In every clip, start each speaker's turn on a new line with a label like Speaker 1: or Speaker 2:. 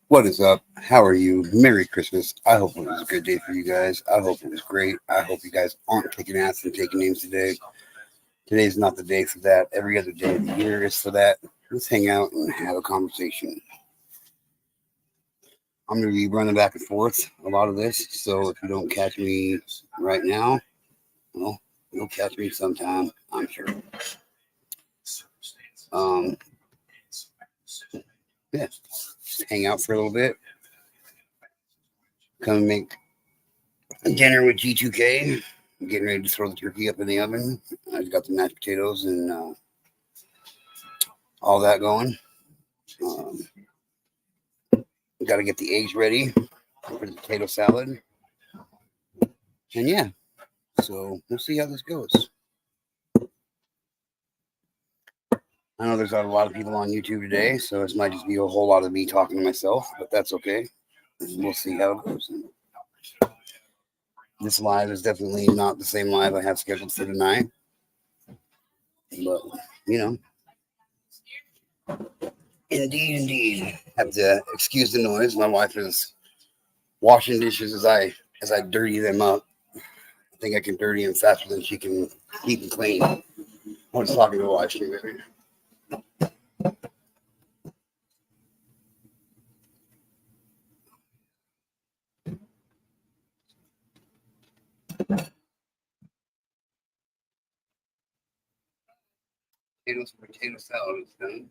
Speaker 1: What is up? How are you? Merry Christmas. I hope it was a good day for you guys. I hope it was great. I hope you guys aren't kicking ass and taking names today. Today's not the day for that. Every other day of the year is for that. Let's hang out and have a conversation. I'm going to be running back and forth a lot of this. So if you don't catch me right now, well, you'll catch me sometime, I'm sure. Um, yeah, just hang out for a little bit. Come and make dinner with G2K. I'm getting ready to throw the turkey up in the oven. I've got the mashed potatoes and all that going. Got to get the eggs ready for the potato salad. And yeah, so we'll see how this goes. I know there's not a lot of people on YouTube today, so this might just be a whole lot of me talking to myself, but that's okay. We'll see how it goes. This live is definitely not the same live I have scheduled for tonight. But, you know, indeed. Have to excuse the noise. My wife is washing dishes as I dirty them up. I think I can dirty them faster than she can keep them clean. I was talking to a live stream. Potato salad is done.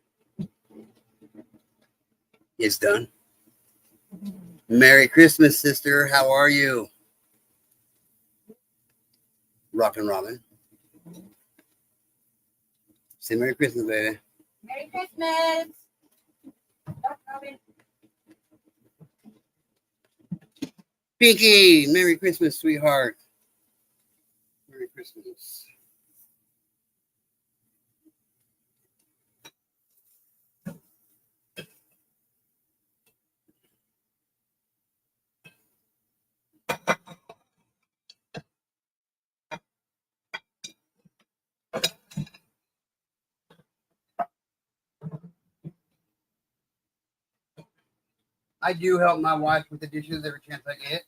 Speaker 1: It's done. Merry Christmas, sister. How are you? Rockin' Robin. Say Merry Christmas, baby.
Speaker 2: Merry Christmas.
Speaker 1: Pinky, Merry Christmas, sweetheart. Merry Christmas. I do help my wife with the dishes every chance I get.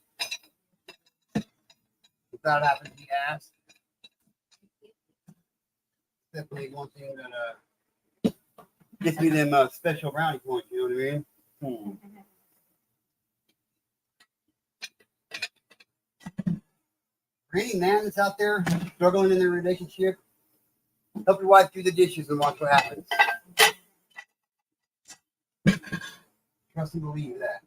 Speaker 1: Without having to be asked. Definitely one thing that gets me them special brownie points, you know what I mean? For any man that's out there struggling in their relationship, help your wife do the dishes and watch what happens. Trust and believe that.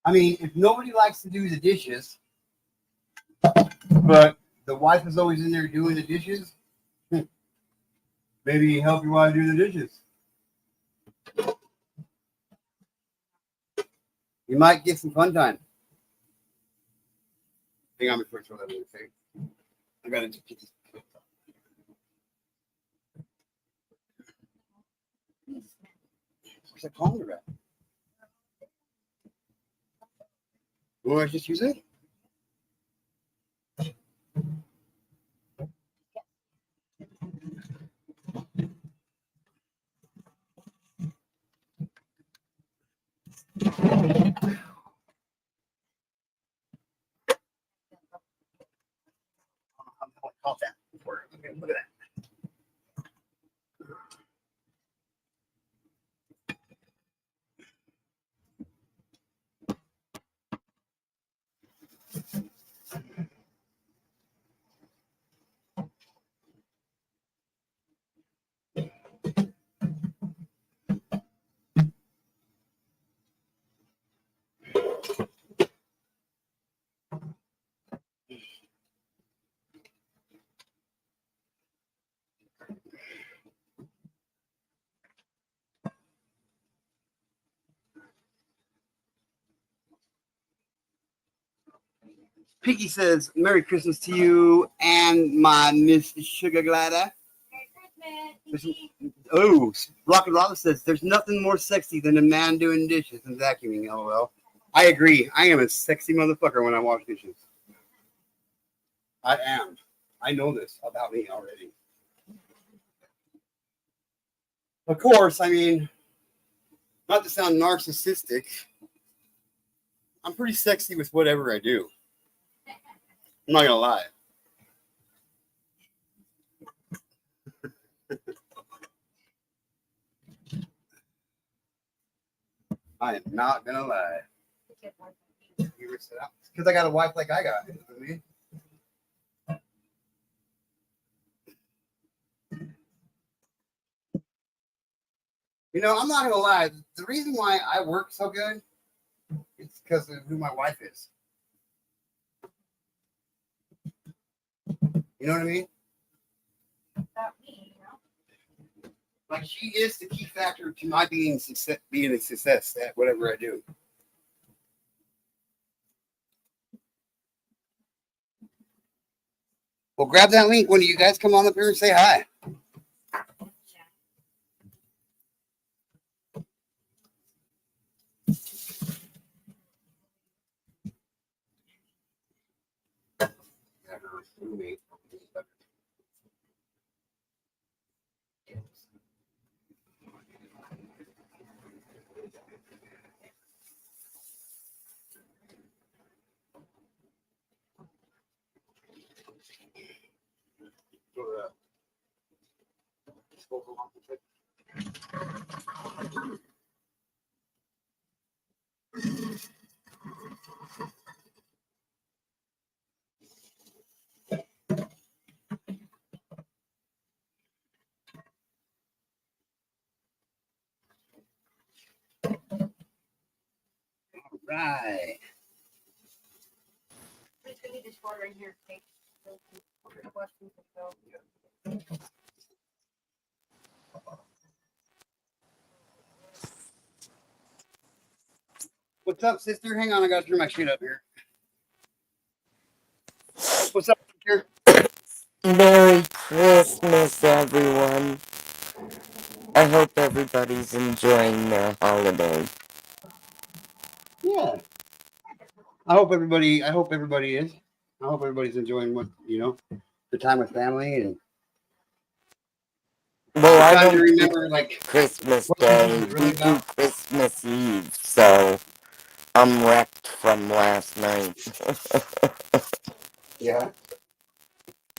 Speaker 1: I mean, if nobody likes to do the dishes, but the wife is always in there doing the dishes, maybe help your wife do the dishes. You might get some fun time. Hang on before I throw that in the face. I got to get this. Where's that colander at? Will I just use it? Caught that before. Okay, look at that. Piggy says, Merry Christmas to you and my Miss Sugar Glider.
Speaker 2: Merry Christmas.
Speaker 1: Oh, Rocket Lava says there's nothing more sexy than a man doing dishes and vacuuming. LOL. I agree. I am a sexy motherfucker when I wash dishes. I am. I know this about me already. Of course, I mean, not to sound narcissistic, I'm pretty sexy with whatever I do. I'm not gonna lie. I am not gonna lie. Because I got a wife like I got. You know what I mean? You know, I'm not gonna lie. The reason why I work so good is because of who my wife is. You know what I mean? Like she is the key factor to my being a success at whatever I do. Well, grab that link when you guys come on up here and say hi. Right. What's up, sister? Hang on, I gotta turn my shit up here. What's up, sister?
Speaker 3: Merry Christmas, everyone. I hope everybody's enjoying their holiday.
Speaker 1: Yeah. I hope everybody is. I hope everybody's enjoying the time with family and
Speaker 3: Well, I
Speaker 1: trying to
Speaker 3: don't do
Speaker 1: remember like
Speaker 3: Christmas
Speaker 1: what Christmas
Speaker 3: Day.
Speaker 1: is really
Speaker 3: We do
Speaker 1: about.
Speaker 3: Christmas Eve, so I'm wrecked from last night.
Speaker 1: Yeah.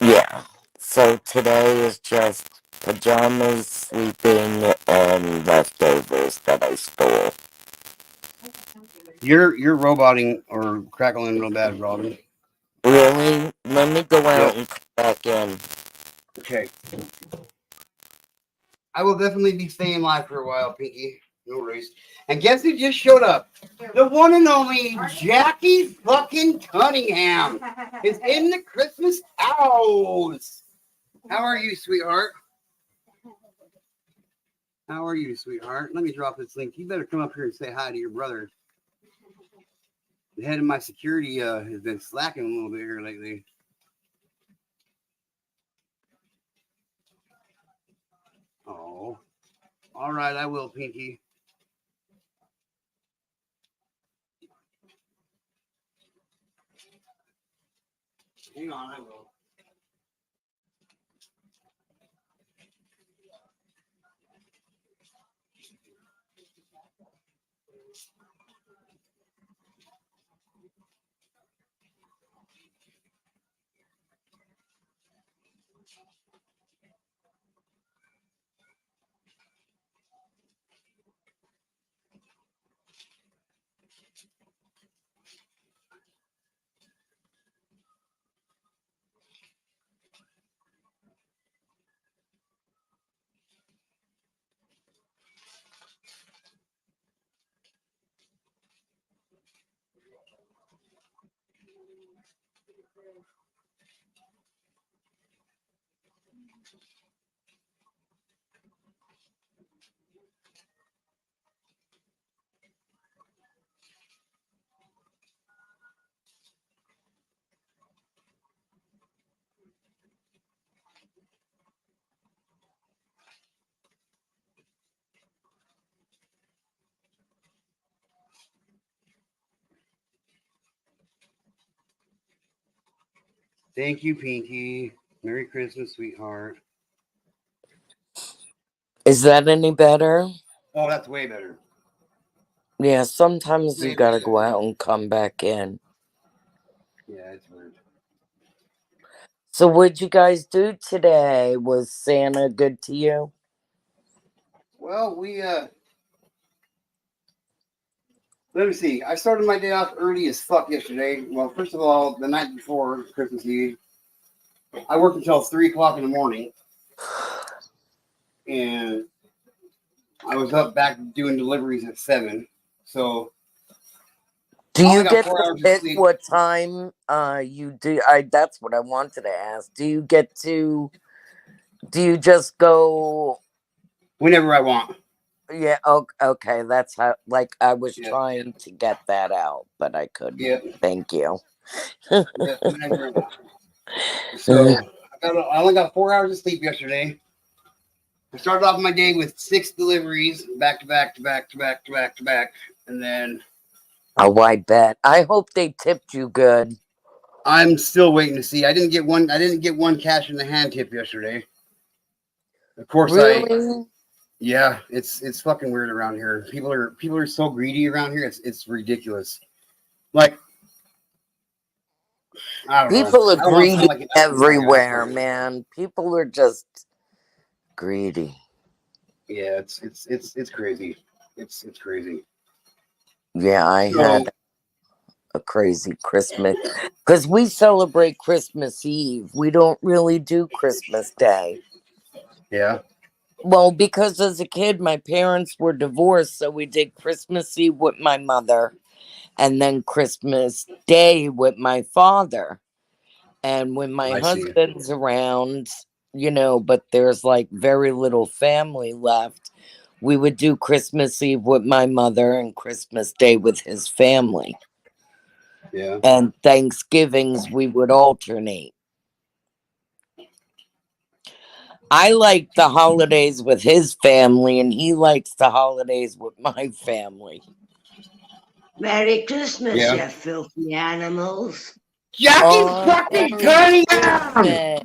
Speaker 3: Yeah. So today is just pajamas, sleeping, and leftovers that I stole.
Speaker 1: You're roboting or crackling real bad, Robin.
Speaker 3: Really? Let me go out
Speaker 1: Yep.
Speaker 3: and come back in.
Speaker 1: Okay. I will definitely be staying live for a while, Pinky. No worries. And guess who just showed up? The one and only Jackie fucking Cunningham is in the Christmas house. How are you, sweetheart? How are you, sweetheart? Let me drop this link. You better come up here and say hi to your brother. The head of my security has been slacking a little bit here lately. Oh, all right, I will, Pinky. Hang on, I will. Thank you, Pinky. Merry Christmas, sweetheart.
Speaker 3: Is that any better?
Speaker 1: Oh, that's way better.
Speaker 3: Yeah, sometimes you
Speaker 1: Way
Speaker 3: gotta
Speaker 1: better.
Speaker 3: go out and come back in.
Speaker 1: Yeah, it's weird.
Speaker 3: So what'd you guys do today? Was Santa good to you?
Speaker 1: Well, let me see. I started my day off early as fuck yesterday. Well, first of all, the night before Christmas Eve, I worked until 3 o'clock in the morning, and I was up back doing deliveries at 7. So
Speaker 3: Do
Speaker 1: I
Speaker 3: you
Speaker 1: only got
Speaker 3: get
Speaker 1: 4
Speaker 3: to
Speaker 1: hours of
Speaker 3: pick
Speaker 1: sleep.
Speaker 3: what time you do? I That's what I wanted to ask. Do you just go?
Speaker 1: Whenever I want.
Speaker 3: Yeah, okay, that's how, like, I was
Speaker 1: Yeah,
Speaker 3: trying to get that out, but I couldn't.
Speaker 1: yeah,
Speaker 3: Thank you.
Speaker 1: yeah. Whenever I want. So I only got 4 hours of sleep yesterday. I started off my day with 6 deliveries back to back to back to back to back to back, and then
Speaker 3: Oh, I bet. I hope they tipped you good.
Speaker 1: I'm still waiting to see. I didn't get one. I didn't get one cash in the hand tip yesterday. Of course,
Speaker 3: Really?
Speaker 1: yeah. It's fucking weird around here. People are so greedy around here. It's ridiculous. Like I don't know.
Speaker 3: People are
Speaker 1: I don't want to sound
Speaker 3: greedy
Speaker 1: like an
Speaker 3: everywhere,
Speaker 1: asshole.
Speaker 3: man. People are just greedy.
Speaker 1: Yeah, it's crazy. It's crazy.
Speaker 3: Yeah, I
Speaker 1: So
Speaker 3: had a crazy Christmas because we celebrate Christmas Eve. We don't really do Christmas Day.
Speaker 1: yeah,
Speaker 3: Well, because as a kid, my parents were divorced, so we did Christmas Eve with my mother and then Christmas Day with my father. And when my
Speaker 1: I see.
Speaker 3: husband's around, but there's like very little family left, we would do Christmas Eve with my mother and Christmas Day with his family.
Speaker 1: Yeah.
Speaker 3: And Thanksgivings, we would alternate. I like the holidays with his family, and he likes the holidays with my family.
Speaker 2: Merry Christmas,
Speaker 1: Yeah.
Speaker 2: you filthy animals.
Speaker 1: Jackie
Speaker 3: Oh,
Speaker 1: fucking
Speaker 3: Merry
Speaker 1: Cunningham!
Speaker 3: Christmas.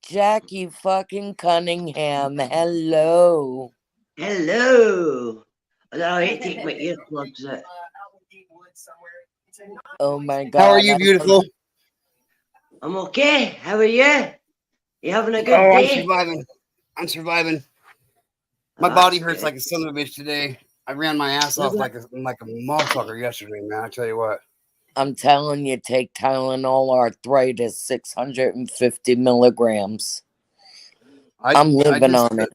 Speaker 3: Jackie fucking Cunningham, hello.
Speaker 2: Hello. Although I hate to take my earplugs out.
Speaker 3: Oh my
Speaker 1: How are
Speaker 3: god,
Speaker 1: you, beautiful?
Speaker 2: I'm okay. How are you? You having a good
Speaker 1: Oh, I'm
Speaker 2: day?
Speaker 1: surviving. I'm surviving.
Speaker 2: Oh,
Speaker 1: My body
Speaker 2: that's
Speaker 1: hurts
Speaker 2: good.
Speaker 1: like a son of a bitch today. I ran my ass
Speaker 2: Was
Speaker 1: off
Speaker 2: that-
Speaker 1: like a motherfucker yesterday, man. I tell you what.
Speaker 3: I'm telling you, take Tylenol arthritis, 650 milligrams. I'm living on it.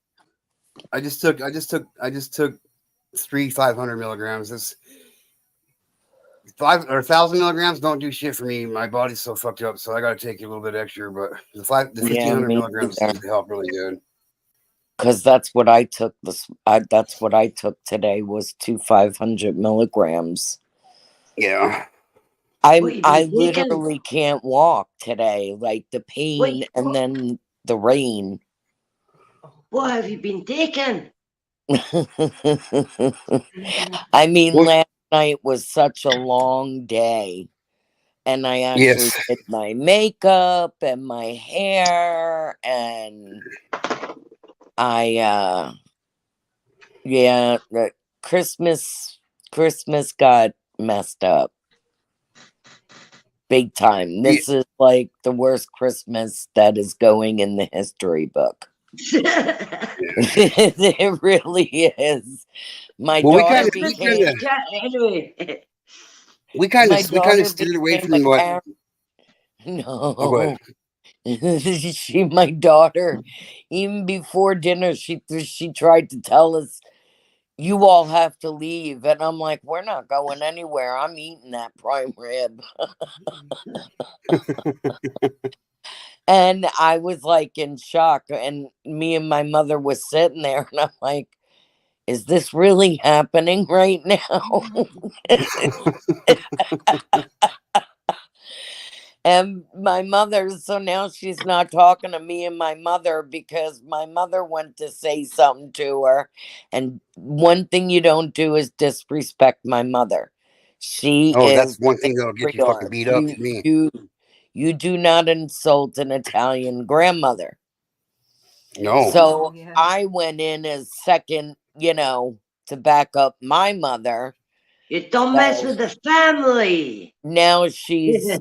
Speaker 1: I just took 3 500 milligrams. This 1,000 milligrams don't do shit for me. My body's so fucked up, so I got to take a little bit extra. But the
Speaker 3: Yeah,
Speaker 1: 1,500
Speaker 3: me
Speaker 1: milligrams
Speaker 3: either.
Speaker 1: seems to help really good.
Speaker 3: Because that's what I took that's what I took today was 500 milligrams.
Speaker 1: Yeah.
Speaker 2: What you
Speaker 3: I
Speaker 2: been taking?
Speaker 3: literally can't walk today, like the
Speaker 2: What,
Speaker 3: pain and then the rain.
Speaker 2: what have you been taking?
Speaker 3: I mean,
Speaker 1: Well,
Speaker 3: last night was such a long day, and I actually
Speaker 1: yes.
Speaker 3: did my makeup and my hair, and I yeah, the Christmas got messed up big time.
Speaker 1: Yeah.
Speaker 3: This is like the worst Christmas that is going in the history book. It really is. My
Speaker 1: Well,
Speaker 3: daughter
Speaker 2: Christmas
Speaker 3: became
Speaker 2: anyway.
Speaker 1: we kind
Speaker 3: my
Speaker 1: of
Speaker 3: daughter
Speaker 1: steered away
Speaker 3: became a
Speaker 1: from what.
Speaker 3: Karen.
Speaker 1: Oh, go ahead.
Speaker 3: No. My daughter, even before dinner, she tried to tell us, "You all have to leave," and I'm like, "We're not going anywhere. I'm eating that prime rib." And I was like in shock, and me and my mother was sitting there, and I'm like, "Is this really happening right now?" And my mother, so now she's not talking to me and my mother because my mother went to say something to her. And one thing you don't do is disrespect my mother. She
Speaker 1: Oh, that's
Speaker 3: is
Speaker 1: one
Speaker 3: the
Speaker 1: thing that'll get you fucking
Speaker 3: matriarch.
Speaker 1: beat up. Me.
Speaker 3: you do not insult an Italian grandmother.
Speaker 1: No.
Speaker 3: So
Speaker 4: Yeah.
Speaker 3: I went in as second, to back up my mother.
Speaker 2: You don't mess
Speaker 3: So
Speaker 2: with the family.
Speaker 3: now she's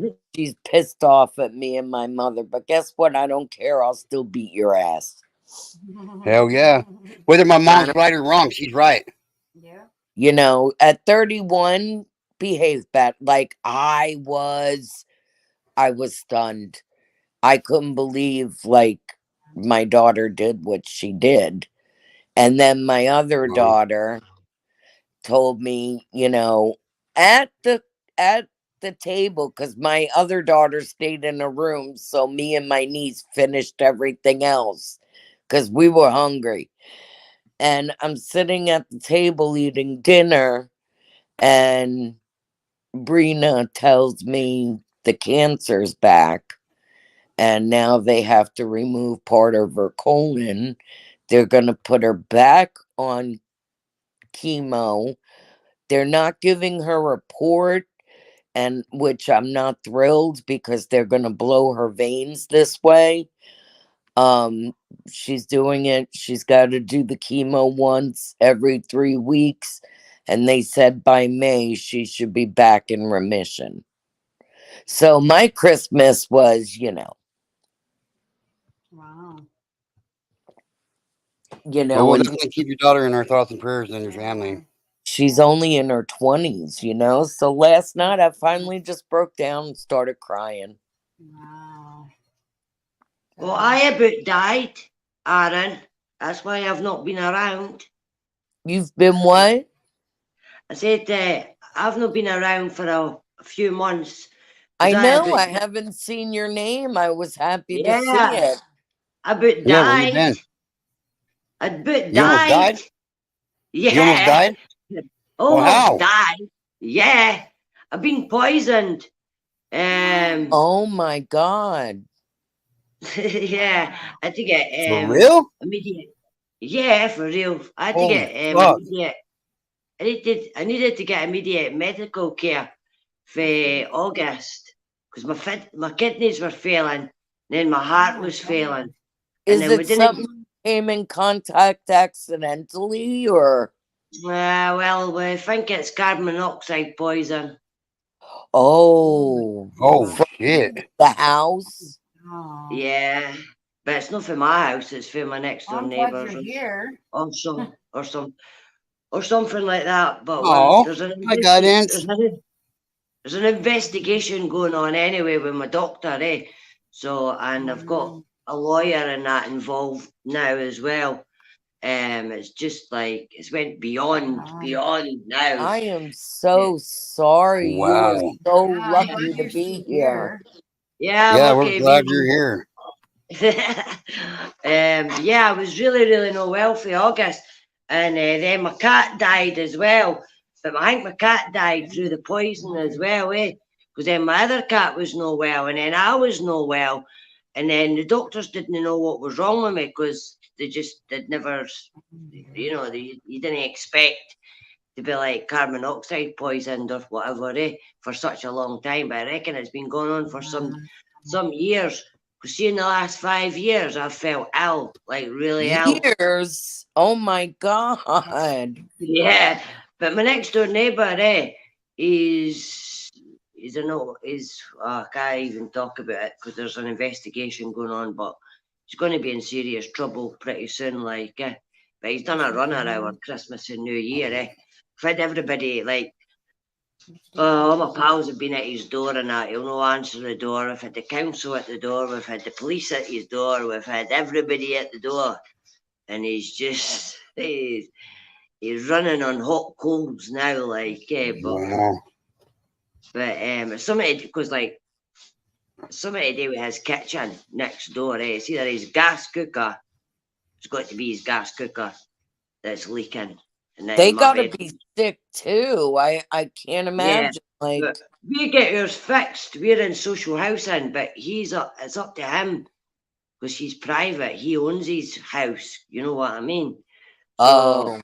Speaker 3: pissed off at me and my mother. But guess what? I don't care. I'll still beat your ass.
Speaker 1: Hell yeah. Whether my mom's
Speaker 3: don't-
Speaker 1: right or wrong, she's right.
Speaker 4: Yeah.
Speaker 3: At 31, behave better. Like I was stunned. I couldn't believe like my daughter did what she did. And then my other
Speaker 1: Wow.
Speaker 3: daughter told me, at the table, because my other daughter stayed in a room, so me and my niece finished everything else because we were hungry. And I'm sitting at the table eating dinner, and Brina tells me the cancer's back, and now they have to remove part of her colon. They're going to put her back on chemo. They're not giving her a report, and which I'm not thrilled because they're going to blow her veins this way. She's doing it. She's got to do the chemo once every 3 weeks, and they said by May she should be back in remission. So my Christmas was,
Speaker 4: Wow.
Speaker 1: Well, we'll
Speaker 3: and
Speaker 1: definitely keep your daughter in our thoughts and prayers and your family.
Speaker 3: she's only in her 20s, So last night I finally just broke down and started crying.
Speaker 4: Wow.
Speaker 2: Well, I about died, Aaron. That's why I've not been around.
Speaker 3: You've been what?
Speaker 2: I said I've not been around for a few months.
Speaker 3: I
Speaker 2: 'cause
Speaker 3: know.
Speaker 2: about-
Speaker 3: I haven't seen your name. I was happy to see
Speaker 2: Yeah.
Speaker 3: it.
Speaker 2: I about
Speaker 1: Yeah, where you
Speaker 2: died.
Speaker 1: been?
Speaker 2: I about
Speaker 1: You almost died?
Speaker 2: Yeah.
Speaker 1: You almost died?
Speaker 2: Almost
Speaker 1: how?
Speaker 2: died. Yeah. I've been poisoned.
Speaker 3: Oh my God.
Speaker 2: Yeah. I had to get
Speaker 1: For real?
Speaker 2: immediate. Yeah, for real. I had to
Speaker 1: Holy
Speaker 2: get
Speaker 1: fuck.
Speaker 2: immediate. I needed to get immediate medical care for August because my kidneys were failing, then my heart was failing.
Speaker 3: Is
Speaker 2: then we
Speaker 3: it
Speaker 2: didn't-
Speaker 3: something you came in contact accidentally or?
Speaker 2: Well, we think it's carbon monoxide poison.
Speaker 3: Oh,
Speaker 1: Oh, shit.
Speaker 3: the house?
Speaker 4: Oh.
Speaker 2: Yeah, but it's not for my house; it's for my next door
Speaker 4: I'm glad
Speaker 2: neighbours
Speaker 4: you're here.
Speaker 2: or something like that. But
Speaker 1: Oh,
Speaker 2: there's an
Speaker 1: I got in.
Speaker 2: there's an investigation going on anyway with my doctor, eh? So, and I've got a lawyer and that involved now as well. It's just like it's went beyond now.
Speaker 3: I am so sorry.
Speaker 1: Wow.
Speaker 3: You are so
Speaker 4: Yeah, I'm
Speaker 3: lucky
Speaker 4: glad
Speaker 3: to
Speaker 4: you're
Speaker 3: be
Speaker 4: still
Speaker 3: here.
Speaker 2: Yeah,
Speaker 1: Yeah,
Speaker 2: I'm
Speaker 1: we're
Speaker 2: okay,
Speaker 1: glad
Speaker 2: me.
Speaker 1: you're here.
Speaker 2: Yeah, I was really not well for August, and then my cat died as well. But I think my cat died through the poison as well, eh? Because then my other cat was no well, and then I was no well, and then the doctors didn't know what was wrong with me because they'd never, you didn't expect to be like carbon monoxide poisoned or whatever, eh? For such a long time. But I reckon it's been going on for some years. Because see, in the last 5 years, I've felt ill, like really ill.
Speaker 3: Years? Oh my God.
Speaker 2: Yeah, but my next door neighbour, I can't even talk about it because there's an investigation going on, but he's going to be in serious trouble pretty soon, but he's done a runner over Christmas and New Year, I've had everybody, all my pals have been at his door and that. He'll no answer the door. We've had the council at the door. We've had the police at his door. We've had everybody at the door. And he's just, he's running on hot coals now,
Speaker 1: Wow.
Speaker 2: but somebody, because somebody to do with his kitchen next door, it's either his gas cooker, it's got to be his gas cooker that's leaking. And then
Speaker 3: They
Speaker 2: my
Speaker 3: gotta
Speaker 2: bed-
Speaker 3: be sick too. I can't imagine.
Speaker 2: but we get yours fixed. We're in social housing, but it's up to him because he's private. He owns his house. You know what I mean?
Speaker 3: Oh,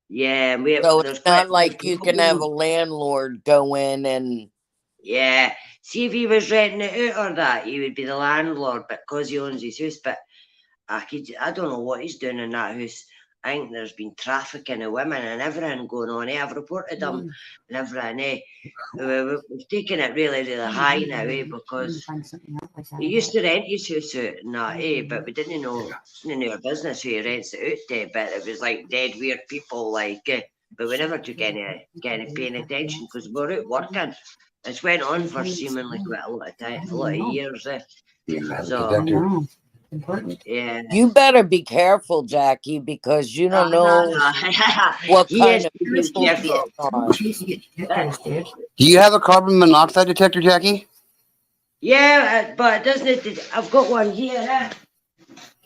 Speaker 2: Yeah,
Speaker 3: so
Speaker 2: there's
Speaker 3: it's not
Speaker 2: quite
Speaker 3: like you can have a
Speaker 2: problem.
Speaker 3: landlord go in and.
Speaker 2: Yeah, see if he was renting it out or that, he would be the landlord, but because he owns his house. But I don't know what he's doing in that house. I think there's been trafficking of women and everything going on. I've reported them and everything. We've taken it really, really high now, because he used to rent his house out and that, but we didn't know. It's none of our business who he rents it out to, but it was like dead weird people, like, but we never took any paying attention because we were out working. It's went on for seemingly quite a lot of time, a lot of years. So, yeah.
Speaker 3: You better be careful, Jackie, because you don't know what
Speaker 2: He
Speaker 3: kind
Speaker 2: is
Speaker 3: of
Speaker 2: really
Speaker 3: people
Speaker 2: careful.
Speaker 3: get on.
Speaker 1: Do you have a carbon monoxide detector, Jackie?
Speaker 2: Yeah, but it doesn't. I've got one here.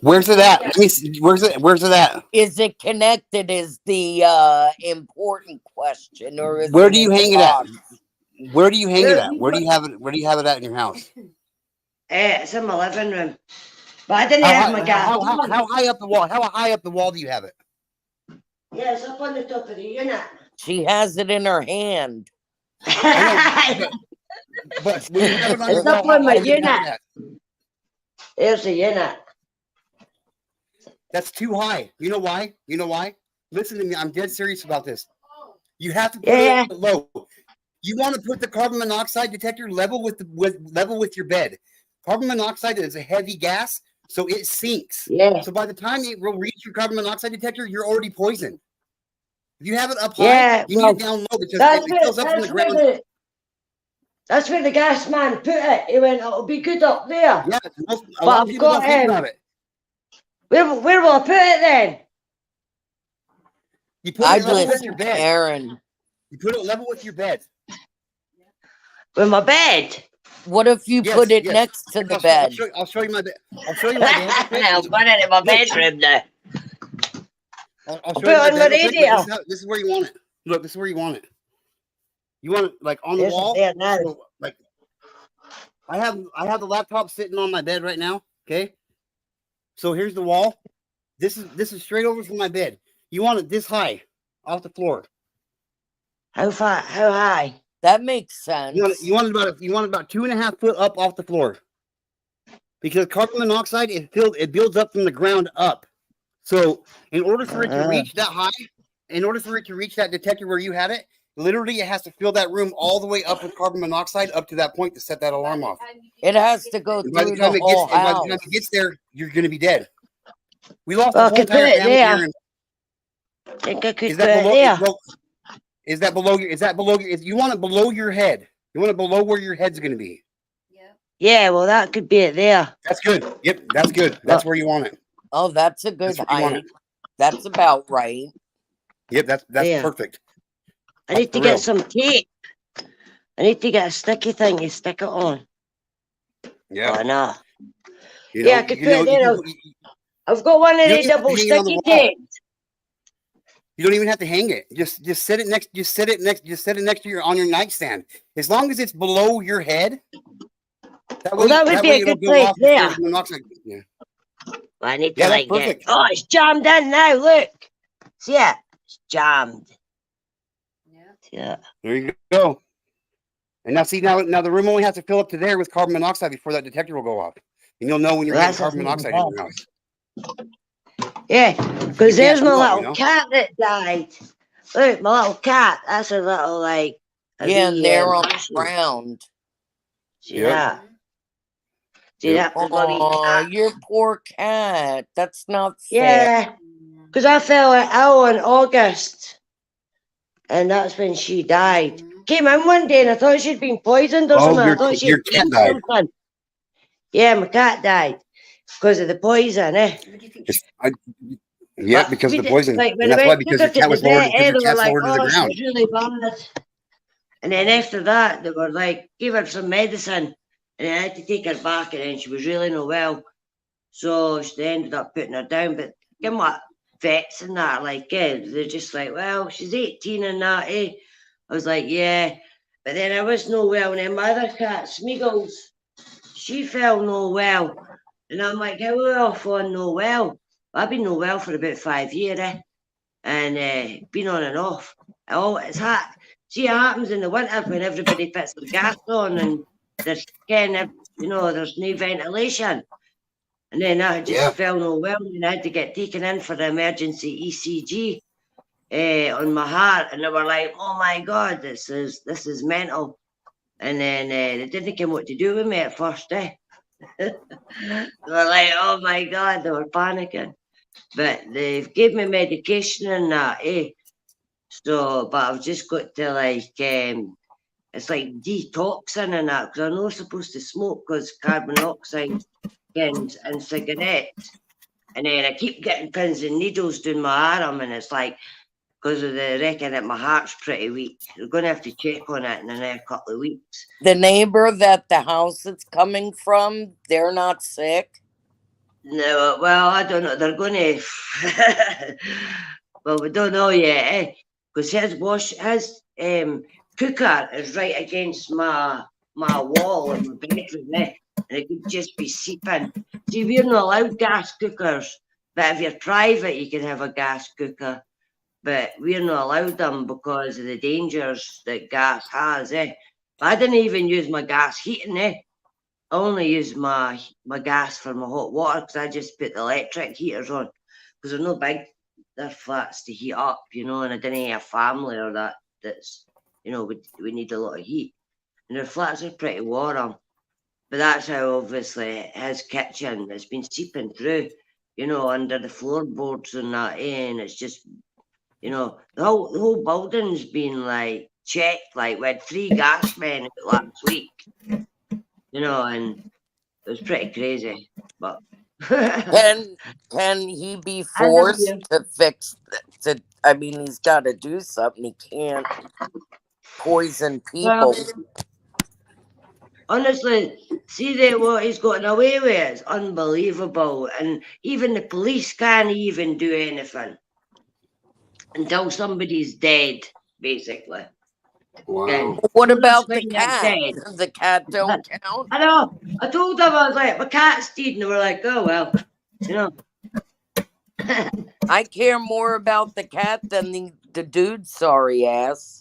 Speaker 1: Where's it at? Let me see. Where's it at?
Speaker 3: Is it connected? Is the important question, or is
Speaker 1: Where
Speaker 3: it
Speaker 1: do you
Speaker 3: in the
Speaker 1: hang it at?
Speaker 3: box?
Speaker 1: Where do you hang it at? Where do you have it? Where do you have it at in your house?
Speaker 2: It's in my living room. But I didn't have my gas.
Speaker 1: How high up the wall? How high up the wall do you have it?
Speaker 2: Yeah, it's up on the top of the unit.
Speaker 3: She has it in her hand.
Speaker 1: But when you have it on
Speaker 2: It's
Speaker 1: your wall,
Speaker 2: up on my
Speaker 1: how high do you have
Speaker 2: unit.
Speaker 1: it at?
Speaker 2: There's the unit.
Speaker 1: That's too high. You know why? You know why? Listen to me. I'm dead serious about this. You have to put
Speaker 2: Yeah.
Speaker 1: it low. You want to put the carbon monoxide detector level with your bed. Carbon monoxide is a heavy gas, so it sinks.
Speaker 2: Yeah.
Speaker 1: So by the time it will reach your carbon monoxide detector, you're already poisoned. If you have it up high,
Speaker 2: Yeah,
Speaker 1: you need it down low because
Speaker 2: That's
Speaker 1: it fills up from the ground.
Speaker 2: that's where the gas man put it. He went, it'll be good up there.
Speaker 1: Yeah, a
Speaker 2: But
Speaker 1: lot of
Speaker 2: I've
Speaker 1: people don't
Speaker 2: got
Speaker 1: think about it.
Speaker 2: Where will I put it then?
Speaker 1: You put
Speaker 3: I'd
Speaker 1: it level with
Speaker 3: listen
Speaker 1: your
Speaker 3: to
Speaker 1: bed.
Speaker 3: Aaron.
Speaker 1: You put it level with your bed.
Speaker 2: With my bed.
Speaker 3: What if you
Speaker 1: Yes,
Speaker 3: put it
Speaker 1: yes.
Speaker 3: next to the
Speaker 1: I'll
Speaker 3: bed?
Speaker 1: show you my bed. I'll show you my bed.
Speaker 2: I'll put it in my bedroom now.
Speaker 1: I'll
Speaker 2: Put
Speaker 1: show you
Speaker 2: it
Speaker 1: my
Speaker 2: on
Speaker 1: bed
Speaker 2: the
Speaker 1: real quick, but
Speaker 2: radio.
Speaker 1: this is where you want it. Look, this is where you want it. You want it like on the
Speaker 2: There's
Speaker 1: wall.
Speaker 2: it there now.
Speaker 1: So, like I have the laptop sitting on my bed right now. Okay. So here's the wall. This is straight over from my bed. You want it this high off the floor.
Speaker 2: How far? How high?
Speaker 3: That makes sense.
Speaker 1: You want it about 2.5 foot up off the floor. Because carbon monoxide it builds up from the ground up. So in order for it to reach that high, in order for it to reach that detector where you had it, literally it has to fill that room all the way up with carbon monoxide up to that point to set that alarm off.
Speaker 3: It has to go
Speaker 1: And by
Speaker 3: through
Speaker 1: the time
Speaker 3: the
Speaker 1: it gets
Speaker 3: whole
Speaker 1: and by the
Speaker 3: house.
Speaker 1: time it gets there, you're gonna be dead. We lost
Speaker 2: Well, I
Speaker 1: the whole
Speaker 2: could put
Speaker 1: entire
Speaker 2: it
Speaker 1: family
Speaker 2: there.
Speaker 1: here.
Speaker 2: I think I could
Speaker 1: Is
Speaker 2: put
Speaker 1: that
Speaker 2: it
Speaker 1: below?
Speaker 2: there.
Speaker 1: Is that below your? Is that below your? You want it below your head. You want it below where your head's gonna be.
Speaker 2: Yeah, well, that could be it there.
Speaker 1: That's good. Yep, that's good. That's where you want it.
Speaker 3: Oh, that's a good
Speaker 1: That's where you want
Speaker 3: height.
Speaker 1: it.
Speaker 3: That's about right.
Speaker 1: Yep, that's
Speaker 2: Yeah.
Speaker 1: perfect.
Speaker 2: I need to
Speaker 1: For
Speaker 2: get
Speaker 1: real.
Speaker 2: some tape. I need to get a sticky thing to stick it on.
Speaker 1: Yeah.
Speaker 2: Oh, no.
Speaker 1: You
Speaker 2: Yeah, I could put it there. I've got one of
Speaker 1: You
Speaker 2: the
Speaker 1: don't have to
Speaker 2: double
Speaker 1: hang it on the
Speaker 2: sticky
Speaker 1: wall.
Speaker 2: tapes.
Speaker 1: You don't even have to hang it. Just set it next. Just set it next to your on your nightstand. As long as it's below your head.
Speaker 2: Well, that would be a
Speaker 1: it'll
Speaker 2: good
Speaker 1: go
Speaker 2: place
Speaker 1: off the
Speaker 2: there.
Speaker 1: carbon monoxide. Yeah.
Speaker 2: Well, I need to
Speaker 1: Yeah, that's
Speaker 2: like get.
Speaker 1: perfect.
Speaker 2: Oh, it's jammed in now. Look. See it? It's jammed. Yeah.
Speaker 1: There you go. And now see now the room only has to fill up to there with carbon monoxide before that detector will go off. And you'll know when you're
Speaker 2: Well,
Speaker 1: getting carbon
Speaker 2: that's
Speaker 1: monoxide in your house.
Speaker 2: Yeah, because
Speaker 1: You can't
Speaker 2: there's my
Speaker 1: do that,
Speaker 2: little
Speaker 1: you know?
Speaker 2: cat that died. Look, my little cat. That's a little like.
Speaker 3: Yeah, and they're on the
Speaker 2: mushroom.
Speaker 3: ground.
Speaker 2: See
Speaker 1: Yep.
Speaker 2: that? See
Speaker 1: Yep.
Speaker 2: that? The bloody
Speaker 3: Oh,
Speaker 2: cat.
Speaker 3: your poor cat. That's not fair.
Speaker 2: Yeah, because I fell ill in August, and that's when she died. Came in one day and I thought she'd been poisoned or
Speaker 1: Oh,
Speaker 2: something. I thought she'd
Speaker 1: your cat
Speaker 2: eaten
Speaker 1: died.
Speaker 2: something. Yeah, my cat died because of the poison, eh?
Speaker 1: Yeah,
Speaker 2: But
Speaker 1: because
Speaker 2: we
Speaker 1: of the
Speaker 2: did-
Speaker 1: poison.
Speaker 2: like, when
Speaker 1: And
Speaker 2: I
Speaker 1: that's why
Speaker 2: went
Speaker 1: because
Speaker 2: took
Speaker 1: the
Speaker 2: her
Speaker 1: cat
Speaker 2: to
Speaker 1: was
Speaker 2: the
Speaker 1: lowered
Speaker 2: vet,
Speaker 1: because
Speaker 2: they
Speaker 1: the
Speaker 2: were
Speaker 1: cat's
Speaker 2: like,
Speaker 1: lowered to the
Speaker 2: "Oh,
Speaker 1: ground.
Speaker 2: she's really bad." And then after that, they were like, gave her some medicine, and I had to take her back, and then she was really no well. So they ended up putting her down. But give what vets and that, like, they're just like, well, she's 18 and that, eh? I was like, yeah. But then I was no well, and then my other cat, Smeagol's, she fell no well. And I'm like, how are we off on no well? I've been no well for about 5 years, eh? And been on and off. Oh, it's hot. See, it happens in the winter when everybody puts their gas on and there's kind of, there's no ventilation. And then I just
Speaker 1: Yeah.
Speaker 2: felt no well, and I had to get taken in for the emergency ECG on my heart. And they were like, "Oh my God, this is mental." And then they didn't know what to do with me at first. They were like, "Oh my God," they were panicking. But they've gave me medication and that, So, but I've just got to it's like detoxing and that, because I'm not supposed to smoke because carbon dioxide and cigarettes. And then I keep getting pins and needles down my arm, and it's like, because of the reckon that my heart's pretty weak. We're going to have to check on it in the next couple of weeks.
Speaker 3: The neighbor that the house is coming from, they're not sick.
Speaker 2: No, well, I don't know. They're going to. Well, we don't know yet, because his cooker is right against my wall in my bedroom, and it could just be seeping. See, we're not allowed gas cookers, but if you're private, you can have a gas cooker. But we're not allowed them because of the dangers that gas has. But I didn't even use my gas heating. I only use my gas for my hot water because I just put the electric heaters on because they're no big. They're flats to heat up, and I didn't have a family or that's, we need a lot of heat. And their flats are pretty warm. But that's how obviously his kitchen has been seeping through, under the floorboards and that, and it's just, the whole building's been checked. We had 3 gas men out last week, and it was pretty crazy. But
Speaker 3: Can he be forced to fix I mean, he's got to do something. He can't poison people.
Speaker 2: Honestly, see that what he's gotten away with is unbelievable, and even the police can't even do anything until somebody's dead, basically.
Speaker 1: Wow.
Speaker 3: What about the
Speaker 2: When you're
Speaker 3: cat?
Speaker 2: dead.
Speaker 3: The cat don't count.
Speaker 2: I know. I told them, I was like, my cat's dead, and they were like, oh well,
Speaker 3: I care more about the cat than the dude's sorry ass.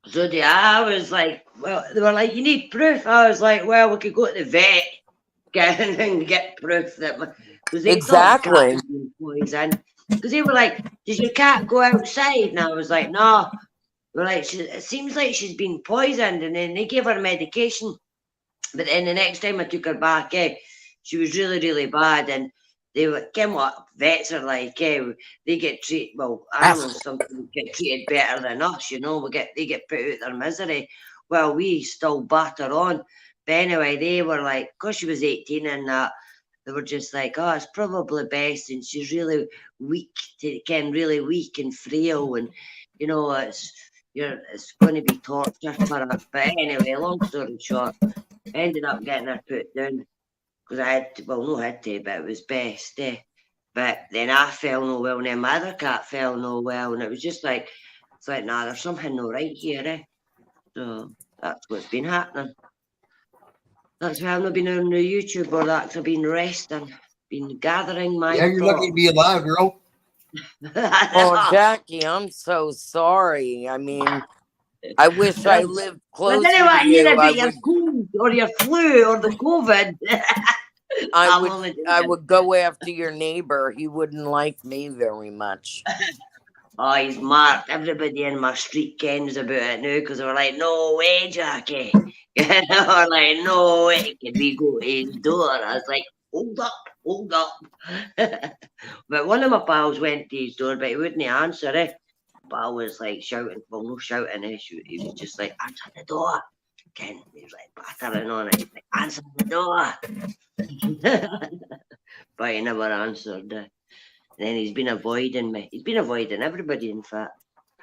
Speaker 2: So I was like, well, they were like, you need proof. I was like, well, we could go to the vet and get proof that because they thought the cat was being poisoned. Because they were like, does your cat go outside? And I was like, no. We're like, it seems like she's been poisoned, and then they gave her medication. But then the next time I took her back, she was really, really bad, and they were, what vets are like, they get treated, well, animals sometimes get treated better than us, they get put out their misery. Well, we still batter on. But anyway, they were like, because she was 18 and that, they were just like, oh, it's probably best, and she's really weak, really weak and frail, and, it's going to be torture for her. But anyway, long story short, I ended up getting her put down. Because I had to, well, no had to, but it was best, But then I fell no well, and then my other cat fell no well, and it was just like, it's like, nah, there's something no right here, So that's what's been happening. That's why I've not been on the YouTube or that, 'cause I've been resting, been gathering my
Speaker 1: Yeah, you're lucky to be alive, girl.
Speaker 3: Oh, Jackie, I'm so sorry. I mean, I wish I lived closer
Speaker 2: But anyway,
Speaker 3: to you.
Speaker 2: about your cold or your flu or the COVID.
Speaker 3: I would go after your neighbor. He wouldn't like me very much.
Speaker 2: Oh, he's marked. Everybody in my street kens about it now because they were like, no way, Jackie. Or like, no way can we go to his door. I was like, hold up. But one of my pals went to his door, but he wouldn't answer, But I was like shouting, well, no shouting, He was just like, answer the door. Ken, he was like battering on it. He's like, answer the door. But he never answered. And then he's been avoiding me. He's been avoiding everybody, in fact.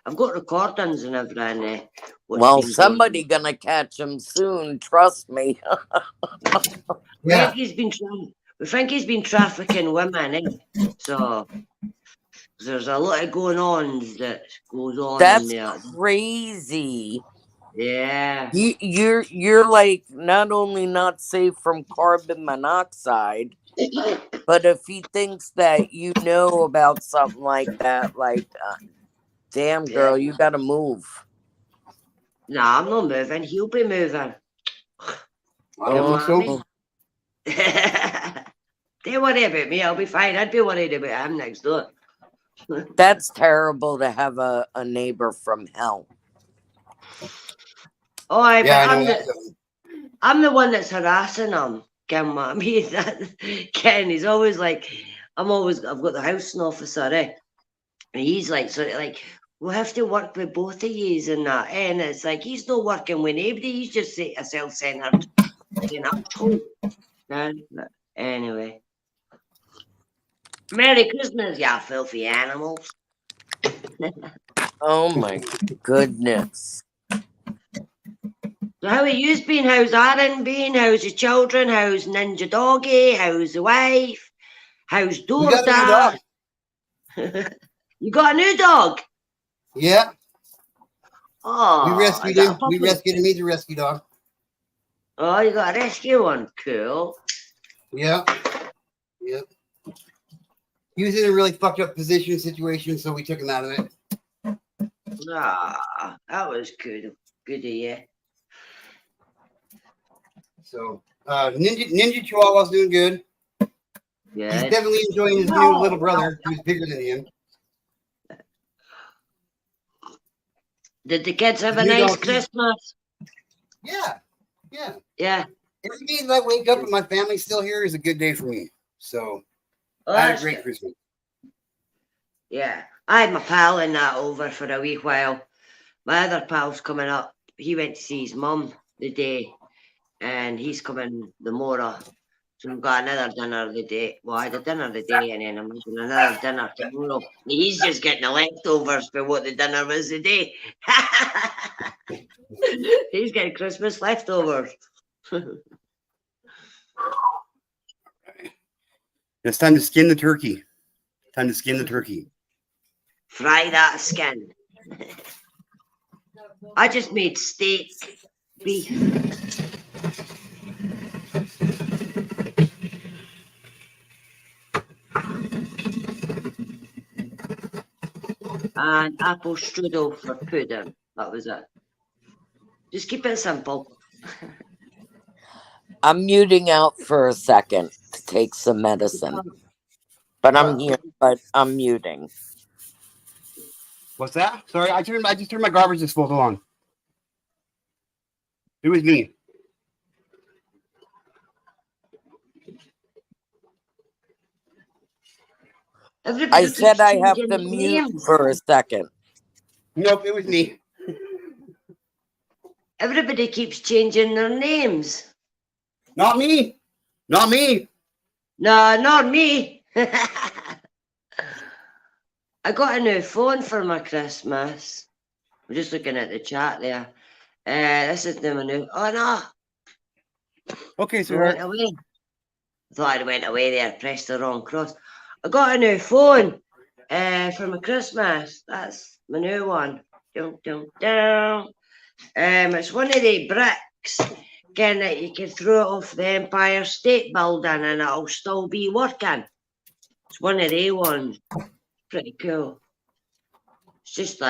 Speaker 2: I've got recordings and everything.
Speaker 3: Well, somebody gonna catch him soon. Trust me.
Speaker 1: Yeah.
Speaker 2: We think he's been trafficking women, So there's a lot of going on that goes on.
Speaker 3: That's
Speaker 2: in there.
Speaker 3: crazy.
Speaker 2: Yeah.
Speaker 3: You're like not only not safe from carbon monoxide, but if he thinks that you know about something like that, damn girl, you gotta move.
Speaker 2: Nah, I'm not moving. He'll be moving.
Speaker 1: I don't think so.
Speaker 2: Don't worry about me. I'll be fine. I'd be worried about him next door.
Speaker 3: That's terrible to have a neighbor from hell.
Speaker 2: Oh, aye,
Speaker 1: Yeah,
Speaker 2: but
Speaker 1: I know that.
Speaker 2: I'm the one that's harassing him. Ken, what I mean? Ken, he's always like, I've got the housing officer, eh? And he's like, sort of like, we'll have to work with both of yous and that. And it's like, he's not working with anybody. He's just a self-centered, Anyway. Merry Christmas, ya filthy animals.
Speaker 3: Oh my goodness.
Speaker 2: So how are you been? How's Aaron been? How's your children? How's Ninja Doggy? How's the wife? How's
Speaker 1: We got a new
Speaker 2: Dorda?
Speaker 1: dog.
Speaker 2: You got a new dog?
Speaker 1: Yeah,
Speaker 2: Oh,
Speaker 1: we rescued
Speaker 2: I got
Speaker 1: him.
Speaker 2: a puppy.
Speaker 1: We rescued him. He's a rescue dog.
Speaker 2: Oh, you got a rescue one. Cool.
Speaker 1: Yeah. Yep. He was in a really fucked up situation, so we took him out of it.
Speaker 2: Ah, that was good. Good of you.
Speaker 1: So Ninja Chihuahua's doing good.
Speaker 2: Yeah.
Speaker 1: He's definitely enjoying his new little brother, who's bigger than him.
Speaker 2: Did the kids have a
Speaker 1: New
Speaker 2: nice
Speaker 1: dog.
Speaker 2: Christmas?
Speaker 1: Yeah. Yeah.
Speaker 2: Yeah.
Speaker 1: Every day that I wake up and my family's still here is a good day for me. So
Speaker 2: Oh,
Speaker 1: I had a
Speaker 2: that's
Speaker 1: great
Speaker 2: good.
Speaker 1: Christmas.
Speaker 2: Yeah. I had my pal in that over for a wee while. My other pal's coming up. He went to see his mum the day, and he's coming tomorrow. So we've got another dinner the day. Well, I had a dinner the day, and then I'm making another dinner tomorrow. He's just getting the leftovers for what the dinner was the day. He's getting Christmas leftovers.
Speaker 1: It's time to skin the turkey. Time to skin the turkey.
Speaker 2: Fry that skin. I just made steak beef. And apple strudel for pudding. That was it. Just keep it simple.
Speaker 3: I'm muting out for a second to take some medicine. But I'm here, but I'm muting.
Speaker 1: What's that? Sorry, I just turned my garbage disposal on. It was me.
Speaker 2: Everybody
Speaker 3: I said
Speaker 2: keeps
Speaker 3: I have
Speaker 2: changing
Speaker 3: to
Speaker 2: their
Speaker 3: mute
Speaker 2: names.
Speaker 3: for a second.
Speaker 1: Nope, it was me.
Speaker 2: Everybody keeps changing their names.
Speaker 1: Not me. Not me.
Speaker 2: No, not me. I got a new phone for my Christmas. I'm just looking at the chat there. This is my new. Oh no,
Speaker 1: Okay,
Speaker 2: I
Speaker 1: sweetheart.
Speaker 2: went away. I thought I went away there, pressed the wrong cross. I got a new phone for my Christmas. That's my new one. Dun, dun, dun. It's one of the bricks, again, that you can throw it off the Empire State Building and it'll still be working. It's one of the ones. Pretty cool. It's just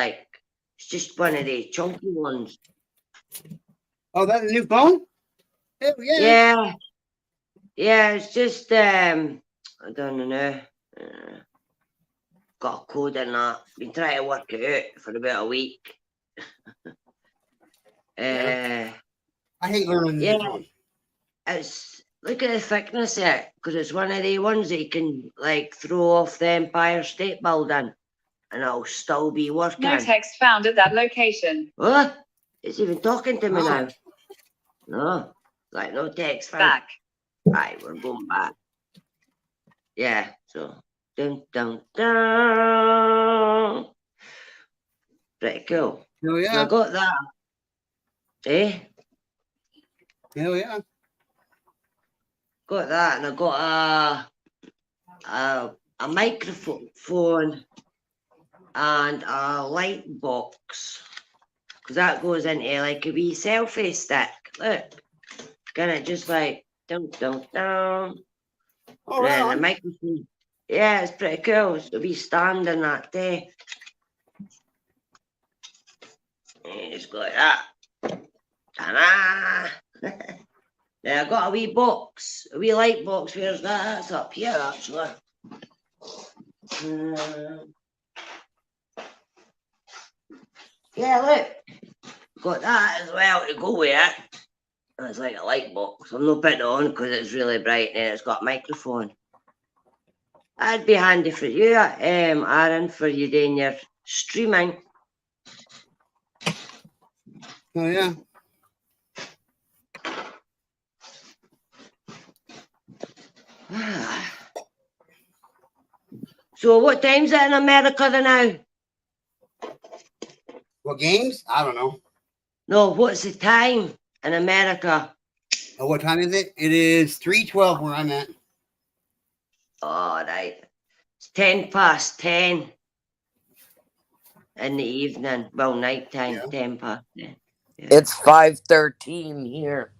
Speaker 2: one of the chunky ones.
Speaker 1: Oh, that's a new phone? Hell yeah.
Speaker 2: Yeah. Yeah, it's just, I don't know. Got a code in that. Been trying to work it out for about a week.
Speaker 1: I hate learning
Speaker 2: yeah.
Speaker 1: new phones.
Speaker 2: It's look at the thickness of it, because it's one of the ones that you can like throw off the Empire State Building and it'll still be working.
Speaker 5: No text found at that location.
Speaker 2: What? It's even talking to me
Speaker 1: Oh.
Speaker 2: now. No, like no text found.
Speaker 5: Back.
Speaker 2: Right, we're going back. Yeah, so dun dun dun. Pretty cool.
Speaker 1: Hell
Speaker 2: So I
Speaker 1: yeah.
Speaker 2: got that. Eh?
Speaker 1: Hell yeah.
Speaker 2: Got that, and I got a microphone and a light box, because that goes into like a wee selfie stick. Look, can it just like dun dun dun?
Speaker 1: Oh,
Speaker 2: And
Speaker 1: right
Speaker 2: the
Speaker 1: on.
Speaker 2: microphone. Yeah, it's pretty cool. It's a wee stand in that day. And it's got that. Ta-da! Yeah, I got a wee box, a wee light box. Where's that? That's up here, actually. Yeah, look. Got that as well to go with it. It's like a light box. I'm not putting it on because it's really bright and it's got a microphone. That'd be handy for you, Aaron, for you doing your streaming.
Speaker 1: Oh yeah.
Speaker 2: So what time's it in America now?
Speaker 1: What games? I don't know.
Speaker 2: No, what's the time in America?
Speaker 1: Oh, what time is it? It is 3:12 where I'm at.
Speaker 2: All right. It's 10 past 10 in the evening. Well, night time,
Speaker 1: Yeah.
Speaker 2: 10 past 10. Yeah.
Speaker 3: It's 5:13 here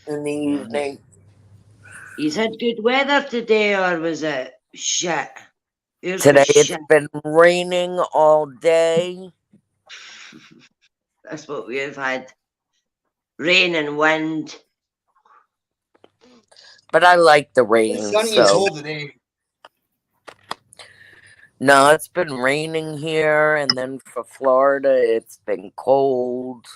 Speaker 3: in the evening.
Speaker 2: You had good weather today, or was it shit? Yours
Speaker 3: Today
Speaker 2: was
Speaker 3: it's
Speaker 2: shit.
Speaker 3: been raining all day.
Speaker 2: That's what we've had. Rain and wind.
Speaker 3: But I like the rain.
Speaker 1: It's sunny and
Speaker 3: So
Speaker 1: cold today.
Speaker 3: no, it's been raining here, and then for Florida it's been cold.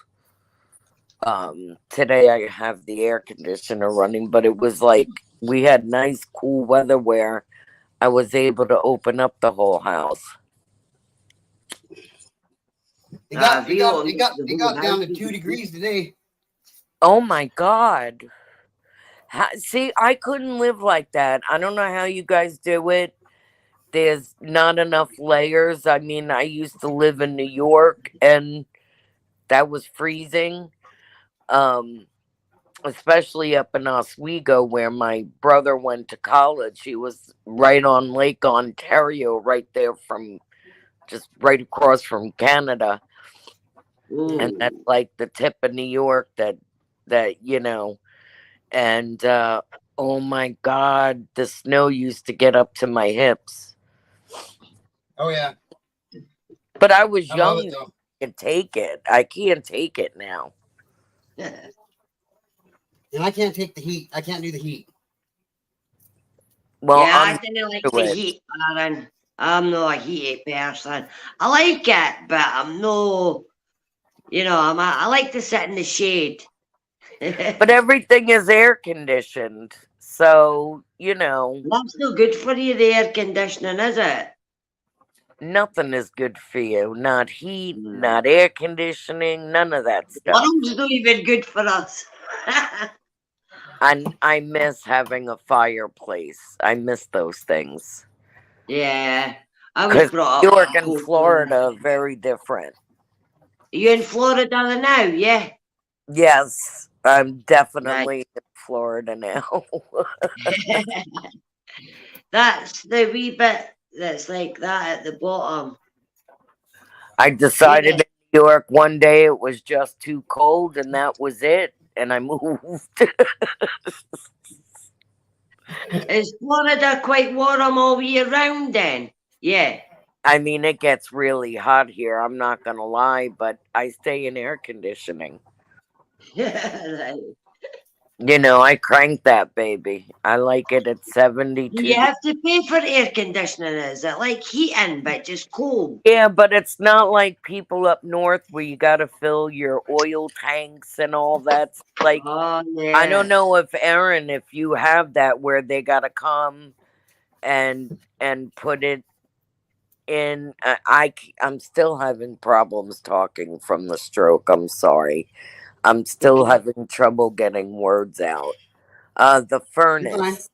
Speaker 3: Today I have the air conditioner running, but it was like we had nice cool weather where I was able to open up the whole house.
Speaker 1: It got down to 2 degrees today.
Speaker 3: Oh my God. See, I couldn't live like that. I don't know how you guys do it. There's not enough layers. I mean, I used to live in New York and that was freezing. Especially up in Oswego where my brother went to college. He was right on Lake Ontario, right there from just right across from Canada.
Speaker 2: Ooh.
Speaker 3: And that's like the tip of New York that and oh my God, the snow used to get up to my hips.
Speaker 1: Oh yeah.
Speaker 3: But I was
Speaker 1: I love
Speaker 3: young
Speaker 1: it though.
Speaker 3: and take it. I can't take it now.
Speaker 1: And I can't take the heat. I can't do the heat.
Speaker 3: Well,
Speaker 2: yeah,
Speaker 3: I'm
Speaker 2: I didn't like
Speaker 3: to
Speaker 2: the
Speaker 3: it.
Speaker 2: heat, Aaron. I'm not a heaty person. I like it, but I'm no, I like to sit in the shade.
Speaker 3: But everything is air conditioned. So,
Speaker 2: That's no good for you, the air conditioning, is it?
Speaker 3: nothing is good for you. Not heat, not air conditioning, none of that stuff.
Speaker 2: Worm's not even good for us.
Speaker 3: I miss having a fireplace. I miss those things.
Speaker 2: Yeah, I was
Speaker 3: Because
Speaker 2: brought
Speaker 3: New
Speaker 2: up.
Speaker 3: York and Florida are very different.
Speaker 2: Are you in Florida now? Yeah.
Speaker 3: Yes, I'm definitely in Florida now.
Speaker 2: That's the wee bit that's like that at the bottom.
Speaker 3: I decided in New York one day it was just too cold and that was it. And I moved.
Speaker 2: Is Florida quite warm all year round then? Yeah.
Speaker 3: I mean, it gets really hot here. I'm not going to lie, but I stay in air conditioning.
Speaker 2: Right.
Speaker 3: I crank that baby. I like it at 72.
Speaker 2: You have to pay for air conditioning, is it? Like heating, but just cold.
Speaker 3: Yeah, but it's not like people up north where you got to fill your oil tanks and all that. Like,
Speaker 2: Oh, yeah.
Speaker 3: I don't know if Aaron, if you have that where they got to come and put it in. I'm still having problems talking from the stroke. I'm sorry. I'm still having trouble getting words out. The furnace.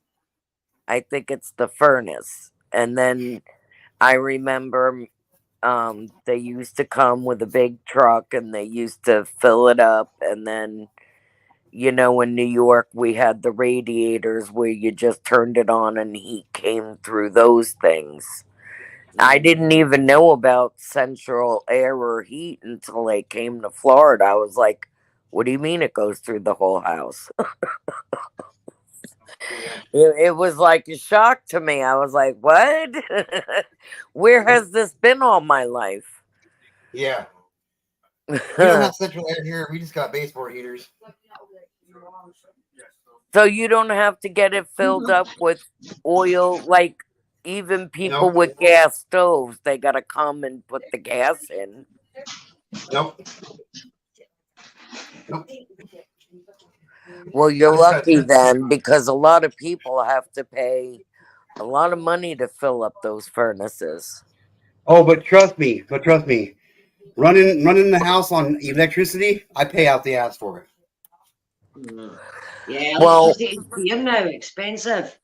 Speaker 3: I think it's the furnace. And then I remember they used to come with a big truck and they used to fill it up. And then, in New York, we had the radiators where you just turned it on and heat came through those things. I didn't even know about central air or heat until I came to Florida. I was like, what do you mean it goes through the whole house? It was like a shock to me. I was like, what? Where has this been all my life?
Speaker 1: Yeah. We don't have central air here. We just got baseboard heaters.
Speaker 3: So you don't have to get it filled up with oil, like even people
Speaker 1: Nope.
Speaker 3: with gas stoves, they gotta come and put the gas in.
Speaker 1: Nope. Nope.
Speaker 3: Well, you're
Speaker 1: Just got
Speaker 3: lucky
Speaker 1: central
Speaker 3: then,
Speaker 1: air.
Speaker 3: because a lot of people have to pay a lot of money to fill up those furnaces.
Speaker 1: Oh, but trust me. Running the house on electricity, I pay out the ass for it.
Speaker 2: Yeah,
Speaker 3: Well,
Speaker 2: electricity here now expensive.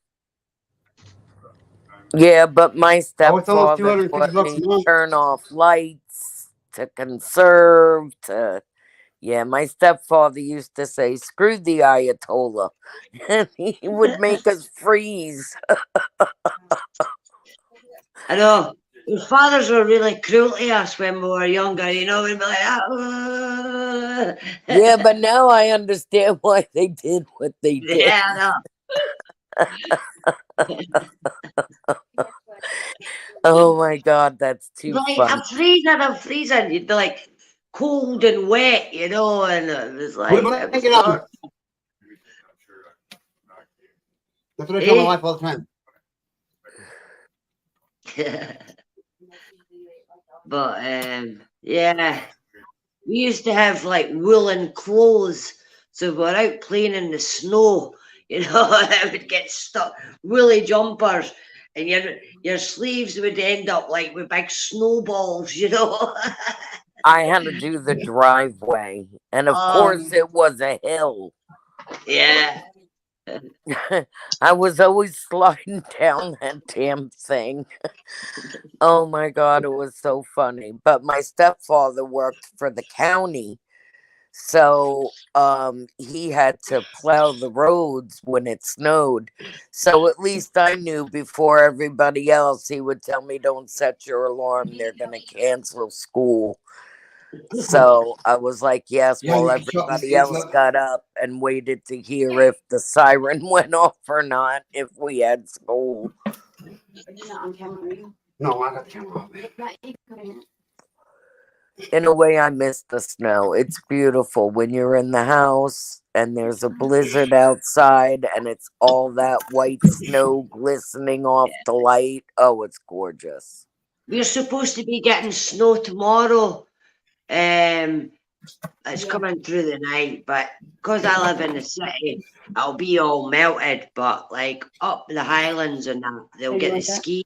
Speaker 3: yeah, but my
Speaker 1: Oh, it's almost
Speaker 3: stepfather
Speaker 1: $250
Speaker 3: let
Speaker 1: a
Speaker 3: me
Speaker 1: month.
Speaker 3: turn off lights to conserve, yeah, my stepfather used to say, screw the Ayatollah. And he would make us freeze.
Speaker 2: I know. Our fathers were really cruel to us when we were younger, you know, we'd be like, "Ah."
Speaker 3: Yeah, but now I understand why they did what they did.
Speaker 2: Yeah, I know.
Speaker 3: Oh my God, that's too
Speaker 2: Like,
Speaker 3: funny.
Speaker 2: I'm freezing. You'd be like cold and wet, you know, and it was like,
Speaker 1: Put a
Speaker 2: it was
Speaker 1: blanket on.
Speaker 2: dark.
Speaker 1: That's what I tell my wife all the time.
Speaker 2: But yeah, we used to have like woolen clothes, so we're out playing in the snow, you know. I would get stuck, woolly jumpers, and your sleeves would end up like with big snowballs, you know.
Speaker 3: I had to do the driveway, and of course it was a hill.
Speaker 2: Yeah.
Speaker 3: I was always sliding down that damn thing. Oh my God, it was so funny. But my stepfather worked for the county, so he had to plow the roads when it snowed. So at least I knew before everybody else. He would tell me, don't set your alarm, they're gonna cancel school. So I was like, yes,
Speaker 1: Yeah,
Speaker 3: while
Speaker 1: you can shut the
Speaker 3: everybody
Speaker 1: skates
Speaker 3: else
Speaker 1: up.
Speaker 3: got up and waited to hear if the siren went off or not, if we had school.
Speaker 4: Are you not on camera? Are you?
Speaker 1: No, I got the camera off, man.
Speaker 4: Not you, Corinne.
Speaker 3: In a way, I miss the snow. It's beautiful when you're in the house and there's a blizzard outside and it's all that white snow glistening off the light. Oh, it's gorgeous.
Speaker 2: We're supposed to be getting snow tomorrow. It's coming through the night, but because I live in the city, it'll be all melted. But like up the Highlands and that, they'll get the skis,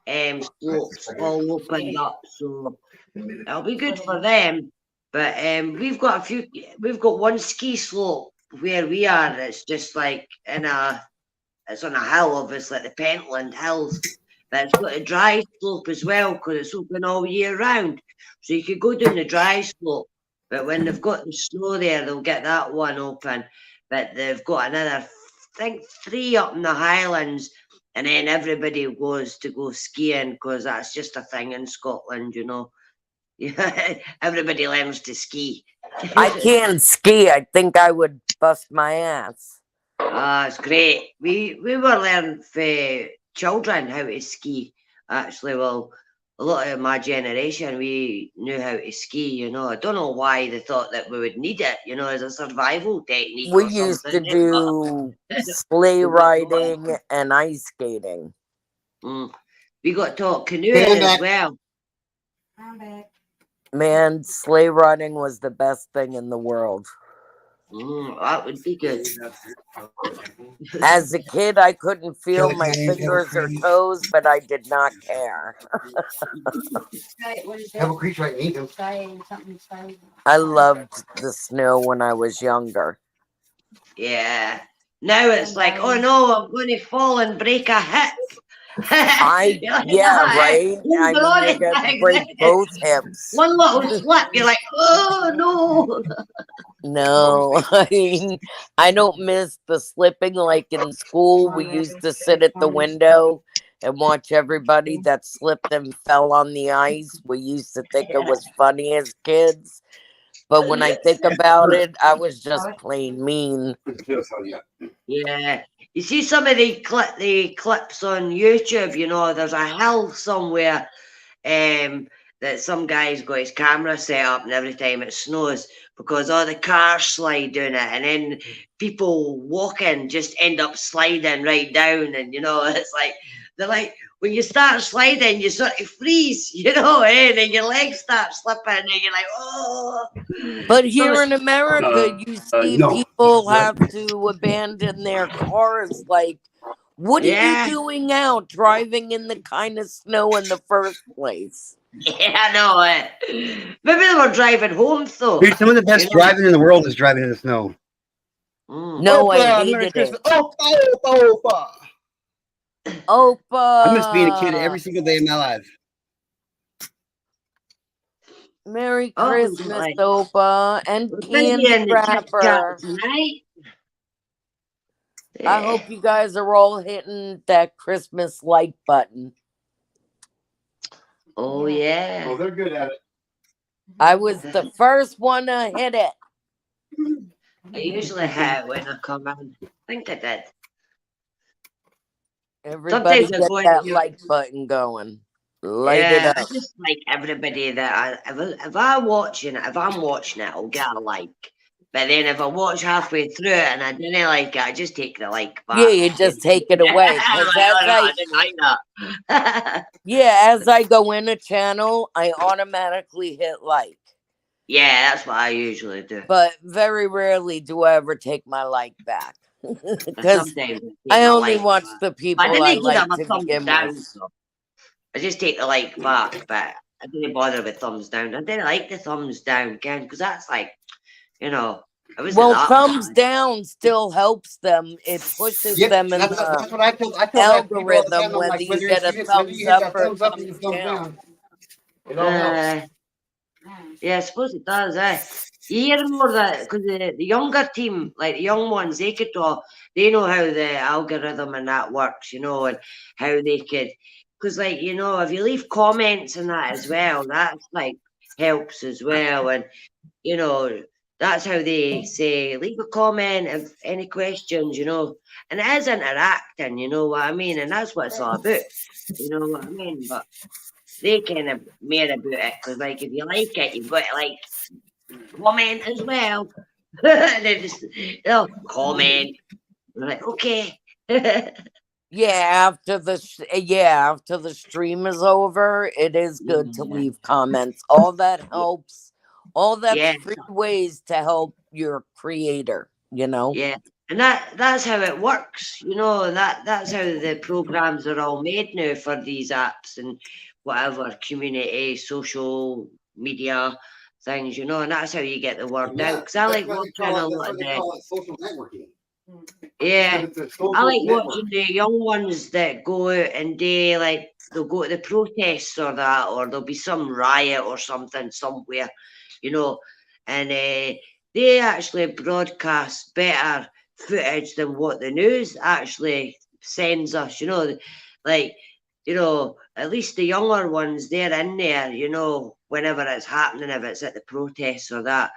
Speaker 2: slopes all opened up, so it'll be good for them. But we've got one ski slope where we are. It's just like it's on a hill, obviously, like the Pentland Hills. But it's got a dry slope as well because it's open all year round. So you could go down the dry slope. But when they've got the snow there, they'll get that one open. But they've got another, I think, 3 up in the Highlands. And then everybody goes to go skiing because that's just a thing in Scotland, you know. Everybody learns to ski.
Speaker 3: I can't ski. I think I would bust my ass.
Speaker 2: It's great. We were learning for children how to ski. Actually, well, a lot of my generation, we knew how to ski, you know. I don't know why they thought that we would need it, you know, as a survival technique.
Speaker 3: We
Speaker 2: or
Speaker 3: used to
Speaker 2: something.
Speaker 3: do sleigh riding and ice skating.
Speaker 2: We got taught canoeing as well.
Speaker 4: I'm back.
Speaker 3: Man, sleigh riding was the best thing in the world.
Speaker 2: That would be good.
Speaker 3: As a kid, I couldn't feel
Speaker 1: Kelly
Speaker 3: my
Speaker 1: Cranes,
Speaker 3: fingers or
Speaker 1: Kelly
Speaker 3: toes, but I did not care.
Speaker 4: Sky, what is
Speaker 1: Have a
Speaker 4: that?
Speaker 1: creek right in them.
Speaker 4: Sky, something sky.
Speaker 3: I loved the snow when I was younger.
Speaker 2: Yeah. Now it's like, oh no, I'm going to fall and break a hip.
Speaker 3: Right? I mean, you're going to break both hips.
Speaker 2: One little slip, you're like, oh no.
Speaker 3: No, I don't miss the slipping. Like in school, we used to sit at the window and watch everybody that slipped and fell on the ice. We used to think it was funny as kids. But when I think about it, I was just plain mean.
Speaker 2: Yeah. You see some of the clips on YouTube, you know, there's a hill somewhere, and that some guy's got his camera set up and every time it snows because all the cars slide down it and then people walking just end up sliding right down and it's like they're like when you start sliding you sort of freeze, and then your legs start slipping and you're like, oh.
Speaker 3: But
Speaker 2: So
Speaker 3: here
Speaker 2: it's-
Speaker 3: in America, you see
Speaker 1: no.
Speaker 3: people have to abandon their cars. Like, what are
Speaker 2: Yeah.
Speaker 3: you doing out driving in the kind of snow in the first place?
Speaker 2: Yeah, I know it. Maybe they were driving home though.
Speaker 1: Dude, some of the best driving in the world is driving in the snow.
Speaker 2: Mm.
Speaker 3: No, I
Speaker 1: Merry
Speaker 3: hated
Speaker 1: Christmas.
Speaker 3: it.
Speaker 1: Opa.
Speaker 3: Opa!
Speaker 1: I miss being a kid every single day of my life.
Speaker 3: Merry
Speaker 2: Oh,
Speaker 3: Christmas,
Speaker 2: my.
Speaker 3: Opa, and
Speaker 2: We're gonna be
Speaker 3: candy
Speaker 2: in the Kit Kat
Speaker 3: wrapper.
Speaker 2: tonight.
Speaker 3: I hope you guys are all hitting that Christmas like button.
Speaker 2: Oh yeah.
Speaker 1: they're good at it.
Speaker 3: I was the first one to hit it.
Speaker 2: I usually hit it when I come in. I think I did.
Speaker 3: Everybody
Speaker 2: Sometimes I
Speaker 3: get
Speaker 2: go
Speaker 3: that
Speaker 2: into-
Speaker 3: like button going. Light it
Speaker 2: Yeah,
Speaker 3: up.
Speaker 2: I just like everybody that if I'm watching it, I'll get a like. But then if I watch halfway through it and I didn't like it, I just take the like back.
Speaker 3: Yeah, you just take it away.
Speaker 2: I'm
Speaker 3: 'Cause
Speaker 2: like,
Speaker 3: as
Speaker 2: oh, no,
Speaker 3: I
Speaker 2: I didn't like that.
Speaker 3: Yeah, as I go in a channel, I automatically hit like.
Speaker 2: Yeah, that's what I usually do.
Speaker 3: But very rarely do I ever take my like back.
Speaker 2: And
Speaker 3: Because
Speaker 2: sometimes take
Speaker 3: I
Speaker 2: my
Speaker 3: only
Speaker 2: like
Speaker 3: watch
Speaker 2: back.
Speaker 3: the
Speaker 2: But
Speaker 3: people
Speaker 2: I
Speaker 3: I
Speaker 2: didn't give
Speaker 3: like
Speaker 2: them a
Speaker 3: to
Speaker 2: thumbs
Speaker 3: begin
Speaker 2: down.
Speaker 3: with.
Speaker 2: So I just take the like back, but I didn't bother with thumbs down. I didn't like the thumbs down again because that's like, it was
Speaker 3: Well,
Speaker 2: that
Speaker 3: thumbs
Speaker 2: bad.
Speaker 3: down still helps them. It pushes
Speaker 1: Yep,
Speaker 3: them in
Speaker 1: that's
Speaker 3: the
Speaker 1: what I tell people all the
Speaker 3: algorithm,
Speaker 1: time. I'm
Speaker 3: whether
Speaker 1: like,
Speaker 3: you
Speaker 1: whether
Speaker 3: get a
Speaker 1: you hit
Speaker 3: thumbs
Speaker 1: that
Speaker 3: up or
Speaker 1: thumbs up or
Speaker 3: thumbs
Speaker 1: thumbs
Speaker 3: down.
Speaker 1: down. It all helps.
Speaker 2: Yeah, I suppose it does, You hear more that because the younger team, like the young ones, they know how the algorithm and that works, and how they could, because if you leave comments and that as well, that's like helps as well, and that's how they say leave a comment if any questions, and it is interacting, you know what I mean, and that's what it's all about, you know what I mean, but. They kind of made about it because, if you like it, you've got to comment as well. They just, comment. We're like, okay.
Speaker 3: Yeah, after the stream is over, it is good to
Speaker 2: Yeah.
Speaker 3: leave comments. All that helps. All that's
Speaker 2: Yeah.
Speaker 3: free ways to help your creator,
Speaker 2: Yeah, and that's how it works. That's how the programs are all made now for these apps and whatever community, social media things. And that's how you get the word out. Because I like watching a lot of the
Speaker 1: social networking.
Speaker 2: yeah.
Speaker 1: It's a social
Speaker 2: I like
Speaker 1: network.
Speaker 2: watching the young ones that go out and they'll go to the protests or that, or there'll be some riot or something somewhere, and they actually broadcast better footage than what the news actually sends us, at least the younger ones, they're in there, whenever it's happening, if it's at the protests or that.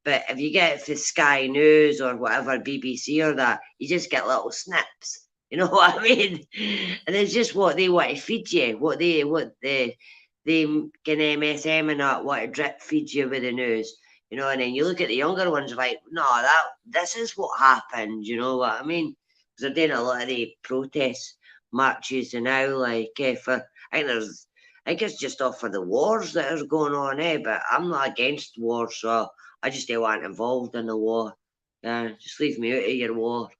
Speaker 2: But if you get it for Sky News or whatever, BBC or that, you just get little snips. You know what I mean? And it's just what they want to feed you, what the can MSM and that want to drip feed you with the news. And then you look at the younger ones like, no, this is what happened. You know what I mean? Because they're doing a lot of the protest marches and now, I think it's just all for the wars that are going on, but I'm not against war, so I just don't want involved in the war. Yeah, just leave me out of your war.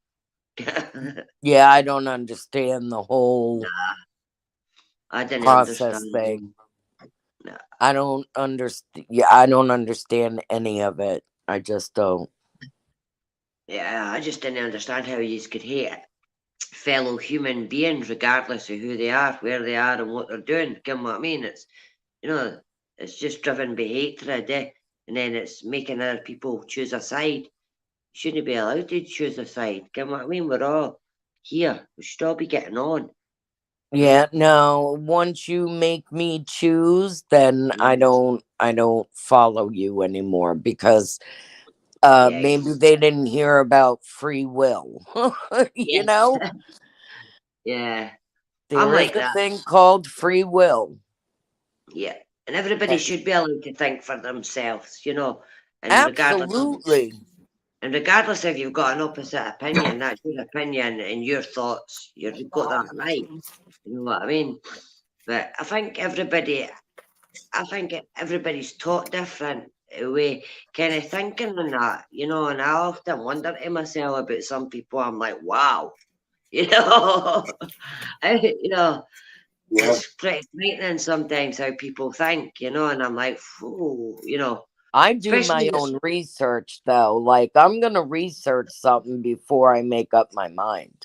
Speaker 3: Yeah, I don't understand the whole
Speaker 2: I didn't
Speaker 3: process
Speaker 2: understand.
Speaker 3: thing.
Speaker 2: No.
Speaker 3: I don't understand. Yeah, I don't understand any of it. I just don't.
Speaker 2: Yeah, I just didn't understand how you could hate fellow human beings regardless of who they are, where they are, and what they're doing. Get what I mean? It's it's just driven by hatred, and then it's making other people choose a side. You shouldn't be allowed to choose a side. Get what I mean? We're all here. We should all be getting on.
Speaker 3: Yeah, no. Once you make me choose, then I don't follow you anymore because maybe they didn't hear about free will. You know?
Speaker 2: Yeah.
Speaker 3: There
Speaker 2: I'm
Speaker 3: is
Speaker 2: like
Speaker 3: a
Speaker 2: that.
Speaker 3: thing called free will.
Speaker 2: Yeah. And everybody should be allowed to think for themselves, you know. And
Speaker 3: Absolutely.
Speaker 2: regardless if you've got an opposite opinion, that's your opinion and your thoughts. You've got that right. You know what I mean? But I think everybody's taught different way kind of thinking and that, you know, and I often wonder to myself about some people. I'm like, wow, you know,
Speaker 1: Yeah.
Speaker 2: it's pretty frightening sometimes how people think, you know, and I'm like, ooh, you know.
Speaker 3: I do my
Speaker 2: Especially
Speaker 3: own research though. Like I'm gonna research something before I make up my mind.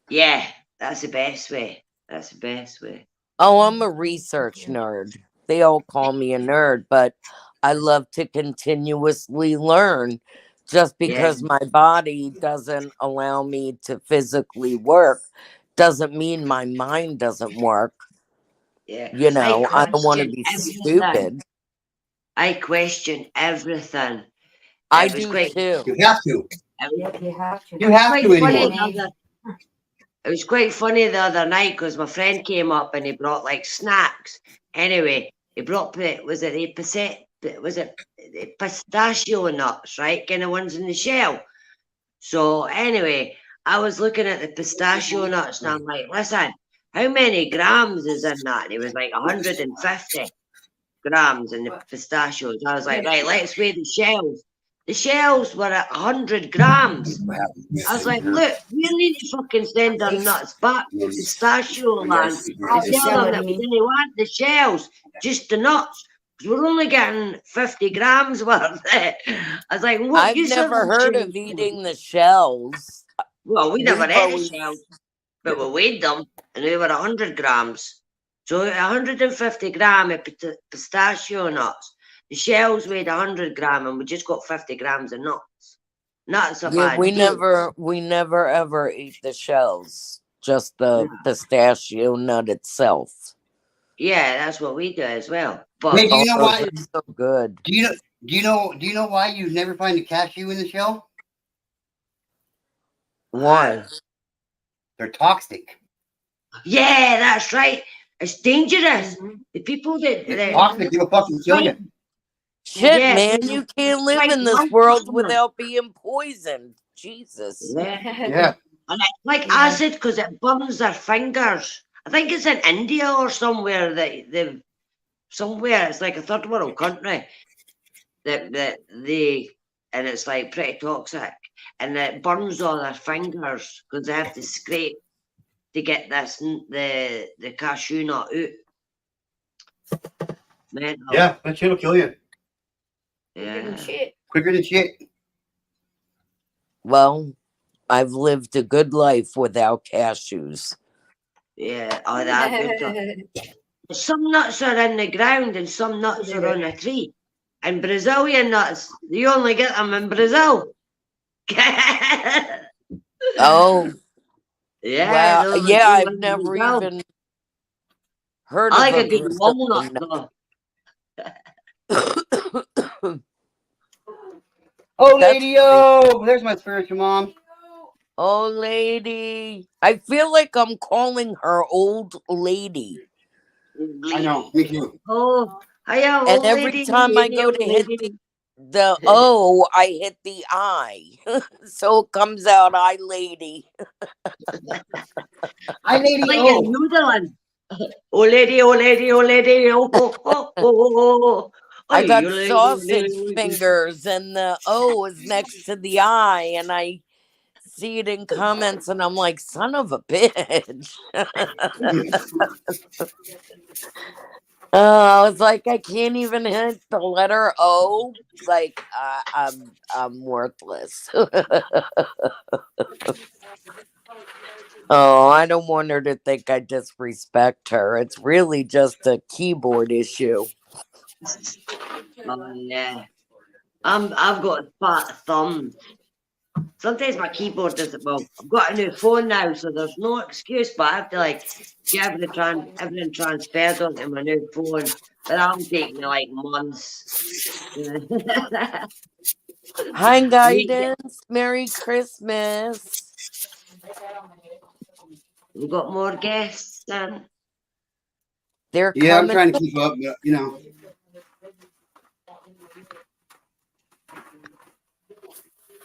Speaker 2: Yeah, that's the best way. That's the best way.
Speaker 3: Oh, I'm a research nerd. They all call me a nerd, but I love to continuously learn. Just because my body doesn't allow me to physically work doesn't mean my mind doesn't work.
Speaker 2: Yeah.
Speaker 3: You know, I don't want to
Speaker 2: question
Speaker 3: be
Speaker 2: everything.
Speaker 3: stupid.
Speaker 2: I question everything.
Speaker 3: I
Speaker 2: It was
Speaker 3: do
Speaker 2: quite-
Speaker 3: too.
Speaker 1: You have to.
Speaker 4: Yep, you have to.
Speaker 1: You have
Speaker 2: quite
Speaker 1: to
Speaker 2: funny
Speaker 1: anymore.
Speaker 2: it was quite funny the other night because my friend came up and he brought like snacks. Anyway, he brought the pistachio nuts, right? Kind of ones in the shell. So anyway, I was looking at the pistachio nuts and I'm like, listen, how many grams is in that? And it was like 150 grams in the pistachios. I was like, right, let's weigh the shells. The shells were at 100 grams. I was like, look, we need to fucking send our nuts back to pistachio land and tell them that we didn't want the shells, just the nuts. Because we're only getting 50 grams worth. I was like, what?
Speaker 3: I've never heard of eating the shells.
Speaker 2: Well, we never
Speaker 3: We've
Speaker 2: ate the
Speaker 3: always-
Speaker 2: shells, but we weighed them and they were 100 grams. So 150 gram of pistachio nuts. The shells weighed 100 gram and we just got 50 grams of nuts. Not so
Speaker 3: Yeah,
Speaker 2: bad.
Speaker 3: we never ever eat the shells. Just the pistachio nut itself.
Speaker 2: Yeah, that's what we do as well. But
Speaker 1: Wait, do you know
Speaker 3: Oh,
Speaker 1: why?
Speaker 3: they're so good.
Speaker 1: Do you know why you never find a cashew in the shell?
Speaker 3: Why?
Speaker 1: They're toxic.
Speaker 2: yeah, that's right. It's dangerous.
Speaker 4: Mhm.
Speaker 2: The people that
Speaker 1: They're toxic. They'll fucking kill you.
Speaker 3: Shit,
Speaker 2: Yeah,
Speaker 3: man,
Speaker 2: it's
Speaker 3: you can't live
Speaker 2: like
Speaker 3: in this
Speaker 2: one
Speaker 3: world
Speaker 2: person.
Speaker 3: without being poisoned. Jesus.
Speaker 1: Yeah.
Speaker 2: And it's like
Speaker 4: Yeah.
Speaker 2: acid because it burns their fingers. I think it's in India or somewhere that somewhere it's like a third world country that they and it's like pretty toxic and it burns all their fingers because they have to scrape to get the cashew nut out. Mental.
Speaker 1: Yeah, that shit'll kill you
Speaker 2: Yeah.
Speaker 4: Shit.
Speaker 1: quicker than shit.
Speaker 3: Well, I've lived a good life without cashews.
Speaker 2: Yeah. Oh, that. Some nuts are in the ground and some nuts are on a tree. And Brazilian nuts, you only get them in Brazil.
Speaker 3: Oh,
Speaker 2: yeah.
Speaker 3: wow.
Speaker 2: those are
Speaker 3: Yeah,
Speaker 2: the
Speaker 3: I've
Speaker 2: ones in
Speaker 3: never
Speaker 2: Brazil.
Speaker 3: even heard
Speaker 2: I like
Speaker 3: of
Speaker 2: a good walnut though.
Speaker 1: Oh,
Speaker 3: That's
Speaker 1: lady, oh, there's my spiritual mom.
Speaker 3: Oh, lady. I feel like I'm calling her old lady.
Speaker 1: I know, me too.
Speaker 2: Oh, hiya,
Speaker 3: And
Speaker 2: old
Speaker 3: every
Speaker 2: lady,
Speaker 3: time I
Speaker 2: lady,
Speaker 3: go
Speaker 2: old
Speaker 3: to hit
Speaker 2: lady.
Speaker 3: the O, I hit the I. So it comes out I lady.
Speaker 1: Hi, lady,
Speaker 2: Like
Speaker 1: oh.
Speaker 2: in New Zealand. Oh lady, oh lady, oh lady, oh oh oh oh.
Speaker 3: I got
Speaker 2: you lady,
Speaker 3: sausage
Speaker 2: lady.
Speaker 3: fingers and the O is next to the I, and I see it in comments and I'm like, son of a bitch. I was like, I can't even hit the letter O. Like, I'm worthless. Oh, I don't want her to think I disrespect her. It's really just a keyboard issue.
Speaker 2: Oh yeah. I've got a fat thumb. Sometimes my keyboard doesn't. Well, I've got a new phone now, so there's no excuse. But I have to like get everything transferred onto my new phone. But that'll take me like months.
Speaker 3: Hi, Guidance. Merry Christmas.
Speaker 2: We've got more guests.
Speaker 3: They're
Speaker 1: Yeah, I'm
Speaker 3: coming.
Speaker 1: trying to keep up, but you know.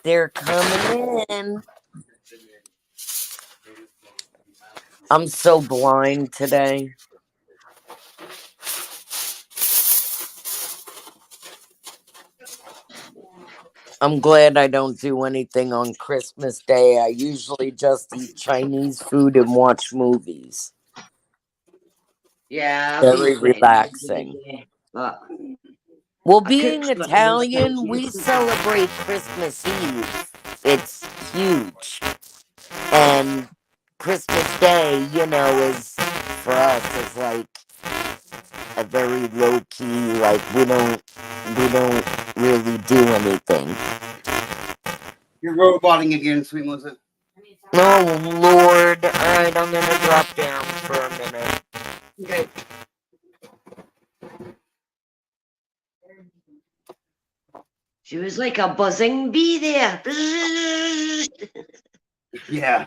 Speaker 3: They're coming in. I'm so blind today. I'm glad I don't do anything on Christmas Day. I usually just eat Chinese food and watch movies.
Speaker 2: Yeah, I've
Speaker 3: Very
Speaker 2: been pretty busy
Speaker 3: relaxing.
Speaker 2: today, but
Speaker 3: Well,
Speaker 2: I cooked
Speaker 3: being
Speaker 2: something
Speaker 3: Italian, we celebrate Christmas Eve. It's huge. And Christmas Day, you know, is for us is like a very low key, like we don't really do anything.
Speaker 1: You're roboting again, sweet Melissa.
Speaker 3: Oh Lord. Alright, I'm gonna drop down for a minute.
Speaker 1: Okay.
Speaker 2: she was like a buzzing bee there.
Speaker 1: Yeah.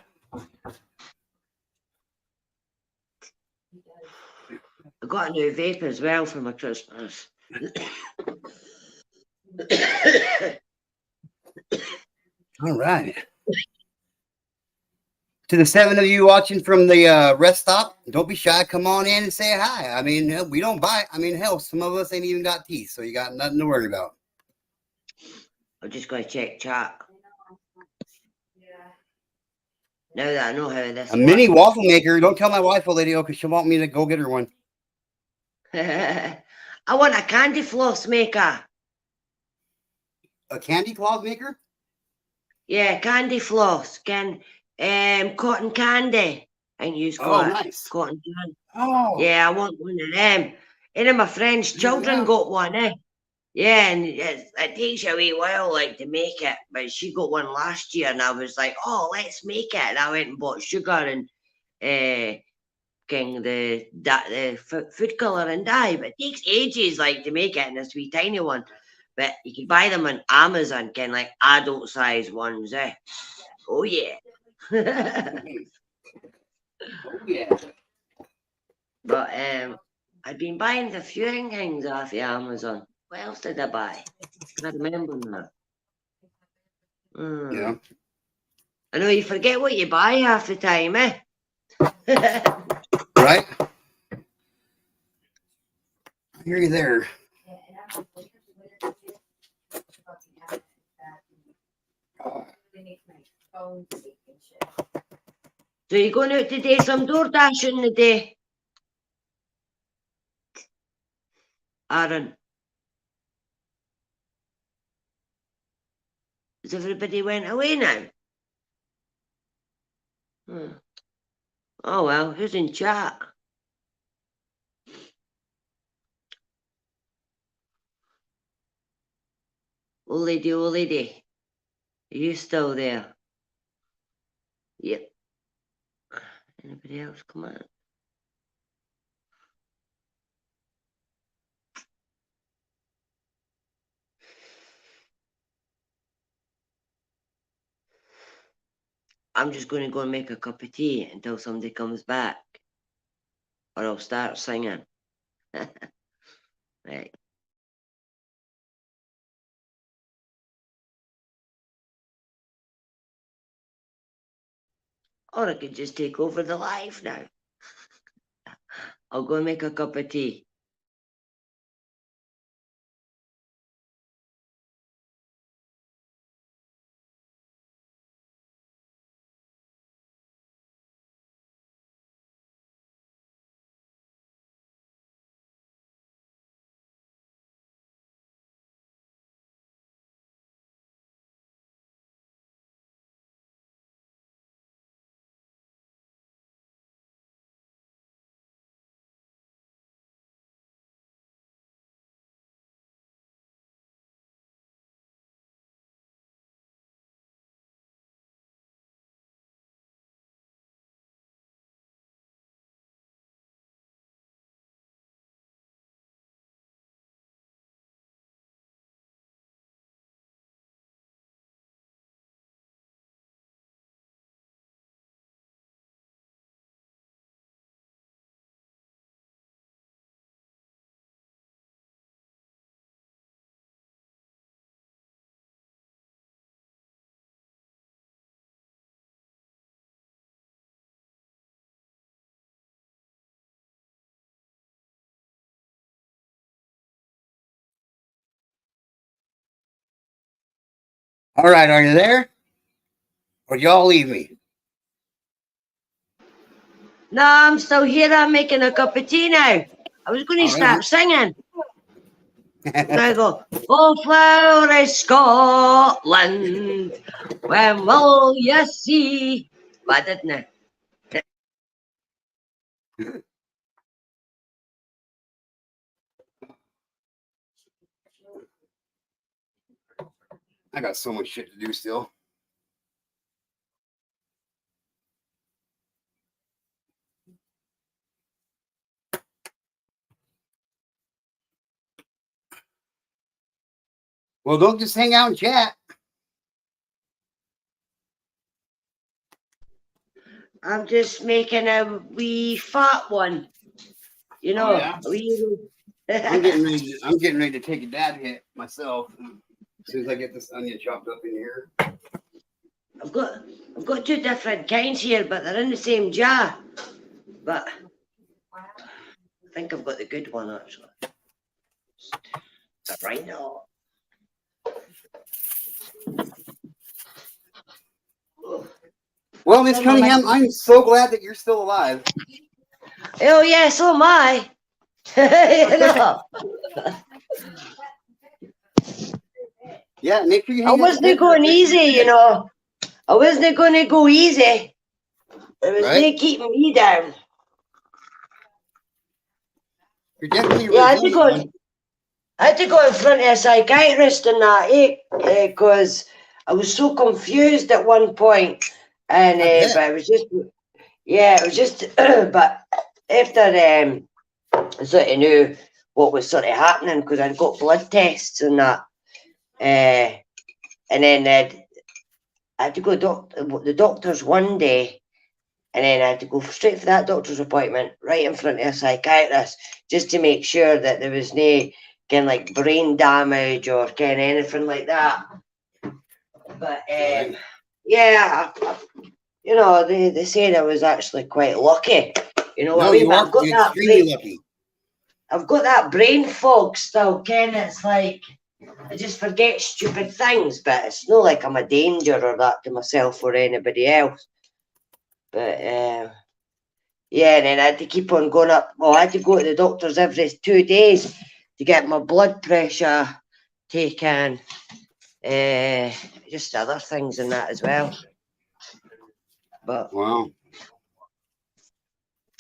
Speaker 2: I got a new vape as well for my Christmas.
Speaker 1: All right. To the 7 of you watching from the rest stop, don't be shy. Come on in and say hi. I mean, hell, we don't buy. I mean, hell, some of us ain't even got teeth, so you got nothing to worry about.
Speaker 2: I'm just going to check chat. Now that I know how this
Speaker 1: A mini
Speaker 2: works.
Speaker 1: waffle maker. Don't tell my wife, Lydia, because she'll want me to go get her one.
Speaker 2: I want a candy floss maker.
Speaker 1: A candy cloth maker?
Speaker 2: Yeah, candy floss. Cotton candy. And use
Speaker 1: Oh,
Speaker 2: cotton
Speaker 1: nice.
Speaker 2: candy.
Speaker 1: Oh,
Speaker 2: Yeah, I want one of them. Any of my friends' children got one, eh? Yeah, and it takes you a wee while, like, to make it. But she got one last year, and I was like, "Oh, let's make it." And I went and bought sugar and the food color and dye. But it takes ages, like, to make it in this wee tiny one. But you can buy them on Amazon, like adult size ones, eh? Oh yeah.
Speaker 1: oh yeah.
Speaker 2: But I've been buying a few things off the Amazon. What else did I buy? I remember now.
Speaker 1: Yeah.
Speaker 2: I know you forget what you buy half the time, eh?
Speaker 1: Right? I hear you there.
Speaker 2: So you going out to do some door dashing today? Aaron. Has everybody went away now? Oh well, who's in chat? Old lady. Are you still there? Yep. Anybody else come on? I'm just going to go and make a cup of tea until somebody comes back. Or I'll start singing. Right. Or I could just take over the live now. I'll go and make a cup of tea.
Speaker 1: All right, are you there? Or y'all leave me?
Speaker 2: No, I'm still here. I'm making a cup of tea now. I was going to
Speaker 1: All
Speaker 2: start
Speaker 1: right.
Speaker 2: singing. And I go, oh, flowery Scotland, when will you see? But I didn't.
Speaker 1: I got so much shit to do still. Well, don't just hang out and chat.
Speaker 2: I'm just making a wee fat one. You know,
Speaker 1: Oh, yeah?
Speaker 2: a wee.
Speaker 1: I'm getting ready to take a dad hit myself as soon as I get this onion chopped up in here.
Speaker 2: I've got two different kinds here, but they're in the same jar. But I think I've got the good one actually. But right now.
Speaker 1: Well, Miss Cunningham, I'm so glad that you're still alive.
Speaker 2: Oh yeah, so am I. You know,
Speaker 1: Yeah, make sure you
Speaker 2: I
Speaker 1: hang out the
Speaker 2: wasn't
Speaker 1: picture.
Speaker 2: going easy, you know. I wasn't going to go easy. It was
Speaker 1: Right?
Speaker 2: no keeping me down.
Speaker 1: You're definitely a
Speaker 2: Yeah, I had to
Speaker 1: resilient
Speaker 2: go.
Speaker 1: one.
Speaker 2: I had to go in front of a psychiatrist and that, because I was so confused at one point, and
Speaker 1: I bet.
Speaker 2: but it was just, yeah, it was just, but after I sort of knew what was sort of happening because I'd got blood tests and that, and then I had to go the doctor's one day, and then I had to go straight for that doctor's appointment right in front of a psychiatrist just to make sure that there was no kind of like brain damage or kind of anything like that. But
Speaker 1: Right.
Speaker 2: yeah, you know, they said I was actually quite lucky. You know what
Speaker 1: No,
Speaker 2: I mean?
Speaker 1: you
Speaker 2: But
Speaker 1: are. You're extremely lucky.
Speaker 2: I've got that brain fog still, Ken. It's like I just forget stupid things, but it's not like I'm a danger or that to myself or anybody else. But yeah, and then I had to keep on going up. Well, I had to go to the doctors every 2 days to get my blood pressure taken, just other things and that as well. But
Speaker 1: Wow.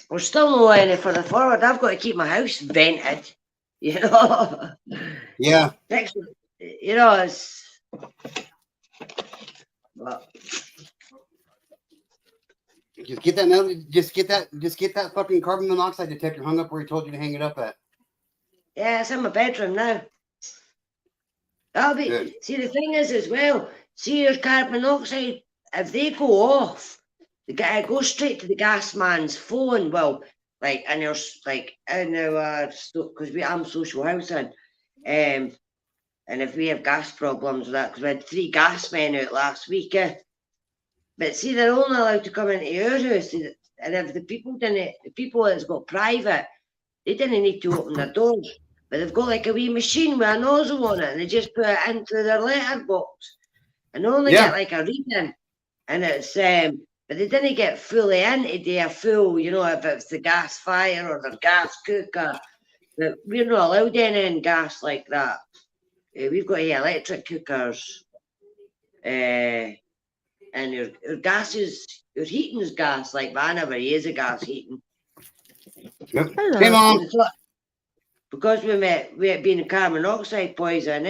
Speaker 2: we're still no any further forward. I've got to keep my house vented, you know.
Speaker 1: Yeah.
Speaker 2: Next, you know, it's. But
Speaker 1: Just get that metal, just get that fucking carbon monoxide detector hung up where he told you to hang it up at.
Speaker 2: yeah, it's in my bedroom now. That'll be.
Speaker 1: Good.
Speaker 2: See, the thing is as well. See your carbon monoxide. If they go off, the guy goes straight to the gas man's phone. Well, like in our because I'm social housing, and if we have gas problems with that, because we had 3 gas men out last week. But see, they're only allowed to come into your house, and if the people that's got private, they didn't need to open their doors. But they've got like a wee machine with a nozzle on it, and they just put it into their letterbox, and they only
Speaker 1: Yeah.
Speaker 2: get like a reading, and it's but they didn't get fully into their full, you know, if it's the gas fire or the gas cooker. But we're not allowed any in gas like that. We've got electric cookers, and your gas is your heating is gas. Like mine never is a gas heating.
Speaker 1: Yep.
Speaker 2: I
Speaker 1: Hey,
Speaker 2: know,
Speaker 1: Mom.
Speaker 2: because we had been a carbon monoxide poison,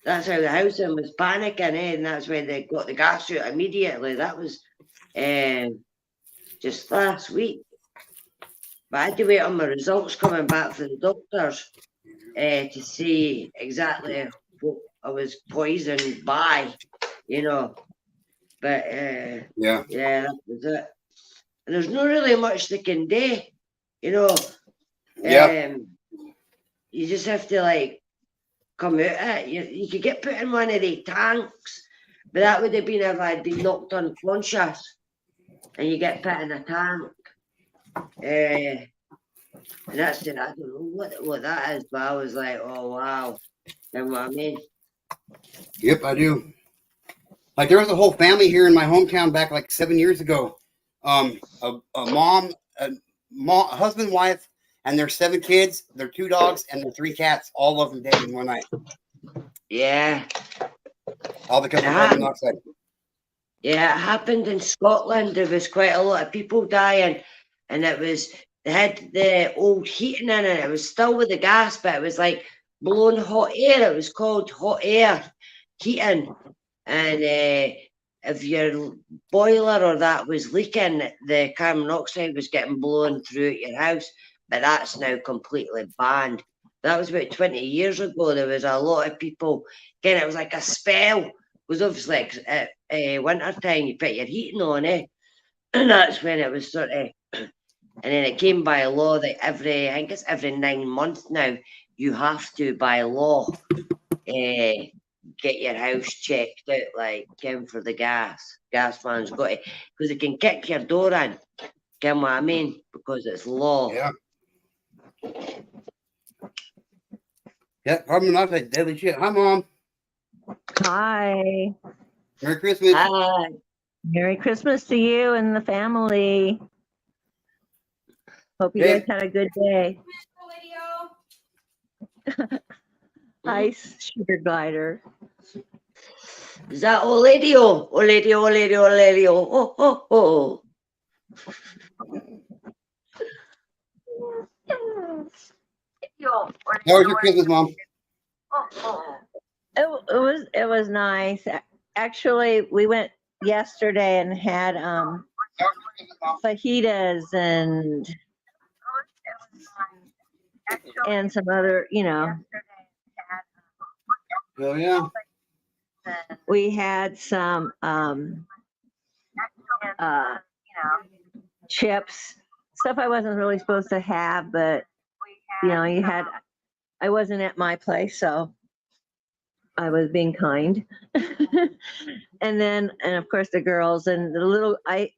Speaker 2: that's how the housing was panicking, and that's when they got the gas out immediately. That was just last week. But I had to wait on my results coming back from the doctors to see exactly what I was poisoned by, you know. But
Speaker 1: Yeah.
Speaker 2: that was it. And there's not really much they can do, you know.
Speaker 1: Yeah.
Speaker 2: You just have to like come out it. You could get put in one of the tanks, but that would have been if I'd been knocked unconscious and you get put in a tank. And that's it. I don't know what that is, but I was like, oh wow. You know what I mean?
Speaker 1: Yep, I do. Like there was a whole family here in my hometown back like 7 years ago. A mom, a husband, wife, and their 7 kids, their 2 dogs, and their 3 cats. All of them dead in one night.
Speaker 2: Yeah.
Speaker 1: All because of
Speaker 2: Yeah.
Speaker 1: carbon monoxide.
Speaker 2: Yeah, it happened in Scotland. There was quite a lot of people dying, and they had the old heating in it. It was still with the gas, but it was like blowing hot air. It was called hot air heating. And if your boiler or that was leaking, the carbon monoxide was getting blown through your house. But that's now completely banned. That was about 20 years ago. There was a lot of people, again, it was like a spell. Because obviously, like, at winter time, you put your heating on, and that's when it was sort of. And then it came by law that I think it's every 9 months now, you have to, by law, get your house checked out, like, for the gas. Gas man's got it. Because they can kick your door in. Get what I mean? Because it's law.
Speaker 1: Yeah. Yeah, carbon monoxide, deadly shit. Hi, Mom.
Speaker 6: Hi.
Speaker 1: Merry Christmas.
Speaker 2: Hi.
Speaker 6: Merry Christmas to you and the family. Hope you
Speaker 1: Hey.
Speaker 6: guys had a good day. Hi, sugar glider.
Speaker 2: Is that Oledio? Oledio, Oledio, Oledio. Oh, oh, oh.
Speaker 1: How was your Christmas, Mom?
Speaker 6: It was nice. Actually, we went yesterday and had fajitas and some other,
Speaker 1: Oh, yeah.
Speaker 6: we had some chips, stuff I wasn't really supposed to have, but I wasn't at my place, so I was being kind. and of course the girls and the little, I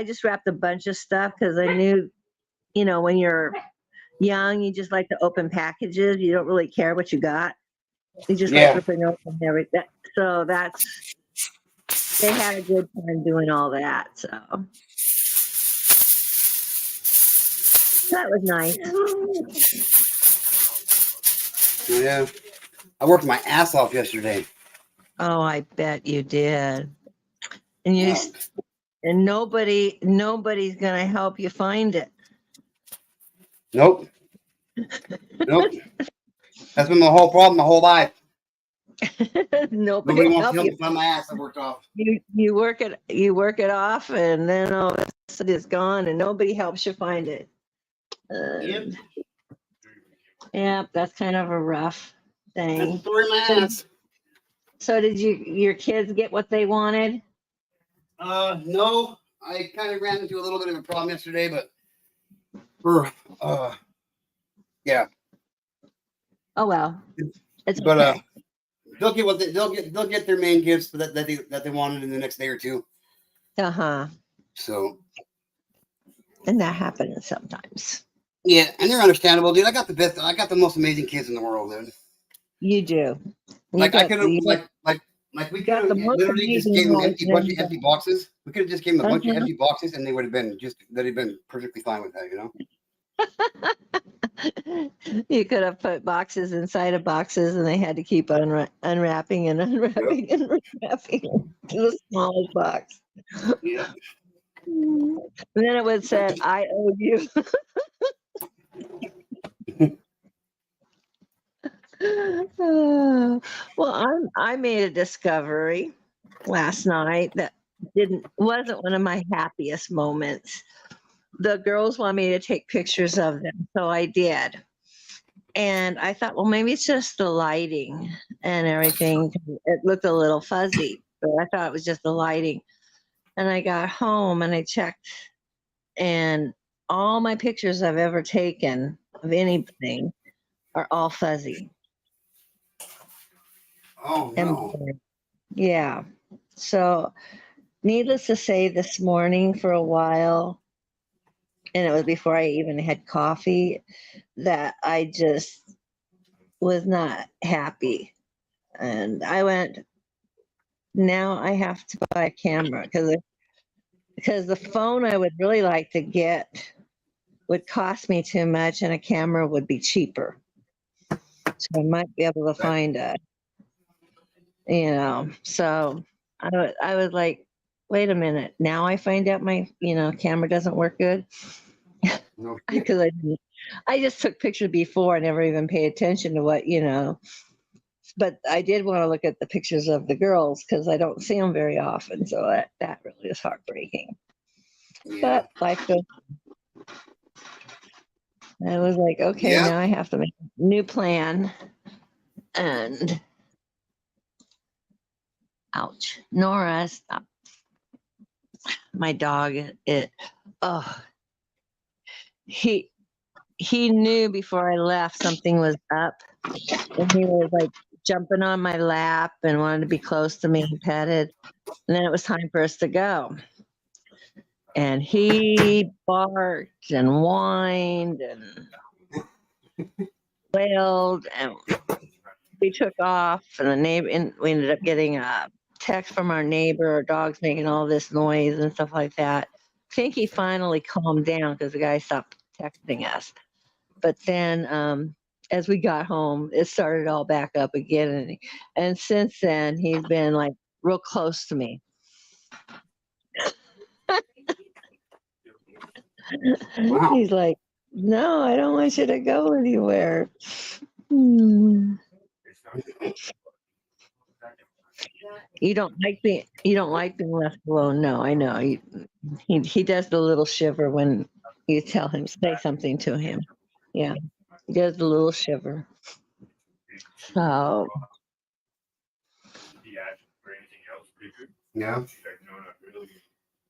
Speaker 6: just wrapped a bunch of stuff because I knew, when you're young, you just like to open packages. You don't really care what you got. You just
Speaker 1: Yeah.
Speaker 6: like ripping open everything. So they had a good time doing all that. So that was nice.
Speaker 1: Yeah. I worked my ass off yesterday.
Speaker 6: Oh, I bet you did. And
Speaker 1: Yeah.
Speaker 6: and nobody's gonna help you find it.
Speaker 1: Nope. Nope. That's been the whole problem, my whole life. Nobody
Speaker 6: Nobody
Speaker 1: wants to
Speaker 6: help
Speaker 1: help
Speaker 6: you.
Speaker 1: me find my ass. I worked off.
Speaker 6: You work it off, and then all of a sudden it's gone, and nobody helps you find it.
Speaker 1: Yep.
Speaker 6: Yeah, that's kind of a rough
Speaker 1: That's the
Speaker 6: thing.
Speaker 1: story of my ass.
Speaker 6: So did your kids get what they wanted?
Speaker 1: No. I kind of ran into a little bit of a problem yesterday, but yeah.
Speaker 6: Oh well, it's
Speaker 1: But
Speaker 6: okay.
Speaker 1: they'll get their main gifts that they wanted in the next day or two. So
Speaker 6: And that happens sometimes.
Speaker 1: yeah, and they're understandable, dude. I got the most amazing kids in the world, dude.
Speaker 6: You do.
Speaker 1: Like I could have we
Speaker 6: got
Speaker 1: could
Speaker 6: the
Speaker 1: have
Speaker 6: most
Speaker 1: literally just
Speaker 6: amazing
Speaker 1: gave them
Speaker 6: wife
Speaker 1: bunch of
Speaker 6: ever.
Speaker 1: empty boxes. We could have just given them a bunch of
Speaker 6: Uh-huh.
Speaker 1: empty boxes, and they'd have been perfectly fine with that, you know.
Speaker 6: You could have put boxes inside of boxes, and they had to keep unwrapping and unwrapping and unwrapping to the smallest box.
Speaker 1: Yeah.
Speaker 6: And then it would say, "I owe you." Well, I made a discovery last night that wasn't one of my happiest moments. The girls wanted me to take pictures of them, so I did. And I thought, well, maybe it's just the lighting and everything. It looked a little fuzzy, but I thought it was just the lighting. And I got home and I checked, and all my pictures I've ever taken of anything are all fuzzy.
Speaker 1: Oh
Speaker 6: And
Speaker 1: no.
Speaker 6: yeah. So, needless to say, this morning for a while, and it was before I even had coffee, that I just was not happy. And I went now I have to buy a camera because the phone I would really like to get would cost me too much and a camera would be cheaper. So I might be able to find a, so I was like, wait a minute. Now I find out my, camera doesn't work good
Speaker 1: No,
Speaker 6: because I just took pictures before. I never even paid attention to what, but I did want to look at the pictures of the girls because I don't see them very often. So that really is heartbreaking.
Speaker 1: yeah.
Speaker 6: But life goes. I was like, okay,
Speaker 1: Yeah.
Speaker 6: now I have to make a new plan. And ouch, Nora, stop. My dog, he knew before I left something was up, and he was like jumping on my lap and wanted to be close to me and petted. And then it was time for us to go. And he barked and whined and wailed, and we took off. And we ended up getting a text from our neighbor. Our dog's making all this noise and stuff like that. I think he finally calmed down because the guy stopped texting us. But then, as we got home, it started all back up again, and since then he's been like real close to me.
Speaker 1: Wow.
Speaker 6: He's like, no, I don't want you to go anywhere. Hmm. You don't like being left alone. No, I know. He does the little shiver when you tell him, say something to him. Yeah, he does the little shiver. So
Speaker 1: Yeah.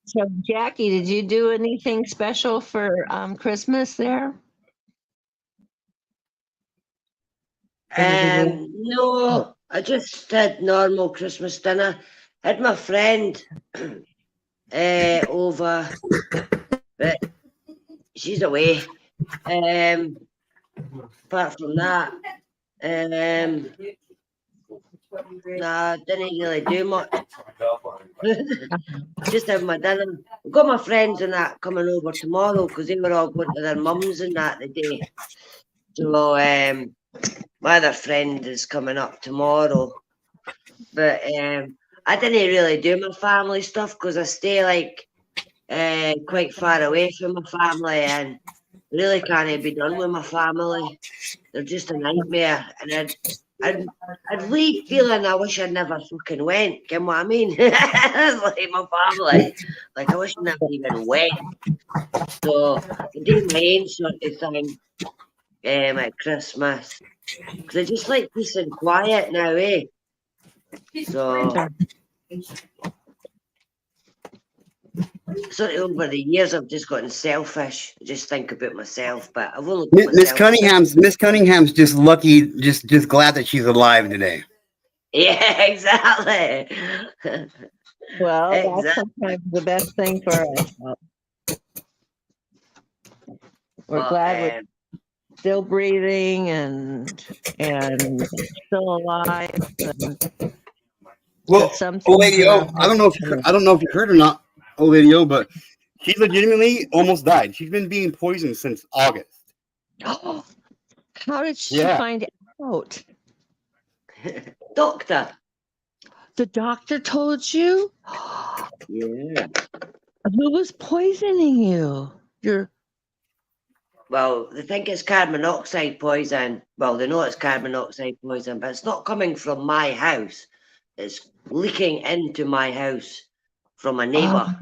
Speaker 6: So Jackie, did you do anything special for Christmas there?
Speaker 2: No, I just had normal Christmas dinner. Had my friend over, but she's away. Apart from that, nah, didn't really do much. Just have my dinner. I've got my friends and that coming over tomorrow because they were all going to their mums and that the day. So my other friend is coming up tomorrow. But I didn't really do my family stuff because I stay like quite far away from my family and really can't be done with my family. They're just a nightmare. And I'd leave feeling I wish I'd never fucking went. You know what I mean? Like my family. Like I wish I never even went. So I do my own sort of thing at Christmas. Because I just like peace and quiet now, eh? So sort of over the years I've just gotten selfish. I just think about myself, but I've only got
Speaker 1: Miss
Speaker 2: myself.
Speaker 1: Miss Cunningham's just lucky, just glad that she's alive today.
Speaker 2: Yeah, exactly.
Speaker 6: Well, that's
Speaker 2: Exactly.
Speaker 6: sometimes the best thing for us. We're
Speaker 2: But,
Speaker 6: glad we're still breathing and still alive.
Speaker 1: Well,
Speaker 6: Some
Speaker 1: old lady
Speaker 6: things
Speaker 1: O,
Speaker 6: are
Speaker 1: I don't know if you heard or not, old lady O, but she legitimately almost died. She's been being poisoned since August.
Speaker 6: How did she
Speaker 1: Yeah.
Speaker 6: find out?
Speaker 2: doctor.
Speaker 6: The doctor told you?
Speaker 2: Yeah.
Speaker 6: Who was poisoning you?
Speaker 2: Well, they think it's carbon monoxide poison. Well, they know it's carbon monoxide poison, but it's not coming from my house. It's leaking into my house from a neighbour.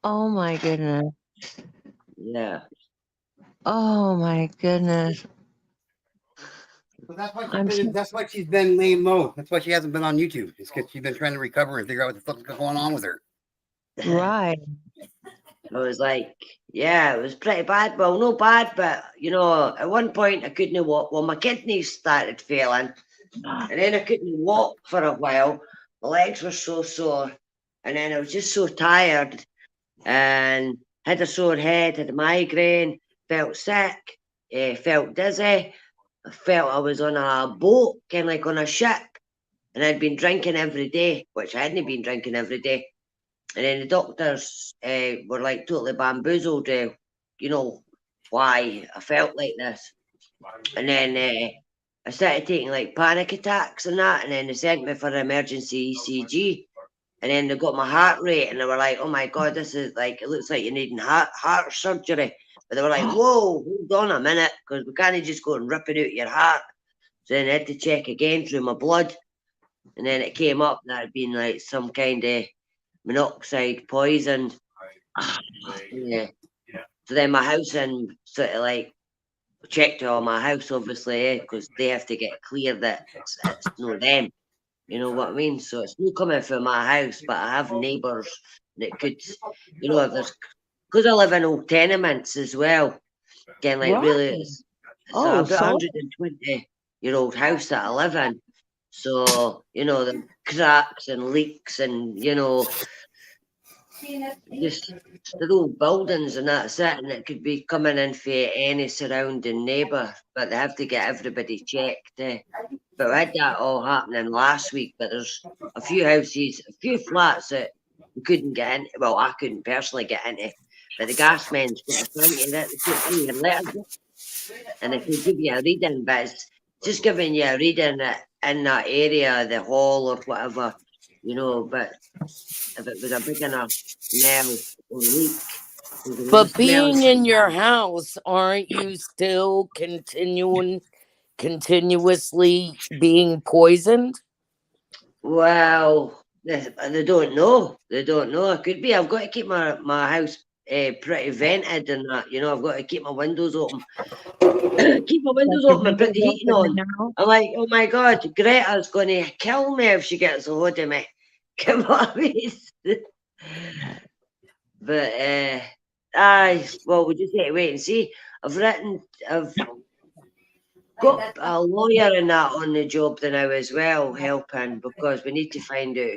Speaker 6: Oh my goodness.
Speaker 2: Yeah.
Speaker 6: Oh my goodness.
Speaker 1: So that's why she's been laying low. That's why she hasn't been on YouTube. It's because she's been trying to recover and figure out what the fuck's going on with her.
Speaker 6: Right.
Speaker 2: I was like, yeah, it was pretty bad. Well, no bad, but at one point I couldn't walk. Well, my kidneys started failing, and then I couldn't walk for a while. My legs were so sore, and then I was just so tired, and had a sore head, had a migraine, felt sick, felt dizzy. I felt I was on a boat, kind of like on a ship, and I'd been drinking every day, which I hadn't been drinking every day. And then the doctors were like totally bamboozled, why I felt like this. And then I started taking like panic attacks and that, and then they sent me for an emergency ECG. And then they got my heart rate, and they were like, "Oh my God, this is like, it looks like you're needing heart surgery." But they were like, "Whoa, hold on a minute, because we can't just go and rip it out your heart." So then I had to check again through my blood, and then it came up that I'd been like some kind of monoxide poisoned. Yeah. So then my house and sort of like checked all my house, obviously, because they have to get clear that it's not them. You know what I mean? So it's not coming from my house, but I have neighbours that could, if there's, because I live in old tenements as well. Again, like
Speaker 6: Right.
Speaker 2: really, so
Speaker 6: Oh,
Speaker 2: I've got
Speaker 6: so
Speaker 2: 120-year-old house that I live in. So, the cracks and leaks and, just the old buildings and that's it, and it could be coming in for any surrounding neighbour, but they have to get everybody checked. But we had that all happening last week, but there's a few houses, a few flats that we couldn't get into. Well, I couldn't personally get into, but the gas men's got a thing that they put through your letter, and they can give you a reading, but it's just giving you a reading in that area, the hall or whatever, but if it was a big enough smell or leak.
Speaker 3: But being in your house, aren't you still continuously being poisoned?
Speaker 2: Well, they don't know. They don't know. It could be. I've got to keep my house pretty vented and that. I've got to keep my windows open. Keep my windows open and put the heating on. I'm like, oh my God, Greta's going to kill me if she gets a hold of me. Come on. But well, we just have to wait and see. I've got a lawyer and that on the job now as well, helping, because we need to find out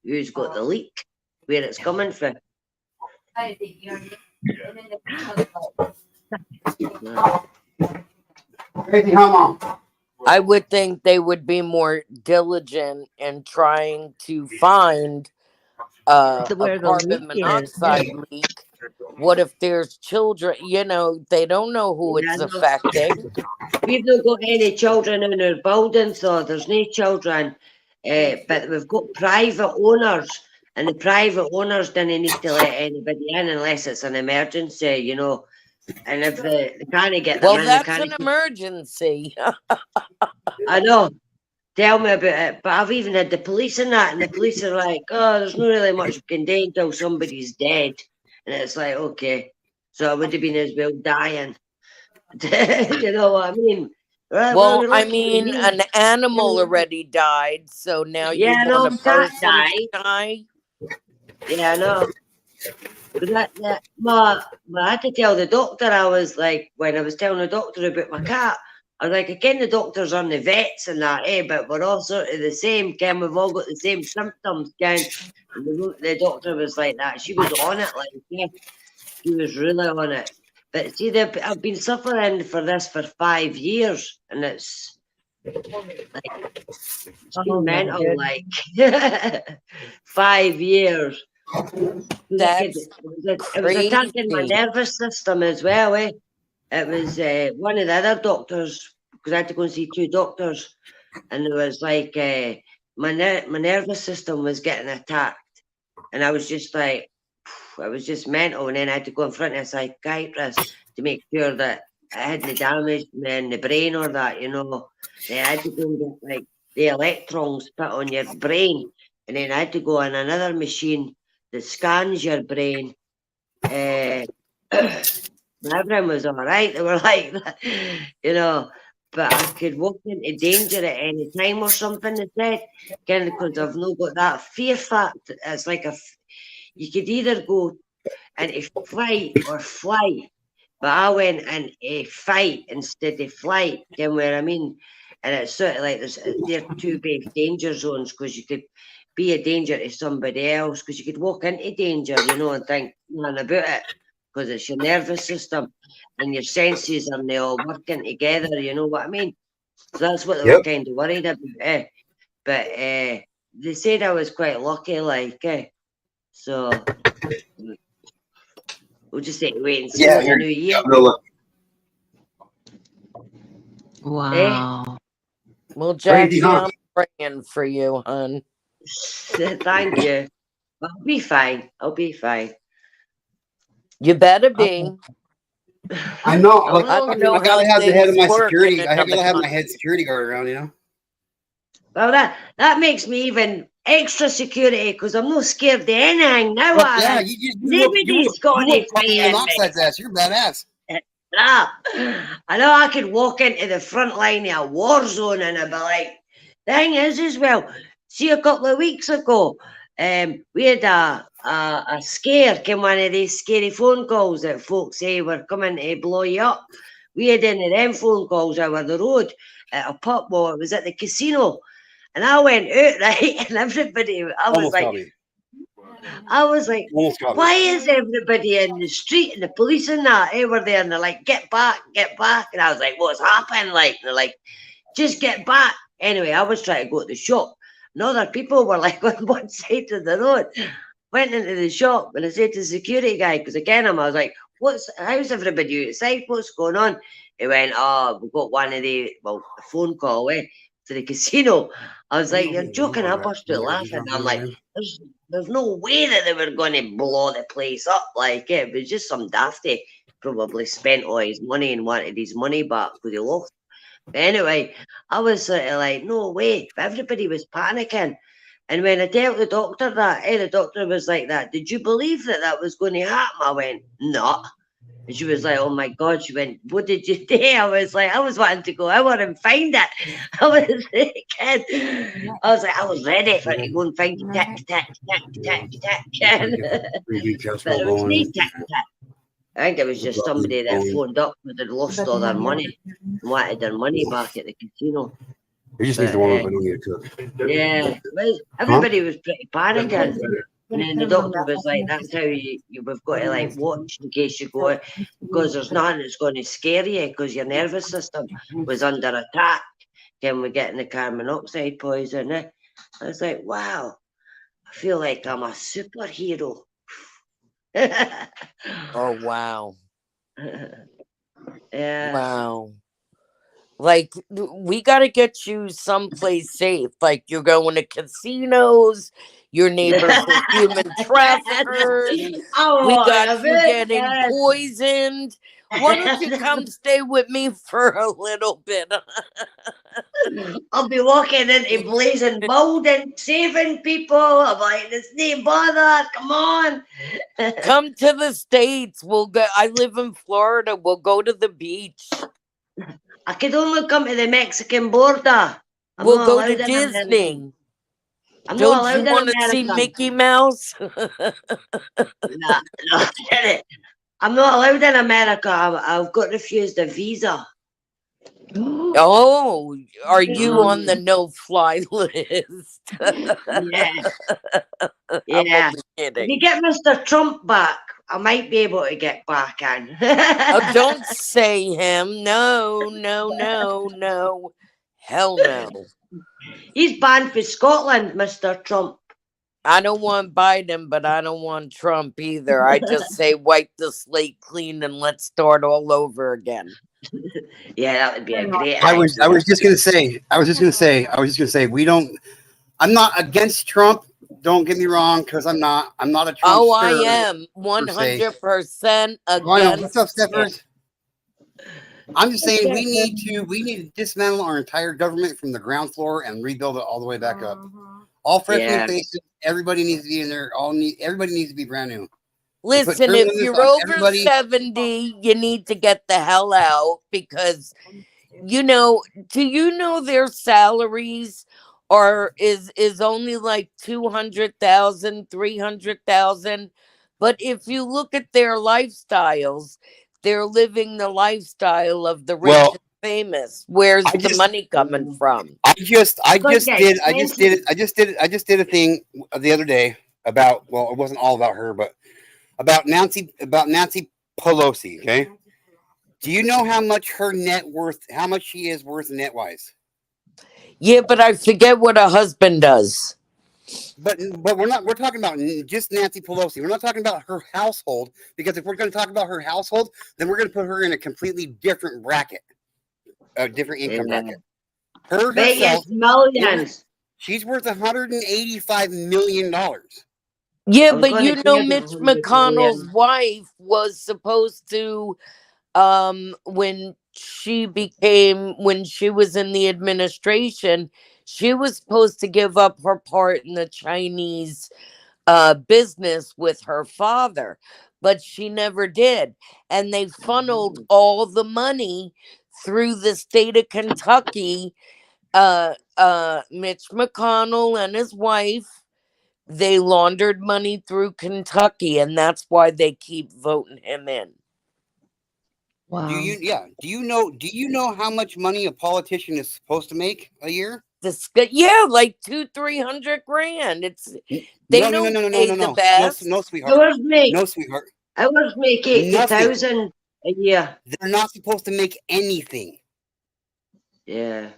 Speaker 2: who's got the leak, where it's coming from.
Speaker 1: Crazy, huh, Mom?
Speaker 3: I would think they would be more diligent in trying to find a
Speaker 6: Where the
Speaker 3: carbon
Speaker 6: leak is.
Speaker 3: monoxide leak. What if there's children? They don't know who it's
Speaker 2: Yeah, no.
Speaker 3: affecting.
Speaker 2: We've not got any children in our building, so there's no children. But we've got private owners, and the private owners don't need to let anybody in unless it's an emergency, And if they can't get them
Speaker 3: Well,
Speaker 2: in,
Speaker 3: that's
Speaker 2: they
Speaker 3: an
Speaker 2: can't.
Speaker 3: emergency.
Speaker 2: I know. Tell me about it. But I've even had the police in that, and the police are like, "Oh, there's not really much we can do until somebody's dead." And it's like, okay, so I would have been as well dying. You know what I mean? Right,
Speaker 3: Well,
Speaker 2: you're
Speaker 3: I
Speaker 2: lucky
Speaker 3: mean,
Speaker 2: me.
Speaker 3: an animal already died, so now you
Speaker 2: Yeah,
Speaker 3: want a
Speaker 2: cat
Speaker 3: person
Speaker 2: died.
Speaker 3: to die?
Speaker 2: Yeah, I know. But I had to tell the doctor, I was like, when I was telling the doctor about my cat, I was like, again, the doctors are the vets and that, but we're all sort of the same, Ken. We've all got the same symptoms, Ken. And the doctor was like that. She was on it, like, yeah, she was really on it. But see, I've been suffering for this for 5 years, and it's like, it's been mental, like 5 years.
Speaker 3: That's
Speaker 2: It was attacking my
Speaker 3: crazy.
Speaker 2: nervous system as well. It was one of the other doctors, because I had to go and see 2 doctors, and it was like my nervous system was getting attacked, and I was just like, I was just mental, and then I had to go in front of a psychiatrist to make sure that I hadn't damaged me in the brain or that, Then I had to go and get like the electrons put on your brain, and then I had to go on another machine that scans your brain. Everyone was all right. They were like that, but I could walk into danger at any time or something, they said, because I've not got that fear factor. It's like you could either go into fight or flight, but I went into fight instead of flight, you know what I mean? And it's sort of like they're 2 big danger zones, because you could be a danger to somebody else, because you could walk into danger, and think nothing about it, because it's your nervous system and your senses and they all working together, you know what I mean? So that's what they were kind of worried about. But but they said I was quite lucky, like, so we'll just have to wait and see
Speaker 1: Yeah,
Speaker 2: what the
Speaker 1: you're
Speaker 2: new year.
Speaker 1: real lucky.
Speaker 6: Wow.
Speaker 3: Well,
Speaker 1: Crazy,
Speaker 3: Jackie,
Speaker 1: huh?
Speaker 3: I'm praying for you, hon.
Speaker 2: Thank you. I'll be fine. I'll be fine.
Speaker 3: You better be.
Speaker 1: I know. Look,
Speaker 3: I don't know
Speaker 1: I gotta
Speaker 3: how
Speaker 1: have the head of
Speaker 3: things
Speaker 1: my
Speaker 3: work in
Speaker 1: security. I
Speaker 3: another
Speaker 1: gotta have my
Speaker 3: country.
Speaker 1: head security guard around. You know.
Speaker 2: Well, that makes me even extra security because I'm not scared of anything now.
Speaker 1: Look, yeah,
Speaker 2: Alan.
Speaker 1: you
Speaker 2: Nobody's got any
Speaker 1: whoop carbon
Speaker 2: frighten me.
Speaker 1: monoxide's ass. You're badass.
Speaker 2: Ah, I know I could walk into the front line of a war zone and I'd be like, the thing is as well, see a couple of weeks ago, we had a scare, came one of these scary phone calls that folks say were coming to blow you up. We had any of them phone calls over the road at a pub, well, it was at the casino. And I went out, right, and everybody,
Speaker 1: Almost got me.
Speaker 2: I was like,
Speaker 1: Almost got me.
Speaker 2: why is everybody in the street and the police and that were there and they're like, get back. And I was like, what's happened? Like, they're like, just get back. Anyway, I was trying to go to the shop. And other people were like on one side of the road. Went into the shop and I said to the security guy, because again, I was like, how's everybody outside? What's going on? He went, oh, we got one of the, a phone call to the casino. I was like, you're joking. I burst out laughing. I'm like, there's no way that they were going to blow the place up. Like, it was just some dafty probably spent all his money and wanted his money back because he lost. But anyway, I was sort of like, no way. Everybody was panicking. And when I told the doctor that, the doctor was like that, did you believe that was going to happen? I went, no. And she was like, oh my God. She went, what did you do? I was like, I was wanting to go out and find it. I was thinking, I was like, I was ready for it to go and find it. Tick, tick, tick, tick, tick. But it was no tick, tick. I think it was just somebody that phoned up because they'd lost all their money and wanted their money back at the casino.
Speaker 1: You just need to warm up. I don't need to cook.
Speaker 2: Yeah, well, everybody was pretty panicking. And then the doctor was like, that's how you've got to like watch in case you go, because there's nothing that's going to scare you because your nervous system was under attack. Then we're getting the carbon monoxide poison. I was like, wow, I feel like I'm a superhero.
Speaker 3: Oh, wow.
Speaker 2: Yeah.
Speaker 3: Wow. Like, we got to get you someplace safe. Like, you're going to casinos, your neighbors are human traffickers. We got you getting poisoned. Why don't you come stay with me for a little bit?
Speaker 2: I'll be walking into blazing building, saving people. I'm like, it's no bother. Come on.
Speaker 3: Come to the States. We'll go. I live in Florida. We'll go to the beach.
Speaker 2: I could only come to the Mexican border.
Speaker 3: We'll go to Disney. Don't you want to see Mickey Mouse?
Speaker 2: No, I'm not allowed in America. I've got refused a visa.
Speaker 3: Oh, are you on the no-fly list?
Speaker 2: Yeah.
Speaker 3: I'm
Speaker 2: If
Speaker 3: kidding.
Speaker 2: you get Mr. Trump back, I might be able to get back in.
Speaker 3: Oh, don't say him. No. Hell no.
Speaker 2: He's banned for Scotland, Mr. Trump.
Speaker 3: I don't want Biden, but I don't want Trump either. I just say wipe the slate clean and let's start all over again.
Speaker 2: Yeah, that would be a great
Speaker 1: I was just gonna say we don't. I'm not against Trump. Don't get me wrong, because I'm not a Trump.
Speaker 3: Oh, I am 100% against.
Speaker 1: What's up, Stephers? I'm just saying we need to dismantle our entire government from the ground floor and rebuild it all the way back up. All freshman faces. Everybody needs to be in there. Everybody needs to be brand new.
Speaker 3: Listen, if you're over 70, you need to get the hell out because, do you know their salaries is only like 200,000, 300,000. But if you look at their lifestyles, they're living the lifestyle of the rich and famous. Where's the money coming from?
Speaker 1: I just did a thing the other day about, well, it wasn't all about her, but about Nancy Pelosi. Okay. Do you know how much her net worth, how much she is worth net wise?
Speaker 3: Yeah, but I forget what her husband does.
Speaker 1: But we're talking about just Nancy Pelosi. We're not talking about her household, because if we're going to talk about her household, then we're going to put her in a completely different bracket, a different income
Speaker 2: Yeah.
Speaker 1: bracket. Her
Speaker 2: Bet you
Speaker 1: herself,
Speaker 2: it's millions.
Speaker 1: she's worth $185 million.
Speaker 3: Yeah,
Speaker 2: I'm
Speaker 3: but
Speaker 2: gonna
Speaker 3: you
Speaker 2: give
Speaker 3: know
Speaker 2: it
Speaker 3: Mitch
Speaker 2: 100
Speaker 3: McConnell's
Speaker 2: million.
Speaker 3: wife was supposed to when she was in the administration, she was supposed to give up her part in the Chinese business with her father, but she never did. And they funneled all the money through the state of Kentucky. Mitch McConnell and his wife, they laundered money through Kentucky, and that's why they keep voting him in.
Speaker 6: Wow.
Speaker 1: Do you know how much money a politician is supposed to make a year?
Speaker 3: Yeah, like 200-300 grand. They
Speaker 1: No,
Speaker 3: don't pay the best.
Speaker 1: no, sweetheart. No, sweetheart.
Speaker 2: Ours make
Speaker 1: Nothing.
Speaker 2: 80,000 a year.
Speaker 1: They're not supposed to make anything.
Speaker 2: Yeah.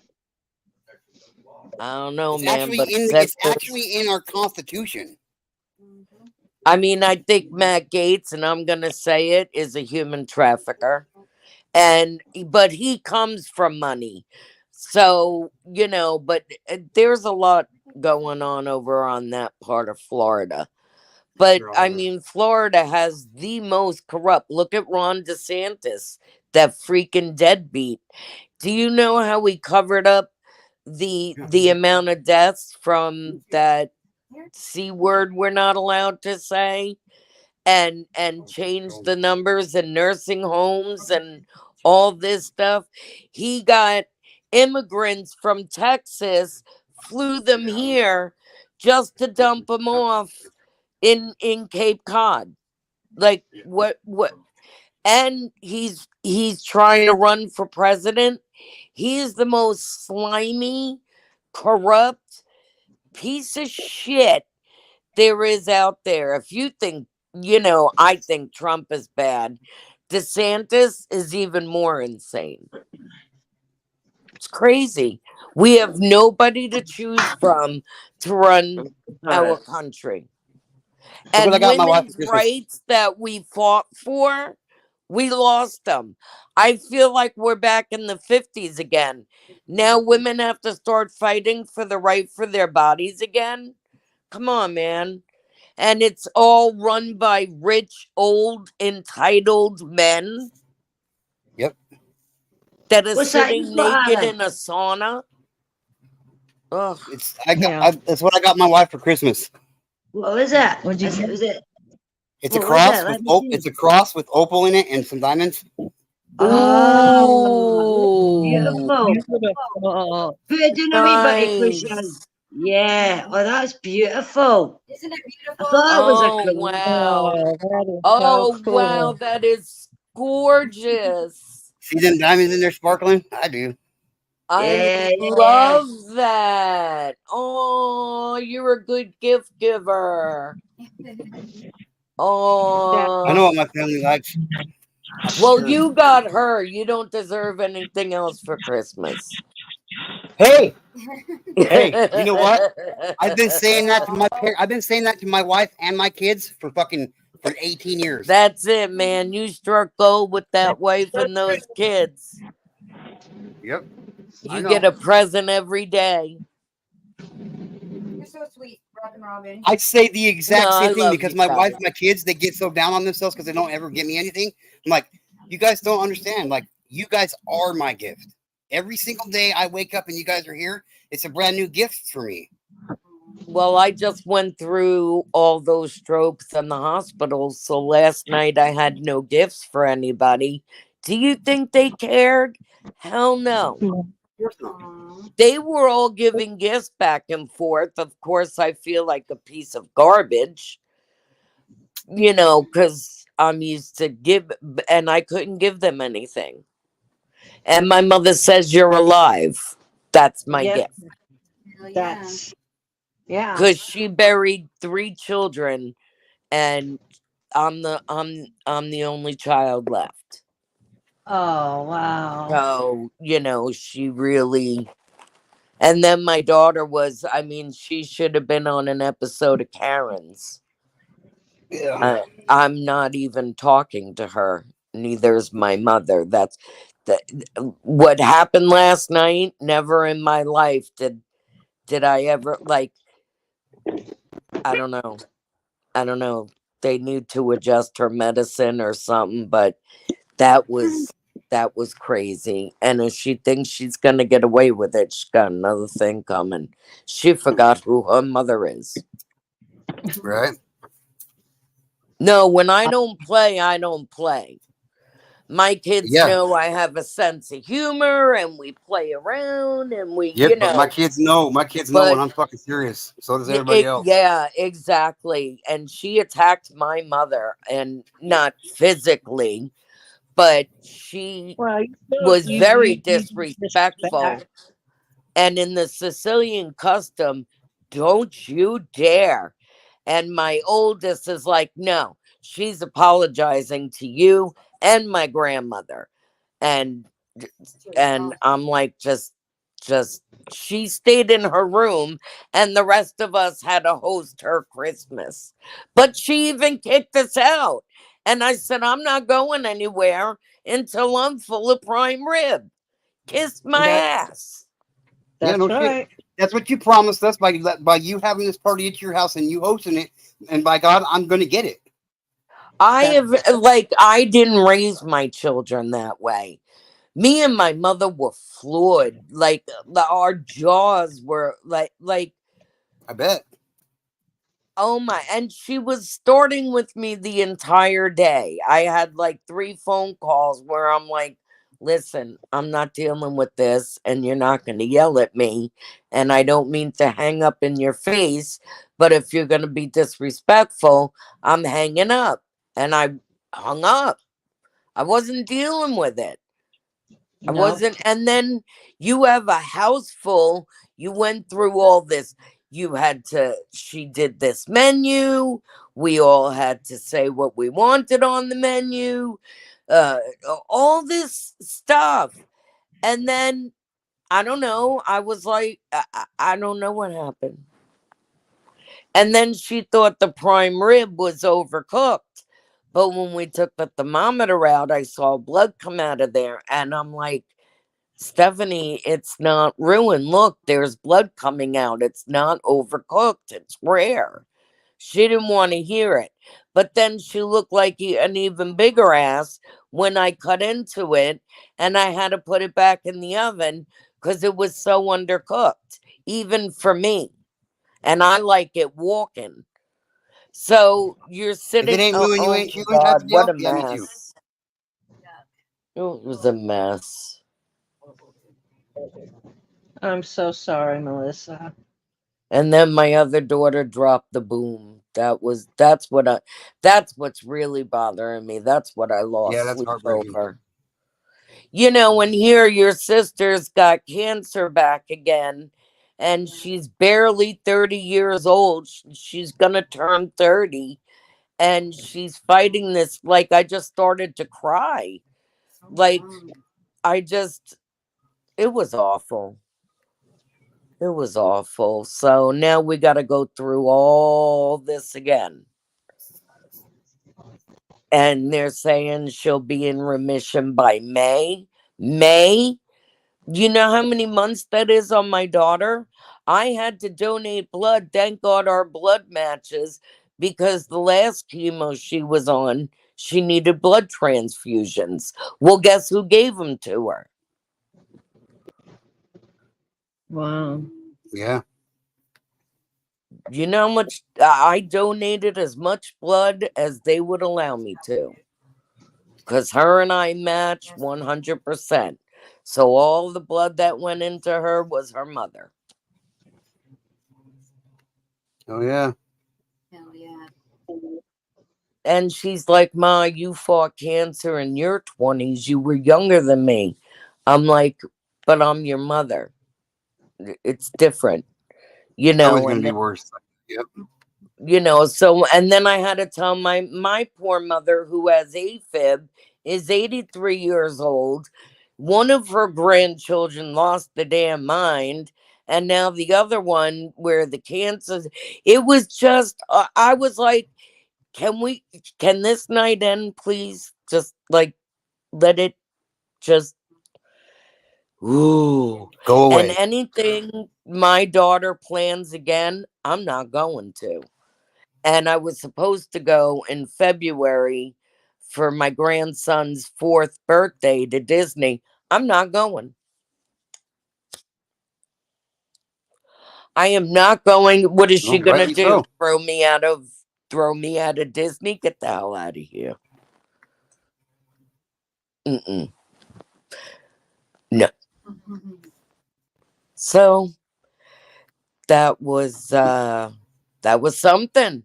Speaker 3: I don't know,
Speaker 1: It's
Speaker 3: man,
Speaker 1: actually
Speaker 3: but
Speaker 1: it's actually in our Constitution.
Speaker 3: I mean, I think Matt Gates, and I'm gonna say it, is a human trafficker, but he comes from money, so But there's a lot going on over on that part of Florida. But I mean, Florida has the most corrupt. Look at Ron DeSantis, that freaking deadbeat. Do you know how we covered up the amount of deaths from that C word we're not allowed to say, and changed the numbers in nursing homes and all this stuff? He got immigrants from Texas, flew them here just to dump them off in Cape Cod. Like what and he's trying to run for president. He's the most slimy, corrupt piece of shit there is out there. If you think, I think Trump is bad, DeSantis is even more insane. It's crazy. We have nobody to choose from to run our country.
Speaker 1: Look what I
Speaker 3: And
Speaker 1: got my wife for
Speaker 3: women's
Speaker 1: Christmas.
Speaker 3: rights that we fought for, we lost them. I feel like we're back in the 50s again. Now women have to start fighting for the right for their bodies again. Come on, man. And it's all run by rich, old, entitled men
Speaker 1: Yep.
Speaker 3: that are
Speaker 2: What's that
Speaker 3: sitting
Speaker 2: you got,
Speaker 3: naked
Speaker 2: Alan?
Speaker 3: in a sauna. Ugh.
Speaker 1: That's what I got my wife for Christmas.
Speaker 2: What was it?
Speaker 6: What'd you get?
Speaker 2: Was it?
Speaker 1: It's a
Speaker 2: What was
Speaker 1: cross
Speaker 2: it?
Speaker 1: with
Speaker 2: Let me see.
Speaker 1: it's a cross with opal in it and some diamonds.
Speaker 2: Oh, beautiful.
Speaker 6: Beautiful.
Speaker 2: Put it in a wee bit, Christian.
Speaker 3: Nice.
Speaker 2: Yeah. Oh, that's beautiful.
Speaker 4: Isn't it
Speaker 2: I
Speaker 4: beautiful?
Speaker 2: thought it was a
Speaker 3: Oh,
Speaker 2: colour.
Speaker 3: wow.
Speaker 6: Oh, that is
Speaker 3: Oh,
Speaker 6: so
Speaker 3: wow.
Speaker 6: cool.
Speaker 3: That is gorgeous.
Speaker 1: See them diamonds in there sparkling? I do.
Speaker 3: I
Speaker 2: Yeah,
Speaker 3: love that. Oh, you're a good gift giver.
Speaker 1: I know
Speaker 3: Oh,
Speaker 1: what my family likes.
Speaker 3: well,
Speaker 1: Sure.
Speaker 3: you got her. You don't deserve anything else for Christmas.
Speaker 1: Hey, hey, you know what? I've been saying that to I've been saying that to my wife and my kids for 18 years.
Speaker 3: That's it, man. You struck gold with that wife and those kids.
Speaker 1: Yep. I
Speaker 3: You
Speaker 1: know.
Speaker 3: get a present every day.
Speaker 4: You're so sweet, Robin.
Speaker 1: I say the exact
Speaker 3: No, I
Speaker 1: same thing
Speaker 3: love
Speaker 1: because
Speaker 3: you,
Speaker 1: my
Speaker 3: Tyler.
Speaker 1: wife and my kids, they get so down on themselves because they don't ever get me anything. I'm like, you guys don't understand. Like, you guys are my gift. Every single day I wake up and you guys are here, it's a brand new gift for me.
Speaker 3: Well, I just went through all those strokes in the hospital. So last night I had no gifts for anybody. Do you think they cared? Hell no. They were all giving gifts back and forth. Of course, I feel like a piece of garbage, because I'm used to give, and I couldn't give them anything. And my mother says, "You're alive." That's my
Speaker 6: Yep.
Speaker 3: gift.
Speaker 6: That's yeah.
Speaker 3: Because she buried 3 children, and I'm the only child left.
Speaker 6: Oh wow.
Speaker 3: So, she really, And then my daughter was, I mean, she should have been on an episode of Karen's.
Speaker 1: Yeah.
Speaker 3: I'm not even talking to her. Neither is my mother. That's the, what happened last night. Never in my life did I ever like. I don't know. I don't know. They need to adjust her medicine or something, but that was crazy. And if she thinks she's gonna get away with it, she's got another thing coming. She forgot who her mother is.
Speaker 1: Right.
Speaker 3: No, when I don't play, I don't play. My kids
Speaker 1: Yeah.
Speaker 3: know I have a sense of humor and we play around and we,
Speaker 1: Yep.
Speaker 3: you
Speaker 1: But my
Speaker 3: know.
Speaker 1: kids know. My kids know
Speaker 3: But
Speaker 1: when I'm fucking serious. So does everybody else.
Speaker 3: yeah, exactly. And she attacked my mother, and not physically, but she
Speaker 6: Well,
Speaker 3: was very
Speaker 6: you
Speaker 3: disrespectful.
Speaker 6: disrespect.
Speaker 3: And in the Sicilian custom, don't you dare. And my oldest is like, no, she's apologizing to you and my grandmother. And I'm like, just she stayed in her room and the rest of us had to host her Christmas. But she even kicked us out. And I said, I'm not going anywhere until I'm full of prime rib. Kiss my ass.
Speaker 1: Yeah,
Speaker 6: That's
Speaker 1: no shit.
Speaker 6: right.
Speaker 1: That's what you promised us by you having this party at your house and you hosting it. And by God, I'm gonna get it.
Speaker 3: I didn't raise my children that way. Me and my mother were floored. Like our jaws were like
Speaker 1: I bet.
Speaker 3: oh my, and she was starting with me the entire day. I had like 3 phone calls where I'm like, listen, I'm not dealing with this and you're not going to yell at me. And I don't mean to hang up in your face, but if you're going to be disrespectful, I'm hanging up. And I hung up. I wasn't dealing with it. I
Speaker 6: No.
Speaker 3: wasn't. And then you have a house full. You went through all this. She did this menu. We all had to say what we wanted on the menu. All this stuff. And then, I don't know. I was like, I don't know what happened. And then she thought the prime rib was overcooked. But when we took the thermometer out, I saw blood come out of there. And I'm like, Stephanie, it's not ruined. Look, there's blood coming out. It's not overcooked. It's rare. She didn't want to hear it. But then she looked like an even bigger ass when I cut into it and I had to put it back in the oven because it was so undercooked, even for me. And I like it walking. So you're
Speaker 1: If
Speaker 3: sitting.
Speaker 1: it ain't new and you
Speaker 3: Oh
Speaker 1: ain't
Speaker 3: my
Speaker 1: chewing,
Speaker 3: God,
Speaker 1: Happy
Speaker 3: what
Speaker 1: Gal,
Speaker 3: a
Speaker 1: yeah, me too.
Speaker 3: mess. It was a mess.
Speaker 6: I'm so sorry, Melissa.
Speaker 3: And then my other daughter dropped the boom. That's what's really bothering me. That's what I
Speaker 1: Yeah,
Speaker 3: lost
Speaker 1: that's
Speaker 3: sleep
Speaker 1: heartbreaking.
Speaker 3: over. And here your sister's got cancer back again, and she's barely 30 years old. She's gonna turn 30, and she's fighting this. Like, I just started to cry. Like, it was awful. It was awful. So now we got to go through all this again. And they're saying she'll be in remission by May. May? You know how many months that is on my daughter? I had to donate blood. Thank God our blood matches, because the last chemo she was on, she needed blood transfusions. Well, guess who gave them to her?
Speaker 6: Wow.
Speaker 1: Yeah.
Speaker 3: You know how much I donated? As much blood as they would allow me to, because her and I match 100%. So all the blood that went into her was her mother.
Speaker 1: Oh yeah.
Speaker 4: Hell yeah.
Speaker 3: And she's like, Ma, you fought cancer in your 20s. You were younger than me. I'm like, but I'm your mother. It's different,
Speaker 1: It's always
Speaker 3: and
Speaker 1: gonna be worse. Yep.
Speaker 3: So, and then I had to tell my poor mother, who has AFib, is 83 years old. One of her grandchildren lost the damn mind, And now the other one where the cancer, it was just, I was like, can this night end, please? Just like, let it just, ooh.
Speaker 1: Go
Speaker 3: And
Speaker 1: away.
Speaker 3: anything my daughter plans again, I'm not going to. And I was supposed to go in February for my grandson's 4th birthday to Disney. I'm not going. I am not going. What is she
Speaker 1: Well,
Speaker 3: gonna
Speaker 1: rightly
Speaker 3: do?
Speaker 1: so.
Speaker 3: Throw me out of Disney? Get the hell out of here. Mm-mm. No. So that was something.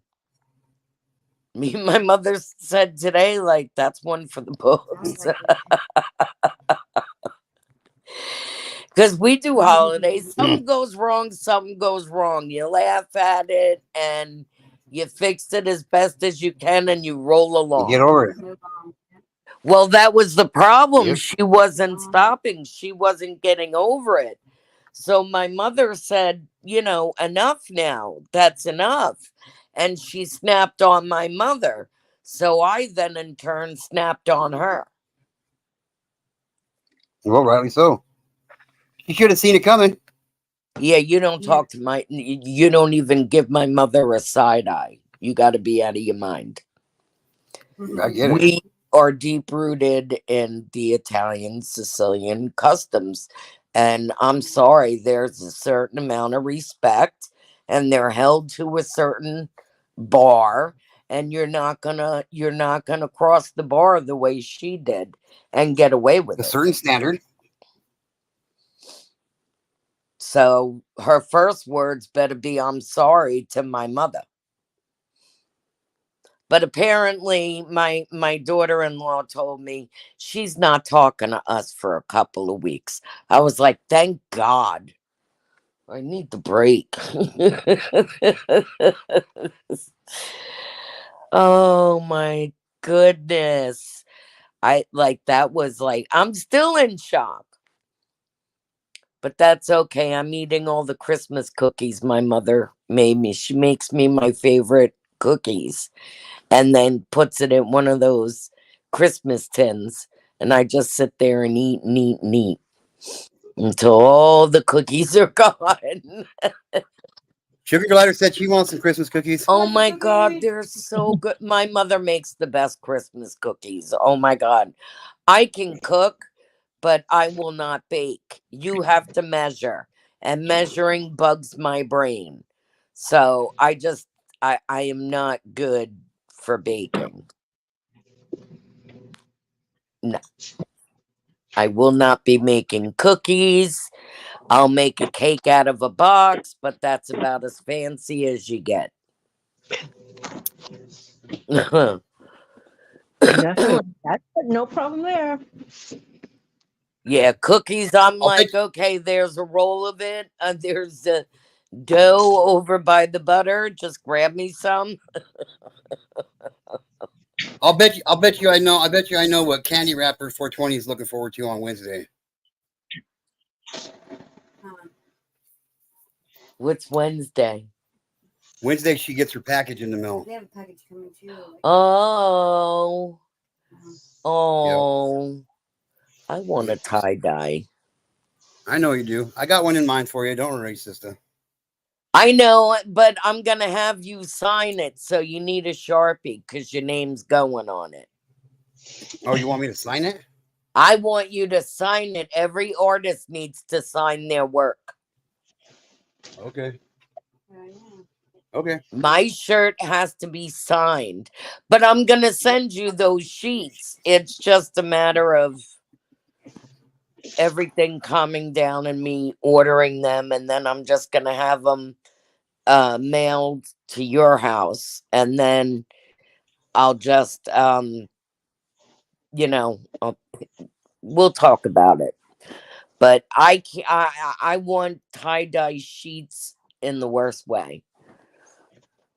Speaker 3: Me and my mother said today, like, that's one for the books. Because we do holidays. Something goes wrong, something goes wrong. You laugh at it and you fix it as best as you can and you roll along.
Speaker 1: Get over it.
Speaker 3: Well, that was the problem.
Speaker 1: Yep.
Speaker 3: She wasn't stopping. She wasn't getting over it. So my mother said, enough now. That's enough. And she snapped on my mother. So I then in turn snapped on her.
Speaker 1: Well, rightly so. You should have seen it coming.
Speaker 3: Yeah, you don't talk to you don't even give my mother a side eye. You got to be out of your mind.
Speaker 1: I get it.
Speaker 3: We are deep rooted in the Italian Sicilian customs. And I'm sorry, there's a certain amount of respect and they're held to a certain bar. And you're not gonna cross the bar the way she did and get away with
Speaker 1: A
Speaker 3: it.
Speaker 1: certain standard.
Speaker 3: So her first words better be "I'm sorry" to my mother. But apparently my daughter-in-law told me she's not talking to us for a couple of weeks. I was like, thank God. I need the break. Oh my goodness. That was like, I'm still in shock. But that's okay. I'm eating all the Christmas cookies my mother made me. She makes me my favorite cookies and then puts it in one of those Christmas tins. And I just sit there and eat and eat and eat until all the cookies are gone.
Speaker 1: Sugar Glider said she wants some Christmas cookies.
Speaker 3: Oh my God, they're so good. My mother makes the best Christmas cookies. Oh my God. I can cook, but I will not bake. You have to measure, and measuring bugs my brain. So I am not good for baking. No, I will not be making cookies. I'll make a cake out of a box, but that's about as fancy as you get.
Speaker 6: Definitely. That's no problem there.
Speaker 3: Yeah, cookies. I'm
Speaker 1: I'll
Speaker 3: like,
Speaker 1: bet,
Speaker 3: okay, there's a roll of it. There's a dough over by the butter. Just grab me some.
Speaker 1: I'll bet you I know what Candy Wrapper 420 is looking forward to on Wednesday.
Speaker 3: What's Wednesday?
Speaker 1: Wednesday she gets her package in the mail.
Speaker 4: They have a package coming too.
Speaker 3: Oh. Oh. I want a tie dye.
Speaker 1: I know you do. I got one in mind for you. Don't worry, sister.
Speaker 3: I know, but I'm going to have you sign it. So you need a Sharpie because your name's going on it.
Speaker 1: Oh, you want me to sign it?
Speaker 3: I want you to sign it. Every artist needs to sign their work.
Speaker 1: Okay. Okay.
Speaker 3: My shirt has to be signed, but I'm going to send you those sheets. It's just a matter of everything calming down and me ordering them, and then I'm just going to have them mailed to your house, and then I'll just we'll talk about it. But I want tie-dye sheets in the worst way.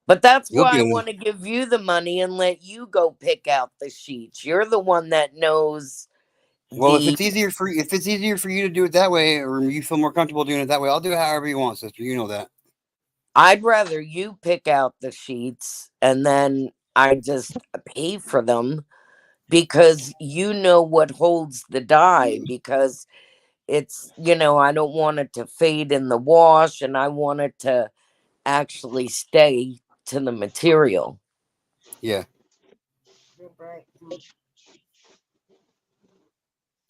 Speaker 3: But that's
Speaker 1: You'll
Speaker 3: why
Speaker 1: get
Speaker 3: I
Speaker 1: 'em.
Speaker 3: want to give you the money and let you go pick out the sheets. You're the one that knows
Speaker 1: Well, if
Speaker 3: the
Speaker 1: it's easier for you to do it that way, or you feel more comfortable doing it that way, I'll do it however you want, sister. You know that.
Speaker 3: I'd rather you pick out the sheets and then I just pay for them because you know what holds the dye because it's I don't want it to fade in the wash and I want it to actually stay to the material.
Speaker 1: Yeah.
Speaker 4: Real bright.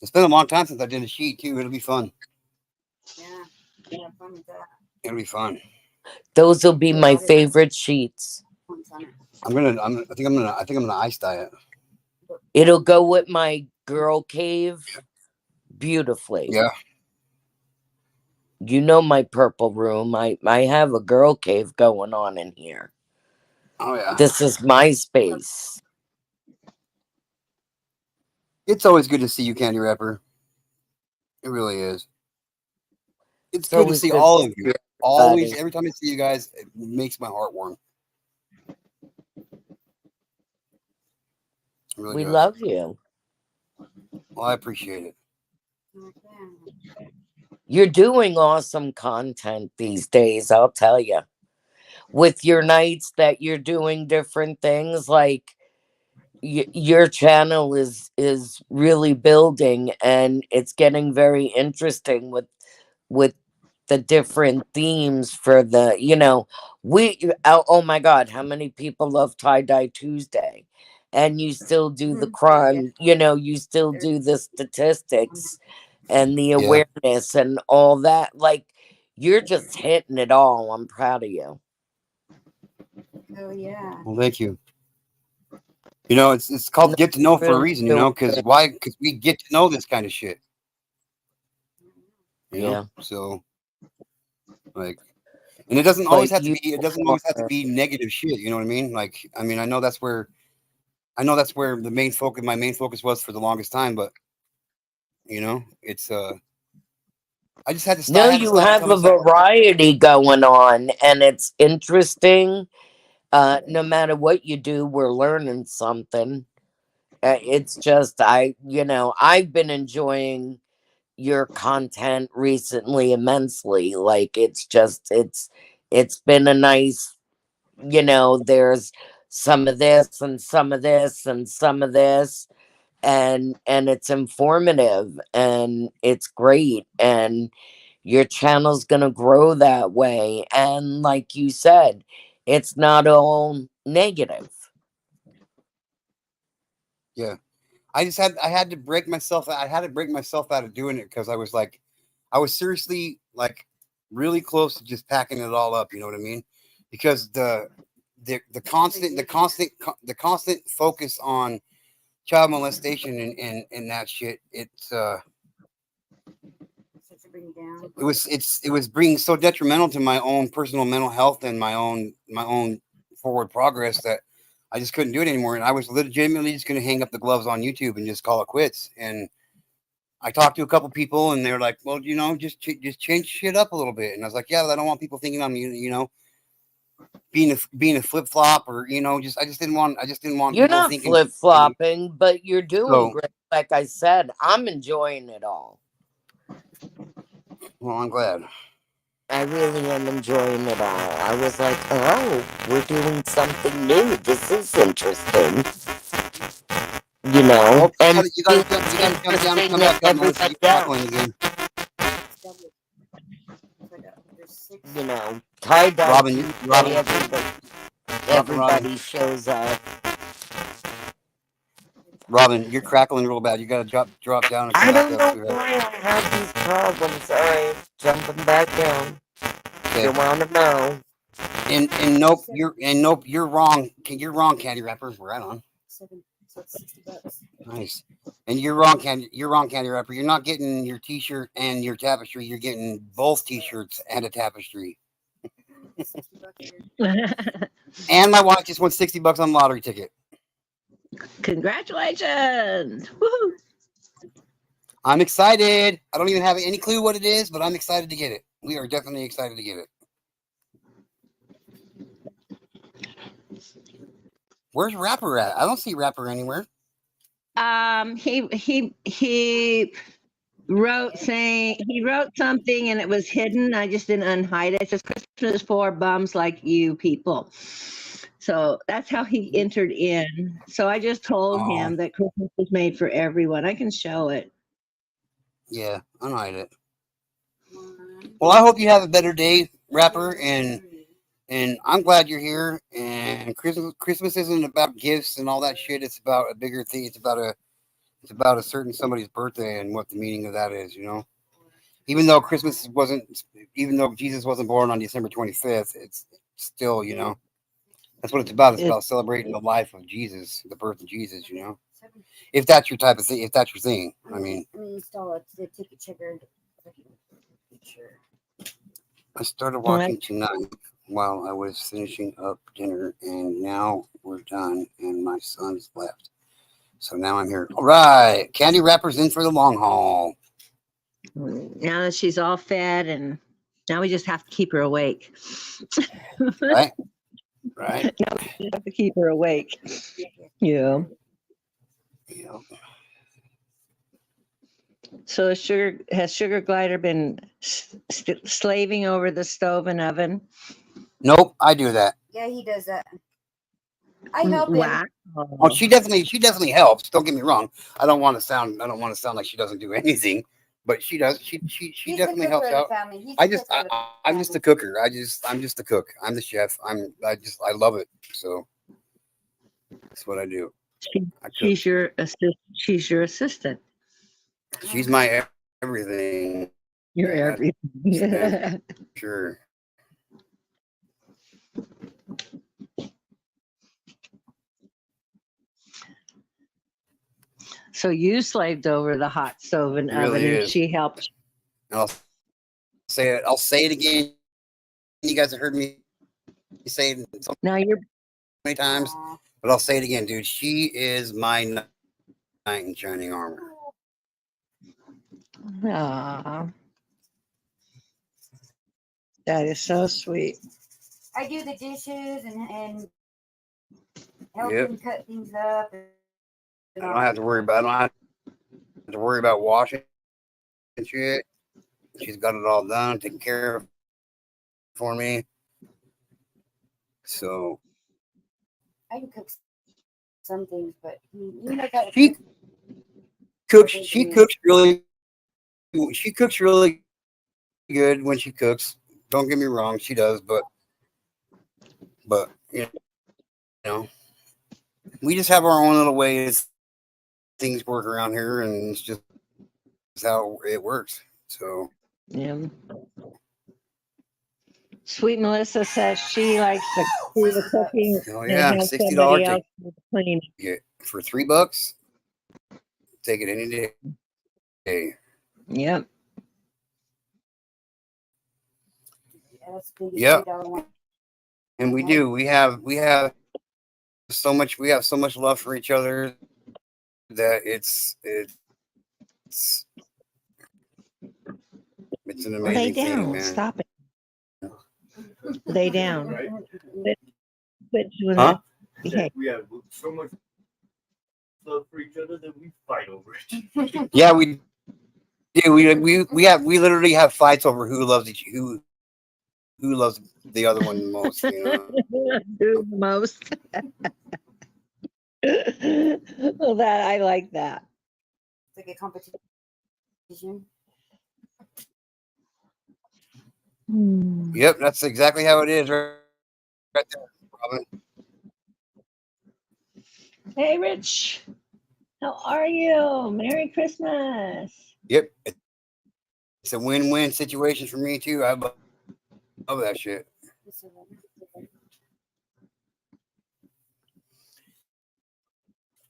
Speaker 1: It's been a long time since I did a sheet too. It'll be fun.
Speaker 4: Yeah. Have fun with that.
Speaker 1: It'll be fun.
Speaker 3: Those will be my
Speaker 4: Yeah.
Speaker 3: favorite sheets.
Speaker 4: Points on it.
Speaker 1: I think I'm gonna ice dye it.
Speaker 3: It'll go with my girl cave beautifully.
Speaker 1: Yeah.
Speaker 3: You know my purple room. I have a girl cave going on in here.
Speaker 1: Oh yeah.
Speaker 3: This is my space.
Speaker 1: It's always good to see you, Candy Wrapper. It really is. It's
Speaker 3: It's
Speaker 1: good to
Speaker 3: always
Speaker 1: see
Speaker 3: good
Speaker 1: all
Speaker 3: to
Speaker 1: of you.
Speaker 3: see
Speaker 1: Always,
Speaker 3: everybody.
Speaker 1: every time I see you guys, it makes my heart warm. It really
Speaker 3: We
Speaker 1: does.
Speaker 3: love you.
Speaker 1: Well, I appreciate it.
Speaker 4: Okay.
Speaker 3: You're doing awesome content these days, I'll tell you. With your nights that you're doing different things, like your channel is really building, and it's getting very interesting with the different themes for the oh my god, how many people love tie-dye Tuesday, and you still do the crime, you still do the statistics and the
Speaker 1: Yeah.
Speaker 3: awareness and all that. Like, you're just hitting it all. I'm proud of you.
Speaker 4: Oh yeah.
Speaker 1: Well, thank you. You know, it's called
Speaker 3: No,
Speaker 1: get to know for a
Speaker 3: really
Speaker 1: reason. You
Speaker 3: doing
Speaker 1: know, because
Speaker 3: good.
Speaker 1: why? Because we get to know this kind of shit. You
Speaker 3: Yeah.
Speaker 1: know, so like, and it doesn't
Speaker 3: But
Speaker 1: always have to
Speaker 3: you
Speaker 1: be. It doesn't always have to
Speaker 3: are,
Speaker 1: be negative shit. You know what I mean? Like, I mean, I know that's where the main focus, my main focus was for the longest time. But you know, it's I just had to stop.
Speaker 3: no,
Speaker 1: I had to
Speaker 3: you
Speaker 1: stop and tell
Speaker 3: have a
Speaker 1: myself.
Speaker 3: variety going on, and it's interesting. No matter what you do, we're learning something. It's just I've been enjoying your content recently immensely. Like, it's been a nice, there's some of this and some of this and some of this, and it's informative and it's great, and your channel's gonna grow that way. And like you said, it's not all negative.
Speaker 1: Yeah, I had to break myself. I had to break myself out of doing it because I was like, I was seriously like really close to just packing it all up. You know what I mean? Because the constant focus on child molestation and that shit.
Speaker 4: So to bring down.
Speaker 1: It was being so detrimental to my own personal mental health and my own forward progress that I just couldn't do it anymore. And I was legitimately just going to hang up the gloves on YouTube and just call it quits. And I talked to a couple people and they were like, well, just change shit up a little bit. And I was like, yeah, but I don't want people thinking I'm, being a flip flop or, I just didn't want
Speaker 3: You're
Speaker 1: people
Speaker 3: not
Speaker 1: thinking.
Speaker 3: flip-flopping, but you're doing
Speaker 1: So,
Speaker 3: great. Like I said, I'm enjoying it all.
Speaker 1: well, I'm glad.
Speaker 3: I really am enjoying it all. I was like, oh, we're doing something new. This is interesting.
Speaker 1: Well,
Speaker 3: And
Speaker 1: you gotta
Speaker 3: it's
Speaker 1: jump down and
Speaker 3: interesting
Speaker 1: come
Speaker 3: that
Speaker 1: back up, Melissa.
Speaker 3: everybody
Speaker 1: You're crackling again.
Speaker 4: There's 6.
Speaker 3: tie-dye
Speaker 1: Robin,
Speaker 3: Tuesday,
Speaker 1: Robin,
Speaker 3: everybody shows up.
Speaker 1: Robin, you're crackling real bad. You gotta drop down and
Speaker 3: I
Speaker 1: come back
Speaker 3: don't
Speaker 1: up.
Speaker 3: know
Speaker 1: Sweetheart.
Speaker 3: why I have these problems. All right, jumping back down.
Speaker 1: Okay.
Speaker 3: You want to know?
Speaker 1: And nope, you're wrong. You're wrong, Candy Wrapper. Right on.
Speaker 4: 7. So it's $60.
Speaker 1: Nice. And you're wrong, Candy Wrapper. You're not getting your T-shirt and your tapestry. You're getting both T-shirts and a tapestry.
Speaker 4: $60
Speaker 1: And my wife just won $60 on the lottery ticket.
Speaker 6: Congratulations. Woohoo.
Speaker 1: I'm excited. I don't even have any clue what it is, but I'm excited to get it. We are definitely excited to get it. Where's Rapper at? I don't see Rapper anywhere.
Speaker 6: He wrote something and it was hidden. I just didn't unhide it. It says Christmas is for bums like you people. So that's how he entered in. So I just told
Speaker 1: Oh,
Speaker 6: him that Christmas was made for everyone. I can show it.
Speaker 1: yeah, unhide it.
Speaker 4: One,
Speaker 1: Well, I hope you have a better day, rapper, and I'm glad you're here. And Christmas isn't about gifts and all that shit. It's about a bigger thing. It's about a certain somebody's birthday and what the meaning of that is. You know, even though even though Jesus wasn't born on December 25th, it's still, you know, that's what it's about. It's
Speaker 6: It,
Speaker 1: about celebrating the life of Jesus, the birth of Jesus. You know, if that's your type of thing, if that's your thing. I mean,
Speaker 4: I'm gonna install the ticket checker. Sure.
Speaker 1: I started
Speaker 6: what?
Speaker 1: watching tonight while I was finishing up dinner, and now we're done, and my son's left. So now I'm here. All right, Candy Wrapper's in for the long haul.
Speaker 6: Now that she's all fed, and now we just have to keep her awake.
Speaker 1: Right, right.
Speaker 6: Now we just have to keep her awake. Yeah.
Speaker 1: Yeah.
Speaker 6: So has Sugar Glider been slaving over the stove and oven?
Speaker 1: Nope, I do that.
Speaker 4: Yeah, he does that. I help him.
Speaker 6: Wow.
Speaker 1: Oh, she definitely helps. Don't get me wrong. I don't want to sound like she doesn't do anything, but she does. She
Speaker 4: He's
Speaker 1: definitely
Speaker 4: the
Speaker 1: helps
Speaker 4: cooker of
Speaker 1: out.
Speaker 4: the family. He's the cooker of the
Speaker 1: I'm just the
Speaker 4: family.
Speaker 1: cooker. I'm just the cook. I'm the chef. I love it. So that's what I do.
Speaker 6: She,
Speaker 1: I cook.
Speaker 6: she's your assistant. She's your assistant.
Speaker 1: She's my everything.
Speaker 6: You're
Speaker 1: Yeah,
Speaker 6: everything.
Speaker 1: damn sure.
Speaker 6: So you slaved over the hot stove and
Speaker 1: It
Speaker 6: oven,
Speaker 1: really
Speaker 6: and
Speaker 1: is.
Speaker 6: she helped.
Speaker 1: And I'll say it again. You guys have heard me say it so
Speaker 6: Now you're.
Speaker 1: many times,
Speaker 4: Aw.
Speaker 1: but I'll say it again, dude. She is my knight in shining armor.
Speaker 6: Aw, that is so sweet.
Speaker 4: I do the dishes and help
Speaker 1: Yep.
Speaker 4: him cut things up.
Speaker 1: I don't have to worry about washing and shit. She's got it all done, taken care of for me. So
Speaker 4: I can cook some things, but he knows how to
Speaker 1: she
Speaker 4: cook.
Speaker 1: cooks.
Speaker 4: Something
Speaker 1: She
Speaker 4: to me.
Speaker 1: cooks really. She cooks really good when she cooks. Don't get me wrong, she does, but you know, we just have our own little ways things work around here, and it's just how it works. So
Speaker 6: Yeah. Sweet Melissa says she likes to do the cooking
Speaker 1: oh
Speaker 6: and
Speaker 1: yeah,
Speaker 6: have
Speaker 1: $60
Speaker 6: somebody else do the cleaning.
Speaker 1: ticket for $3. Take it any day. Hey,
Speaker 6: Yep.
Speaker 4: Yeah, that's the biggest
Speaker 1: yep,
Speaker 4: $3 one.
Speaker 1: and we do. We have so much. We have so much love for each other that it's an
Speaker 6: Lay
Speaker 1: amazing thing,
Speaker 6: down.
Speaker 1: man.
Speaker 6: Stop it. Lay down. Quit doing
Speaker 1: Huh?
Speaker 6: that. Okay.
Speaker 7: We have so much love for each other that we fight over it.
Speaker 1: Yeah, we do. We literally have fights over who loves the other one the most. You know?
Speaker 6: Do the most. Well, that I like that.
Speaker 4: It's like a competition.
Speaker 1: Yep, that's exactly how it is, right there, Robin.
Speaker 6: Hey, Rich. How are you? Merry Christmas.
Speaker 1: Yep, it's a win-win situation for me too. I love that shit.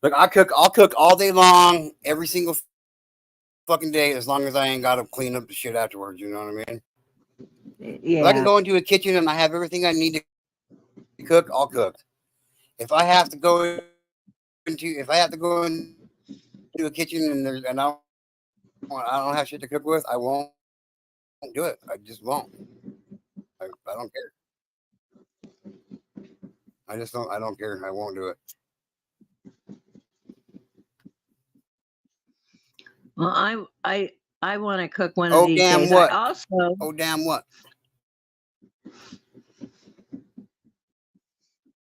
Speaker 1: Look, I'll cook all day long, every single fucking day, as long as I ain't got to clean up the shit afterwards. You know what I mean? If I can
Speaker 6: Yeah.
Speaker 1: go into a kitchen and I have everything I need to cook, I'll cook. If I have to go into a kitchen and I don't have shit to cook with, I won't do it. I just won't. I don't care. I don't care. I won't do it.
Speaker 6: Well, I want to cook one of
Speaker 1: Oh,
Speaker 6: these
Speaker 1: damn
Speaker 6: days.
Speaker 1: what?
Speaker 6: I also
Speaker 1: Oh, damn what?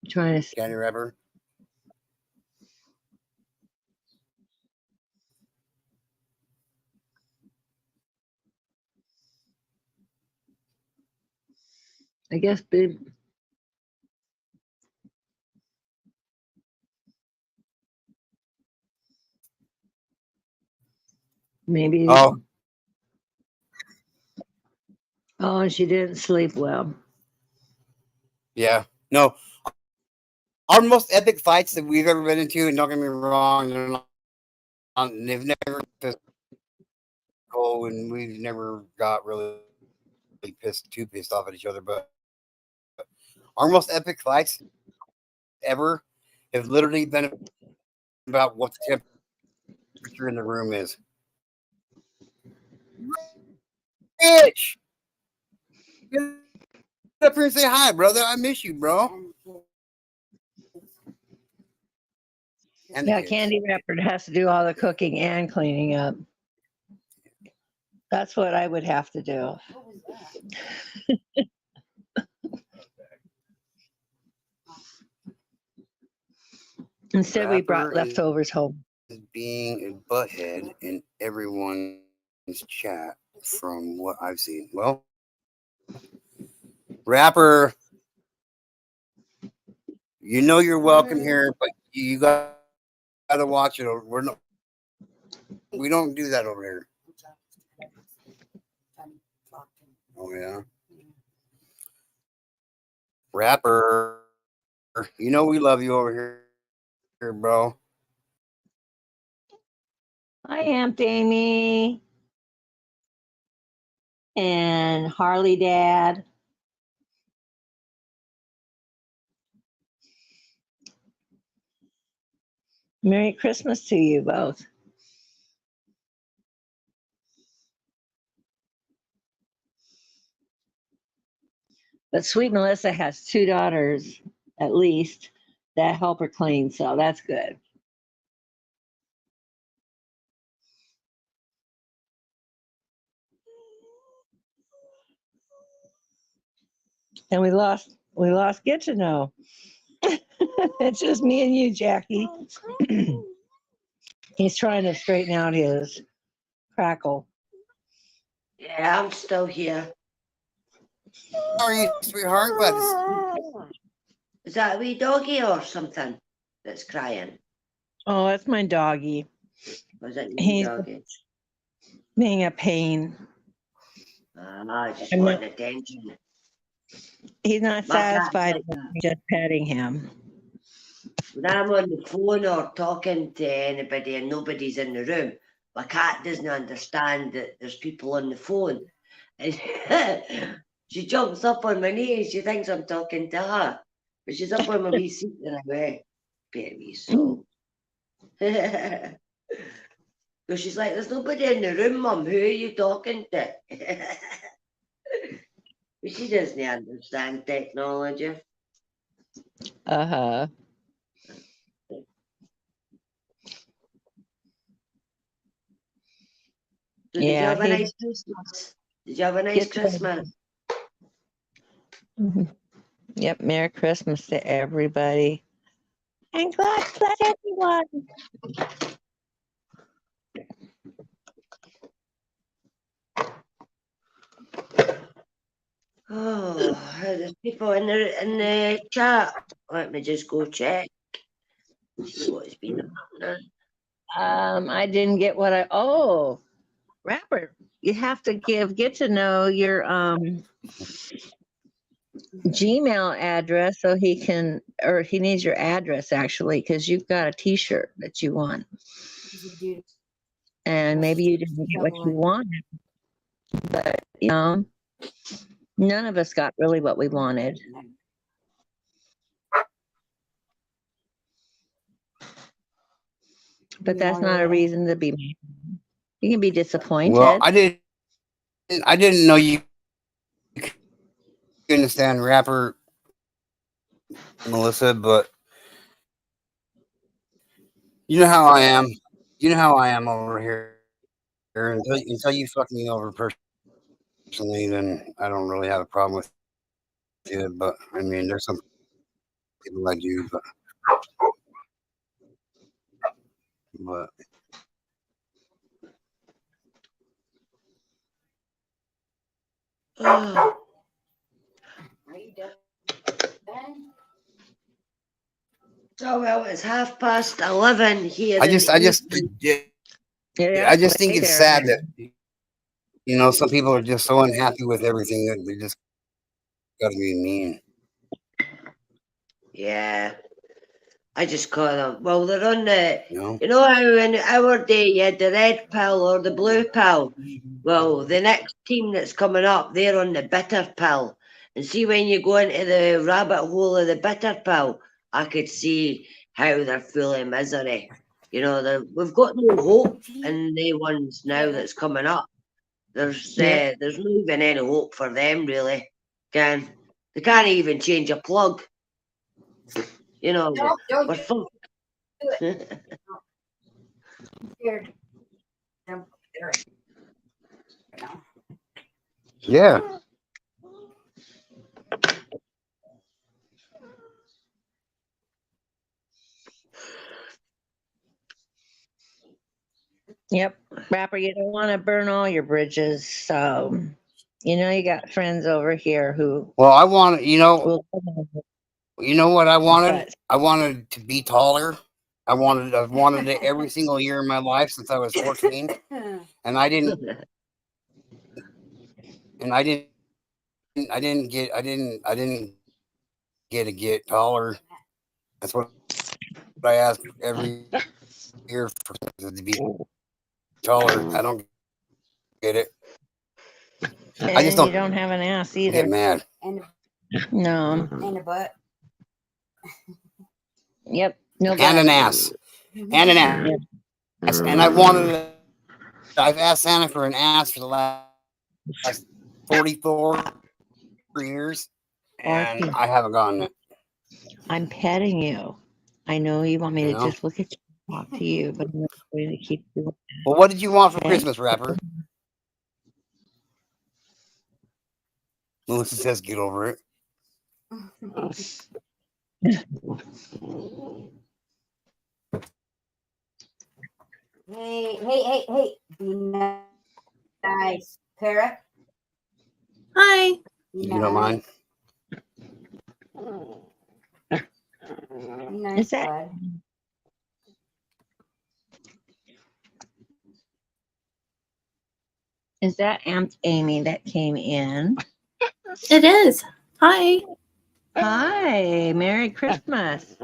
Speaker 6: trying to.
Speaker 1: Candy wrapper.
Speaker 6: I guess babe. Maybe.
Speaker 1: Oh,
Speaker 6: Oh, and she didn't sleep well.
Speaker 1: yeah. No. Our most epic fights that we've ever been into, and don't get me wrong, they've never pissed cold, and we've never got really too pissed off at each other. But our most epic fights ever have literally been about what the temperature in the room is. Bitch, get up here and say hi, brother. I miss you, bro. And the
Speaker 6: Yeah,
Speaker 1: kids.
Speaker 6: Candy Wrapper has to do all the cooking and cleaning up. That's what I would have to do.
Speaker 4: What was that?
Speaker 6: Instead, we brought
Speaker 1: Wrapper
Speaker 6: leftovers home.
Speaker 1: is being a butthead in everyone's chat from what I've seen. Well, Rapper, you know you're welcome here, but you got to watch it. We don't do that over here. Oh yeah, Rapper, you know we love you over here, bro.
Speaker 6: Hi, Aunt Amy. And Harley Dad. Merry Christmas to you both. But sweet Melissa has 2 daughters, at least, that help her clean, so that's good. And we lost Get to Know. It's just me and you, Jackie. He's trying to straighten out his crackle.
Speaker 2: Yeah, I'm still here.
Speaker 1: How are you, sweetheart? Glad to see
Speaker 2: Is that a wee doggy or something that's crying?
Speaker 6: Oh, that's my doggy.
Speaker 2: Or is it your wee
Speaker 6: He's
Speaker 2: doggy?
Speaker 6: being a pain.
Speaker 2: I just
Speaker 6: I'm
Speaker 2: want
Speaker 6: not-
Speaker 2: attention.
Speaker 6: He's not
Speaker 2: My cat
Speaker 6: satisfied
Speaker 2: does
Speaker 6: with
Speaker 2: that.
Speaker 6: me just petting him.
Speaker 2: When I'm on the phone or talking to anybody and nobody's in the room, my cat doesn't understand that there's people on the phone. And she jumps up on my knee and she thinks I'm talking to her. But she's up on my wee seat and I'm like, baby soul. So she's like, there's nobody in the room, Mum. Who are you talking to? But she doesn't understand technology.
Speaker 6: Uh-huh.
Speaker 2: So did you
Speaker 6: Yeah,
Speaker 2: have a nice Christmas? Did you have a nice
Speaker 6: Yes, I did.
Speaker 2: Christmas?
Speaker 6: Mhm. Yep, Merry Christmas to everybody. And God bless everyone.
Speaker 2: Oh, there's people in the chat. Let me just go check. See what has been happening.
Speaker 6: I didn't get what Rapper, you have to get to know your Gmail address so he needs your address actually, because you've got a t-shirt that you want. And maybe you didn't get what you wanted. But none of us got really what we wanted. But that's not a reason to be mad. You can be disappointed.
Speaker 1: Well, I didn't know you could understand Rapper, Melissa, but you know how I am. You know how I am over here. until you fuck me over personally, then I don't really have a problem with you. But I mean, there's some people like you, but
Speaker 2: Oh,
Speaker 4: Are you done?
Speaker 2: so well, it's 11:30 here.
Speaker 1: I
Speaker 2: in
Speaker 1: just,
Speaker 2: the
Speaker 1: I just,
Speaker 2: evening.
Speaker 6: Yeah,
Speaker 1: I just think
Speaker 6: way
Speaker 1: it's
Speaker 6: there,
Speaker 1: sad
Speaker 6: Mary.
Speaker 1: that some people are just so unhappy with everything that they just got to be mean.
Speaker 2: Yeah, I just call them. Well, they're on the.
Speaker 1: You know?
Speaker 2: You know how in our day you had the red pill or the blue pill? Well, the next team that's coming up, they're on the bitter pill. And see, when you go into the rabbit hole of the bitter pill, I could see how they're full of misery. You know, we've got no hope in the ones now that's coming up. There's
Speaker 6: Yep.
Speaker 2: there's not even any hope for them really. They can't even change a plug. You know,
Speaker 4: Don't
Speaker 2: we're
Speaker 4: do
Speaker 2: fucked.
Speaker 4: it. Scared. Don't do it. No.
Speaker 1: Yeah.
Speaker 6: Yep. Rapper, you don't want to burn all your bridges. So, you got friends over here who
Speaker 1: Well, I want to,
Speaker 6: will.
Speaker 1: you know what I wanted?
Speaker 6: But
Speaker 1: I wanted to be taller. I've wanted it every single year in my life since I was 14, and I didn't get taller. That's what I ask every year for to be taller. I don't get it. I just
Speaker 6: you
Speaker 1: don't
Speaker 6: don't have an ass
Speaker 1: get
Speaker 6: either.
Speaker 1: mad.
Speaker 6: No.
Speaker 4: And a butt.
Speaker 6: Yep. No.
Speaker 1: And an ass. And an ass. And I've asked Santa for an ass for the last 44 years, and
Speaker 6: Archie,
Speaker 1: I haven't gotten it.
Speaker 6: I'm petting you. I know you want me
Speaker 1: You
Speaker 6: to
Speaker 1: know?
Speaker 6: just look at you and talk to you, but I'm not going to keep doing
Speaker 1: Well, what did you want for
Speaker 6: Okay.
Speaker 1: Christmas, Rapper? Melissa says, "Get over it."
Speaker 4: Hey. Be nice. Kara.
Speaker 8: Hi.
Speaker 4: Be
Speaker 1: You don't mind?
Speaker 4: Be nice,
Speaker 6: Is that-
Speaker 4: bud.
Speaker 6: Is that Aunt Amy that came in?
Speaker 8: It is. Hi.
Speaker 6: Hi, Merry Christmas.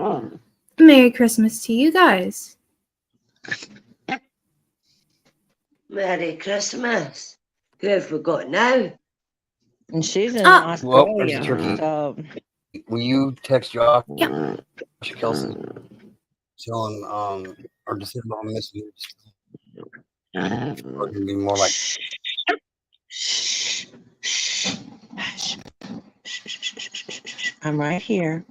Speaker 8: Merry Christmas to you guys.
Speaker 2: Merry Christmas. Who have we got now?
Speaker 6: And she's in
Speaker 8: Ah.
Speaker 1: Well, there's
Speaker 6: Australia.
Speaker 1: a turkey.
Speaker 6: So
Speaker 1: Will you text Josh?
Speaker 8: Yeah.
Speaker 1: Kelsey. Telling or just hit on this. Or it can be more like
Speaker 6: I'm right here.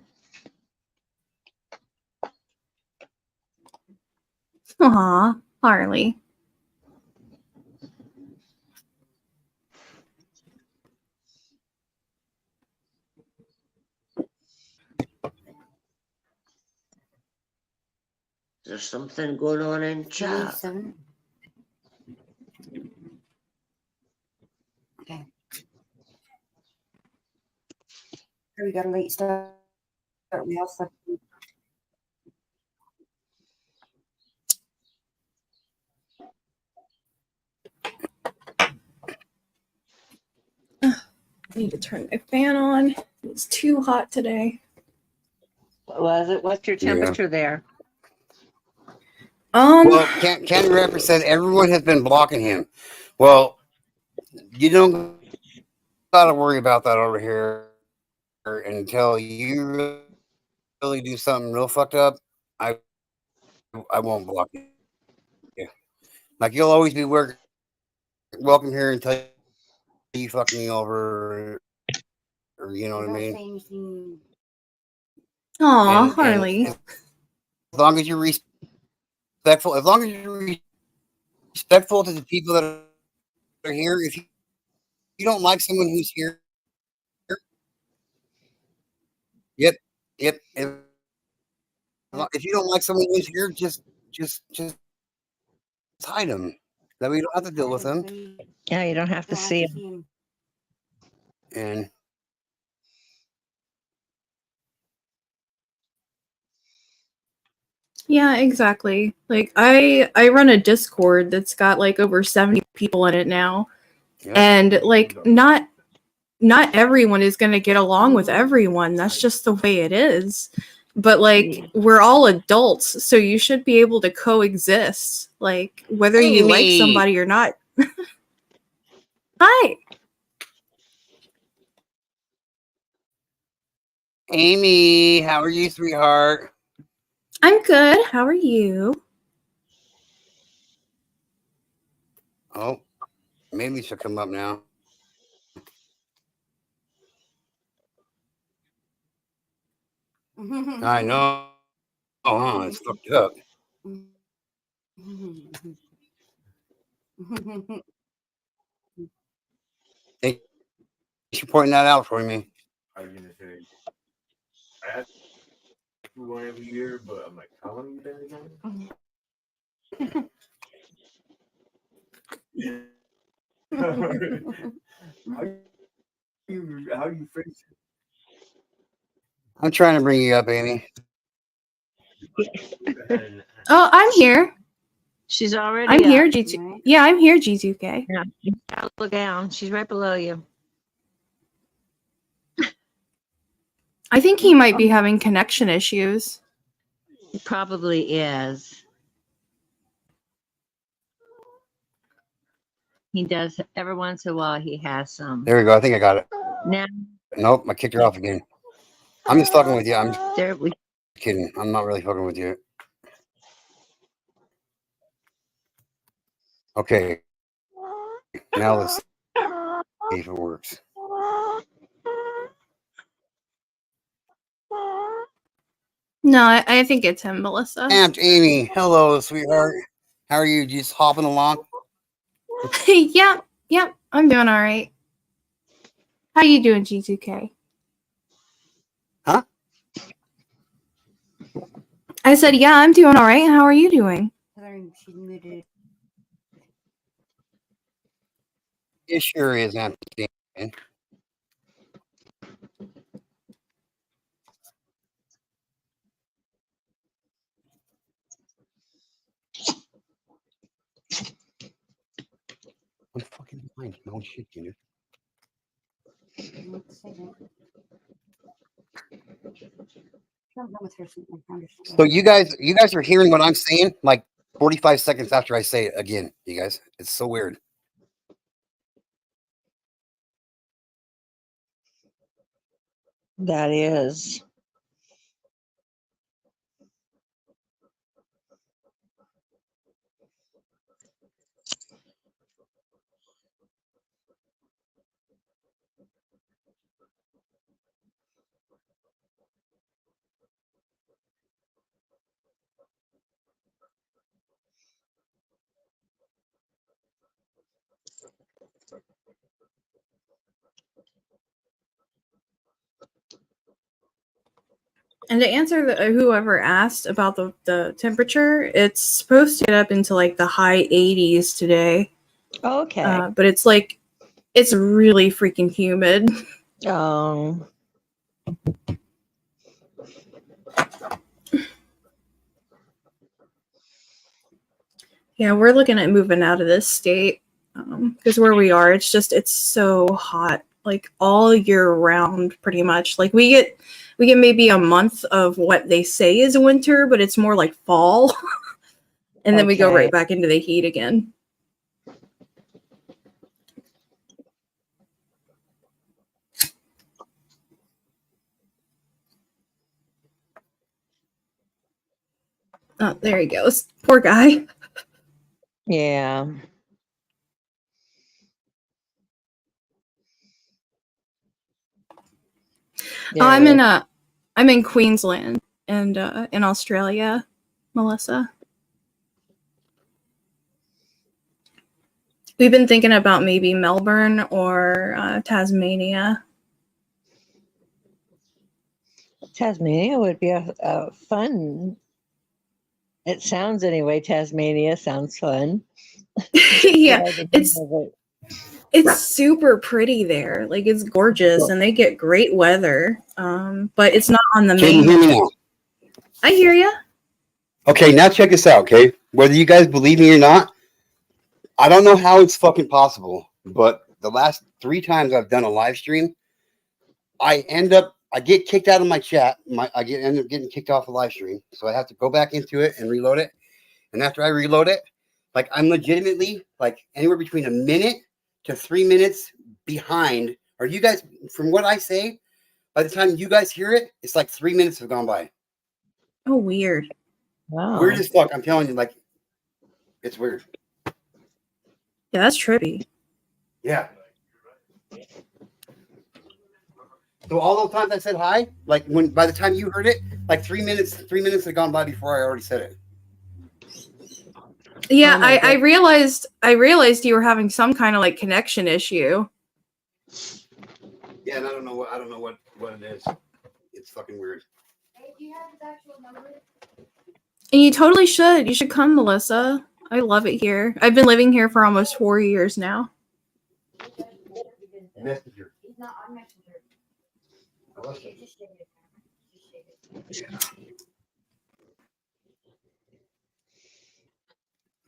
Speaker 8: Aw, Harley.
Speaker 2: Is there something going on in
Speaker 4: You need
Speaker 2: chat?
Speaker 4: some. Okay. We got a late start. We also.
Speaker 8: I need to turn my fan on. It's too hot today.
Speaker 6: What was it? What's your
Speaker 1: Yeah.
Speaker 6: temperature there?
Speaker 1: Well, Candy Rapper said everyone has been blocking him. Well, you don't gotta worry about that over here until you really do something real fucked up. I won't block you. Yeah. Like you'll always be welcome here until you fuck me over, or you know what I mean.
Speaker 8: Aw,
Speaker 1: And
Speaker 8: Harley.
Speaker 1: as long as you're respectful, as long as you're respectful to the people that are here. If you don't like someone who's here, yep, yep. If you don't like someone who's here, just hide them. That way you don't have to deal with them.
Speaker 6: Yeah, you don't have to see them.
Speaker 4: him.
Speaker 1: And
Speaker 8: Yeah, exactly. Like I run a Discord that's got like over 70 people in it now.
Speaker 1: yep.
Speaker 8: And like not everyone is going to get along with everyone. That's just the way it is. But like we're all adults, so you should be able to coexist, like whether you like
Speaker 1: Amy.
Speaker 8: somebody or not. Hi.
Speaker 1: Amy, how are you, sweetheart?
Speaker 8: I'm good. How are you?
Speaker 1: Oh, maybe she'll come up now. I know. Oh, it's fucked up. Thank you for pointing that out for me.
Speaker 7: I was gonna say, I ask you one every year, but I'm like, how long have you been again? How you phrase it?
Speaker 1: I'm trying to bring you up, Amy.
Speaker 8: Oh, I'm here.
Speaker 6: She's already
Speaker 8: I'm here,
Speaker 6: up.
Speaker 8: G2. Yeah, I'm here, G2K.
Speaker 6: Yeah, look down. She's right below you.
Speaker 8: I think he might be having connection issues.
Speaker 6: It probably is. He does every once in a while. He has some.
Speaker 1: There we go. I think I got it.
Speaker 6: Now
Speaker 1: Nope, I kicked her off again. I'm just fucking with you. I'm
Speaker 6: there we
Speaker 1: kidding. I'm not really fucking with you. Okay. Now let's see if it works.
Speaker 8: No, I think it's him, Melissa.
Speaker 1: Amped Amy. Hello, sweetheart. How are you? Just hopping along?
Speaker 8: Yeah, I'm doing all right. How you doing, G2K?
Speaker 1: Huh?
Speaker 8: I said, yeah, I'm doing all right. How are you doing?
Speaker 4: She's muted.
Speaker 1: It sure is, Amped Amy. I'm fucking behind. No shit, dude. So you guys are hearing what I'm saying like 45 seconds after I say it again, you guys. It's so weird.
Speaker 6: that is.
Speaker 8: And to answer whoever asked about the temperature, it's supposed to get up into like the high 80s today.
Speaker 6: Okay.
Speaker 8: But it's like, it's really freaking humid.
Speaker 6: Oh.
Speaker 8: Yeah, we're looking at moving out of this state because where we are, it's so hot, like all year round, pretty much. Like we get maybe a month of what they say is winter, but it's more like fall, and then we go
Speaker 6: Okay.
Speaker 8: right back into the heat again. Oh, there he goes. Poor guy.
Speaker 6: Yeah.
Speaker 8: Oh, I'm in Queensland and in Australia, Melissa. We've been thinking about maybe Melbourne or Tasmania.
Speaker 6: Tasmania would be a fun. It sounds anyway. Tasmania sounds fun.
Speaker 8: Yeah,
Speaker 6: I didn't
Speaker 8: it's
Speaker 6: know
Speaker 8: it's super pretty there. Like it's gorgeous, and they get great weather. But it's not on the
Speaker 1: Can you hear
Speaker 8: main.
Speaker 1: me now?
Speaker 8: I hear you.
Speaker 1: Okay, now check this out, okay? Whether you guys believe me or not, I don't know how it's fucking possible, but the last 3 times I've done a live stream, I get kicked out of my chat. End up getting kicked off the live stream. So I have to go back into it and reload it. And after I reload it, like I'm legitimately like anywhere between a minute to 3 minutes behind. Or you guys, from what I say, by the time you guys hear it, it's like 3 minutes have gone by.
Speaker 8: Oh, weird.
Speaker 6: Wow.
Speaker 1: Weird as fuck. I'm telling you, like, it's weird.
Speaker 8: Yeah, that's trippy.
Speaker 1: Yeah. So all those times I said hi, like by the time you heard it, like 3 minutes had gone by before I already said it.
Speaker 8: Yeah,
Speaker 6: Oh my
Speaker 8: I realized you were having some kind of like connection issue.
Speaker 1: Yeah, and I don't know what it is. It's fucking weird.
Speaker 4: Hey, do you have his actual number?
Speaker 8: And you totally should. You should come, Melissa. I love it here. I've been living here for almost 4 years now.
Speaker 1: Messenger.
Speaker 4: He's not on Messenger. Okay, just shake it. Just shake it.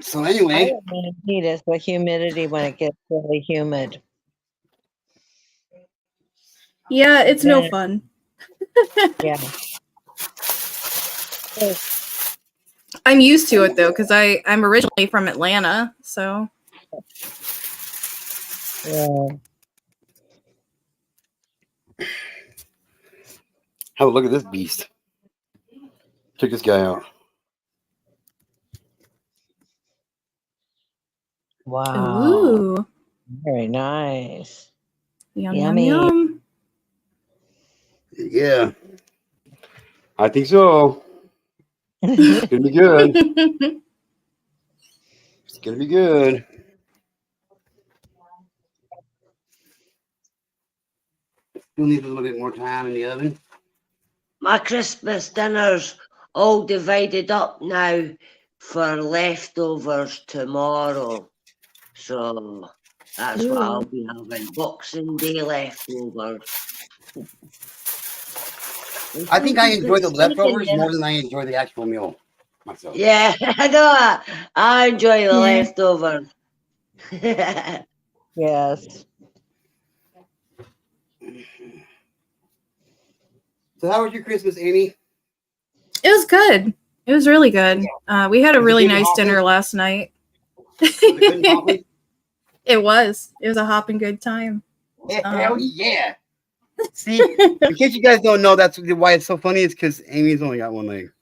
Speaker 1: So
Speaker 6: I
Speaker 1: anyway,
Speaker 6: don't mind heat is the humidity when it gets really humid.
Speaker 8: Yeah, it's no
Speaker 6: Yeah.
Speaker 8: fun.
Speaker 6: Yeah.
Speaker 8: I'm used to it though, because I'm originally from Atlanta, so
Speaker 6: Yeah.
Speaker 1: oh, look at this beast. Check this guy out.
Speaker 6: Wow.
Speaker 8: ooh,
Speaker 6: Very nice.
Speaker 8: yum
Speaker 6: Yummy.
Speaker 8: yum
Speaker 1: Yeah. I think so. It's gonna be good.
Speaker 8: yum.
Speaker 1: It's gonna be good. Still need a little bit more time in the oven.
Speaker 2: My Christmas dinner's all divided up now for leftovers tomorrow. So that's what I'll
Speaker 8: Ooh.
Speaker 2: be having. Boxing Day leftovers.
Speaker 1: I think I enjoy the
Speaker 2: Sneaking
Speaker 1: leftovers
Speaker 2: in.
Speaker 1: more than I enjoy the actual meal myself.
Speaker 2: Yeah, I know that. I enjoy the
Speaker 8: Yeah.
Speaker 2: leftovers.
Speaker 6: Yes.
Speaker 1: So how was your Christmas, Amy?
Speaker 8: It was good. It was really good. We had a
Speaker 1: Was it
Speaker 8: really
Speaker 1: good and
Speaker 8: nice
Speaker 1: hopping?
Speaker 8: dinner last night.
Speaker 1: Was it good and hopping?
Speaker 8: It was. It was a hopping good time.
Speaker 1: Hell yeah. See, in case you guys don't know, that's why it's so funny. It's because Amy's only got one leg.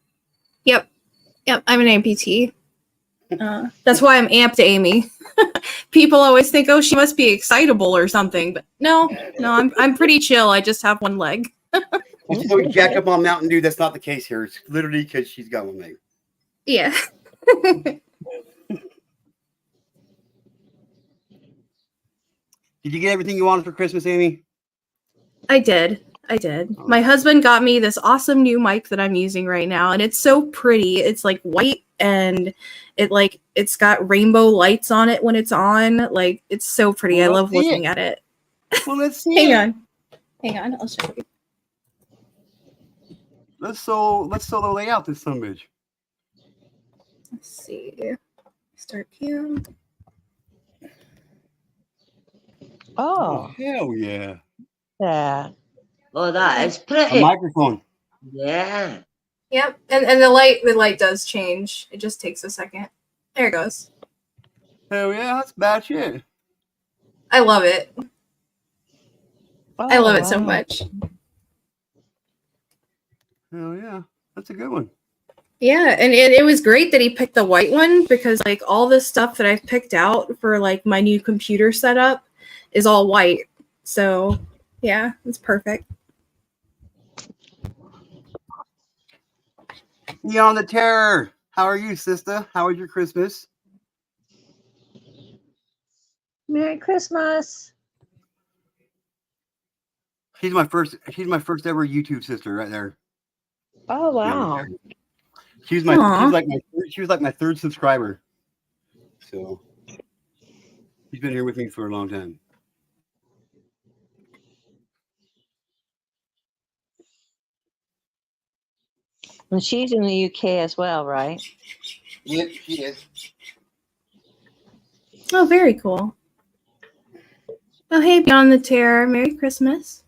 Speaker 8: Yep. Yep. I'm an amputee. That's why I'm amped, Amy. People always think, oh, she must be excitable or something, but no, I'm pretty chill. I just have one leg.
Speaker 1: Well, she's always jacked up on Mountain Dew. That's not the case here. It's literally because she's got one leg.
Speaker 8: Yeah.
Speaker 1: Did you get everything you wanted for Christmas, Amy?
Speaker 8: I did. My husband got me this awesome new mic that I'm using right now, and it's so pretty. It's like white and it's got rainbow lights on it when it's on. Like it's so pretty.
Speaker 1: Well,
Speaker 8: I
Speaker 1: let's
Speaker 8: love
Speaker 1: see
Speaker 8: looking
Speaker 1: it.
Speaker 8: at it.
Speaker 1: Well, let's see.
Speaker 8: Hang on, I'll show you.
Speaker 1: Let's solo lay out this son of a bitch.
Speaker 8: Let's see. Start cam.
Speaker 6: Oh,
Speaker 1: hell yeah.
Speaker 6: yeah.
Speaker 2: Oh, that is
Speaker 1: A
Speaker 2: pretty.
Speaker 1: microphone.
Speaker 2: Yeah.
Speaker 8: Yep, and the light does change. It just takes a second. There it goes.
Speaker 1: Hell yeah, that's bad shit.
Speaker 8: I love it. I
Speaker 6: Oh,
Speaker 8: love it so
Speaker 6: wow.
Speaker 8: much.
Speaker 1: Hell yeah, that's a good one.
Speaker 8: Yeah, and it was great that he picked the white one because like all the stuff that I've picked out for like my new computer setup is all white. So yeah, it's perfect.
Speaker 1: Beyond the Terror. How are you, sister? How was your Christmas?
Speaker 6: Merry Christmas.
Speaker 1: She's my first ever YouTube sister right there.
Speaker 6: Oh, wow.
Speaker 1: She's
Speaker 8: Aw.
Speaker 1: like my third subscriber. So she's been here with me for a long time.
Speaker 6: And she's in the UK as well, right?
Speaker 1: Yep, she is.
Speaker 8: Oh, very cool. Oh, hey, Beyond the Terror. Merry Christmas.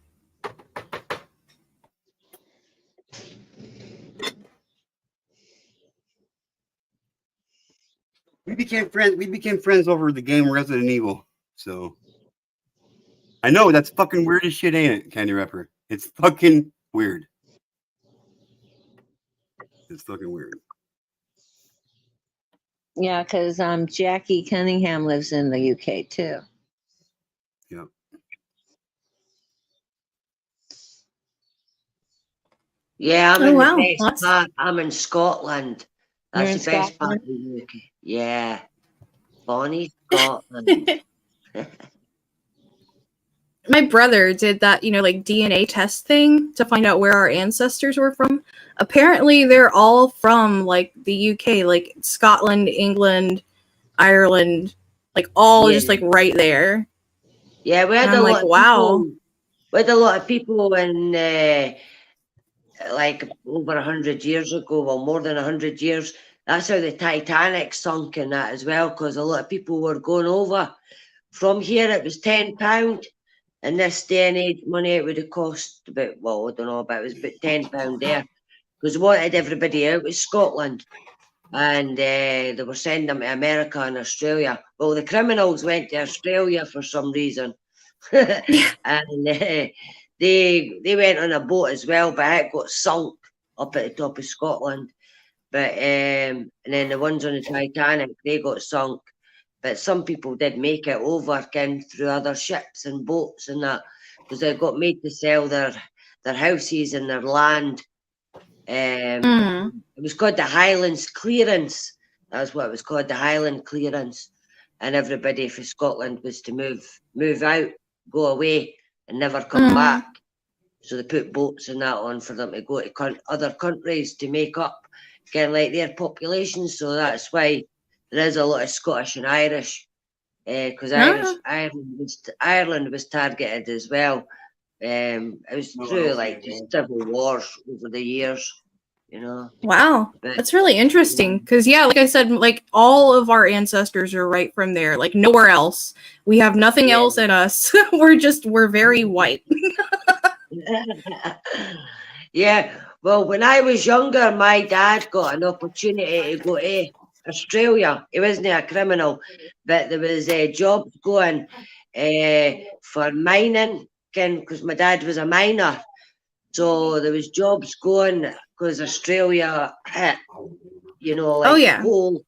Speaker 1: We became friends over the game Resident Evil. So I know that's fucking weird as shit, ain't it, Candy Rapper? It's fucking weird. It's fucking weird.
Speaker 6: Yeah, because Jackie Cunningham lives in the UK too.
Speaker 1: Yep.
Speaker 2: Yeah, I'm
Speaker 8: Oh,
Speaker 2: in
Speaker 8: wow.
Speaker 2: the best
Speaker 8: Lots-
Speaker 2: part. I'm in Scotland.
Speaker 6: You're
Speaker 2: That's
Speaker 6: in
Speaker 2: the best part of the UK. Yeah. Bonnie, Scotland.
Speaker 8: My brother did that, like DNA test thing to find out where our ancestors were from. Apparently, they're all from like the UK, like Scotland, England, Ireland, like all just like right there.
Speaker 2: Yeah, we had
Speaker 8: And
Speaker 2: a
Speaker 8: I'm
Speaker 2: lot
Speaker 8: like,
Speaker 2: of
Speaker 8: wow.
Speaker 2: people, we had a lot of people in like over 100 years ago, well, more than 100 years. That's how the Titanic sunk in that as well, because a lot of people were going over. From here, it was £10. In this day and age, money, it would have cost about, well, I don't know, but it was about £10 there. Because they wanted everybody out of Scotland. And they were sending them to America and Australia. Well, the criminals went to Australia for some reason. And they went on a boat as well, but it got sunk up at the top of Scotland. But and then the ones on the Titanic, they got sunk. But some people did make it over through other ships and boats and that, because they got made to sell their houses and their land. It was called the Highlands Clearance. That's what it was called, the Highland Clearance. And everybody from Scotland was to move out, go away, and never come back. So they put boats and that on for them to go to other countries to make up kind of like their population. So that's why there is a lot of Scottish and Irish, because Ireland was targeted as well. It was through like just civil wars over the years,
Speaker 8: Wow, that's really interesting. Because like I said, like all of our ancestors are right from there. Like nowhere else. We have nothing else in us. we're very white.
Speaker 2: Yeah. Well, when I was younger, my dad got an opportunity to go to Australia. He wasn't a criminal, but there was jobs going for mining, because my dad was a miner. So there was jobs going because Australia hit, coal,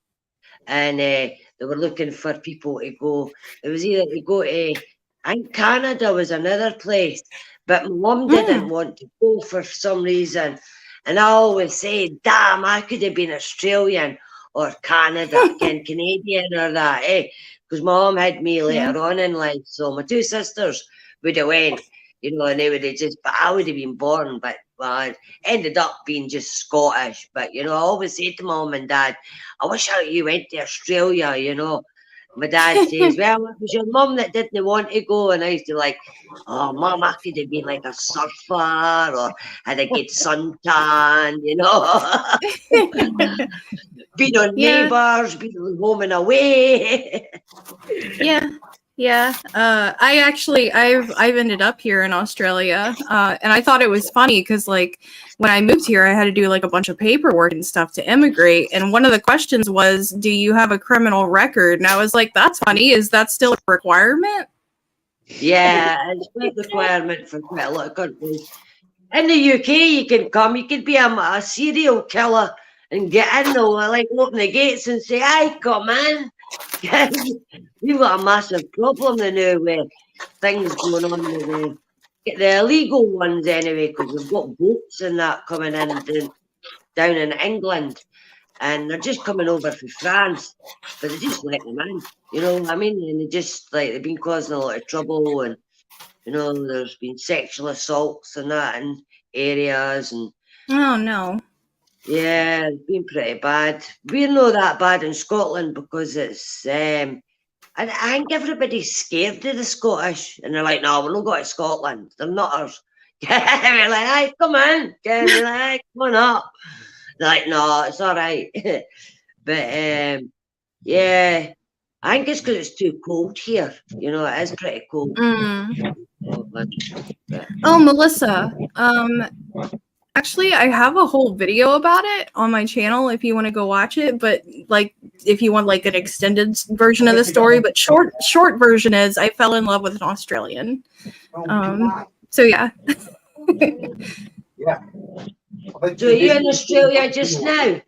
Speaker 2: and they were looking for people to go. It was either to go to, I think Canada was another place, but my mum didn't want to go for some reason. And I always say, damn, I could have been Australian or Canada, Canadian or that, because my mum had me later on in life. So my two sisters would have went, and they would have but I would have been born, but I ended up being just Scottish. But, I always say to mum and dad, I wish you went to Australia, My dad says, well, it was your mum that didn't want to go. And I used to oh, mum, I could have been like a surfer or had a good suntan, Been on Neighbours, been on Home and Away.
Speaker 8: Yeah. I've ended up here in Australia, and I thought it was funny because like when I moved here, I had to do like a bunch of paperwork and stuff to immigrate, and one of the questions was, "Do you have a criminal record?" And I was like, "That's funny. Is that still a requirement?"
Speaker 2: Yeah, it's a requirement for quite a lot of countries. In the UK, you can be a serial killer and get in though, like open the gates and say, "Hi, come in." We've got a massive problem now with things going on with the illegal ones anyway, because we've got boats and that coming in down in England, and they're just coming over from France, but they just let them in. You know what I mean? And they just like they've been causing a lot of trouble, and you know there's been sexual assaults and that in areas, and
Speaker 8: Oh no.
Speaker 2: yeah, it's been pretty bad. We're not that bad in Scotland because it's I think everybody's scared of the Scottish, and they're like, no, we're not going to Scotland. They're not ours. We're like, hey, come in. We're like, hey, come on up. They're like, no, it's all right. But yeah, I think it's because it's too cold here. You know, it is pretty cold.
Speaker 8: Mm.
Speaker 2: But,
Speaker 8: Oh, Melissa. Actually, I have a whole video about it on my channel if you want to go watch it. But like, if you want like an extended version of the story, but short version is I fell in love with an Australian. So yeah.
Speaker 1: Yeah.
Speaker 2: so you're in Australia just now?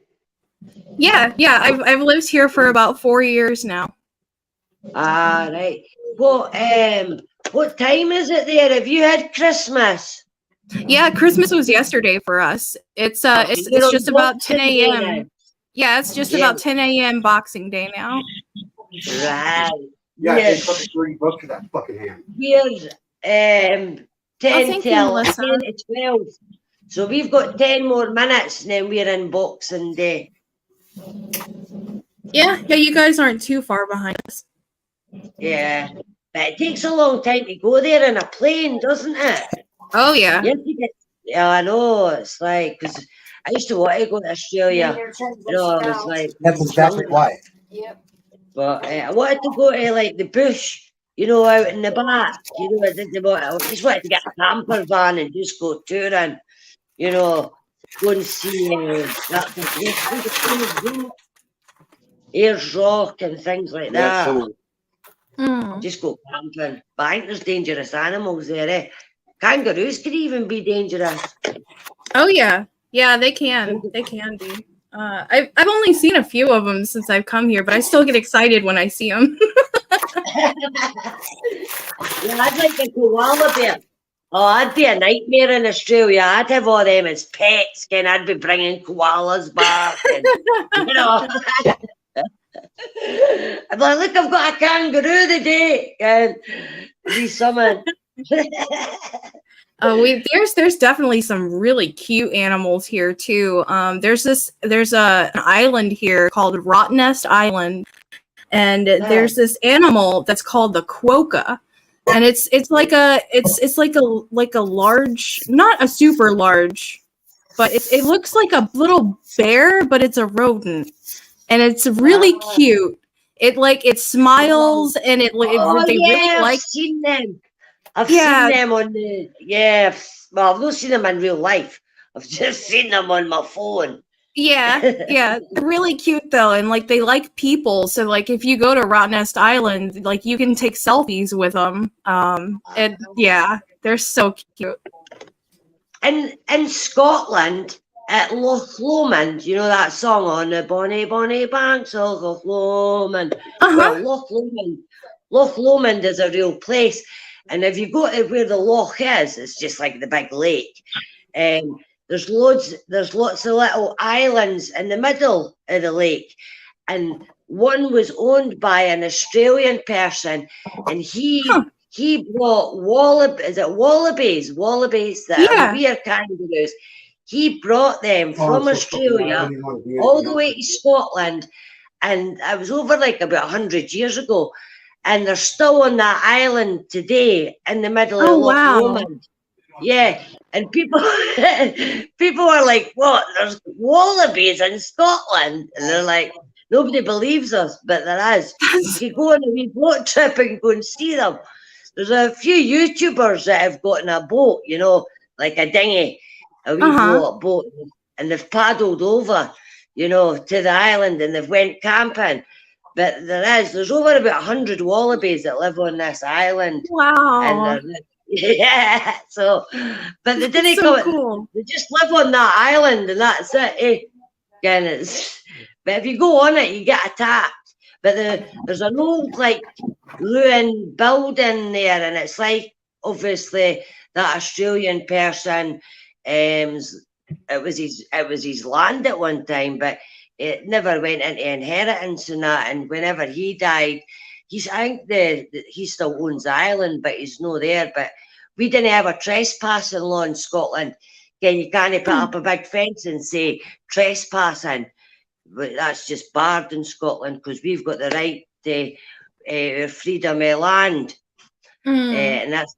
Speaker 8: Yeah. I've lived here for about 4 years now.
Speaker 2: Ah, right. What time is it there? Have you had Christmas?
Speaker 8: Yeah, Christmas was yesterday for us. It's
Speaker 2: You're
Speaker 8: just
Speaker 2: on
Speaker 8: about 10
Speaker 2: Boxing Day
Speaker 8: a.m.
Speaker 2: now.
Speaker 8: Yeah, it's just
Speaker 2: Yeah.
Speaker 8: about 10 a.m. Boxing Day now.
Speaker 2: Right.
Speaker 1: Yeah,
Speaker 2: Yes.
Speaker 1: it's fucking $30 for that fucking ham.
Speaker 2: Here's 10
Speaker 8: thank you,
Speaker 2: till
Speaker 8: Melissa.
Speaker 2: 10 to 12. So we've got 10 more minutes and then we're in Boxing Day.
Speaker 8: Yeah, you guys aren't too far behind us.
Speaker 2: Yeah. But it takes a long time to go there in a plane, doesn't it?
Speaker 8: Oh yeah.
Speaker 2: You have to get, yeah, I know. It's like, because I used to want to go to Australia. You know, I was like,
Speaker 1: That's exactly why.
Speaker 4: Yep.
Speaker 2: but I wanted to go to like the bush, you know, out in the back. You know, I just wanted to get a camper van and just go touring, you know, go and see Ayers Rock and things like
Speaker 1: Yeah,
Speaker 2: that.
Speaker 1: someone.
Speaker 8: Mm.
Speaker 2: Just go camping. But I think there's dangerous animals there, eh? Kangaroos could even be dangerous.
Speaker 8: Oh yeah. Yeah, they can. They can be. I've only seen a few of them since I've come here, but I still get excited when I see them.
Speaker 2: Yeah, I'd like a koala bear. Oh, I'd be a nightmare in Australia. I'd have all them as pets, and I'd be bringing koalas back. And, you know, I'd be like, look, I've got a kangaroo today. And be something.
Speaker 8: There's definitely some really cute animals here too. There's an island here called Rottnest Island, and there's this animal that's called the quokka, and it's like a large, not a super large, but it looks like a little bear, but it's a rodent, and it's really cute. It smiles and they really like.
Speaker 2: I've seen them. I've seen them on the well, I've not seen them in real life. I've just seen them on my phone.
Speaker 8: Yeah, they're really cute though, and like they like people. So like if you go to Rottnest Island, like you can take selfies with them. And yeah, they're so cute.
Speaker 2: And in Scotland, at Loch Lomond, you know that song on the Bonnie Bonnie Banks of Loch Lomond. Well, Loch Lomond is a real place. And if you go to where the loch is, it's just like the big lake. There's lots of little islands in the middle of the lake. And one was owned by an Australian person, and he brought wallabies that are weird kangaroos. He brought them from Australia all the way to Scotland, and I was over like about 100 years ago. And they're still on that island today in the middle of Loch Lomond. Yeah. And people are like, what? There's wallabies in Scotland? And they're like, nobody believes us, but there is. You can go on a wee boat trip and go and see them. There's a few YouTubers that have gotten a boat, you know, like a dinghy, a wee boat, and they've paddled over, you know, to the island, and they've went camping. But there's over about 100 wallabies that live on this island.
Speaker 8: Wow.
Speaker 2: And so, but they didn't
Speaker 8: cool.
Speaker 2: They just live on that island, and that's it. Again, but if you go on it, you get attacked. But there's an old like ruined building there, and it's like obviously that Australian person. It was his land at one time, but it never went into inheritance and that. And whenever he died, I think he still owns the island, but he's no there. But we didn't have a trespassing law in Scotland. Again, you can't put up a big fence and say trespassing. But that's just barred in Scotland because we've got the right to freedom of land, and that's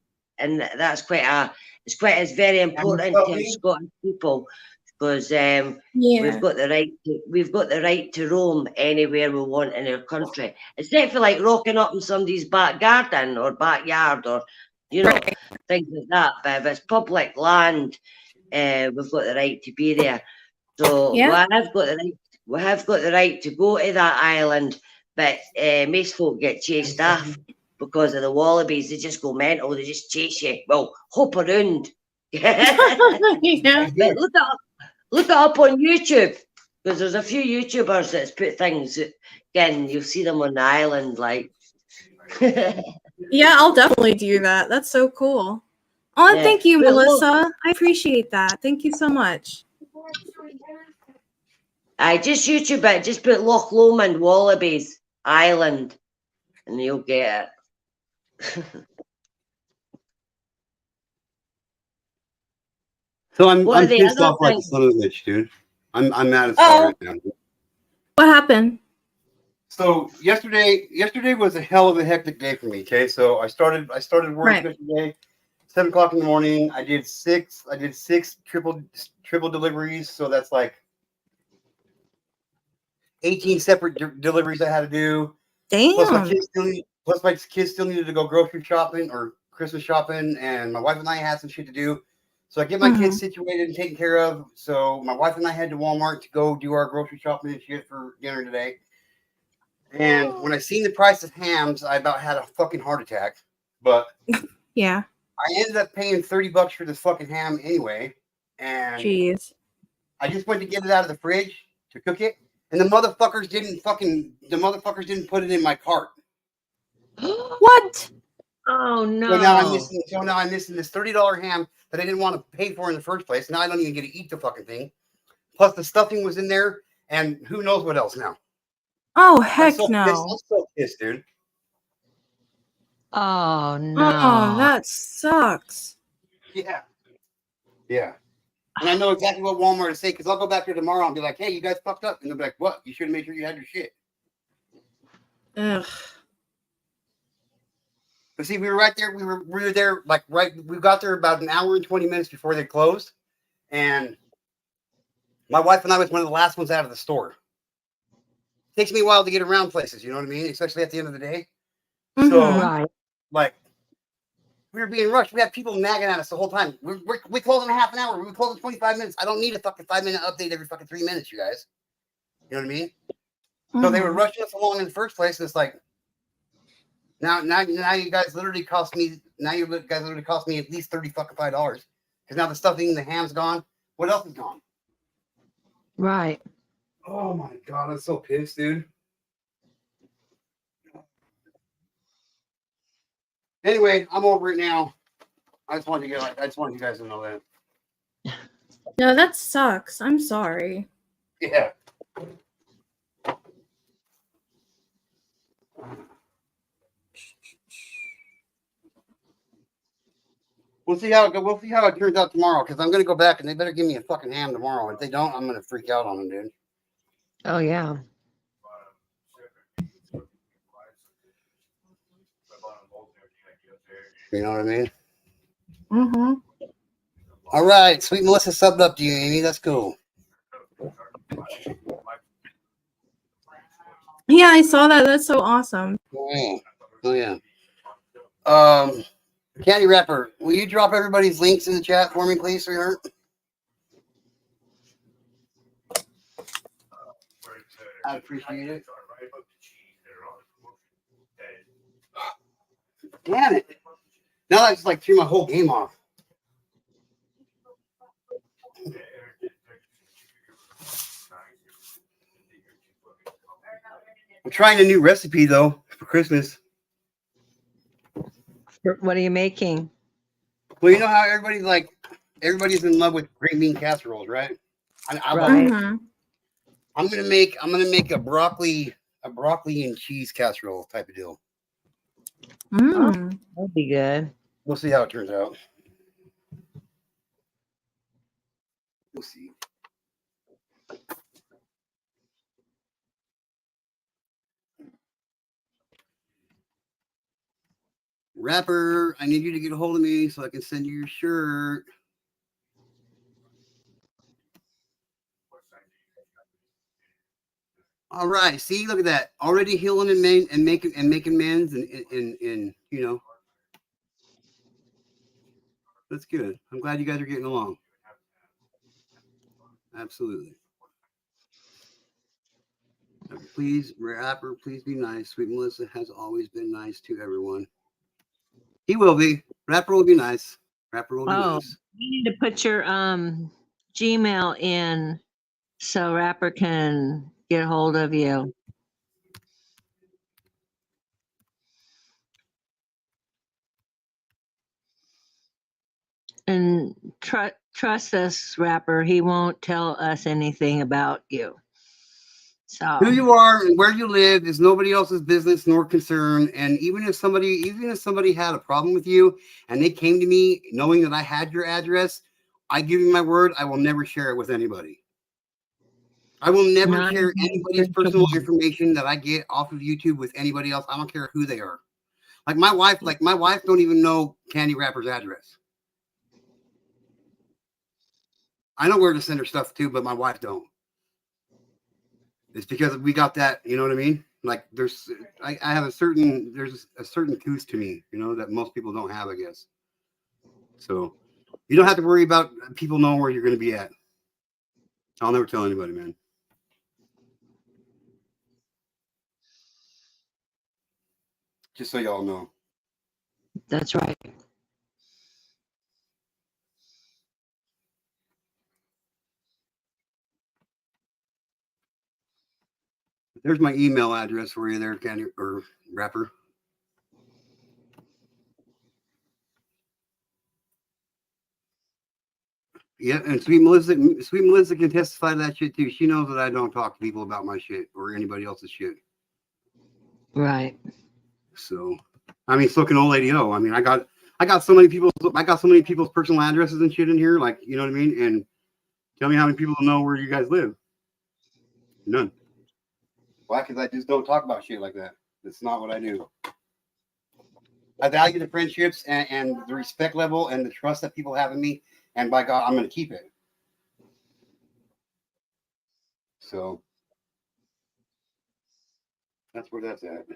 Speaker 2: it's very important to Scottish people because we've got the right to roam anywhere we want in our country. It's not for like rocking up in somebody's back garden or backyard or things like that. But if it's public land, we've got the right to be there. So we have got the right to go to that island, but most folk get chased off because of the wallabies. They just go mental. They just chase you. Well, hop around.
Speaker 8: Yeah.
Speaker 2: But look it up on YouTube because there's a few YouTubers that's put things. Again, you'll see them on the island, like.
Speaker 8: Yeah, I'll definitely do that. That's so cool. Oh,
Speaker 2: Yeah.
Speaker 8: thank you,
Speaker 2: But look-
Speaker 8: Melissa. I appreciate that. Thank you so much.
Speaker 2: I just YouTube it. Just put Loch Lomond Wallabies Island, and you'll get it.
Speaker 1: So I'm
Speaker 2: What are the
Speaker 1: pissed
Speaker 2: other
Speaker 1: off like a
Speaker 2: things?
Speaker 1: son of a bitch, dude. I'm mad as hell right now.
Speaker 8: What happened?
Speaker 1: So yesterday was a hell of a hectic day for me. Okay, so I started work
Speaker 8: Right.
Speaker 1: yesterday, 7 o'clock in the morning. I did six triple deliveries. So that's like 18 separate deliveries I had to do. Plus my
Speaker 8: Damn.
Speaker 1: kids still needed to go grocery shopping or Christmas shopping, and my wife and I had some shit to do. So I get my kids situated and taken care of. So my wife and I head to Walmart to go do our grocery shopping and shit for dinner today. And when I seen the price of hams, I about had a fucking heart attack. But
Speaker 8: Yeah.
Speaker 1: I ended up paying $30 for this fucking ham anyway. And
Speaker 8: Jeez.
Speaker 1: I just went to get it out of the fridge to cook it. And the motherfuckers didn't put it in my cart.
Speaker 8: What?
Speaker 6: Oh no.
Speaker 1: So now I'm missing this $30 ham that I didn't want to pay for in the first place. Now I don't even get to eat the fucking thing. Plus the stuffing was in there, and who knows what else now.
Speaker 8: Oh, heck
Speaker 1: I'm
Speaker 8: no.
Speaker 1: so pissed, dude.
Speaker 6: Oh no.
Speaker 8: Oh, that sucks.
Speaker 1: Yeah. Yeah. And I know exactly what Walmart to say because I'll go back there tomorrow and be like, hey, you guys fucked up. And they'll be like, what? You should have made sure you had your shit.
Speaker 8: Ugh.
Speaker 1: But see, we were right there. We were there we got there about an hour and 20 minutes before they closed. And my wife and I was one of the last ones out of the store. It takes me a while to get around places, you know what I mean? Especially at the end of the day. So,
Speaker 8: Mhm.
Speaker 6: Right.
Speaker 1: like, we were being rushed. We had people nagging at us the whole time. We close in half an hour. We close in 25 minutes. I don't need a fucking 5-minute update every fucking 3 minutes, you guys. You know what I mean? So they were rushing us along in the first place. And it's like, now you guys literally cost me at least $35 because now the stuffing, the ham's gone. What else is gone?
Speaker 6: Right.
Speaker 1: Oh my god, I'm so pissed, dude. Anyway, I'm over it now. I just wanted you guys to know that.
Speaker 8: No, that sucks. I'm sorry.
Speaker 1: Yeah. We'll see how it turns out tomorrow because I'm gonna go back and they better give me a fucking ham tomorrow. If they don't, I'm gonna freak out on them, dude.
Speaker 6: Oh yeah.
Speaker 1: You know what I mean?
Speaker 8: Mm-hmm.
Speaker 1: All right, sweet Melissa subbed up to you, Amy. That's cool.
Speaker 8: Yeah, I saw that. That's so awesome.
Speaker 1: Oh yeah. Candy Rapper, will you drop everybody's links in the chat for me, please, sweetheart? I'd appreciate it. Damn it. Now I just like threw my whole game off. I'm trying a new recipe though for Christmas.
Speaker 6: What are you making?
Speaker 1: Well, you know how everybody's in love with green bean casseroles, right? I love
Speaker 6: Right.
Speaker 1: it.
Speaker 8: Mhm.
Speaker 1: I'm gonna make a broccoli and cheese casserole type of deal.
Speaker 8: Mm.
Speaker 6: That'd be good.
Speaker 1: We'll see how it turns out. We'll see. Rapper, I need you to get a hold of me so I can send you your shirt. All right, see, look at that. Already healing and making amends and you know. That's good. I'm glad you guys are getting along. Absolutely. Please, Rapper, please be nice. Sweet Melissa has always been nice to everyone. He will be. Rapper will be nice. Rapper will be nice.
Speaker 6: You need to put your Gmail in so Rapper can get a hold of you. And trust us, Rapper. He won't tell us anything about you. So
Speaker 1: Who you are and where you live is nobody else's business nor concern. And even if somebody had a problem with you and they came to me knowing that I had your address, I give you my word, I will never share it with anybody. I will never share anybody's personal information that I get off of YouTube with anybody else. I don't care who they are. Like my wife don't even know Candy Rapper's address. I know where to send her stuff to, but my wife don't. It's because we got that, you know what I mean? Like I have there's a certain goose to me, you know, that most people don't have, I guess. So you don't have to worry about people knowing where you're going to be at. I'll never tell anybody, man. Just so y'all know.
Speaker 6: that's right.
Speaker 1: There's my email address for you there, Candy or Rapper. Yeah, and Sweet Melissa can testify to that shit too. She knows that I don't talk to people about my shit or anybody else's shit.
Speaker 6: Right.
Speaker 1: So, I mean, so can old lady O. I mean, I got so many people's personal addresses and shit in here, like, you know what I mean? And tell me how many people know where you guys live. None. Why? Because I just don't talk about shit like that. That's not what I do. I value the friendships and the respect level and the trust that people have in me. And by God, I'm going to keep it. So that's where that's at.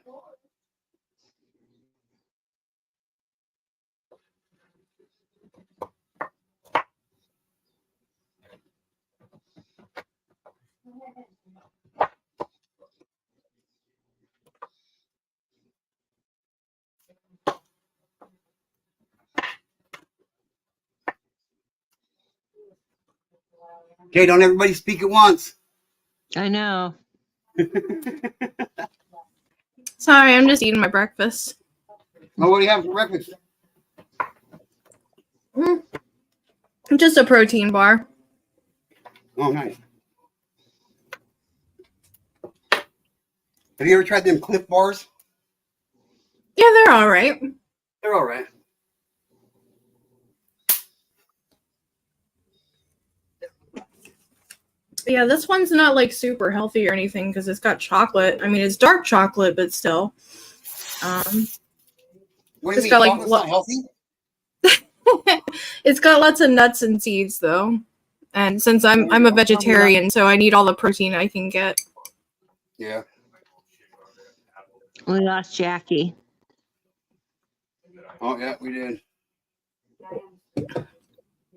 Speaker 1: Okay, don't everybody speak at once.
Speaker 6: I know.
Speaker 8: Sorry, I'm just eating my breakfast.
Speaker 1: Oh, what do you have for breakfast?
Speaker 8: Just a protein bar.
Speaker 1: Oh, nice. Have you ever tried them Cliff bars?
Speaker 8: Yeah, they're all right.
Speaker 1: They're all right.
Speaker 8: Yeah, this one's not like super healthy or anything because it's got chocolate. I mean, it's dark chocolate, but still.
Speaker 1: What do you
Speaker 8: It's
Speaker 1: mean?
Speaker 8: got, like,
Speaker 1: Chocolate's not healthy?
Speaker 8: It's got lots of nuts and seeds though. And since I'm a vegetarian, so I need all the protein I can get.
Speaker 1: Yeah.
Speaker 6: We lost Jackie.
Speaker 1: Oh, yeah, we did.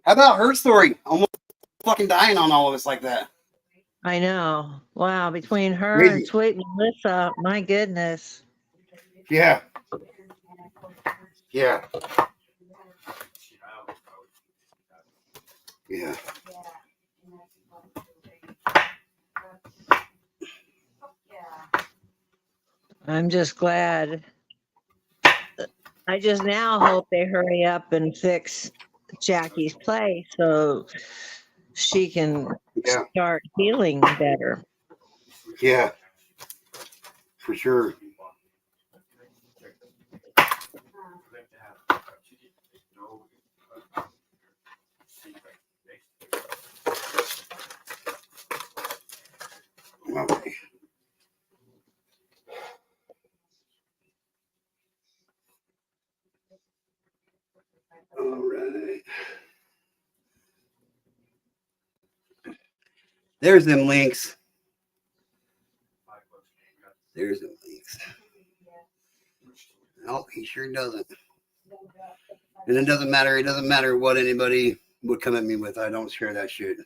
Speaker 1: How about her story? Almost fucking dying on all of us like that.
Speaker 6: I know. Wow. Between her
Speaker 1: Crazy.
Speaker 6: and Sweet Melissa, my goodness.
Speaker 1: Yeah. Yeah. Yeah.
Speaker 6: I'm just glad. I just now hope they hurry up and fix Jackie's place so she can
Speaker 1: Yeah.
Speaker 6: start healing better.
Speaker 1: Yeah, for sure. Okay. All right. There's them links. There's them links. No, he sure doesn't. And it doesn't matter. It doesn't matter what anybody would come at me with. I don't share that shit.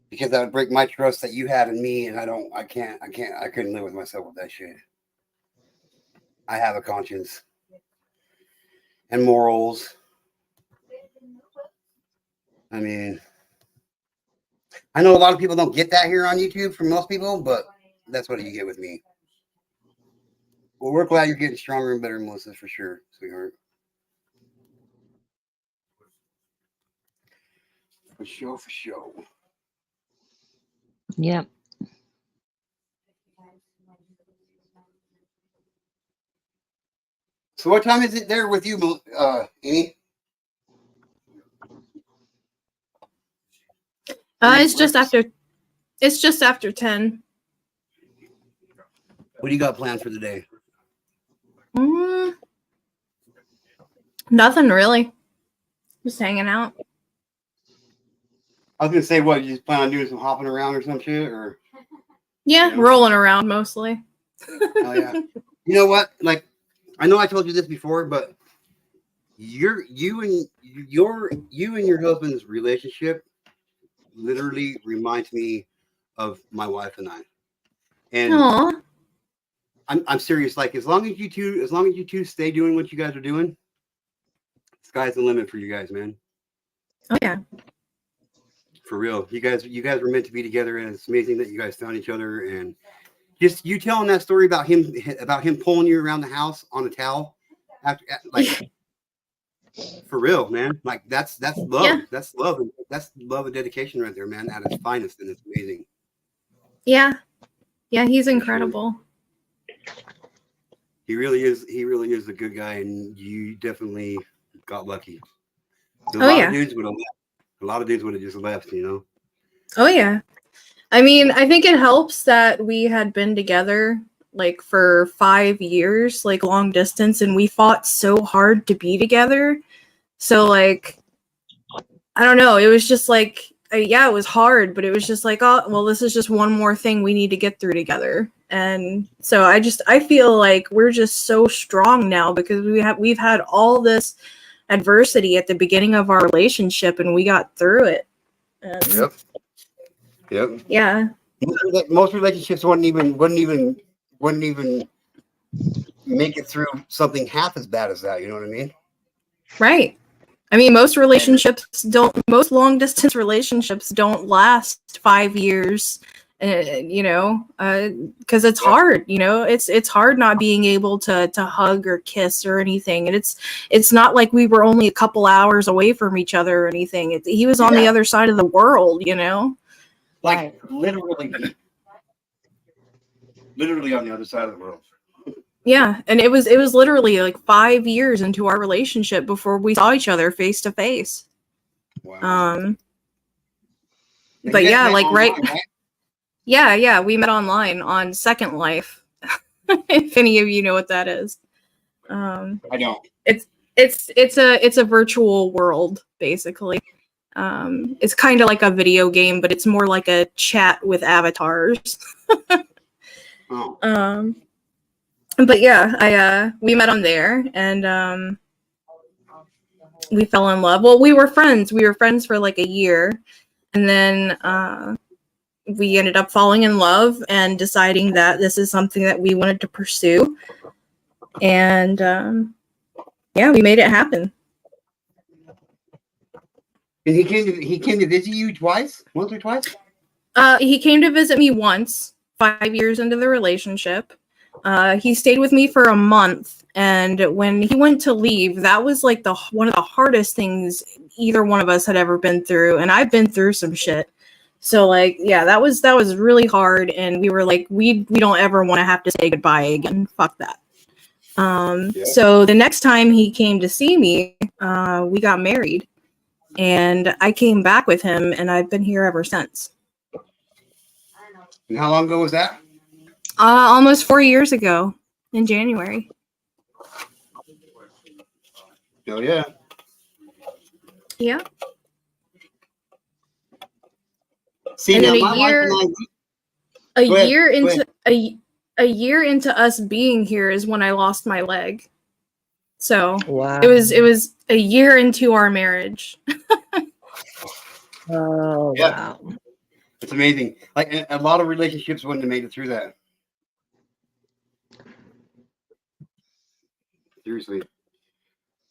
Speaker 1: Because that would break my trust that you have in me, and I couldn't live with myself with that shit. I have a conscience and morals. I mean, I know a lot of people don't get that here on YouTube from most people, but that's what you get with me. Well, we're glad you're getting stronger and better, Melissa, for sure, sweetheart. For sure, for sure.
Speaker 6: Yep.
Speaker 1: So what time is it there with you, Amy?
Speaker 8: It's just after 10.
Speaker 1: What do you got planned for the day?
Speaker 8: Nothing really. Just hanging out.
Speaker 1: I was gonna say, what, you just plan on doing some hopping around or some shit, or?
Speaker 8: Yeah,
Speaker 1: Yeah.
Speaker 8: rolling around mostly.
Speaker 1: Oh yeah. You know what? Like, I know I told you this before, but you and your husband's relationship literally reminds me of my wife and I. And
Speaker 8: Aw.
Speaker 1: I'm serious. Like, as long as you two stay doing what you guys are doing, sky's the limit for you guys, man.
Speaker 8: Oh yeah.
Speaker 1: For real. You guys were meant to be together, and it's amazing that you guys found each other. And just you telling that story about him pulling you around the house on a towel after, like, for real, man. Like, that's love.
Speaker 8: Yeah.
Speaker 1: That's love. That's love and dedication right there, man, at its finest, and it's amazing.
Speaker 8: Yeah. Yeah, he's incredible.
Speaker 1: He really is a good guy, and you definitely got lucky. A
Speaker 8: Oh,
Speaker 1: lot
Speaker 8: yeah.
Speaker 1: of dudes would have left. A lot of dudes would have just left, you know.
Speaker 8: Oh yeah. I mean, I think it helps that we had been together like for 5 years, like long distance, and we fought so hard to be together. So like, I don't know. It was just like, yeah, it was hard, but it was just like, oh, well, this is just one more thing we need to get through together. And so I feel like we're just so strong now because we've had all this adversity at the beginning of our relationship, and we got through it. And
Speaker 1: Yep.
Speaker 8: yeah.
Speaker 1: Most relationships wouldn't even make it through something half as bad as that. You know what I mean?
Speaker 8: Right. I mean, most long distance relationships don't last 5 years, because it's hard, it's hard not being able to hug or kiss or anything. And it's not like we were only a couple hours away from each other or anything. He was on the other side of the world,
Speaker 1: Like literally on the other side of the world.
Speaker 8: Yeah, and it was literally like 5 years into our relationship before we saw each other face to face.
Speaker 1: Wow.
Speaker 8: But yeah, like yeah, we met online on Second Life. If any of you know what that is.
Speaker 1: I don't.
Speaker 8: It's a virtual world basically. It's kind of like a video game, but it's more like a chat with avatars.
Speaker 1: Oh.
Speaker 8: But yeah, we met on there, and we fell in love. Well, we were friends. We were friends for like a year, and then we ended up falling in love and deciding that this is something that we wanted to pursue. And yeah, we made it happen.
Speaker 1: And he came to visit you once or twice?
Speaker 8: He came to visit me once, 5 years into the relationship. He stayed with me for a month, and when he went to leave, that was like one of the hardest things either one of us had ever been through. And I've been through some shit, So like, yeah, that was really hard, and we were like, we don't ever want to have to say goodbye again. Fuck that.
Speaker 1: Yeah.
Speaker 8: So the next time he came to see me, we got married, and I came back with him, and I've been here ever since.
Speaker 1: And how long ago was that?
Speaker 8: Almost 4 years ago in January.
Speaker 1: Oh yeah.
Speaker 8: Yeah.
Speaker 1: See,
Speaker 8: And
Speaker 1: now
Speaker 8: then
Speaker 1: my wife and I,
Speaker 8: a
Speaker 1: Go ahead,
Speaker 8: year
Speaker 1: go
Speaker 8: into a year into us being here is when I lost my leg. So
Speaker 6: Wow.
Speaker 8: it was a year into our marriage.
Speaker 6: Oh,
Speaker 1: Yeah.
Speaker 6: wow.
Speaker 1: it's amazing. Like a lot of relationships wouldn't have made it through that. Seriously.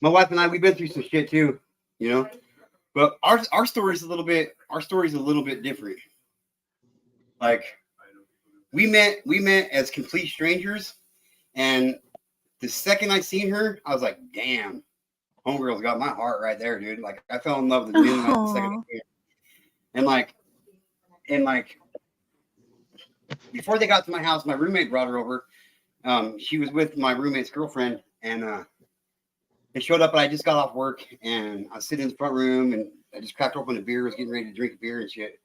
Speaker 1: My wife and I, we've been through some shit too, you know. But our story's a little bit different. Like we met as complete strangers, and the second I seen her, I was like, damn, homegirl's got my heart right there, dude. Like I fell in love with the minute the second I seen her. And like before they got to my house, my roommate brought her over. She was with my roommate's girlfriend, and they showed up, and I just got off work, and I was sitting in the front room, and I just cracked open a beer, was getting ready to drink a beer and shit.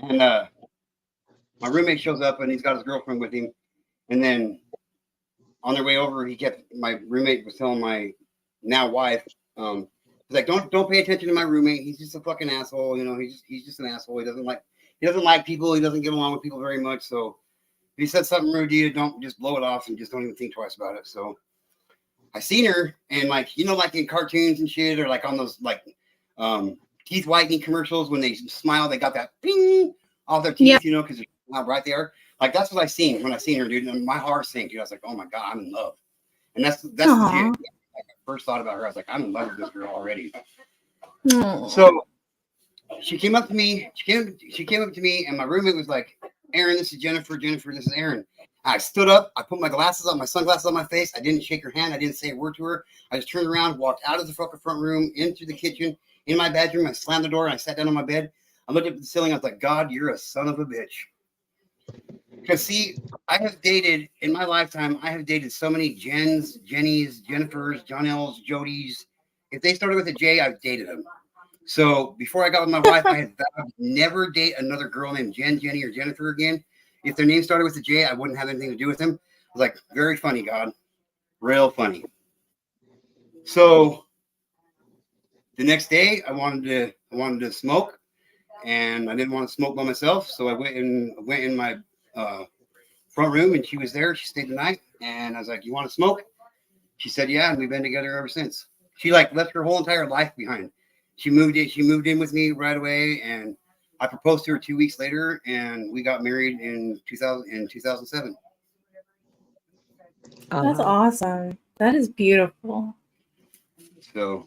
Speaker 1: And my roommate shows up, and he's got his girlfriend with him. And then on their way over, my roommate was telling my now wife, he's like, don't pay attention to my roommate. He's just a fucking asshole. You know, he's just an asshole. He doesn't like people. He doesn't get along with people very much. So if he said something rude to you, don't just blow it off and just don't even think twice about it. So I seen her, and like, you know, like in cartoons and shit, or like on those like teeth whitening commercials, when they smile, they got that ping off their teeth,
Speaker 8: Yeah.
Speaker 1: you know, because how bright they are. Like that's what I seen when I seen her, dude. And my heart sank, dude. I was like, oh my god, I'm in love. And that's legit.
Speaker 8: Aw.
Speaker 1: Like, I first thought about her, I was like, I'm in love with this girl already.
Speaker 8: Aw.
Speaker 1: So she came up to me. She came up to me, and my roommate was like, Aaron, this is Jennifer. Jennifer, this is Aaron. I stood up. I put my glasses on, my sunglasses on my face. I didn't shake her hand. I didn't say a word to her. I just turned around, walked out of the fucking front room, into the kitchen, in my bedroom. I slammed the door, and I sat down on my bed. I looked up at the ceiling. I was like, God, you're a son of a bitch. Because see, I have dated in my lifetime. I have dated so many Jens, Jennies, Jennifers, Jonelles, Jodies. If they started with a J, I've dated them. So before I got with my wife, I had vowed to never date another girl named Jen, Jenny, or Jennifer again. If their name started with a J, I wouldn't have anything to do with them. I was like, very funny, God. Real funny. So the next day, I wanted to smoke, and I didn't want to smoke by myself. So I went in my front room, and she was there. She stayed the night, and I was like, "You want to smoke?" She said, "Yeah," and we've been together ever since. She like left her whole entire life behind. She moved in with me right away, and I proposed to her 2 weeks later, and we got married in 2007.
Speaker 8: That's awesome. That is beautiful.
Speaker 1: So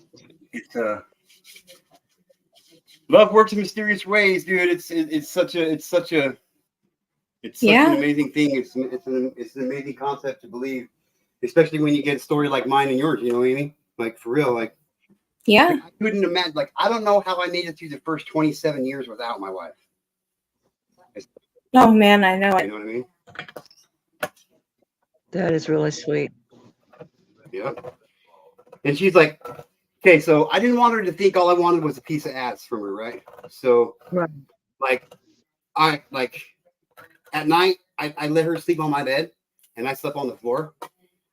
Speaker 1: it's love works in mysterious ways, dude. It's such an amazing thing. It's an amazing concept to believe, especially when you get a story like mine and yours. You know what I mean? Like for real, like.
Speaker 8: Yeah.
Speaker 1: Like, I couldn't imagine. Like I don't know how I made it through the first 27 years without my wife.
Speaker 8: Oh man, I know
Speaker 1: You
Speaker 8: it.
Speaker 1: know what I mean?
Speaker 6: That is really sweet.
Speaker 1: Yeah. And she's like, okay, so I didn't want her to think all I wanted was a piece of ass from her, right? So,
Speaker 6: Right.
Speaker 1: like, at night, I let her sleep on my bed, and I slept on the floor,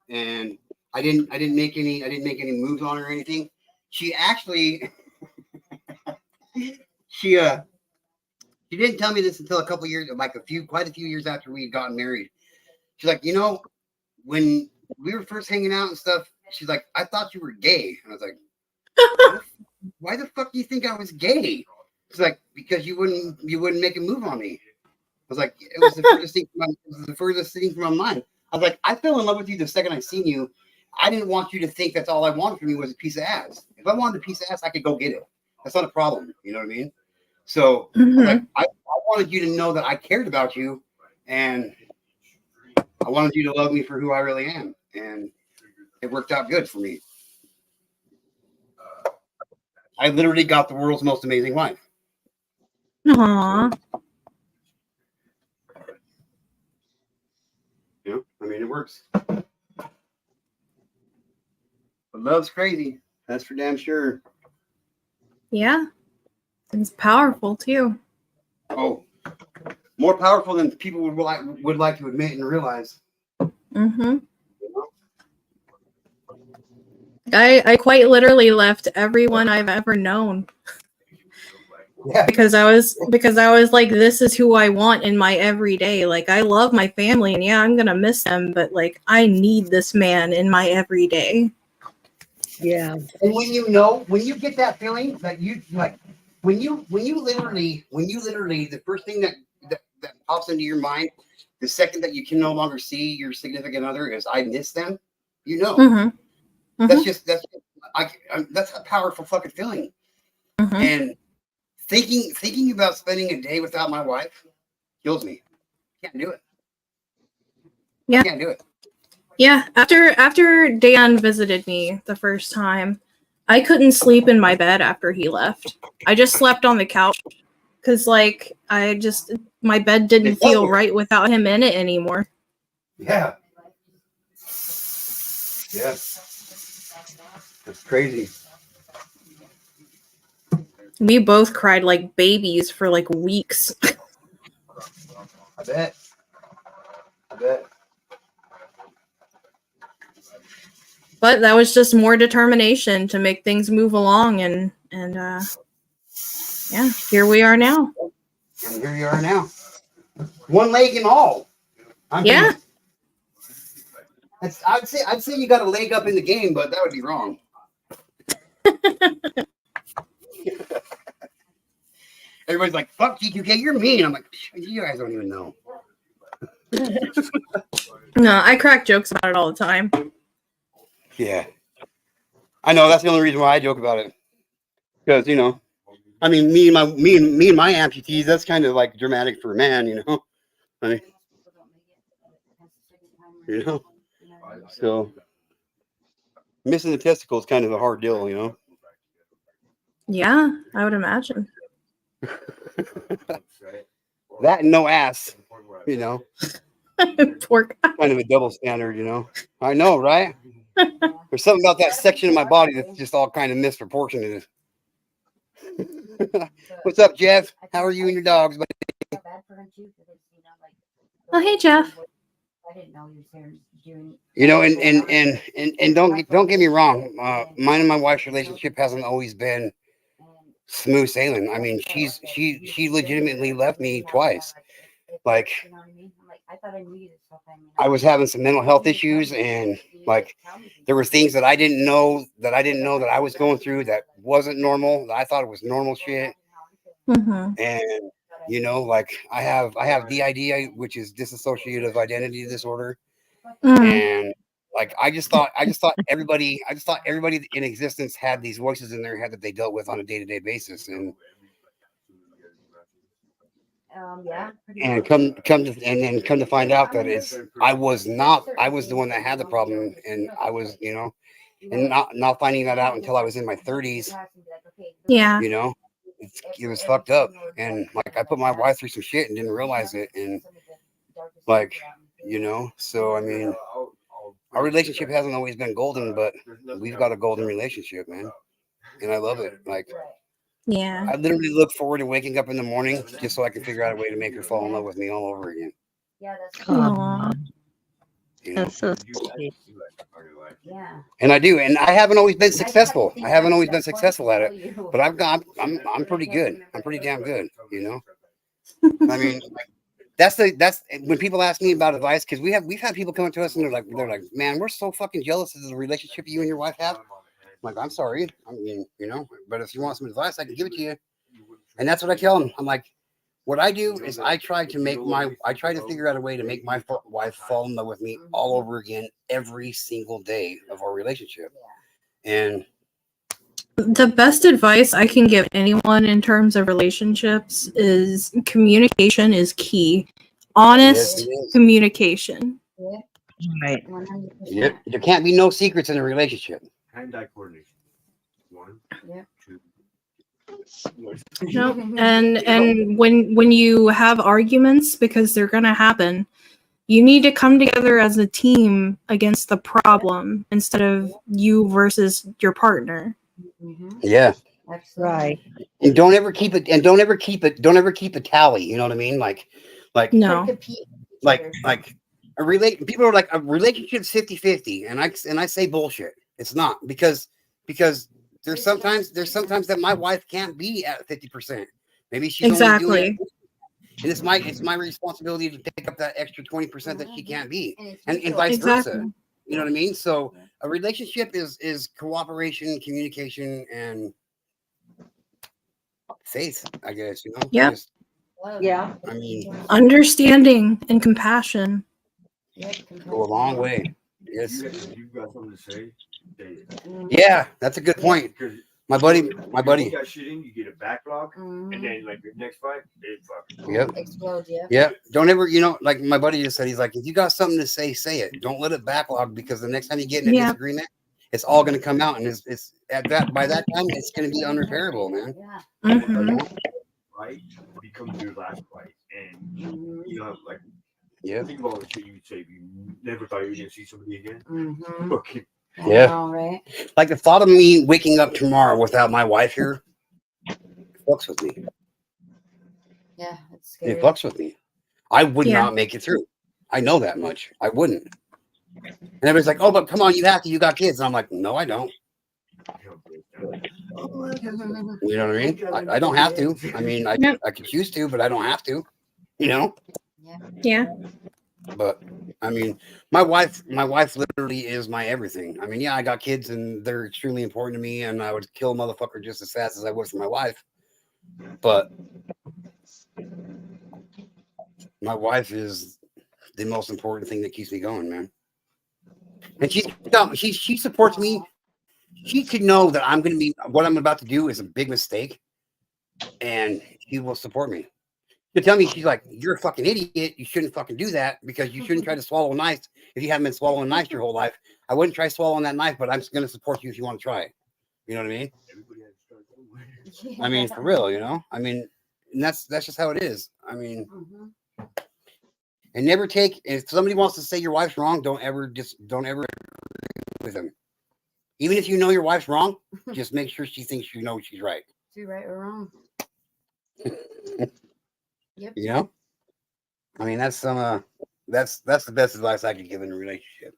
Speaker 1: and I didn't make any moves on her or anything. She actually, she didn't tell me this until a couple years, like quite a few years after we had gotten married. She's like, you know, when we were first hanging out and stuff, she's like, I thought you were gay. And I was like, why the fuck do you think I was gay? She's like, because you wouldn't make a move on me. I was like, it was the furthest thing from my mind. I was like, I fell in love with you the second I seen you. I didn't want you to think that's all I wanted from you was a piece of ass. If I wanted a piece of ass, I could go get it. That's not a problem. You know what I mean? So I was like, I wanted you to know that I cared about you, and I wanted you to love me for who I really am. And it worked out good for me. I literally got the world's most amazing wife.
Speaker 8: Aw.
Speaker 1: You know, I mean, it works. But love's crazy. That's for damn sure.
Speaker 8: Yeah. It's powerful too.
Speaker 1: Oh, more powerful than people would like to admit and realize.
Speaker 8: Mm-hmm. I quite literally left everyone I've ever known
Speaker 1: Yeah.
Speaker 8: because I was like, this is who I want in my everyday. Like, I love my family and yeah, I'm gonna miss them, but like, I need this man in my everyday.
Speaker 6: Yeah.
Speaker 1: And when you get that feeling that you like, when you literally, the first thing that pops into your mind, the second that you can no longer see your significant other is, I miss them. You know,
Speaker 8: Mm-hmm.
Speaker 1: that's a powerful fucking feeling.
Speaker 8: Mm-hmm.
Speaker 1: And thinking about spending a day without my wife kills me. Can't do it.
Speaker 8: Yeah.
Speaker 1: I can't do it.
Speaker 8: Yeah, after Dan visited me the first time, I couldn't sleep in my bed after he left. I just slept on the couch because, like, my bed didn't feel right without him in it anymore.
Speaker 1: Yeah. Yeah. That's crazy.
Speaker 8: We both cried like babies for like weeks.
Speaker 1: I bet.
Speaker 8: But that was just more determination to make things move along, and yeah, here we are now.
Speaker 1: And here you are now. One leg and all.
Speaker 8: Yeah.
Speaker 1: I'd say you got a leg up in the game, but that would be wrong. Everybody's like, fuck GQK, you're mean. I'm like, you guys don't even know.
Speaker 8: No, I crack jokes about it all the time.
Speaker 1: Yeah. I know, that's the only reason why I joke about it. Because, you know, I mean, me and my amputees, that's kind of like dramatic for a man, you know. I mean, you know. So missing the testicle is kind of a hard deal, you know.
Speaker 8: Yeah, I would imagine.
Speaker 1: That and no ass, you know.
Speaker 8: Poor guy.
Speaker 1: Kind of a double standard, you know. I know, right? There's something about that section of my body that's just all kind of misproportionate. What's up, Jeff? How are you and your dogs?
Speaker 8: Oh, hey, Jeff.
Speaker 4: I didn't know you were doing.
Speaker 1: You know, and don't get me wrong. Mine and my wife's relationship hasn't always been smooth sailing. I mean, she legitimately left me twice. Like,
Speaker 4: You know what I mean? I'm like, I thought I knew you this whole time.
Speaker 1: I was having some mental health issues, and like there were things that I didn't know that I was going through that wasn't normal. That I thought it was normal shit.
Speaker 8: Mm-hmm.
Speaker 1: And you know, like I have DID, which is dissociative identity disorder. And like I just thought everybody in existence had these voices in their head that they dealt with on a day-to-day basis. And
Speaker 4: Yeah.
Speaker 1: and come to find out that I was the one that had the problem, and I was, you know, and not finding that out until I was in my 30s.
Speaker 8: Yeah.
Speaker 1: You know, it was fucked up. And like I put my wife through some shit and didn't realize it. And like, you know, so I mean, our relationship hasn't always been golden, but we've got a golden relationship, man. And I love it. Like,
Speaker 8: Yeah.
Speaker 1: I literally look forward to waking up in the morning just so I can figure out a way to make her fall in love with me all over again.
Speaker 4: Yeah, that's
Speaker 8: Aw.
Speaker 1: You know?
Speaker 6: That's so sweet.
Speaker 4: yeah.
Speaker 1: And I do, and I haven't always been successful. I haven't always been successful at it, but I'm pretty good. I'm pretty damn good, you know. I mean, that's when people ask me about advice, because we've had people come up to us and they're like, man, we're so fucking jealous of the relationship you and your wife have. I'm like, I'm sorry. I mean, you know, but if you want some advice, I can give it to you. And that's what I tell them. I'm like, what I do is I try to figure out a way to make my wife fall in love with me all over again every single day of our relationship. And
Speaker 8: The best advice I can give anyone in terms of relationships is communication is key. Honest
Speaker 1: Yes, it is.
Speaker 8: communication.
Speaker 6: Right.
Speaker 1: there can't be no secrets in a relationship.
Speaker 7: Hand-eye coordination. 1,
Speaker 4: Yeah.
Speaker 7: 2.
Speaker 8: No, and when you have arguments, because they're gonna happen, you need to come together as a team against the problem instead of you versus your partner.
Speaker 1: Yeah.
Speaker 6: Right.
Speaker 1: And don't ever keep it. And don't ever keep it. Don't ever keep a tally. You know what I mean? Like
Speaker 8: No.
Speaker 1: like a relate. People are like a relationship's 50-50, and I say bullshit. It's not because there's sometimes that my wife can't be at 50%. Maybe she's only doing it.
Speaker 8: Exactly.
Speaker 1: And it's my responsibility to pick up that extra 20% that she can't be, and vice
Speaker 8: Exactly.
Speaker 1: versa. You know what I mean? So a relationship is cooperation, communication, and faith, I guess, you know?
Speaker 8: Yep.
Speaker 1: Just,
Speaker 6: Yeah.
Speaker 1: I mean,
Speaker 8: Understanding and compassion.
Speaker 1: go a long way. Yes.
Speaker 7: If you've got something to say, say it.
Speaker 1: Yeah, that's a good point.
Speaker 7: Because
Speaker 1: My buddy,
Speaker 7: you got shit in, you get a backlog, and then like your next fight, it fucking
Speaker 1: Yep.
Speaker 4: Explode, yeah.
Speaker 1: Yeah. Don't ever, like my buddy just said, he's like, if you got something to say, say it. Don't let it backlog, because the next time you get in a
Speaker 8: Yeah.
Speaker 1: disagreement, it's all going to come out, and it's by that time it's going to be unrepairable, man.
Speaker 4: Yeah.
Speaker 8: Mhm.
Speaker 7: fight becomes your last fight, and you know, like,
Speaker 1: Yeah.
Speaker 7: think about the shit you would say if you never thought you were gonna see somebody again.
Speaker 4: Mm-hmm.
Speaker 7: Okay.
Speaker 1: Yeah.
Speaker 4: Know, right?
Speaker 1: Like the thought of me waking up tomorrow without my wife here fucks with me.
Speaker 4: Yeah, it's scary.
Speaker 1: It fucks with me. I would
Speaker 8: Yeah.
Speaker 1: not make it through. I know that much. I wouldn't. And everybody's like, "Oh, but come on, you have to. You got kids." And I'm like, "No, I don't." You know what I mean? I don't have to. I mean, I could choose to, but I don't have to. You know?
Speaker 8: Yeah.
Speaker 1: But I mean, my wife literally is my everything. I mean, yeah, I got kids and they're extremely important to me, and I would kill a motherfucker just as fast as I would for my wife. But my wife is the most important thing that keeps me going, man. And she supports me. She could know that I'm going to be, what I'm about to do is a big mistake, and she will support me. To tell me, she's like, "You're a fucking idiot. You shouldn't fucking do that, because you shouldn't try to swallow a knife if you haven't been swallowing knives your whole life. I wouldn't try swallowing that knife, but I'm just going to support you if you want to try it." You know what I mean?
Speaker 7: Everybody has to start somewhere.
Speaker 1: I mean, for real, I mean, and that's just how it is. I mean, and never take, if somebody wants to say your wife's wrong, don't ever agree with them. Even if you know your wife's wrong, just make sure she thinks you know she's right.
Speaker 4: Is right or wrong? Yep.
Speaker 1: You know? I mean, that's the best advice I could give in a relationship.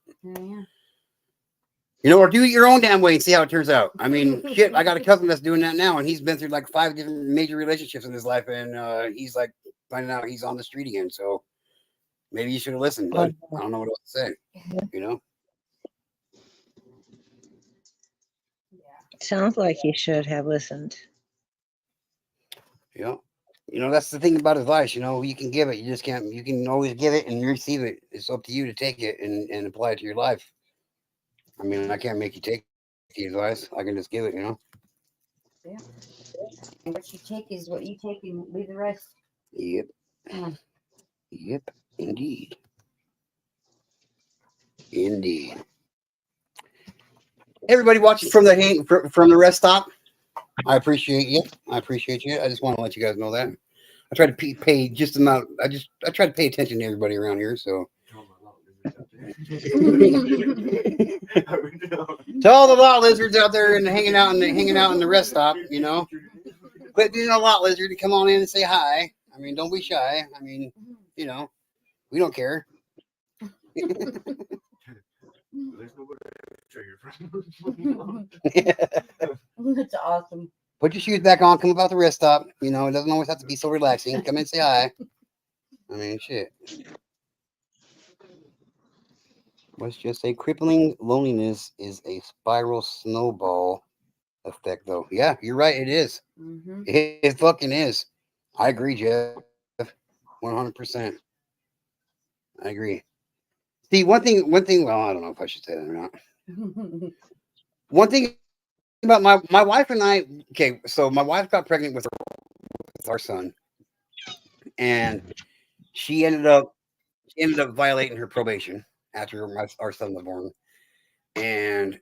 Speaker 4: Yeah.
Speaker 1: Or do it your own damn way and see how it turns out. I mean, shit, I got a cousin that's doing that now, and he's been through like 5 different major relationships in his life, and he's like finding out he's on the street again. So maybe you should have listened, but I don't know what else to say.
Speaker 6: Sounds like he should have listened.
Speaker 1: Yeah. That's the thing about advice. You can give it. You just can't. You can always give it and receive it. It's up to you to take it and apply it to your life. I mean, I can't make you take the advice. I can just give it.
Speaker 4: Yeah. And what you take is what you take, and leave the rest.
Speaker 1: Yep.
Speaker 4: Mm.
Speaker 1: Yep. Indeed. Indeed. Everybody watching from the rest stop, I appreciate you. I just want to let you guys know that. I try to pay just amount. I try to pay attention to everybody around here. So to all the lot lizards out there and hanging out in the rest stop, quit being a lot lizard to come on in and say hi. I mean, don't be shy. I mean, we don't care.
Speaker 4: That's awesome.
Speaker 1: Put your shoes back on. Come about the rest stop. It doesn't always have to be so relaxing. Come in and say hi. I mean, shit. Let's just say crippling loneliness is a spiral snowball effect, though. Yeah, you're right. It is.
Speaker 4: Mm-hmm.
Speaker 1: It fucking is. I agree, Jeff. 100%. I agree. See, one thing, well, I don't know if I should say that or not. One thing about my wife and I, okay, so my wife got pregnant with our son, and she ended up violating her probation after our son was born, and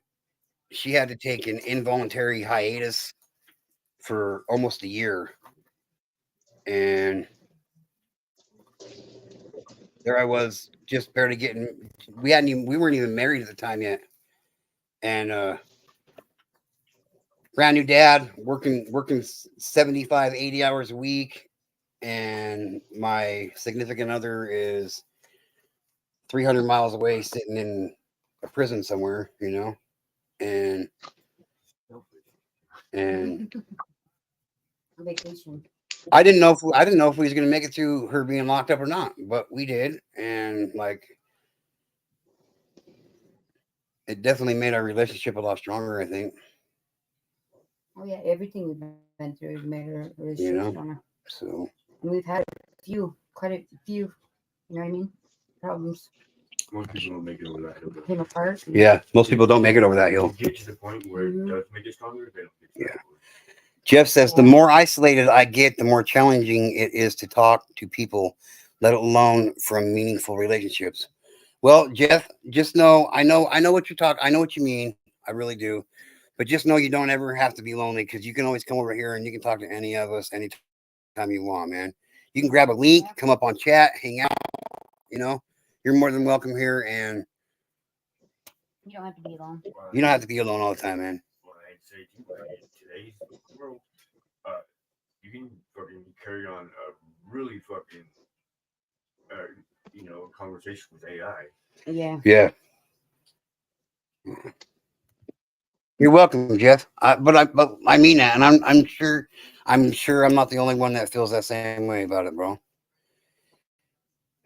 Speaker 1: she had to take an involuntary hiatus for almost a year. And there I was, just barely getting, we weren't even married at the time yet. And brand new dad, working 75, 80 hours a week. And my significant other is 300 miles away, sitting in a prison somewhere, you know, and
Speaker 4: Vacation.
Speaker 1: I didn't know if we was gonna make it through her being locked up or not, but we did, and like it definitely made our relationship a lot stronger. I think,
Speaker 4: Oh yeah, everything we've been through has made our relationship
Speaker 1: know?
Speaker 4: stronger.
Speaker 1: so
Speaker 4: And we've had quite a few, you know what I mean? Problems
Speaker 7: Most people don't make it over that hill.
Speaker 4: came apart.
Speaker 1: yeah, most people don't make it over that hill.
Speaker 7: To get to the point where it does make it stronger, they don't get to that point.
Speaker 1: Jeff says the more isolated I get, the more challenging it is to talk to people, let alone from meaningful relationships. Well, Jeff, just know I know what I know what you mean. I really do. But just know you don't ever have to be lonely, because you can always come over here and you can talk to any of us anytime you want, man. You can grab a link, come up on chat, hang out, you know. You're more than welcome here, and
Speaker 4: You don't have to be alone.
Speaker 1: you don't have to be alone all the time, man.
Speaker 7: Well, I'd say too, like, in today's world, you can fucking carry on a really fucking, conversation with AI.
Speaker 4: Yeah.
Speaker 1: Yeah. You're welcome, Jeff. But I mean that, and I'm sure I'm not the only one that feels that same way about it, bro.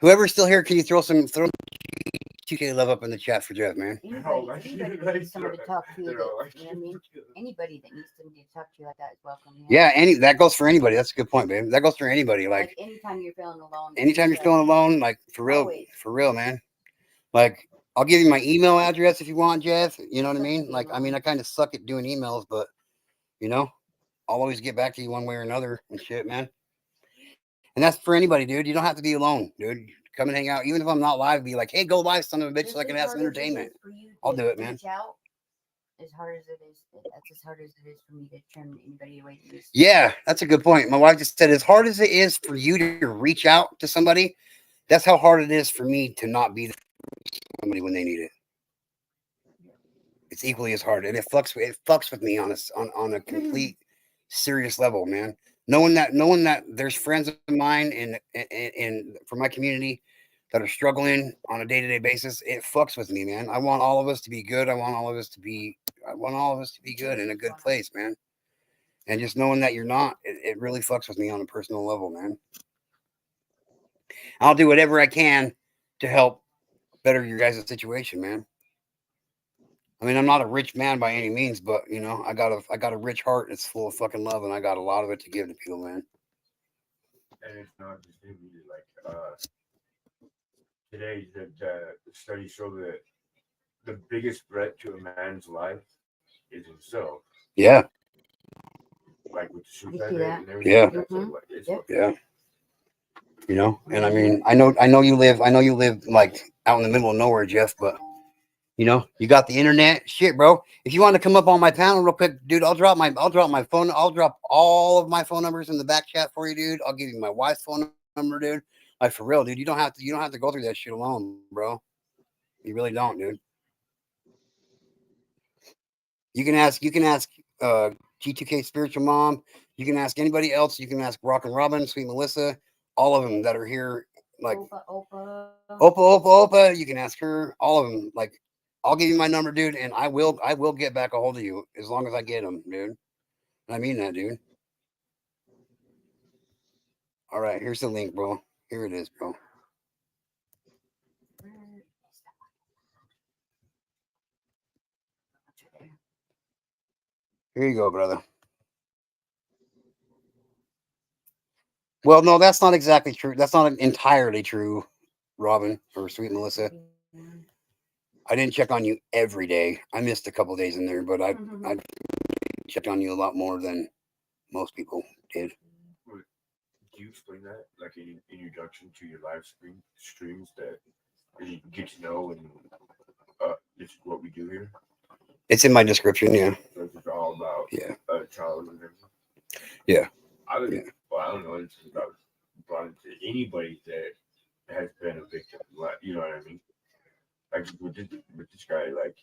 Speaker 1: Whoever's still here, can you throw 2K love up in the chat for Jeff, man?
Speaker 4: Anybody needs somebody to talk to. You know what I mean? Anybody that needs somebody to talk to you like that is welcome.
Speaker 1: Yeah, that goes for anybody. That's a good point, babe. That goes for anybody. Like
Speaker 4: anytime you're feeling alone.
Speaker 1: anytime you're feeling alone, like for real, man. Like I'll give you my email address if you want, Jeff. You know what I mean? Like I kind of suck at doing emails, but you know, I'll always get back to you one way or another and shit, man. And that's for anybody, dude. You don't have to be alone, dude. Come and hang out. Even if I'm not live, be like, hey, go live, son of a bitch, so I can have some entertainment. I'll do it, man.
Speaker 4: As hard as it is, that's as hard as it is for me to turn anybody away.
Speaker 1: Yeah, that's a good point. My wife just said, as hard as it is for you to reach out to somebody, that's how hard it is for me to not be somebody when they need it. It's equally as hard, and it fucks with me on a complete serious level, man. Knowing that there's friends of mine in from my community that are struggling on a day-to-day basis, it fucks with me, man. I want all of us to be good. I want all of us to be good in a good place, man. And just knowing that you're not, it really fucks with me on a personal level, man. I'll do whatever I can to help better your guys' situation, man. I mean, I'm not a rich man by any means, but you know, I got a rich heart. It's full of fucking love, and I got a lot of it to give to people, man.
Speaker 7: And it's not just him either. Like today, the studies show that the biggest threat to a man's life is himself.
Speaker 1: Yeah.
Speaker 7: Like with the suicide
Speaker 4: rate
Speaker 7: and everything.
Speaker 1: Yeah.
Speaker 7: Like that. So,
Speaker 1: Yeah. You know, and I mean, I know you live like out in the middle of nowhere, Jeff, but you know, you got the internet. Shit, bro. If you want to come up on my panel real quick, dude, I'll drop all of my phone numbers in the back chat for you, dude. I'll give you my wife's phone number, dude. Like for real, dude. You don't have to go through that shit alone, bro. You really don't, dude. You can ask G2K Spiritual Mom. You can ask anybody else. You can ask Rock and Robin, Sweet Melissa, all of them that are here. Like Opa. You can ask her. All of them. Like, I'll give you my number, dude, and I will get back a hold of you as long as I get them, dude. I mean that, dude. All right, here's the link, bro. Here it is, bro. Here you go, brother. Well, no, that's not exactly true. That's not entirely true, Robin or Sweet Melissa. I didn't check on you every day. I missed a couple days in there, but I checked on you a lot more than most people did.
Speaker 7: do you explain that, like in introduction to your live streams, that you get to know and this is what we do here?
Speaker 1: It's in my description, yeah.
Speaker 7: So it's all about childhood and everything. I was,
Speaker 1: Yeah.
Speaker 7: well, I don't know. It's just about brought it to anybody that has been a victim. You know what I mean? Like with this guy, like,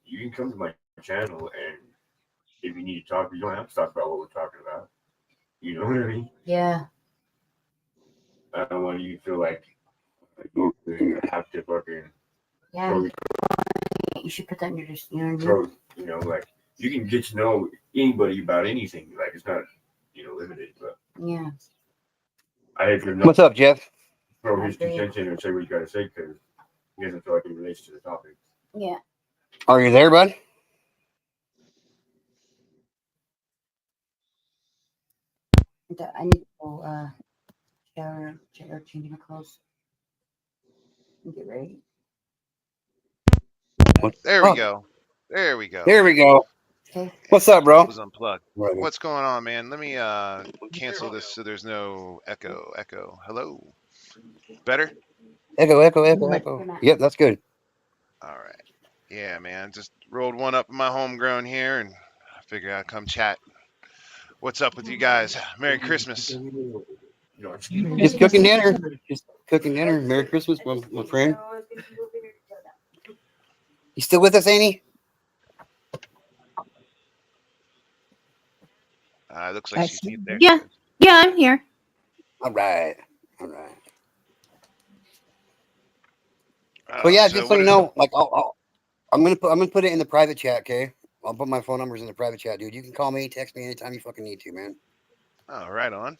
Speaker 7: you can come to my channel, and if you need to talk, you don't have to talk about what we're talking about. You know what I mean?
Speaker 4: Yeah.
Speaker 7: I don't want you to feel like you have to fucking
Speaker 4: Yeah.
Speaker 7: throw,
Speaker 4: You should put that in your just, you know what I mean?
Speaker 7: throw, you know, like you can get to know anybody about anything. Like it's not, limited. But
Speaker 4: Yeah.
Speaker 7: I have to
Speaker 1: What's up, Jeff?
Speaker 7: throw his
Speaker 4: Agree.
Speaker 7: 2 cents in and say what you got to say because he doesn't feel like it relates to the topic.
Speaker 4: Yeah.
Speaker 1: Are you there, bud?
Speaker 4: I need to go shower, changing my clothes, and get ready.
Speaker 9: There we
Speaker 1: Oh,
Speaker 9: go. There we go.
Speaker 1: there we go.
Speaker 4: Okay.
Speaker 1: What's up, bro?
Speaker 9: It was unplugged.
Speaker 1: Right.
Speaker 9: What's going on, man? Let me cancel this so there's no echo. Hello. Better?
Speaker 1: Echo.
Speaker 4: Good.
Speaker 1: Yep, that's good.
Speaker 9: All right. Yeah, man. Just rolled one up in my homegrown here and I figured I'd come chat. What's up with you guys? Merry Christmas.
Speaker 1: Just cooking dinner. Merry Christmas, my friend. You still with us, Annie?
Speaker 9: Looks like she's mute there.
Speaker 8: Yeah. Yeah, I'm here.
Speaker 1: All right. But yeah, just so you know, like I'm gonna put it in the private chat, okay? I'll put my phone numbers in the private chat, dude. You can call me, text me anytime you fucking need to, man.
Speaker 9: Oh, right on.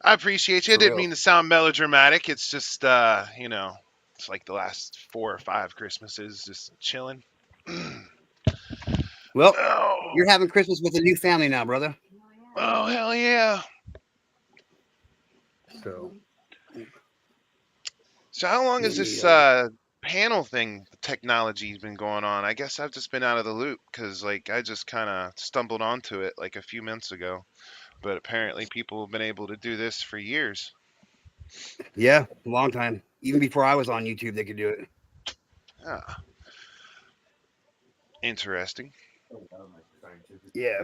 Speaker 9: I appreciate you. I
Speaker 1: For
Speaker 9: didn't
Speaker 1: real.
Speaker 9: mean to sound melodramatic. It's just, it's like the last 4 or 5 Christmases, just chilling.
Speaker 1: Well,
Speaker 9: Oh,
Speaker 1: you're having Christmas with a new family now, brother.
Speaker 9: oh, hell yeah. So how long has this panel thing technology been going on? I guess I've just been out of the loop because like I just kind of stumbled onto it like a few months ago. But apparently people have been able to do this for years.
Speaker 1: Yeah, a long time. Even before I was on YouTube, they could do it.
Speaker 9: Ah, interesting.
Speaker 1: Yeah.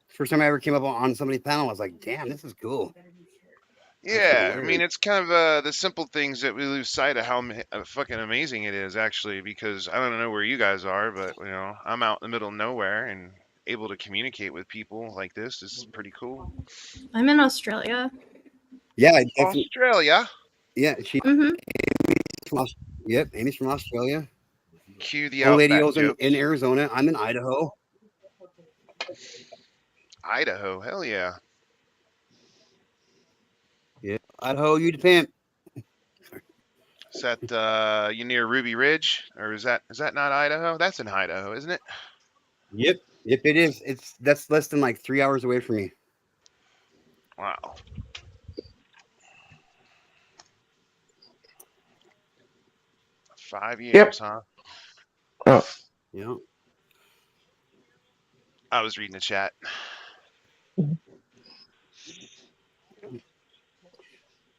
Speaker 1: First time I ever came up on somebody's panel, I was like, damn, this is cool.
Speaker 9: Yeah, I
Speaker 1: weird.
Speaker 9: mean, it's kind of the simple things that we lose sight of how fucking amazing it is, actually, because I don't know where you guys are, but, I'm out in the middle of nowhere and able to communicate with people like this. This is pretty cool.
Speaker 8: I'm in Australia.
Speaker 1: Yeah, I definitely.
Speaker 9: Australia.
Speaker 1: Yeah, she.
Speaker 8: Mm-hmm.
Speaker 1: Yep, Amy's from Australia.
Speaker 9: Cue the
Speaker 1: Old lady
Speaker 9: Outback
Speaker 1: goes
Speaker 9: joke.
Speaker 1: in Arizona. I'm in Idaho.
Speaker 9: Idaho, hell yeah.
Speaker 1: Yeah, Idaho, you the pimp.
Speaker 9: Is that you near Ruby Ridge, or is that not Idaho? That's in Idaho, isn't it?
Speaker 1: Yep, it is. That's less than like 3 hours away from me.
Speaker 9: Wow. Five years, huh?
Speaker 10: Oh,
Speaker 1: Yeah.
Speaker 9: I was reading the chat.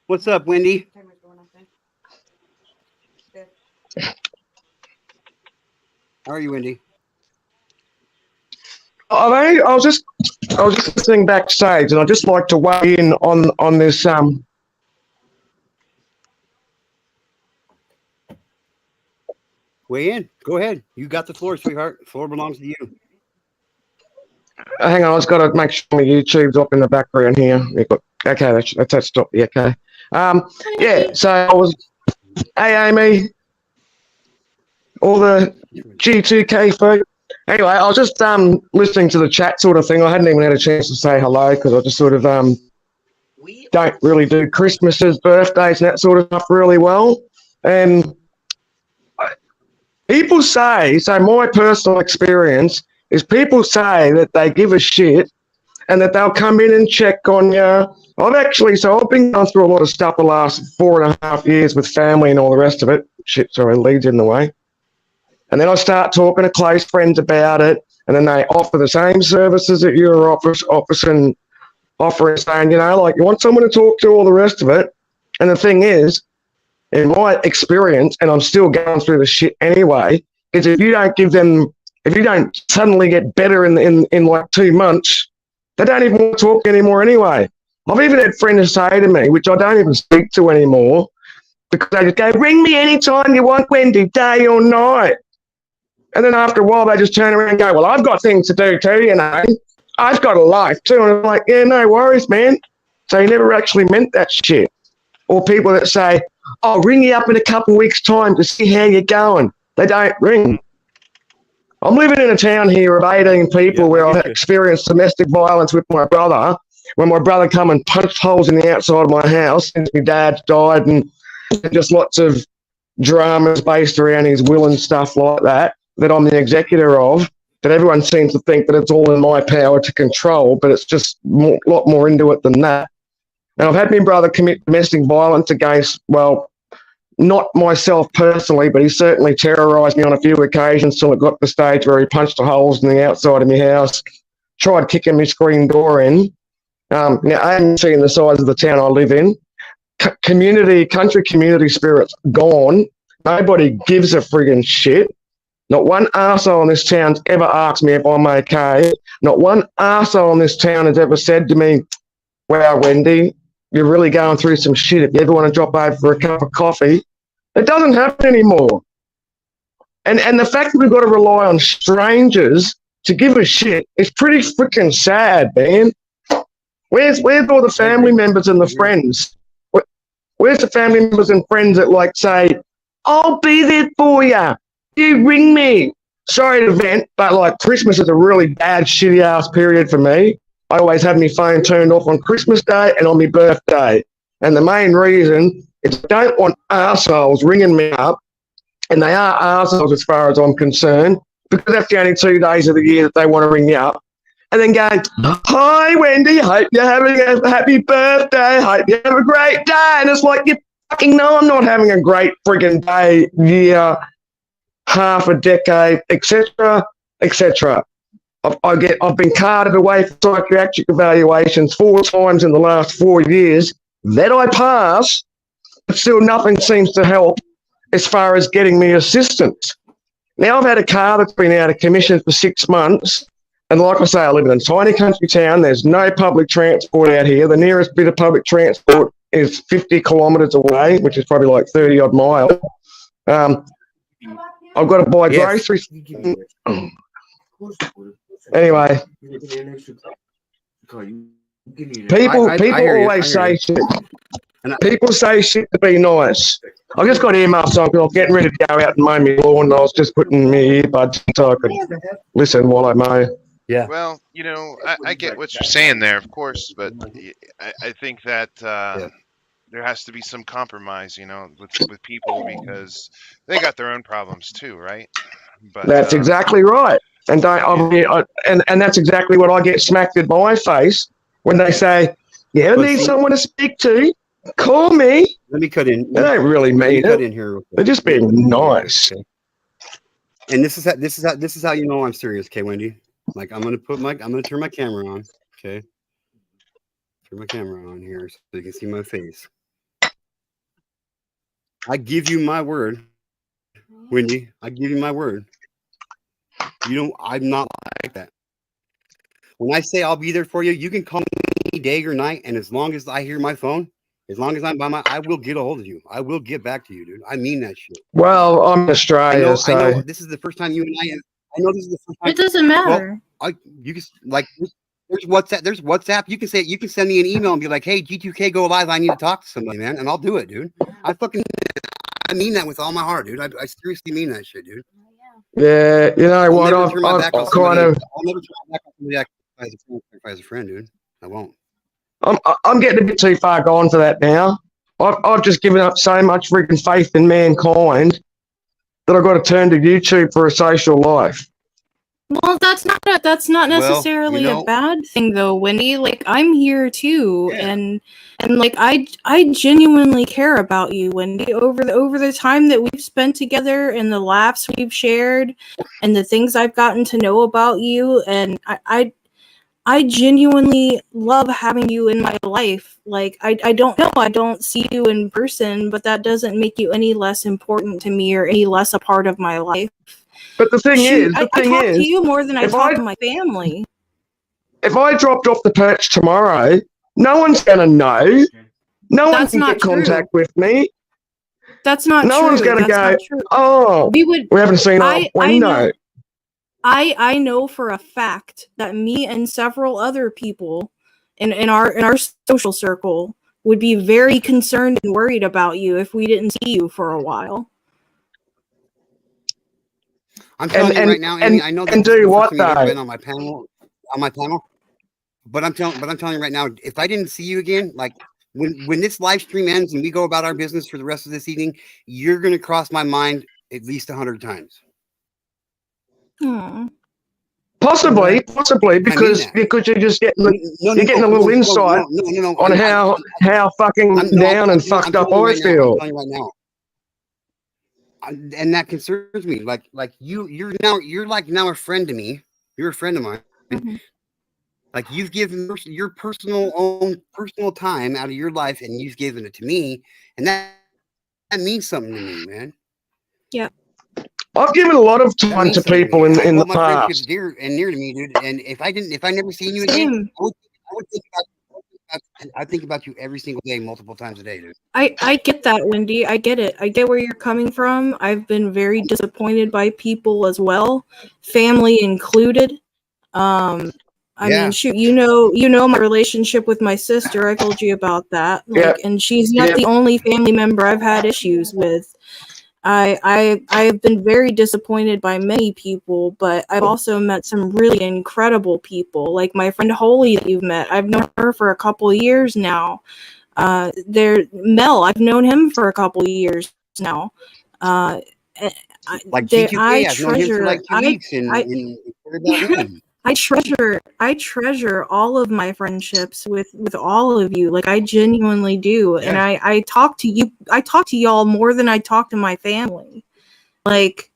Speaker 1: What's up, Wendy? How are you, Wendy?
Speaker 10: I was just listening backstage, and I'd just like to weigh in on this.
Speaker 1: Weigh in. Go ahead. You got the floor, sweetheart. The floor belongs to you.
Speaker 10: Hang on, I was got to make sure my YouTube's up in the background here. Okay, that's stopped. Yeah, okay. Yeah. So I was. Hey, Amy. All the G2K folk. Anyway, I was just listening to the chat sort of thing. I hadn't even had a chance to say hello because I just sort of don't really do Christmases, birthdays, and that sort of stuff really well. And people say, so my personal experience is people say that they give a shit and that they'll come in and check on you. I've been going through a lot of stuff the last 4.5 years with family and all the rest of it. Shit, sorry, leads in the way. And then I start talking to close friends about it, and then they offer the same services that you're offering, saying, like you want someone to talk to, all the rest of it. And the thing is, in my experience, and I'm still going through the shit anyway, is if you don't suddenly get better in like 2 months, They don't even want to talk anymore anyway. I've even had friends say to me, which I don't even speak to anymore, because they just go, ring me anytime you want, Wendy, day or night. And then after a while, they just turn around and go, well, I've got things to do too, you know. I've got a life too. And I'm like, yeah, no worries, man. So you never actually meant that shit. Or people that say, I'll ring you up in a couple of weeks' time to see how you're going. They don't ring. I'm living in a town here of 18 people where I've experienced domestic violence with my brother, when my brother come and punched holes in the outside of my house since my dad died, and just lots of dramas based around his will and stuff like that I'm the executor of, that everyone seems to think that it's all in my power to control, but it's just a lot more into it than that. And I've had my brother commit domestic violence against, well, not myself personally, but he certainly terrorised me on a few occasions till it got to the stage where he punched the holes in the outside of my house, tried kicking my screen door in. Now, I haven't seen the size of the town I live in. Country community spirit's gone. Nobody gives a friggin' shit. Not one arsehole in this town's ever asked me if I'm okay. Not one arsehole in this town has ever said to me, wow, Wendy, you're really going through some shit. If you ever want to drop over for a cup of coffee, it doesn't happen anymore. And the fact that we've got to rely on strangers to give a shit is pretty freaking sad, man. Where's all the family members and the friends? Where's the family members and friends that like say, I'll be there for you. You ring me. Sorry to vent, but like Christmas is a really bad, shitty ass period for me. I always have my phone turned off on Christmas Day and on my birthday. And the main reason is I don't want arseholes ringing me up, and they are arseholes as far as I'm concerned, because that's the only 2 days of the year that they want to ring you up. And then going, hi, Wendy, hope you're having a happy birthday, hope you have a great day. And it's like, you fucking know I'm not having a great friggin' day, year, half a decade, etc., etc. I've been carted away for psychiatric evaluations 4 times in the last 4 years. That I pass, but still nothing seems to help as far as getting me assistance. Now I've had a car that's been out of commission for 6 months, and like I say, I live in a tiny country town. There's no public transport out here. The nearest bit of public transport is 50 kilometres away, which is probably like 30 odd miles. I've got to buy groceries. Anyway, people always say shit. People say shit to be nice. I just got email, so I'm getting ready to go out and mow my lawn. I was just putting my earbuds so I could listen while I mow.
Speaker 1: Yeah.
Speaker 9: Well, you know, I get what you're saying there, of course, but I think that there has to be some compromise, you know, with people, because they got their own problems too, right? But
Speaker 10: that's exactly right. And and that's exactly what I get smacked in my face when they say, "You ever need someone to speak to? Call me."
Speaker 1: Let me cut in.
Speaker 10: They don't really mean
Speaker 1: cut
Speaker 10: it.
Speaker 1: in here.
Speaker 10: They're just being nice.
Speaker 1: Okay. And this is how you know I'm serious, okay, Wendy? Like I'm gonna turn my camera on, okay? Turn my camera on here so you can see my face. I give you my word, Wendy. I give you my word. I'm not like that. When I say I'll be there for you, you can call me day or night, and as long as I hear my phone, as long as I'm I will get a hold of you. I will get back to you, dude. I mean that shit.
Speaker 10: Well, I'm in Australia,
Speaker 1: I know this is the first time you and I know this is the first time.
Speaker 8: It doesn't matter.
Speaker 1: Well, you can like there's WhatsApp. You can send me an email and be like, hey, G2K, go live. I need to talk to somebody, man, and I'll do it, dude. I mean that with all my heart, dude. I seriously mean that shit, dude.
Speaker 10: Yeah, you know what?
Speaker 1: I'll
Speaker 10: I've
Speaker 1: never
Speaker 10: kind of.
Speaker 1: I'll never turn my back on somebody as a friend, dude. I won't.
Speaker 10: I'm getting a bit too far gone for that now. I've just given up so much freaking faith in mankind that I've got to turn to YouTube for a social life.
Speaker 8: Well, that's not necessarily a bad thing, though, Wendy. Like, I'm here too, and like I genuinely care about you, Wendy. Over the time that we've spent together, and the laughs we've shared, and the things I've gotten to know about you, and I genuinely love having you in my life. Like, I don't know, I don't see you in person, but that doesn't make you any less important to me or any less a part of my life.
Speaker 10: But the thing is,
Speaker 8: I talk to you more than I talk to my family.
Speaker 10: if I dropped off the perch tomorrow, no one's going to know. No one
Speaker 8: That's
Speaker 10: can
Speaker 8: not
Speaker 10: get contact with me.
Speaker 8: That's not
Speaker 10: No
Speaker 8: true.
Speaker 10: one's going to
Speaker 8: That's
Speaker 10: go,
Speaker 8: not true.
Speaker 10: oh,
Speaker 8: We
Speaker 10: haven't seen our
Speaker 8: I
Speaker 10: window.
Speaker 8: know I know for a fact that me and several other people in our social circle would be very concerned and worried about you if we didn't see you for a while.
Speaker 1: I'm telling you right now, Amy. I know that
Speaker 10: and
Speaker 1: this is
Speaker 10: do
Speaker 1: the
Speaker 10: what
Speaker 1: first time you've ever
Speaker 10: though?
Speaker 1: been on my panel. But I'm telling you right now, if I didn't see you again, like when this live stream ends and we go about our business for the rest of this evening, you're gonna cross my mind at least 100 times.
Speaker 8: Aw.
Speaker 10: Possibly, because
Speaker 1: that.
Speaker 10: you're just getting
Speaker 1: No,
Speaker 10: you're getting a little insight
Speaker 1: no.
Speaker 10: on how fucking down and fucked up I feel.
Speaker 1: I'm telling you right now. And that concerns me. Like you're like now a friend to me. You're a friend of mine.
Speaker 8: Mhm.
Speaker 1: Like you've given your personal time out of your life, and you've given it to me, and that means something to me, man.
Speaker 8: Yeah.
Speaker 10: I've given a lot of time to people in the
Speaker 1: my friendship's
Speaker 10: past.
Speaker 1: dear and near to me, dude. And if I never seen you again,
Speaker 8: Same.
Speaker 1: I think about you every single day, multiple times a day, dude.
Speaker 8: I get that, Wendy. I get it. I get where you're coming from. I've been very disappointed by people as well, family included. I
Speaker 1: Yeah.
Speaker 8: mean, shoot, you know my relationship with my sister. I told you about that. Like, and she's not the only family member I've had issues with. I've been very disappointed by many people, but I've also met some really incredible people, like my friend Holly that you've met. I've known her for a couple of years now. Mel, I've known him for a couple of years now.
Speaker 1: Like
Speaker 8: I
Speaker 1: I've known him for like 2 weeks,
Speaker 8: I treasure all of my friendships with all of you. Like I genuinely do.
Speaker 1: Yeah.
Speaker 8: And I talk to y'all more than I talk to my family. Like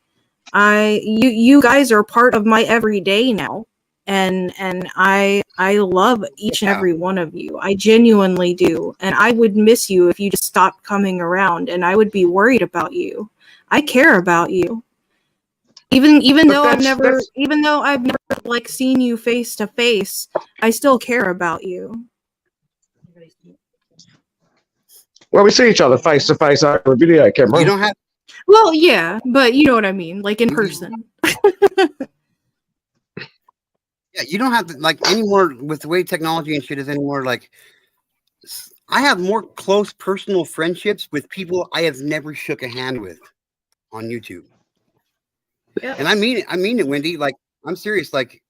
Speaker 8: you guys are part of my everyday now. And I love each and every one of you. I genuinely do. And I would miss you if you just stopped coming around, and I would be worried about you. I care about you. Even though I've never like seen you face to face, I still care about you.
Speaker 10: Well, we see each other face to face over a video camera.
Speaker 1: You don't have.
Speaker 8: Well, yeah, but you know what I mean, like in person.
Speaker 1: Yeah, you don't have to like anymore with the way technology and shit is anymore. Like, I have more close personal friendships with people I have never shook a hand with on YouTube.
Speaker 8: Yeah.
Speaker 1: And I mean it, Wendy. Like, I'm serious. Like,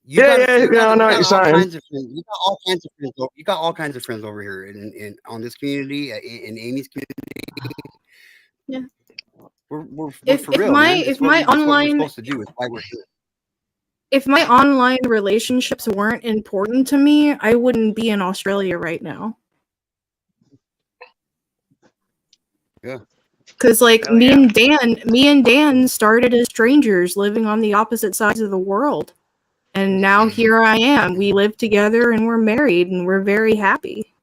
Speaker 10: I know what you're saying.
Speaker 1: You got all kinds of friends. You got all kinds of friends over here in on this community, in Amy's community.
Speaker 8: Yeah.
Speaker 1: We're
Speaker 8: If
Speaker 1: for real, man.
Speaker 8: if my online
Speaker 1: supposed to do is why we're here.
Speaker 8: If my online relationships weren't important to me, I wouldn't be in Australia right now.
Speaker 1: Yeah.
Speaker 8: Because like me and Dan started as strangers living on the opposite sides of the world. And now here I am. We live together and we're married and we're very happy.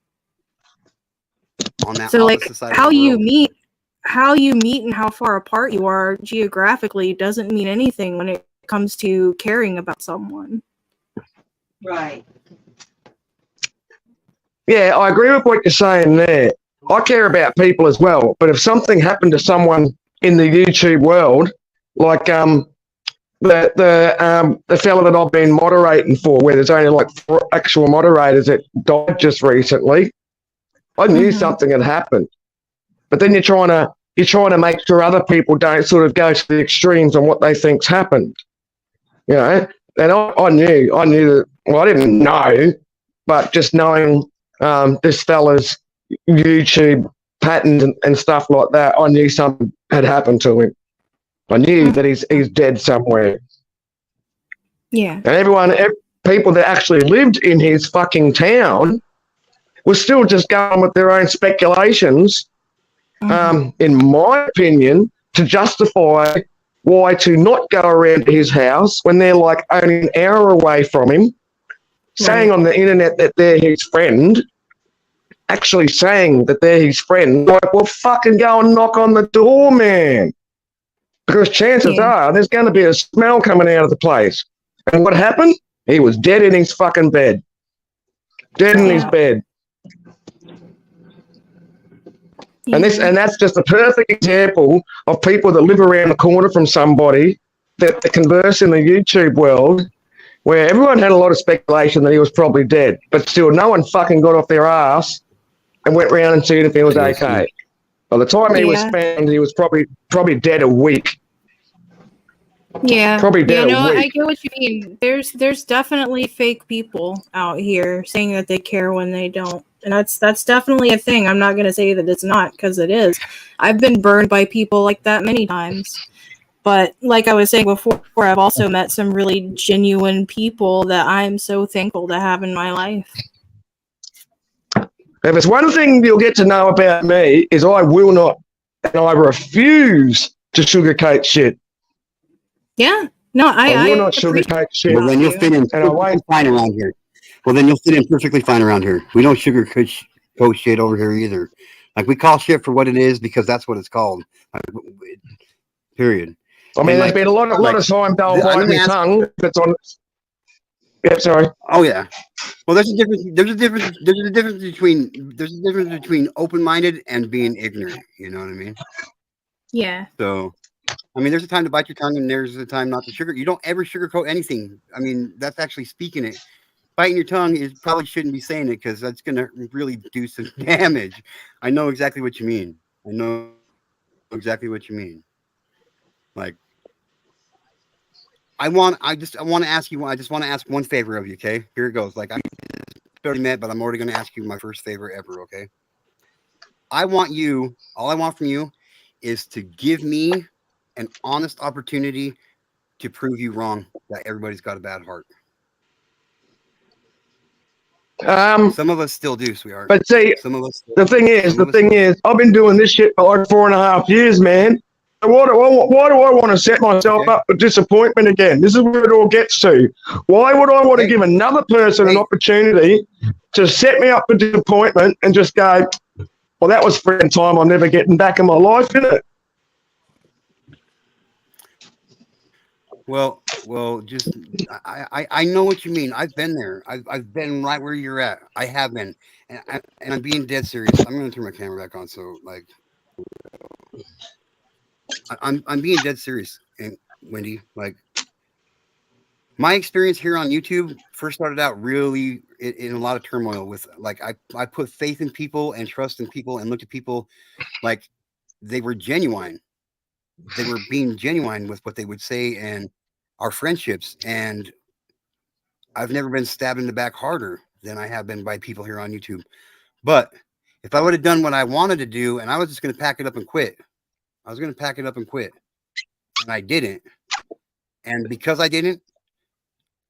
Speaker 1: On that
Speaker 8: so like
Speaker 1: opposite side of
Speaker 8: how
Speaker 1: the
Speaker 8: you
Speaker 1: world.
Speaker 8: meet and how far apart you are geographically doesn't mean anything when it comes to caring about someone.
Speaker 2: Right.
Speaker 10: Yeah, I agree with what you're saying there. I care about people as well, but if something happened to someone in the YouTube world, like the fella that I've been moderating for, where there's only like 4 actual moderators that died just recently, I knew something had happened. But then you're trying to make sure other people don't sort of go to the extremes on what they think's happened. You know, and I knew that. Well, I didn't know, but just knowing this fella's YouTube patterns and stuff like that, I knew something had happened to him. I knew that he's dead somewhere.
Speaker 8: Yeah.
Speaker 10: And people that actually lived in his fucking town were still just going with their own speculations, in my opinion, to justify why to not go around to his house when they're like only an hour away from him, saying on the internet that they're his friend, actually saying that they're his friend. Like, well, fucking go and knock on the door, man. Because chances are there's going to be a smell coming out of the place. And what happened? He was dead in his fucking bed. Dead in his
Speaker 8: Yeah.
Speaker 10: bed. And that's just a perfect example of people that live around the corner from somebody that converse in the YouTube world, where everyone had a lot of speculation that he was probably dead, but still no one fucking got off their ass and went round and seen if he was okay. By the time he was
Speaker 8: Yeah.
Speaker 10: found, he was probably dead a week.
Speaker 8: Yeah.
Speaker 10: Probably dead
Speaker 8: Yeah,
Speaker 10: a
Speaker 8: no, I
Speaker 10: week.
Speaker 8: get what you mean. There's definitely fake people out here saying that they care when they don't. And that's definitely a thing. I'm not gonna say that it's not, because it is. I've been burned by people like that many times. But like I was saying before, I've also met some really genuine people that I'm so thankful to have in my life.
Speaker 10: If it's one thing you'll get to know about me is I will not, and I refuse to sugarcoat shit.
Speaker 8: Yeah. No,
Speaker 10: I will not
Speaker 8: appreciate
Speaker 10: sugarcoat shit.
Speaker 1: Well, then you'll fit in
Speaker 10: And I won't.
Speaker 1: perfectly fine around here. Well, then you'll fit in perfectly fine around here. We don't sugarcoat shit over here either. Like, we call shit for what it is because that's what it's called. Period.
Speaker 10: I mean,
Speaker 1: And,
Speaker 10: there's
Speaker 1: like-
Speaker 10: been a lot of time they'll
Speaker 1: I'm
Speaker 10: bite
Speaker 1: gonna
Speaker 10: my
Speaker 1: ask-
Speaker 10: tongue. That's on. Yeah, sorry.
Speaker 1: Oh yeah. Well, there's a difference between open-minded and being ignorant. You know what I mean?
Speaker 8: Yeah.
Speaker 1: So, I mean, there's a time to bite your tongue, and there's a time not to sugar. You don't ever sugarcoat anything. I mean, that's actually speaking it. Biting your tongue is probably shouldn't be saying it because that's gonna really do some damage. I know exactly what you mean. Like, I want to ask you. I just want to ask one favor of you. Okay, here it goes. Like, I already met, but I'm already going to ask you my first favor ever. Okay. All I want from you is to give me an honest opportunity to prove you wrong, that everybody's got a bad heart. Some of us still do, sweetheart.
Speaker 10: But see,
Speaker 1: Some of us.
Speaker 10: the thing is, I've been doing this shit for like 4.5 years, man. Why do I want to set myself up for disappointment again? This is where it all gets to. Why would I want to give another person an opportunity to set me up for disappointment and just go, well, that was friend time I'm never getting back in my life, innit?
Speaker 1: Well, just I know what you mean. I've been there. I've been right where you're at. I have been, and I'm being dead serious. I'm going to turn my camera back on. So, like, I'm being dead serious, and Wendy, like, my experience here on YouTube first started out really in a lot of turmoil with, like, I put faith in people and trust in people and looked at people like they were genuine. They were being genuine with what they would say and our friendships. And I've never been stabbed in the back harder than I have been by people here on YouTube. But if I would have done what I wanted to do and I was just going to pack it up and quit, and I didn't. And because I didn't,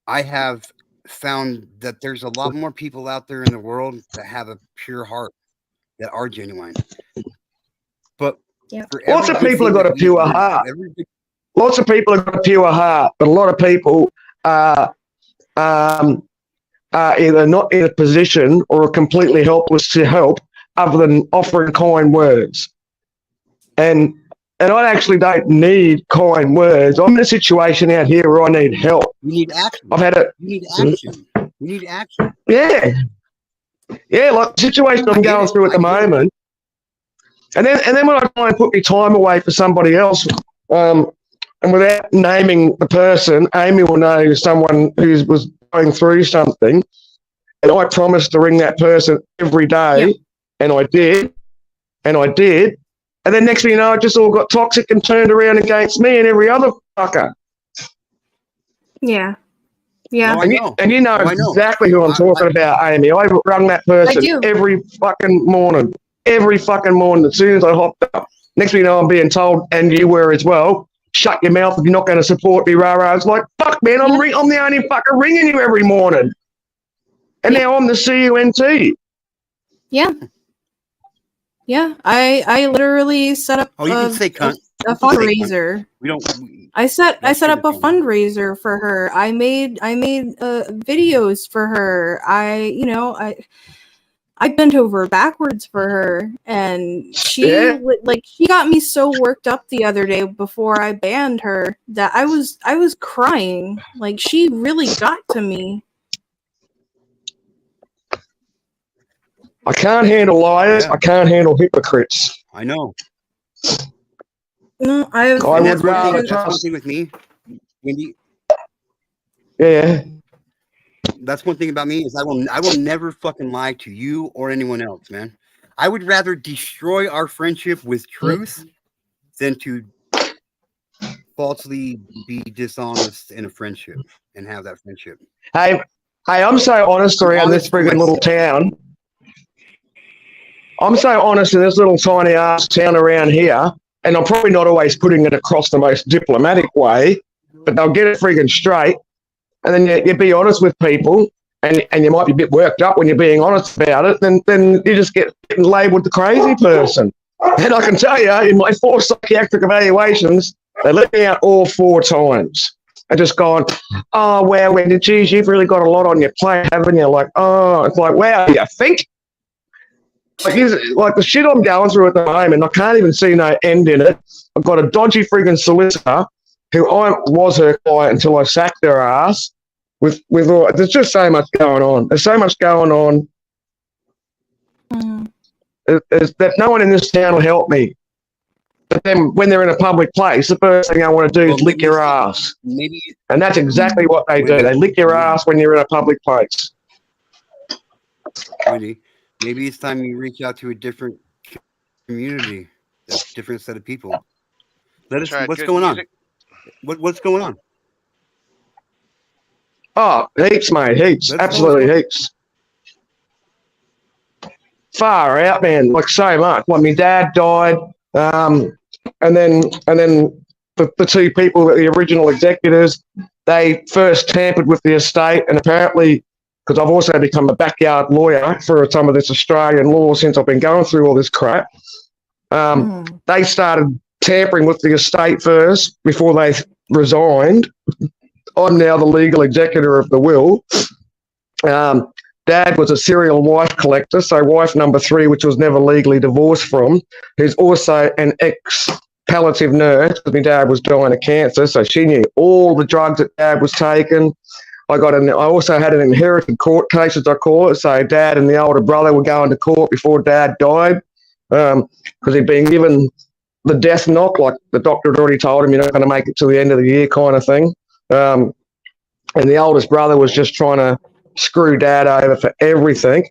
Speaker 1: I have found that there's a lot more people out there in the world that have a pure heart, that are genuine. But
Speaker 10: Lots of people have got a pure heart. Lots of people have got a pure heart, but a lot of people are either not in a position or are completely helpless to help, other than offering kind words. And I actually don't need kind words. I'm in a situation out here where I need help.
Speaker 1: You need action. You need action.
Speaker 10: Yeah, like the situation I'm going through at the moment. And then when I try and put my time away for somebody else, and without naming the person, Amy will know someone who was going through something, and I promised to ring that person every day, and I did, and then next thing you know, it just all got toxic and turned around against me and every other fucker.
Speaker 8: Yeah. Yeah.
Speaker 10: And you know exactly who I'm talking about, Amy. I rung that person every fucking morning. As soon as I hopped up. Next thing you know, I'm being told, and you were as well, shut your mouth if you're not going to support me, rah-rah. It's like, fuck, man, I'm the only fucker ringing you every morning. And now I'm the CUNT.
Speaker 8: Yeah. Yeah. I literally set up
Speaker 1: you can say cunt.
Speaker 8: a fundraiser. I set up a fundraiser for her. I made videos for her. I I bent over backwards for her, and she
Speaker 10: Yeah.
Speaker 8: she got me so worked up the other day before I banned her that I was crying. Like, she really got to me.
Speaker 10: I can't handle liars.
Speaker 1: Yeah.
Speaker 10: I can't handle hypocrites.
Speaker 1: I know.
Speaker 8: No, I've
Speaker 10: I
Speaker 1: And
Speaker 10: would rather
Speaker 1: that's one
Speaker 10: trust.
Speaker 1: thing with me. Wendy,
Speaker 10: Yeah.
Speaker 1: that's one thing about me is I will never fucking lie to you or anyone else, man. I would rather destroy our friendship with truth than to falsely be dishonest in a friendship and have that friendship.
Speaker 10: Hey, I'm so honest
Speaker 1: I'm
Speaker 10: around this
Speaker 1: honest for
Speaker 10: friggin' little
Speaker 1: myself.
Speaker 10: town. I'm so honest in this little tiny ass town around here, and I'm probably not always putting it across the most diplomatic way, but they'll get it friggin' straight. And then you be honest with people, and you might be a bit worked up when you're being honest about it, then you just get labelled the crazy person. And I can tell you, in my 4 psychiatric evaluations, they let me out all 4 times. I just gone, oh, wow, Wendy, geez, you've really got a lot on your plate, haven't you? Like, oh, it's like, wow, you think? Like the shit I'm going through at the moment, I can't even see no end in it. I've got a dodgy friggin' solicitor who I was her client until I sacked her ass. With all, there's just so much going on. There's so much going on. That no one in this town will help me. But then when they're in a public place, the first thing I want to do is lick your ass.
Speaker 1: Maybe,
Speaker 10: And that's exactly what they do. They lick your ass when you're in a public place.
Speaker 1: Wendy, maybe it's time you reach out to a different community, a different set of people. Let us.
Speaker 9: Try
Speaker 1: What's
Speaker 9: good
Speaker 1: going on?
Speaker 9: music.
Speaker 1: What's going on?
Speaker 10: Oh, heaps, mate, heaps.
Speaker 1: Let's
Speaker 10: Absolutely
Speaker 1: go.
Speaker 10: heaps. Far out, man. Like so much. Like my dad died, and then the 2 people, the original executors, they first tampered with the estate, and apparently, because I've also become a backyard lawyer for some of this Australian law since I've been going through all this crap, they started tampering with the estate first before they resigned. I'm now the legal executor of the will. Dad was a serial wife collector, so wife number 3, which was never legally divorced from, who's also an ex-palliative nurse, because my dad was dying of cancer, so she knew all the drugs that Dad was taking. I also had an inherited court case, as I call it, so Dad and the older brother were going to court before Dad died, because he'd been given the death knock, like the doctor had already told him, you're not going to make it to the end of the year kind of thing. And the oldest brother was just trying to screw Dad over for everything.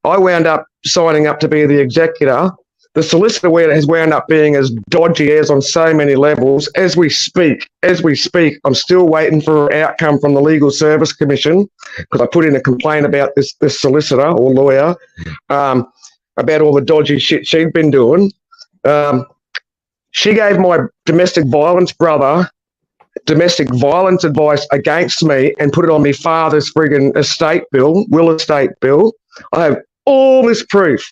Speaker 10: I wound up signing up to be the executor. The solicitor has wound up being as dodgy as on so many levels. As we speak, I'm still waiting for an outcome from the Legal Service Commission, because I put in a complaint about this solicitor or lawyer about all the dodgy shit she'd been doing. She gave my domestic violence brother domestic violence advice against me and put it on my father's friggin' will estate bill. I have all this proof.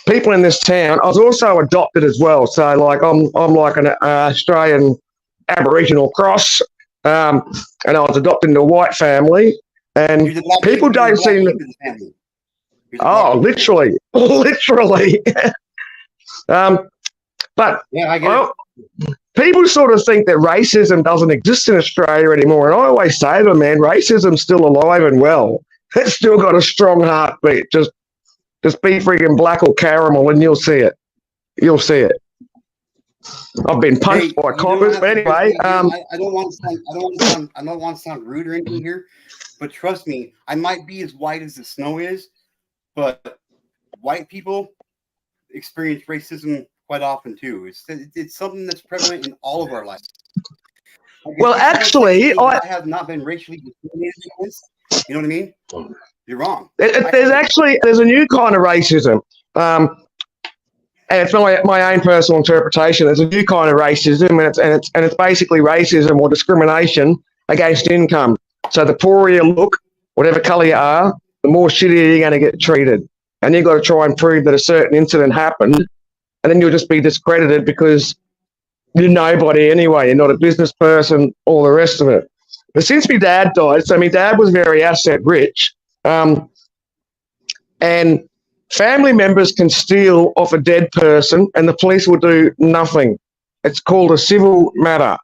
Speaker 10: People in this town, I was also adopted as well. So like I'm like an Australian Aboriginal cross, and I was adopted into a white family, and people don't seem to. Oh, literally. But
Speaker 1: yeah, I get it.
Speaker 10: People sort of think that racism doesn't exist in Australia anymore. And I always say to them, man, racism's still alive and well. It's still got a strong heartbeat. Just be freaking black or caramel and you'll see it. I've been punched by coppers, but anyway.
Speaker 1: I don't want to sound rude or anything here, but trust me, I might be as white as the snow is, but white people experience racism quite often too. It's something that's prevalent in all of our lives.
Speaker 10: Well, actually,
Speaker 1: I have not been racially discriminated against. You know what I mean? You're wrong.
Speaker 10: There's a new kind of racism, and it's my own personal interpretation. There's a new kind of racism, and it's basically racism or discrimination against income. So the poorer you look, whatever colour you are, the more shitty you're going to get treated, and you've got to try and prove that a certain incident happened. And then you'll just be discredited because you're nobody anyway. You're not a business person, all the rest of it. But since my dad died, so my dad was very asset rich. And family members can steal off a dead person and the police will do nothing. It's called a civil matter.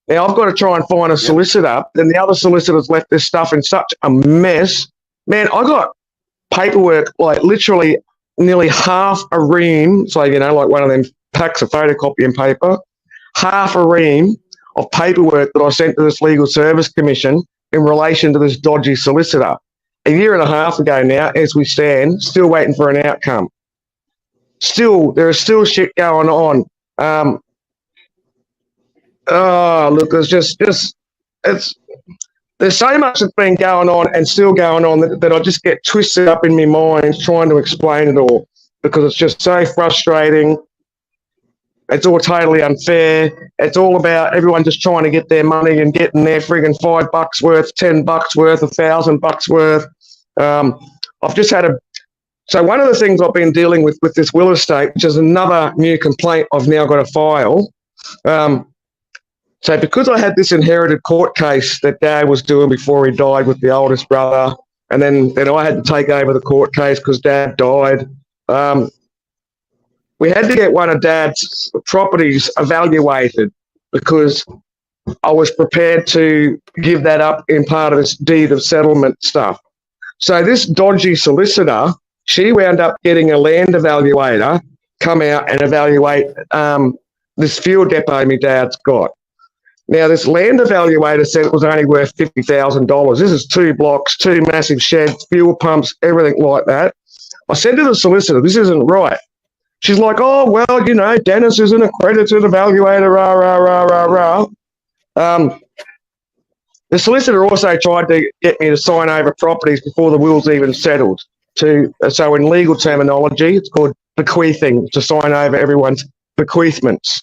Speaker 10: Now, I've got to try and find a solicitor, and the other solicitors left this stuff in such a mess. Man, I got paperwork, like literally nearly half a ream, so, you know, like one of them packs of photocopying paper, half a ream of paperwork that I sent to this Legal Service Commission in relation to this dodgy solicitor. A year and a half ago now, as we stand, still waiting for an outcome. There is still shit going on. Look, there's so much that's been going on and still going on that I just get twisted up in my mind trying to explain it all because it's just so frustrating. It's all totally unfair. It's all about everyone just trying to get their money and getting their friggin' $5 worth, $10 worth, $1,000 worth. I've just had so one of the things I've been dealing with this will estate, which is another new complaint I've now got to file. So because I had this inherited court case that Dad was doing before he died with the oldest brother, and then I had to take over the court case because Dad died, we had to get one of Dad's properties evaluated because I was prepared to give that up in part of this deed of settlement stuff. So this dodgy solicitor, she wound up getting a land evaluator come out and evaluate this fuel depot my dad's got. Now, this land evaluator said it was only worth $50,000. This is 2 blocks, 2 massive sheds, fuel pumps, everything like that. I said to the solicitor, this isn't right. She's like, oh, well, you know, Dennis is an accredited evaluator, rah, rah, rah, rah, rah. The solicitor also tried to get me to sign over properties before the will's even settled. So in legal terminology, it's called bequeathing, to sign over everyone's bequeathments.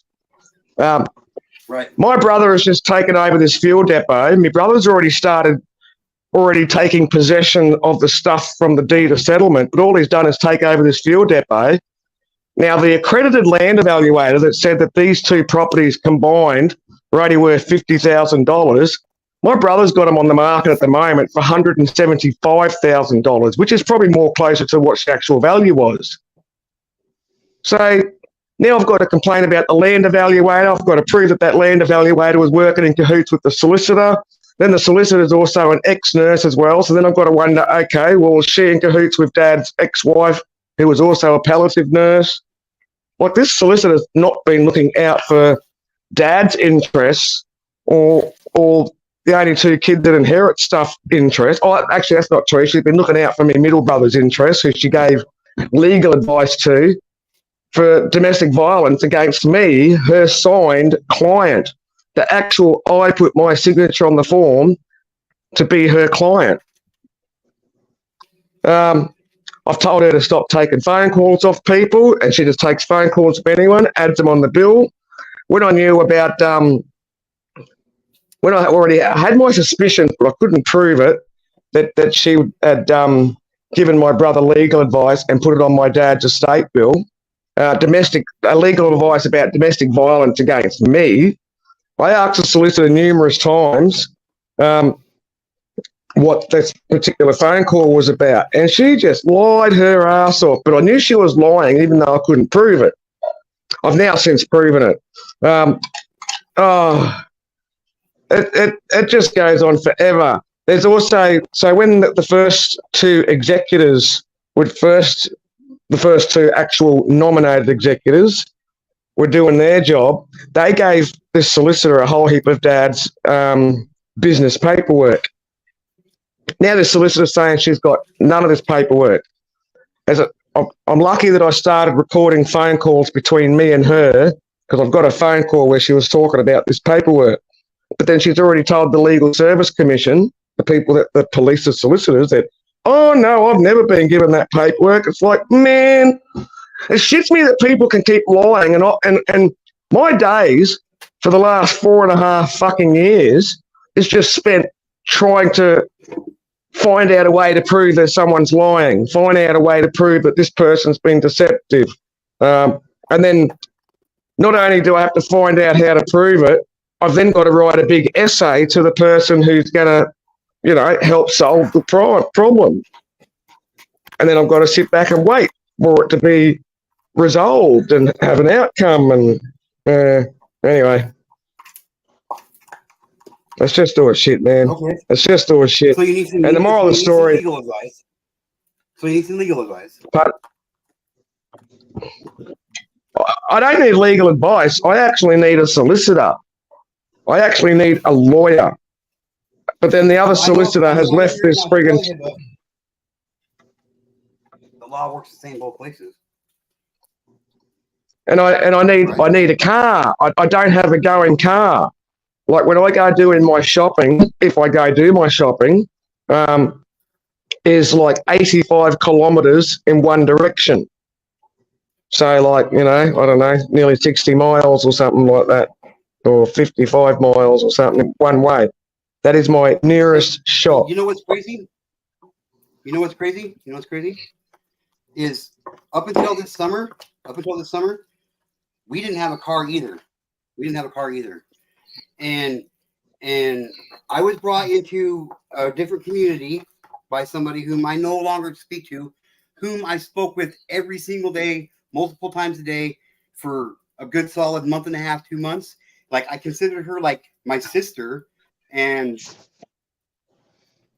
Speaker 1: Right.
Speaker 10: My brother has just taken over this fuel depot. My brother's already taking possession of the stuff from the deed of settlement, but all he's done is take over this fuel depot. Now, the accredited land evaluator that said that these 2 properties combined are only worth $50,000, my brother's got them on the market at the moment for $175,000, which is probably more closer to what the actual value was. So now I've got to complain about the land evaluator. I've got to prove that land evaluator was working in cahoots with the solicitor. Then the solicitor is also an ex-nurse as well. So then I've got to wonder, okay, well, was she in cahoots with Dad's ex-wife, who was also a palliative nurse? Like, this solicitor's not been looking out for Dad's interests or the only 2 kids that inherit stuff interests. Oh, actually, that's not true. She's been looking out for my middle brother's interests, who she gave legal advice to for domestic violence against me, her signed client. I put my signature on the form to be her client. I've told her to stop taking phone calls off people, and she just takes phone calls from anyone, adds them on the bill. When I knew about, when I already had my suspicions, but I couldn't prove it, that she had given my brother legal advice and put it on my dad's estate bill, legal advice about domestic violence against me. I asked the solicitor numerous times what this particular phone call was about, and she just lied her ass off. But I knew she was lying, even though I couldn't prove it. I've now since proven it. It just goes on forever. There's also, so when the first 2 executors the first 2 actual nominated executors were doing their job, they gave this solicitor a whole heap of Dad's business paperwork. Now this solicitor's saying she's got none of this paperwork. I'm lucky that I started recording phone calls between me and her, because I've got a phone call where she was talking about this paperwork. But then she's already told the Legal Service Commission, the people that police the solicitors, that, oh, no, I've never been given that paperwork. It's like, man, it shits me that people can keep lying. And my days for the last 4.5 fucking years is just spent trying to find out a way to prove that someone's lying, find out a way to prove that this person's been deceptive. And then not only do I have to find out how to prove it, I've then got to write a big essay to the person who's going to, help solve the problem. and then I've got to sit back and wait for it to be resolved and have an outcome. And anyway, let's just do it, shit, man.
Speaker 1: Okay.
Speaker 10: Let's just do it, shit.
Speaker 1: So you need some.
Speaker 10: And the moral of the story.
Speaker 1: Legal advice. So you need some legal advice.
Speaker 10: But I don't need legal advice. I actually need a solicitor. I actually need a lawyer. But then the other solicitor has left this friggin'.
Speaker 1: The law works the same both places.
Speaker 10: And I need a car. I don't have a going car. Like when I go doing my shopping, if I go do my shopping, is like 85 kilometers in one direction. So like, you know, I don't know, nearly 60 miles or something like that, or 55 miles or something one way. That is my nearest shop.
Speaker 1: You know what's crazy? Is up until this summer, we didn't have a car either. And I was brought into a different community by somebody whom I no longer speak to, whom I spoke with every single day, multiple times a day for a good solid month and a half, 2 months. Like I considered her like my sister, and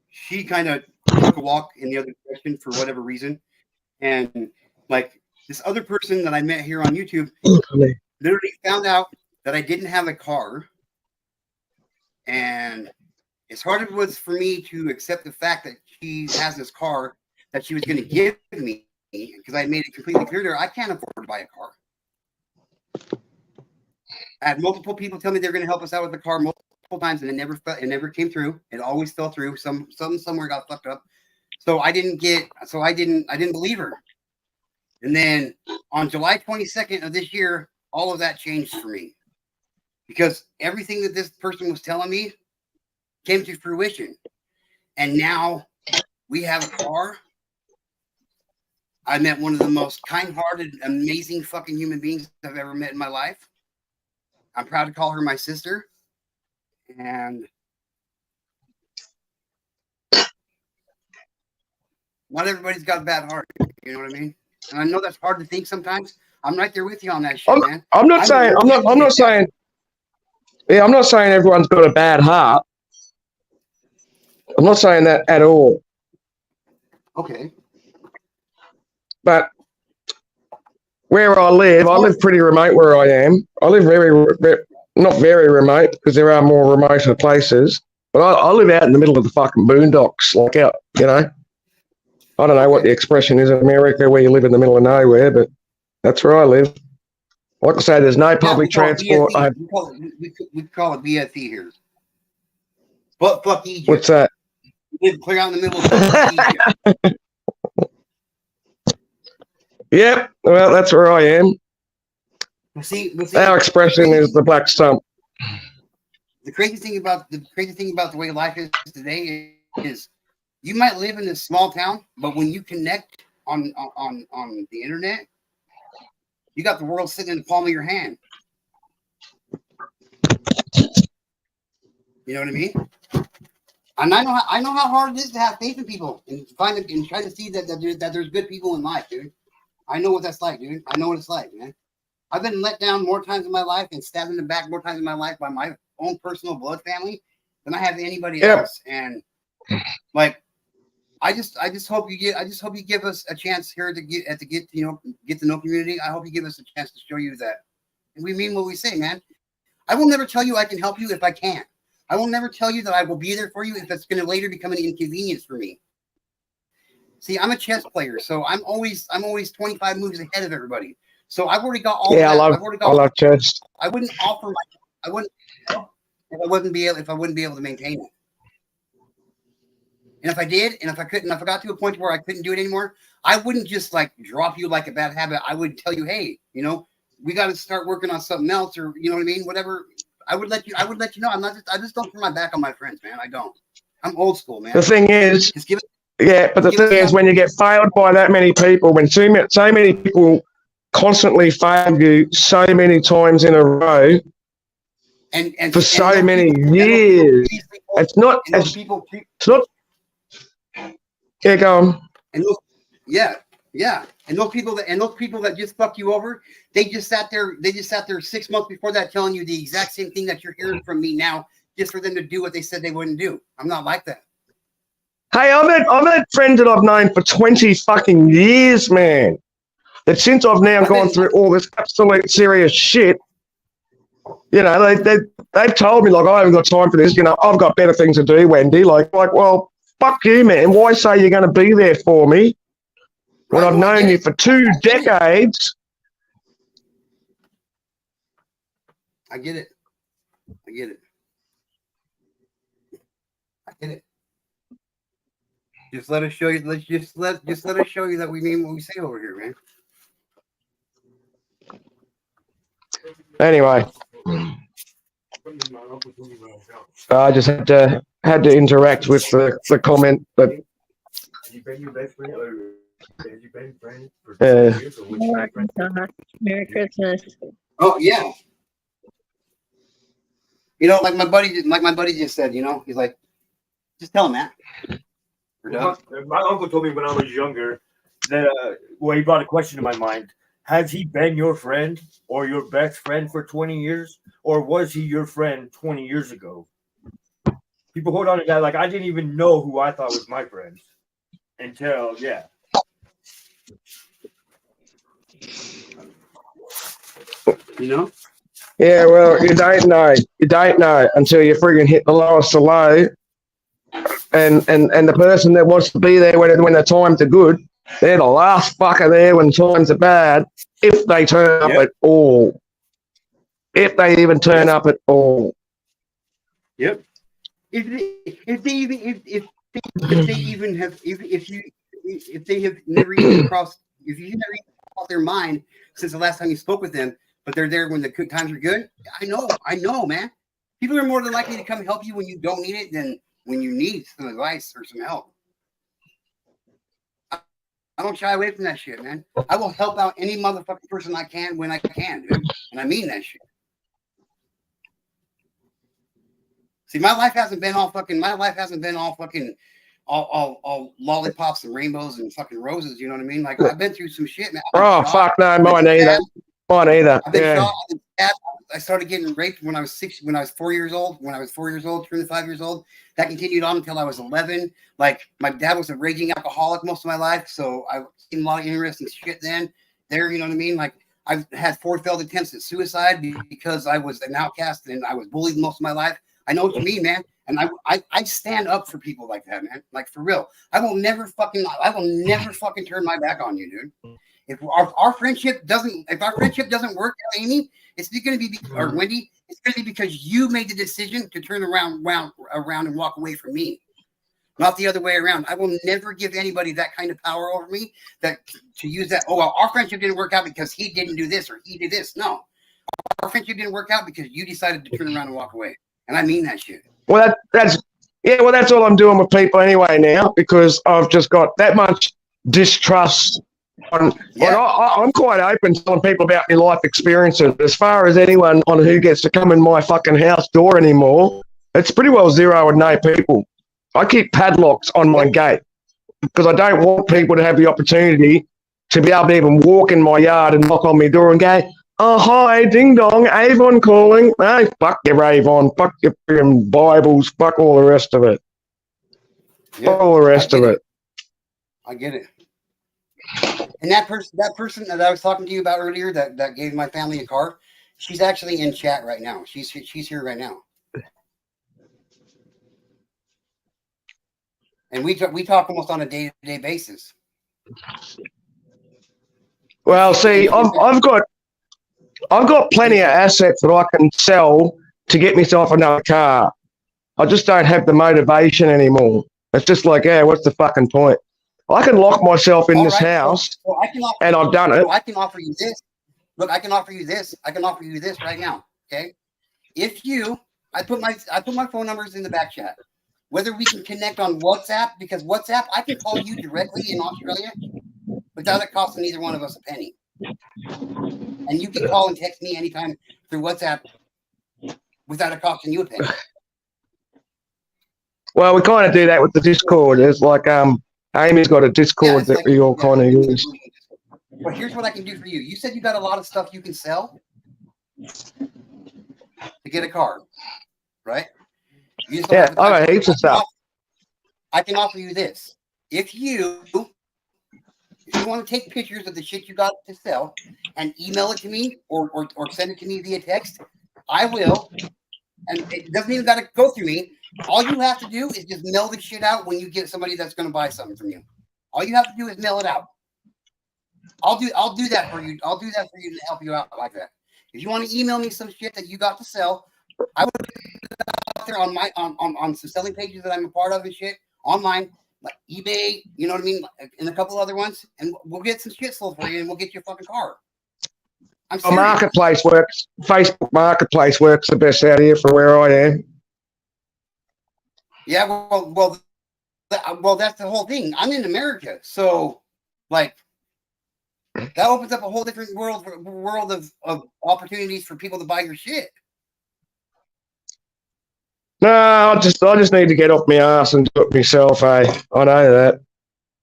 Speaker 1: she kind of took a walk in the other direction for whatever reason. And like this other person that I met here on YouTube literally found out that I didn't have a car. And as hard as it was for me to accept the fact that she has this car that she was going to give me, because I made it completely clear to her, I can't afford to buy a car. I had multiple people tell me they're going to help us out with the car multiple times, and it never came through. It always fell through. Something somewhere got fucked up. So I didn't believe her. And then on July 22nd of this year, all of that changed for me, because everything that this person was telling me came to fruition. And now we have a car. I met one of the most kind-hearted, amazing fucking human beings I've ever met in my life. I'm proud to call her my sister. And not everybody's got a bad heart. You know what I mean? And I know that's hard to think sometimes. I'm right there with you on that shit, man.
Speaker 10: I'm not saying everyone's got a bad heart. I'm not saying that at all.
Speaker 1: Okay.
Speaker 10: But where I live pretty remote where I am. I live not very remote, because there are more remoter places. But I live out in the middle of the fucking boondocks, like out, you know. I don't know what the expression is in America where you live in the middle of nowhere, but that's where I live. Like I say, there's no public transport.
Speaker 1: We call it BFE here. But fuck Egypt.
Speaker 10: What's that?
Speaker 1: We live clear out in the middle of Egypt.
Speaker 10: Yep, well, that's where I am.
Speaker 1: See,
Speaker 10: our expression is the black stump.
Speaker 1: The crazy thing about the way life is today is you might live in a small town, but when you connect on the internet, you got the world sitting in the palm of your hand. You know what I mean? And I know how hard it is to have faith in people and try to see that there's good people in life, dude. I know what that's like, dude. I know what it's like, man. I've been let down more times in my life and stabbed in the back more times in my life by my own personal blood family than I have anybody else. And like, I just hope you give us a chance here to get to know community. I hope you give us a chance to show you that we mean what we say, man. I will never tell you I can help you if I can't. I will never tell you that I will be there for you if it's going to later become an inconvenience for me. See, I'm a chess player, so I'm always 25 moves ahead of everybody. So I've already got all.
Speaker 10: Yeah,
Speaker 1: that.
Speaker 10: I love chess.
Speaker 1: I wouldn't offer I wouldn't if I wouldn't be able to maintain it. And if I did, and if I couldn't, if I got to a point where I couldn't do it anymore, I wouldn't just like drop you like a bad habit. I would tell you, hey, we got to start working on something else, or you know what I mean? Whatever. I would let you know. I just don't turn my back on my friends, man. I don't. I'm old school, man.
Speaker 10: The thing is, when you get failed by that many people, when so many people constantly fail you so many times in a row, and for so many years, it's not. Yeah, go on.
Speaker 1: Yeah, yeah. And those people that just fuck you over, they just sat there 6 months before that telling you the exact same thing that you're hearing from me now, just for them to do what they said they wouldn't do. I'm not like that.
Speaker 10: Hey, I've had friends that I've known for 20 fucking years, man. That since I've now gone through all this absolute serious shit, you know, they've told me, like, I haven't got time for this. You know, I've got better things to do, Wendy. Like, well, fuck you, man. Why say you're going to be there for me when I've known you for 2 decades?
Speaker 1: I get it. I get it. I get it. Just let us show you. Let's just let us show you that we mean what we say over here, man.
Speaker 10: Anyway, I just had to interact with the comment, but
Speaker 6: Merry Christmas.
Speaker 1: Oh yeah. You know, like my buddy just said, you know, he's like, just tell him that.
Speaker 7: My uncle told me when I was younger that he brought a question to my mind. Has he been your friend or your best friend for 20 years? Or was he your friend 20 years ago? People hold on to that like I didn't even know who I thought was my friend until, yeah.
Speaker 1: You know?
Speaker 10: yeah, well, you don't know. You don't know until you friggin' hit the lowest of low. And the person that wants to be there when the times are good, they're the last fucker there when times are bad, if they turn up at all. If they even turn up at all.
Speaker 1: Yep. If they have never even crossed their mind since the last time you spoke with them, but they're there when the times are good. I know, man. People are more than likely to come help you when you don't need it than when you need some advice or some help. I don't shy away from that shit, man. I will help out any motherfucking person I can when I can, dude. And I mean that shit. See, my life hasn't been all lollipops and rainbows and fucking roses, you know what I mean? Like, I've been through some shit, man.
Speaker 10: Oh, fuck no, mine either. Mine either.
Speaker 1: I've been
Speaker 10: Yeah.
Speaker 1: shot. I've been stabbed. I started getting raped when I was 4 years old. When I was 4 years old, 5 years old. That continued on until I was 11. Like, my dad was a raging alcoholic most of my life, so I've seen a lot of interesting shit then. There, you know what I mean? Like, I've had 4 failed attempts at suicide because I was an outcast and I was bullied most of my life. I know what you mean, man. And I stand up for people like that, man. Like, for real. I will never fucking turn my back on you, dude. If our friendship doesn't work, Amy, it's going to be, or Wendy, it's going to be because you made the decision to turn around and walk away from me, not the other way around. I will never give anybody that kind of power over me that to use that. Oh, well, our friendship didn't work out because he didn't do this or he did this. No, our friendship didn't work out because you decided to turn around and walk away, and I mean that shit.
Speaker 10: Well, that's all I'm doing with people anyway now, because I've just got that much distrust. I'm quite open telling people about my life experiences. As far as anyone on who gets to come in my fucking house door anymore, it's pretty well zero and no people. I keep padlocks on my gate because I don't want people to have the opportunity to be able to even walk in my yard and knock on my door and go, "Oh, hi, ding dong, Avon calling." No, fuck your Avon, fuck your freaking Bibles, fuck all the rest of it.
Speaker 1: Yeah,
Speaker 10: all the rest of it.
Speaker 1: I get it. And that person that I was talking to you about earlier that gave my family a car, she's actually in chat right now. She's here right now. And we talk almost on a day-to-day basis.
Speaker 10: Well, see, I've got plenty of assets that I can sell to get myself another car. I just don't have the motivation anymore. It's just like, yeah, what's the fucking point? I can lock myself in this house, and I've done it.
Speaker 1: So I can offer you this. Look, I can offer you this. I can offer you this right now. Okay, I put my phone numbers in the back chat. Whether we can connect on WhatsApp, because WhatsApp, I can call you directly in Australia without it costing either one of us a penny. And you can call and text me anytime through WhatsApp without it costing you a penny.
Speaker 10: Well, we kind of do that with the Discord. It's like, Amy's got a
Speaker 1: Yeah,
Speaker 10: Discord
Speaker 1: it's
Speaker 10: that
Speaker 1: like
Speaker 10: we all kind of use.
Speaker 1: But here's what I can do for you. You said you got a lot of stuff you can sell to get a car, right? You just don't
Speaker 10: Yeah,
Speaker 1: have the
Speaker 10: I
Speaker 1: time.
Speaker 10: got heaps of stuff.
Speaker 1: I can offer you this. If you want to take pictures of the shit you got to sell and email it to me or send it to me via text, I will. And it doesn't even got to go through me. All you have to do is just mail the shit out when you get somebody that's going to buy something from you. All you have to do is mail it out. I'll do that for you. I'll do that for you to help you out like that. If you want to email me some shit that you got to sell, I would put it out there on my on some selling pages that I'm a part of and shit online, like eBay, you know what I mean, and a couple other ones, and we'll get some shit sold for you, and we'll get you a fucking car. I'm serious.
Speaker 10: Marketplace works. Facebook Marketplace works the best out here for where I am.
Speaker 1: Yeah, well, that's the whole thing. I'm in America, so like that opens up a whole different world of opportunities for people to buy your shit.
Speaker 10: No, I just need to get off my ass and do it myself. I know that.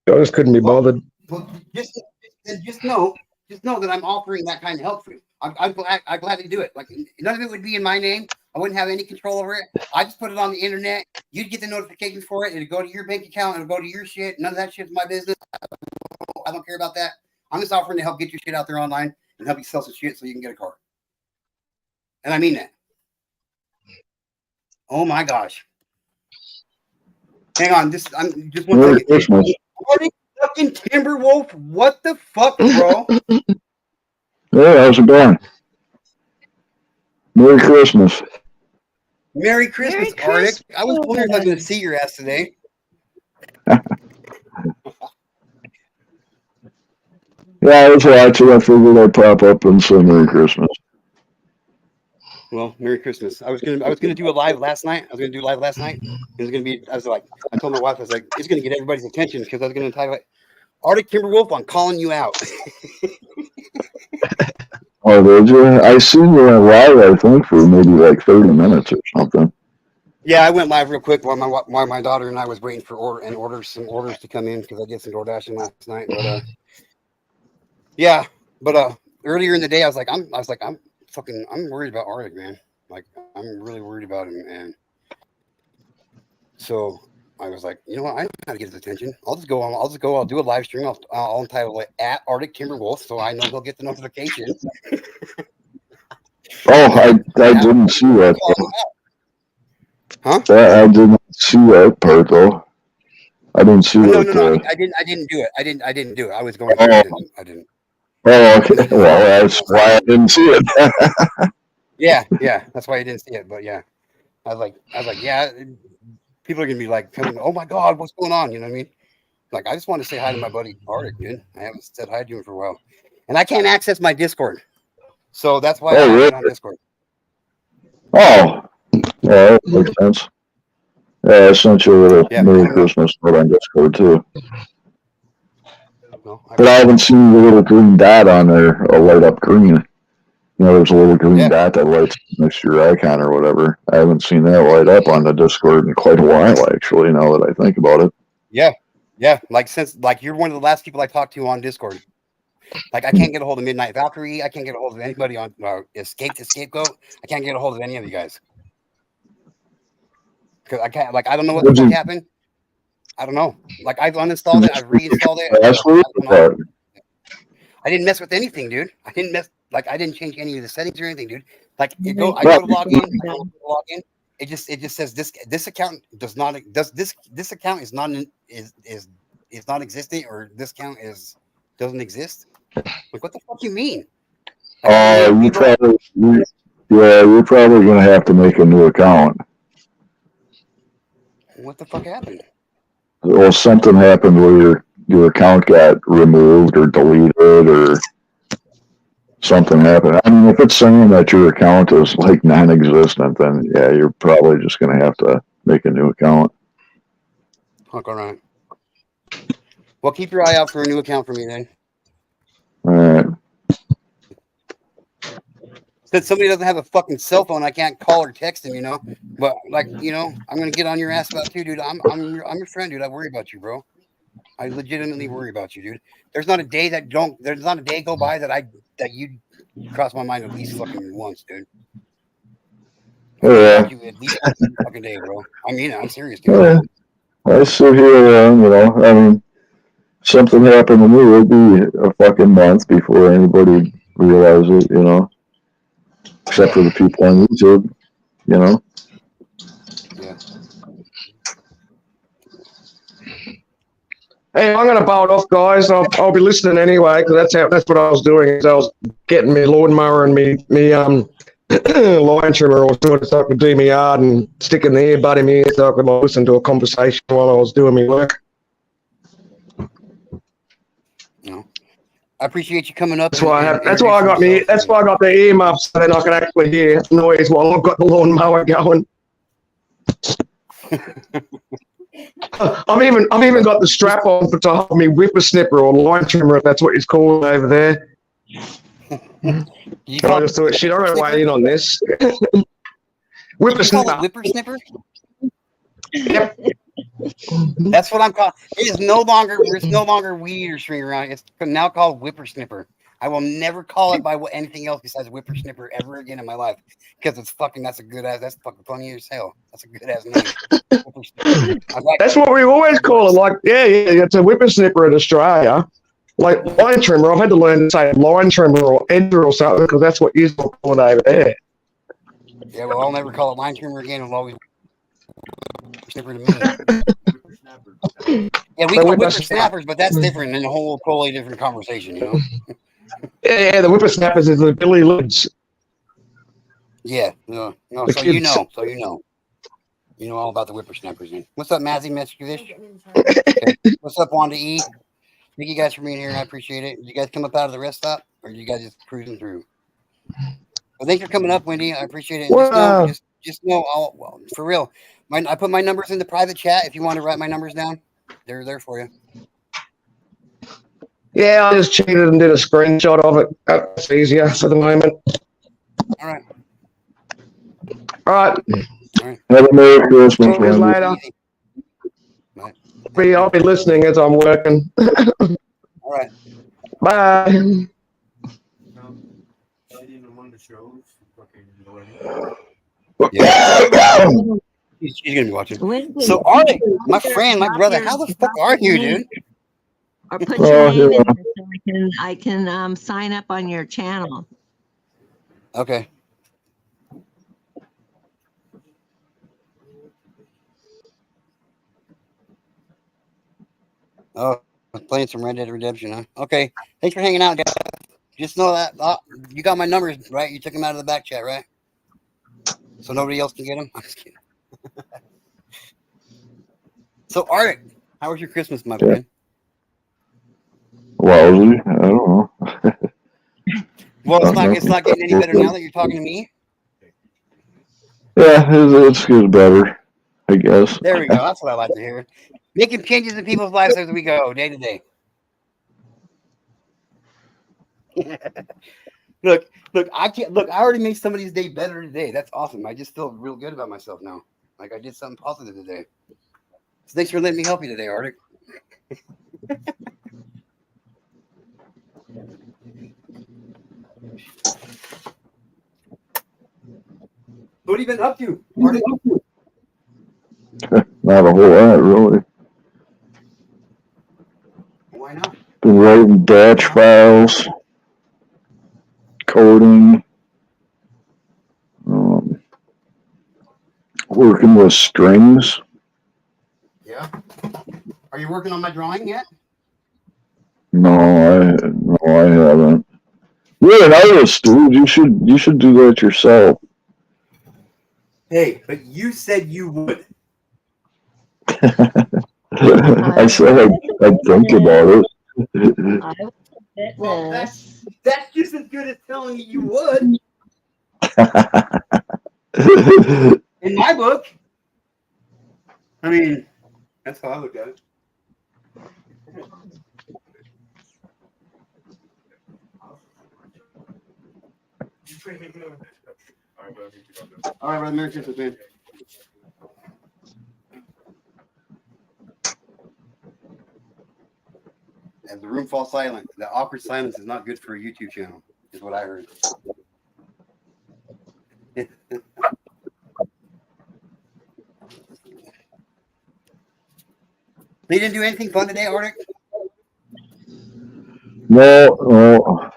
Speaker 10: I just couldn't be bothered.
Speaker 1: Well, just know that I'm offering that kind of help for you. I gladly do it. Like none of it would be in my name. I wouldn't have any control over it. I just put it on the internet. You'd get the notifications for it. It'd go to your bank account. It'll go to your shit. None of that shit's my business. I don't care about that. I'm just offering to help get your shit out there online and help you sell some shit so you can get a car. And I mean that. Oh my gosh. Hang on, I'm just one
Speaker 11: Merry
Speaker 1: second.
Speaker 11: Christmas.
Speaker 1: Morning, fucking Timberwolf. What the fuck, bro?
Speaker 11: Hey, how's it going? Merry Christmas.
Speaker 1: Merry Christmas, Arctic. I was wondering if I was going to see your ass today.
Speaker 11: Yeah, I was watching. I figured I'd pop up and say Merry Christmas.
Speaker 1: Well, Merry Christmas. I was gonna do a live last night. It was gonna be. I told my wife, I was like, it's gonna get everybody's attention because I was gonna type like, Arctic Timberwolf, I'm calling you out.
Speaker 11: Oh, did you? I seen you went live, I think, for maybe like 30 minutes or something.
Speaker 1: Yeah, I went live real quick while my daughter and I was waiting for some orders to come in because I did some door dashing last night. But earlier in the day, I was like, I'm worried about Arctic, man. Like, I'm really worried about him, and so I was like, you know what? I know how to get his attention. I'll do a live stream. I'll entitle it at Arctic Timberwolf, so I know he'll get the notification.
Speaker 11: Oh, I didn't see that.
Speaker 1: Huh?
Speaker 11: I didn't see that part though. I didn't see
Speaker 1: No,
Speaker 11: that.
Speaker 1: I didn't do it. I didn't do it. I was going.
Speaker 11: Oh.
Speaker 1: I didn't.
Speaker 11: Oh, okay. Well, that's why I didn't see it.
Speaker 1: Yeah, that's why I didn't see it. But yeah, I was like, yeah, people are gonna be like, oh my god, what's going on? You know what I mean? Like, I just want to say hi to my buddy Arctic, dude. I haven't said hi to him for a while, and I can't access my Discord, so that's why I
Speaker 11: really?
Speaker 1: get on Discord.
Speaker 11: Oh, yeah, that makes sense. Yeah, I sent you a little Merry Christmas note on Discord too.
Speaker 1: No,
Speaker 11: but I haven't seen the little green dot on there light up green. You know, there's a little green dot that lights next to your icon or whatever. I haven't seen that light up on the Discord in quite a while, actually, now that I think about it.
Speaker 1: Yeah. Like you're one of the last people I talked to on Discord. Like, I can't get a hold of Midnight Valkyrie. I can't get a hold of anybody on Scapegoat. I can't get a hold of any of you guys. Because I can't, like, I don't know what the fuck happened. I don't know. Like, I've uninstalled it. I've reinstalled it. I didn't mess with anything, dude. I didn't change any of the settings or anything, dude. Like, I go to log in. It just says this account does not this account is not existent, or this account doesn't exist. Like, what the fuck you mean?
Speaker 11: You're probably gonna have to make a new account.
Speaker 1: What the fuck happened?
Speaker 11: Well, something happened where your account got removed or deleted or something happened. I mean, if it's saying that your account is like non-existent, then yeah, you're probably just going to have to make a new account.
Speaker 1: All right. Well, keep your eye out for a new account for me then.
Speaker 11: All right.
Speaker 1: Since somebody doesn't have a fucking cell phone, I can't call or text him, you know. But, like, you know, I'm gonna get on your ass about it too, dude. I'm your friend, dude. I worry about you, bro. I legitimately worry about you, dude. There's not a day go by that you cross my mind at least fucking once, dude. I think
Speaker 11: Yeah.
Speaker 1: about you at least once every fucking day, bro. I mean it. I'm serious, dude.
Speaker 11: Yeah. I sit here, you know, I mean, something happened to me, it'd be a fucking month before anybody realizes it, you know, except for the people on YouTube, you know.
Speaker 1: Yeah.
Speaker 10: Hey, I'm going to bolt off, guys. I'll be listening anyway because that's what I was doing. Is I was getting me lawnmower and me line trimmer or doing so I could do my yard and sticking the earbud in my ear so I could listen to a conversation while I was doing my work.
Speaker 1: No. I appreciate you coming up.
Speaker 10: That's why I got the earmuffs so then I can actually hear noise while I've got the lawnmower going. I've even got the strap on to hold me whippersnipper or line trimmer, if that's what it's called over there. I just thought, shit, I don't weigh in on this. Whippersnipper.
Speaker 1: Whippersnipper?
Speaker 10: Yep.
Speaker 1: That's what I'm called. It's no longer weed eater string around. It's now called whippersnipper. I will never call it by anything else besides whippersnipper ever again in my life because that's a good ass. That's fucking funny as hell. That's a good ass name.
Speaker 10: That's what we always call it. Like, yeah, it's a whippersnipper in Australia. Like line trimmer, I've had to learn to say line trimmer or ender or something because that's what you're calling over there.
Speaker 1: Yeah, well, I'll never call it line trimmer again. It'll always whippersnipper to me. Yeah, we call whippersnappers, but that's different and a whole totally different conversation, you know?
Speaker 10: Yeah, the whippersnappers is the Billy Lids.
Speaker 1: Yeah, no, so you know. You know all about the whippersnappers. Man. What's up, Mazzy Meskivish? Okay. What's up, Wanda E? Thank you guys for being here, and I appreciate it. Did you guys come up out of the rest stop, or are you guys just cruising through? Well, thanks for coming up, Wendy. I appreciate it. And just know, for real, I put my numbers in the private chat. If you want to write my numbers down, they're there for you.
Speaker 10: Yeah, I just cheated and did a screenshot of it. That's easier for the moment.
Speaker 1: All right.
Speaker 10: All right.
Speaker 11: Have a Merry Christmas,
Speaker 10: Talk later. I'll be listening as I'm working.
Speaker 1: All right.
Speaker 10: Bye.
Speaker 1: Yeah. She's gonna be watching. So, Artie, my friend, my brother, how the fuck are you, dude?
Speaker 6: Or put your name in there so I can sign up on your channel.
Speaker 1: Okay. Oh, playing some Red Dead Redemption, huh? Okay. Thanks for hanging out, guys. Just know that you got my numbers, right? You took them out of the back chat, right? So nobody else can get them? I'm just kidding. So, Art, how was your Christmas, my friend?
Speaker 11: Lousy. I don't know.
Speaker 1: Well, it's not getting any better now that you're talking to me.
Speaker 11: Yeah, it's better, I guess.
Speaker 1: There we go. That's what I like to hear. Making changes in people's lives as we go, day to day. Look, I already made somebody's day better today. That's awesome. I just feel real good about myself now. Like I did something positive today. So thanks for letting me help you today, Arctic. What have you been up to, Arctic?
Speaker 11: Not a whole lot, really.
Speaker 1: Why not?
Speaker 11: Been writing batch files, coding, working with strings.
Speaker 1: Yeah. Are you working on my drawing yet?
Speaker 11: No, I haven't. You're an artist, dude. You should do that yourself.
Speaker 1: Hey, but you said you would.
Speaker 11: I said I'd think about it.
Speaker 1: Well, that's just as good as telling you would. In my book. I mean, that's how I look at it. All right, brother. Merry Christmas, man. As the room falls silent, the awkward silence is not good for a YouTube channel, is what I heard. They didn't do anything fun today, Arctic?
Speaker 11: No.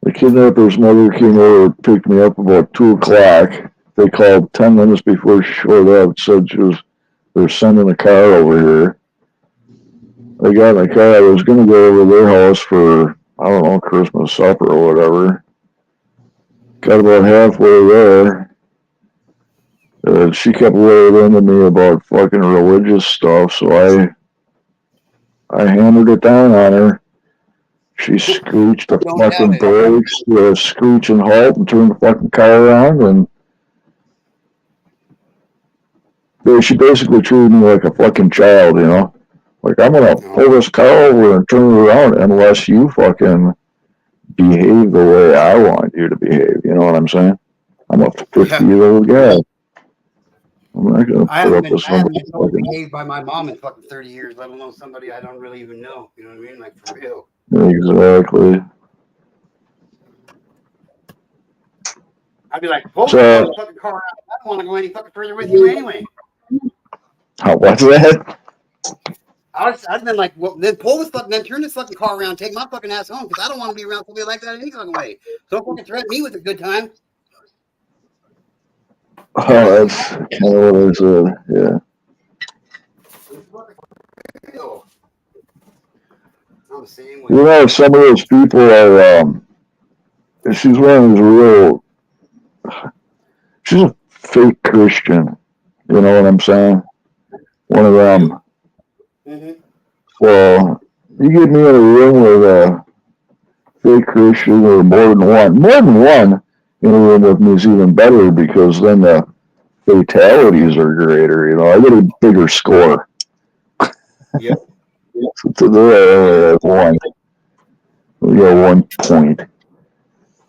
Speaker 11: The kidnapper's mother came over, picked me up about 2 o'clock. They called 10 minutes before she showed up, said they're sending a car over here. I got in the car. I was going to go over to their house for, I don't know, Christmas supper or whatever. Got about halfway there. She kept laying into me about fucking religious stuff, so I hammered it down on her. She screeched the fucking brakes, to a screeching halt, and turned the fucking car around, and she basically treated me like a fucking child, you know? Like, I'm gonna pull this car over and turn it around unless you fucking behave the way I want you to behave, you know what I'm saying? I'm a 50-year-old guy. I'm not gonna
Speaker 1: I
Speaker 11: put
Speaker 1: haven't
Speaker 11: up
Speaker 1: been,
Speaker 11: with
Speaker 1: I haven't
Speaker 11: somebody
Speaker 1: been so
Speaker 11: fucking...
Speaker 1: behaved by my mom in fucking 30 years, let alone somebody I don't really even know. You know what I mean? Like, for real.
Speaker 11: Exactly.
Speaker 1: I'd be like, pull
Speaker 11: So,
Speaker 1: the fucking car out. I don't want to go any fucking further with you anyway.
Speaker 11: what's that?
Speaker 1: I've been like, well, then pull this fucking, then turn this fucking car around, take my fucking ass home, because I don't want to be around somebody like that any fucking way. Don't fucking threaten me with a good time.
Speaker 11: Oh, that's kind of what I said, yeah.
Speaker 1: I'm the same way.
Speaker 11: You know, some of those people are, she's one of those she's a fake Christian, you know what I'm saying? One of them.
Speaker 1: Mm-hmm.
Speaker 11: Well, you get me in a room with a fake Christian or more than one in a room with me is even better, because then the fatalities are greater, you know? I get a bigger score.
Speaker 1: Yep.
Speaker 11: So they're at 1. We got 1 point.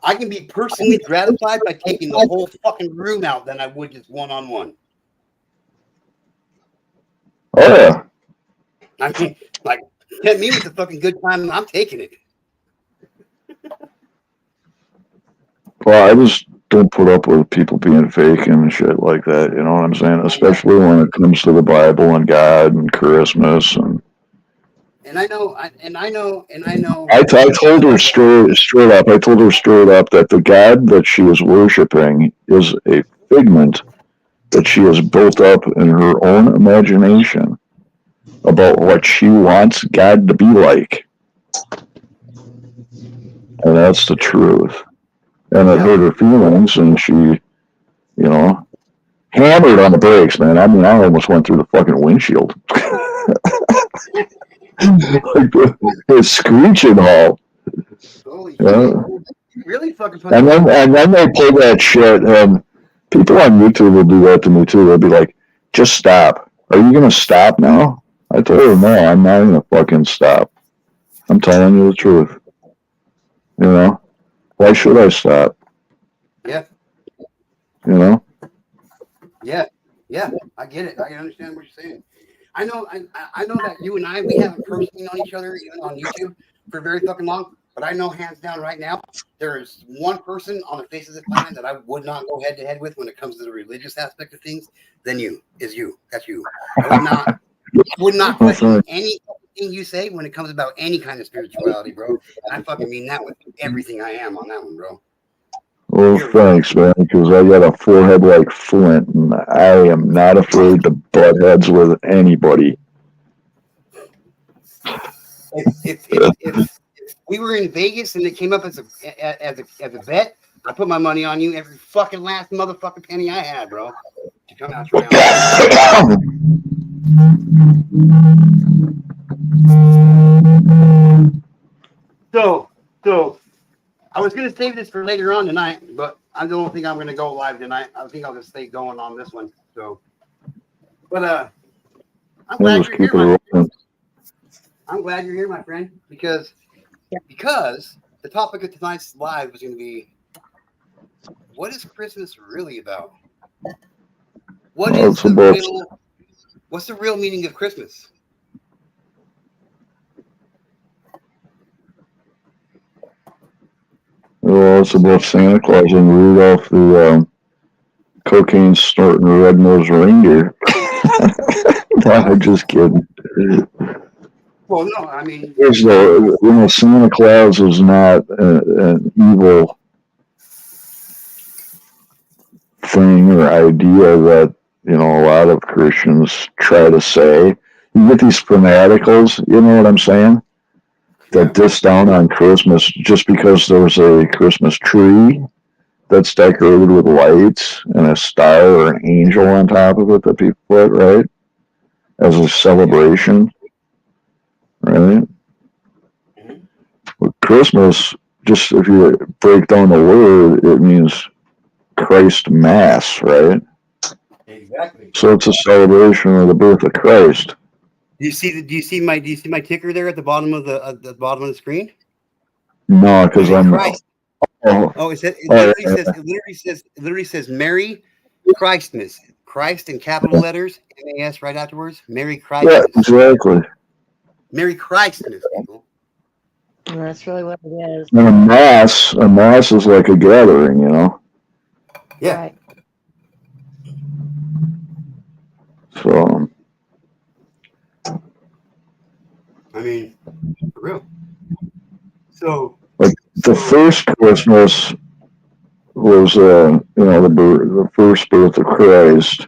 Speaker 1: I can be personally gratified by taking the whole fucking room out than I would just one-on-one.
Speaker 11: Oh, yeah.
Speaker 1: I mean, like, hit me with a fucking good time, I'm taking it.
Speaker 11: Well, I just don't put up with people being fake and shit like that, you know what I'm saying? Especially when it comes to the Bible and God and Christmas and...
Speaker 1: And I know.
Speaker 11: I told her straight up. I told her straight up that the God that she is worshiping is a figment that she has built up in her own imagination about what she wants God to be like, and that's the truth. And it hurt her feelings, and she, you know, hammered on the brakes, man. I mean, I almost went through the fucking windshield. Like the screeching halt.
Speaker 1: Holy
Speaker 11: Yeah.
Speaker 1: shit. Really fucking
Speaker 11: And then they play that shit, and people on YouTube will do that to me too. They'll be like, just stop. Are you gonna stop now? I told her, no, I'm not gonna fucking stop. I'm telling you the truth. You know? Why should I stop?
Speaker 1: Yeah.
Speaker 11: You know?
Speaker 1: Yeah. I get it. I understand what you're saying. I know that you and I, we haven't personally known each other even on YouTube for very fucking long, but I know hands down right now, there is one person on the face of this planet that I would not go head to head with when it comes to the religious aspect of things. Then you. That's you. I would not question anything you say when it comes about any kind of spirituality, bro. And I fucking mean that with everything I am on that one, bro.
Speaker 11: Well, thanks, man, because I got a forehead like flint, and I am not afraid to butt heads with anybody.
Speaker 1: If we were in Vegas and it came up as a bet, I put my money on you every fucking last motherfucking penny I had, bro. To come out your So I was gonna save this for later on tonight, but I don't think I'm gonna go live tonight. I think I'll just stay going on this one. So, but I'm glad you're here, my friend. I'm glad you're here, my friend, because the topic of tonight's live was going to be, what is Christmas really about? What is the real What's the real meaning of Christmas?
Speaker 11: Well, it's about Santa Claus and Rudolph the cocaine snorting red-nosed reindeer. No, I'm just kidding.
Speaker 1: Well, no, I mean,
Speaker 11: There's Santa Claus is not an evil thing or idea that, a lot of Christians try to say. You get these fanaticals, you know what I'm saying? That diss down on Christmas just because there's a Christmas tree that's decorated with lights and a star or an angel on top of it that people put, right? As a celebration, right? With Christmas, just if you break down the word, it means Christ Mass, right?
Speaker 1: exactly.
Speaker 11: So it's a celebration of the birth of Christ.
Speaker 1: Do you see my ticker there at the bottom of the screen?
Speaker 11: No, because I'm.
Speaker 1: Christ.
Speaker 11: Oh,
Speaker 1: It
Speaker 11: yeah.
Speaker 1: literally says Merry Christmas. Christ in capital letters, M-A-S right afterwards. Merry Christmas.
Speaker 11: Yeah, exactly.
Speaker 1: Merry Christmas, people.
Speaker 6: And that's really what it is.
Speaker 11: And a mass is like a gathering,
Speaker 1: Yeah.
Speaker 6: Right.
Speaker 11: So.
Speaker 1: I mean, for real. So.
Speaker 11: Like the first Christmas was, the first birth of Christ,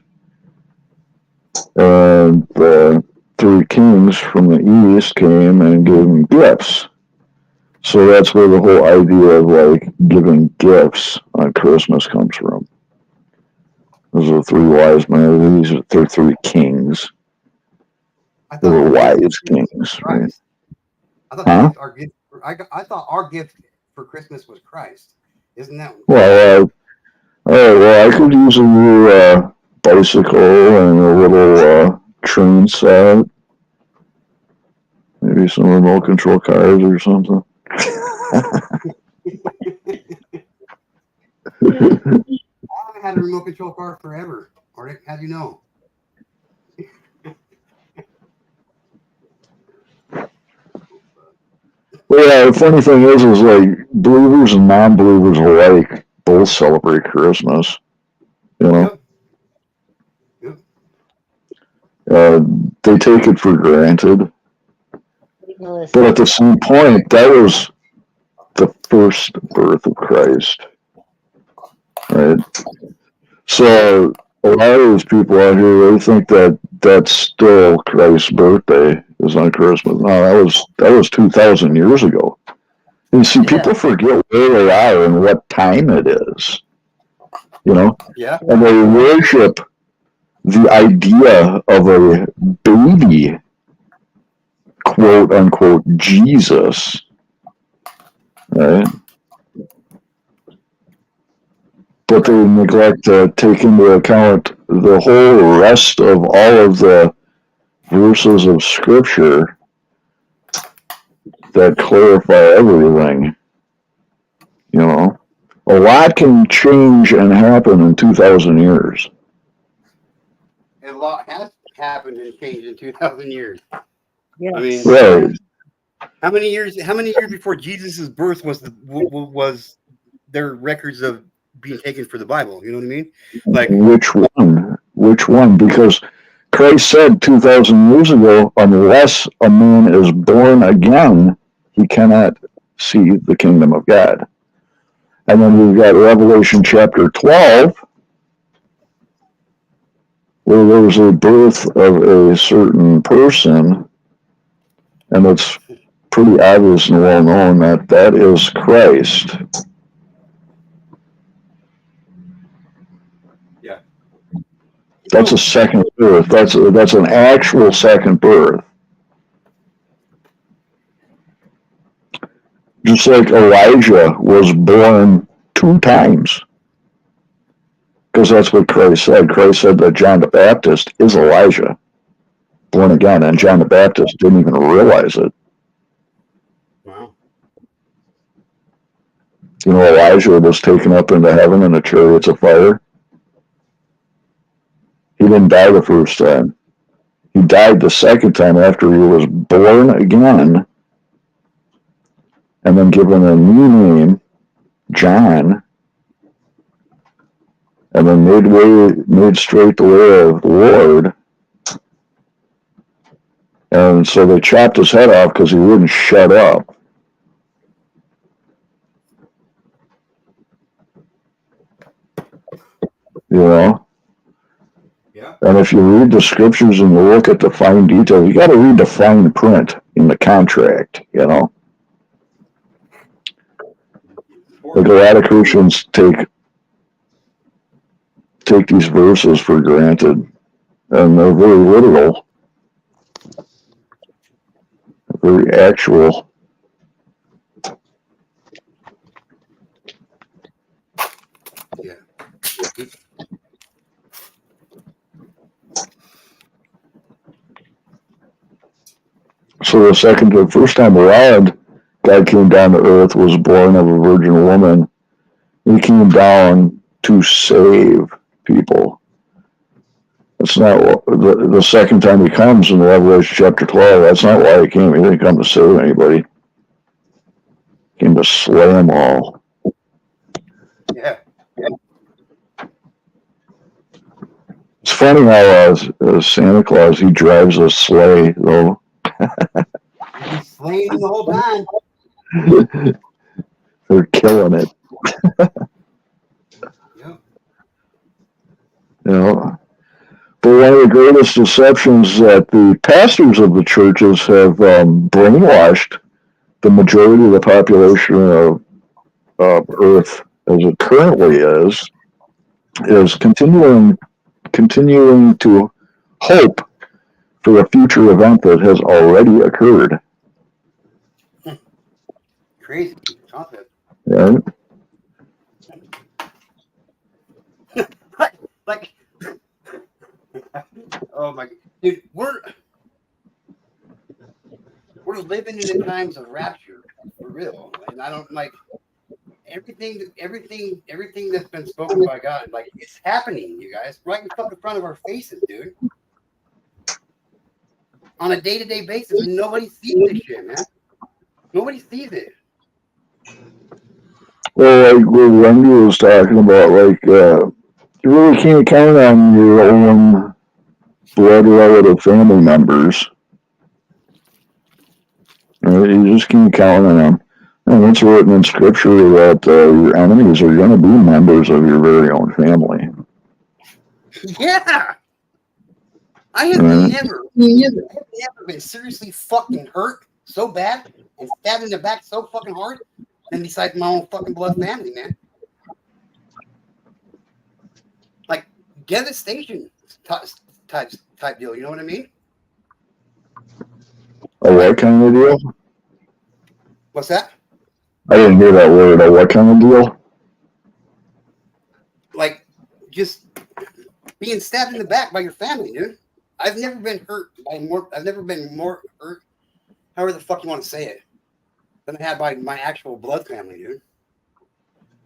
Speaker 11: and the three kings from the east came and gave him gifts. So that's where the whole idea of like giving gifts on Christmas comes from. Those are three wise men. They're three kings. They were wise kings, right?
Speaker 1: I thought
Speaker 11: Huh?
Speaker 1: I thought our gift for Christmas was Christ. Isn't that?
Speaker 11: Well, I could use a new bicycle and a little train set. Maybe some remote control cars or something.
Speaker 1: I haven't had a remote control car forever. Or how do you know?
Speaker 11: Well, yeah, the funny thing is like believers and non-believers alike both celebrate Christmas.
Speaker 1: Yep.
Speaker 11: They take it for granted, but at the same point, that was the first birth of Christ, right? So a lot of these people out here, they think that that's still Christ's birthday is on Christmas. No, that was 2,000 years ago. You see, people forget where they are and what time it is,
Speaker 1: Yeah.
Speaker 11: and they worship the idea of a baby, quote unquote, Jesus, right? But they neglect to take into account the whole rest of all of the verses of Scripture that clarify everything. A lot can change and happen in 2,000 years.
Speaker 1: A lot has happened and changed in 2,000 years.
Speaker 6: Yeah.
Speaker 1: I mean,
Speaker 11: Right.
Speaker 1: How many years before Jesus' birth was there records of being taken for the Bible? You know what I mean? Like
Speaker 11: Which one? Because Christ said 2,000 years ago, unless a man is born again, he cannot see the kingdom of God. And then we've got Revelation chapter 12, where there's a birth of a certain person, and it's pretty obvious and well known that that is Christ.
Speaker 1: Yeah.
Speaker 11: That's a second birth. That's an actual second birth. Just like Elijah was born 2 times. Because that's what Christ said. Christ said that John the Baptist is Elijah, born again, and John the Baptist didn't even realize it.
Speaker 1: Wow.
Speaker 11: Elijah was taken up into heaven in the chariots of fire. He didn't die the first time. He died the second time after he was born again, and then given a new name, John, and then made straight the way of the Lord. And so they chopped his head off because he wouldn't shut up. You know?
Speaker 1: Yeah.
Speaker 11: And if you read the scriptures and you look at the fine details, you got to read the fine print in the contract, you know? Like a lot of Christians take these verses for granted, and they're very literal, very actual.
Speaker 1: Yeah.
Speaker 11: So the first time around, God came down to earth, was born of a virgin woman. He came down to save people. It's not the second time he comes in Revelation chapter 12. That's not why he came. He didn't come to save anybody. He came to slay them all.
Speaker 1: Yeah.
Speaker 11: It's funny how Santa Claus, he drives a sleigh, though.
Speaker 1: He's slaying the whole time.
Speaker 11: They're killing it.
Speaker 1: Yeah.
Speaker 11: You know, but one of the greatest deceptions that the pastors of the churches have brainwashed the majority of the population of Earth as it currently is continuing to hope for a future event that has already occurred.
Speaker 1: Crazy. Stop it.
Speaker 11: Right?
Speaker 1: Like, oh my, dude, we're living in the times of rapture for real, and I don't like everything that's been spoken by God. Like, it's happening, you guys, right in fucking front of our faces, dude, on a day-to-day basis, and nobody sees this shit, man. Nobody sees it.
Speaker 11: Well, like what Wendy was talking about, like you really can't count on your own blood relative family members. Right? You just can't count on them. And it's written in scripture that your enemies are going to be members of your very own family.
Speaker 1: Yeah. I have never been seriously fucking hurt so bad and stabbed in the back so fucking hard than besides my own fucking blood family, man. Like devastation type deal, you know what I mean?
Speaker 11: A what kind of deal?
Speaker 1: What's that?
Speaker 11: I didn't hear that word. A what kind of deal?
Speaker 1: Like just being stabbed in the back by your family, dude. I've never been hurt by more. I've never been more hurt, however the fuck you want to say it, than I had by my actual blood family, dude.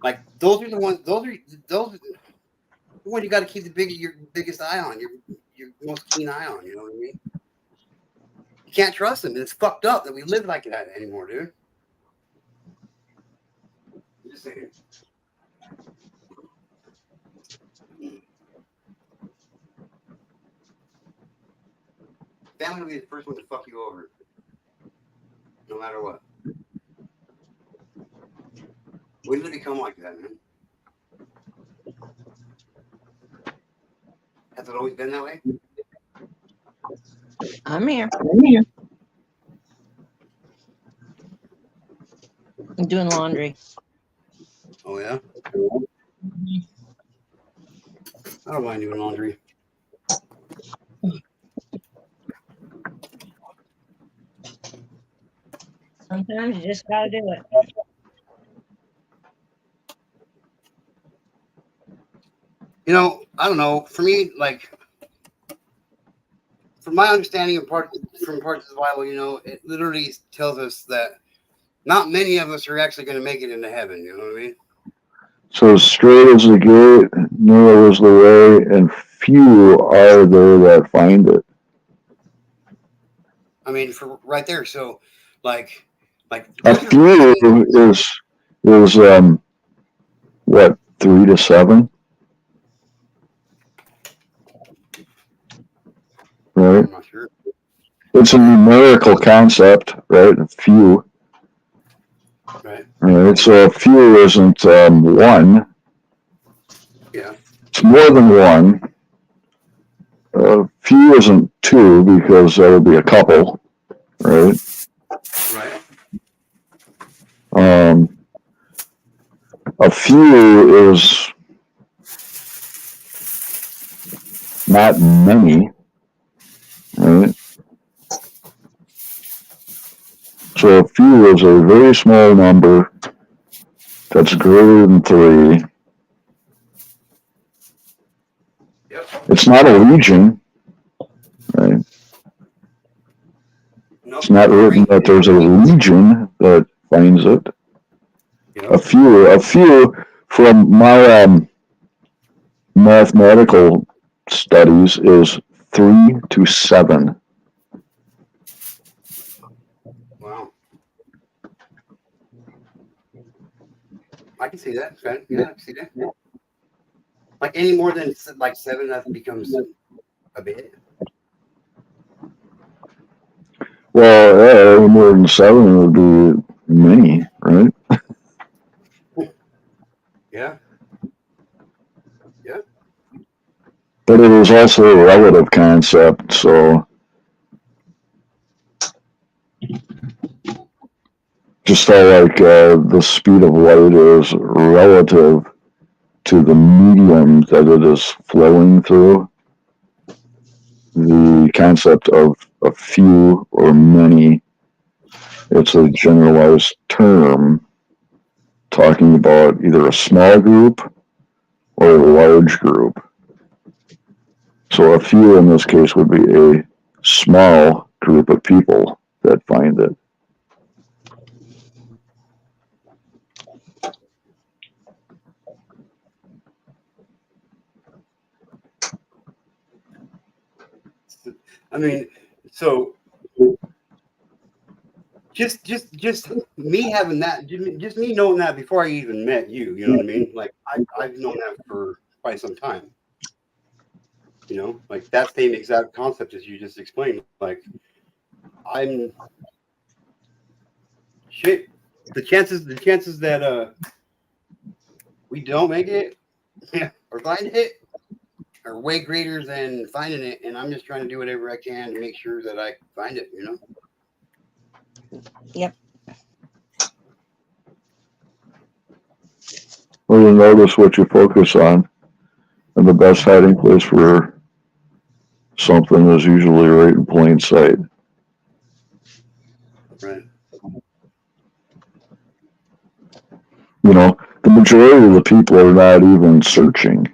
Speaker 1: Like those are the ones. Those are the ones you got to keep your biggest eye on, your most keen eye on. You know what I mean? You can't trust them. It's fucked up that we live like that anymore, dude. I'm just saying. Family will be the first one to fuck you over, no matter what. When did it become like that, man? Has it always been that way?
Speaker 6: I'm here. I'm doing laundry.
Speaker 1: Oh yeah. I don't mind doing laundry.
Speaker 6: Sometimes you just gotta do it.
Speaker 1: You know, I don't know. For me, like, from my understanding of parts of the Bible, you know, it literally tells us that not many of us are actually going to make it into heaven. You know what I mean?
Speaker 11: So straight is the gate, narrow is the way, and few are there that find it.
Speaker 1: I mean, for right there. So, like
Speaker 11: A few is what, 3 to 7, right?
Speaker 1: I'm not sure.
Speaker 11: It's a numerical concept, right? A few,
Speaker 1: Right.
Speaker 11: right? So a few isn't one.
Speaker 1: Yeah.
Speaker 11: It's more than one. A few isn't two because that would be a couple, right?
Speaker 1: Right.
Speaker 11: A few is not many, right? So a few is a very small number that's greater than 3.
Speaker 1: Yep.
Speaker 11: It's not a legion, right?
Speaker 1: Nope.
Speaker 11: It's not written that there's a legion that finds it.
Speaker 1: Yep.
Speaker 11: A few from my mathematical studies is 3 to 7.
Speaker 1: Wow. I can see that. Okay. Yeah, I can see that. Like any more than like 7, that becomes a bit.
Speaker 11: Well, any more than 7 would be many, right?
Speaker 1: Yeah. Yeah.
Speaker 11: But it is also a relative concept, so just how like the speed of light is relative to the medium that it is flowing through. The concept of a few or many, it's a generalized term talking about either a small group or a large group. So a few in this case would be a small group of people that find it.
Speaker 1: I mean, so just me having that, just me knowing that before I even met you, you know what I mean? Like I've known that for quite some time. You know, like that same exact concept as you just explained. Like I'm shit. The chances that we don't make it or find it are way greater than finding it, and I'm just trying to do whatever I can to make sure that I find it, you know?
Speaker 6: Yep.
Speaker 11: Well, you notice what you focus on, and the best hiding place for something is usually right in plain sight.
Speaker 1: Right.
Speaker 11: You know, the majority of the people are not even searching.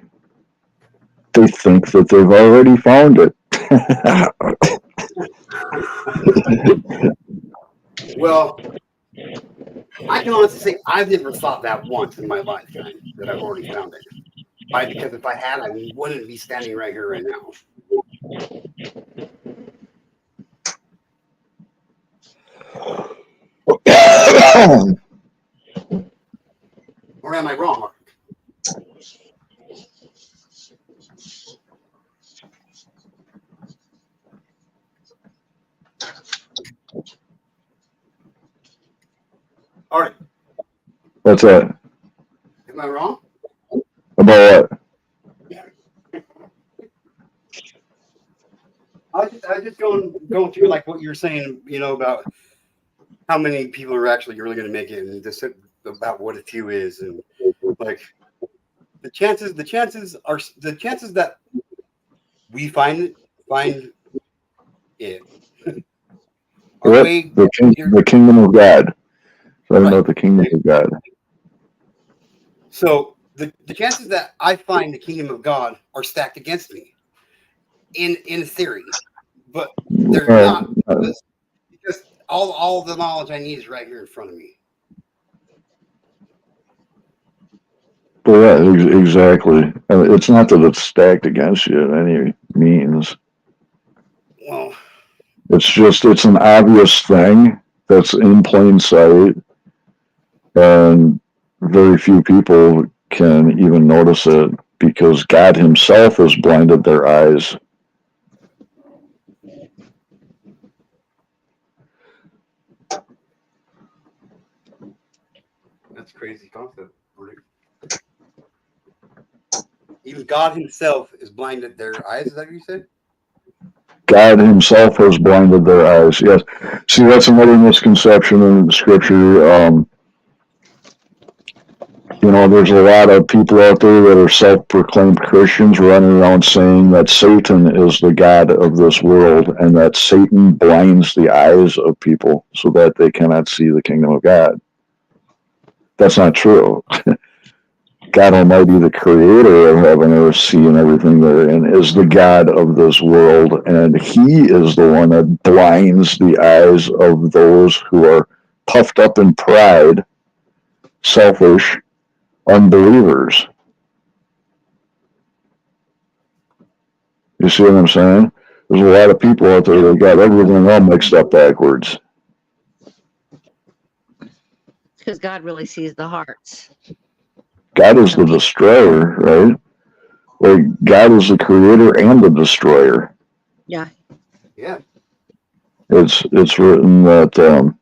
Speaker 11: They think that they've already found it.
Speaker 1: Well, I can honestly say I've never thought that once in my lifetime that I've already found it. Why? Because if I had, I wouldn't be standing right here right now. Or am I wrong? All right.
Speaker 11: What's that?
Speaker 1: Am I wrong?
Speaker 11: About what?
Speaker 1: I was just going through like what you're saying, you know, about how many people are actually really going to make it, and just about what a few is, and like the chances that we find it are
Speaker 11: What?
Speaker 1: way
Speaker 11: The kingdom of God. Talking
Speaker 1: Right.
Speaker 11: about the kingdom of God.
Speaker 1: So the chances that I find the kingdom of God are stacked against me in theory, but they're not because all the knowledge I need is right here in front of me.
Speaker 11: Well, yeah, exactly. And it's not that it's stacked against you in any means.
Speaker 1: Well,
Speaker 11: It's an obvious thing that's in plain sight, and very few people can even notice it because God Himself has blinded their eyes.
Speaker 1: That's a crazy concept. Even God Himself is blinded their eyes. Is that what you said?
Speaker 11: God Himself has blinded their eyes. Yes. See, that's another misconception in Scripture. There's a lot of people out there that are self-proclaimed Christians running around saying that Satan is the God of this world and that Satan blinds the eyes of people so that they cannot see the kingdom of God. That's not true. God Almighty, the creator of heaven and earth, sea, and everything therein, is the God of this world, and He is the one that blinds the eyes of those who are puffed up in pride, selfish, unbelievers. You see what I'm saying? There's a lot of people out there that got everything all mixed up backwards.
Speaker 6: Because God really sees the hearts.
Speaker 11: God is the destroyer, right? Like, God is the creator and the destroyer.
Speaker 6: Yeah.
Speaker 1: Yeah.
Speaker 11: It's written that the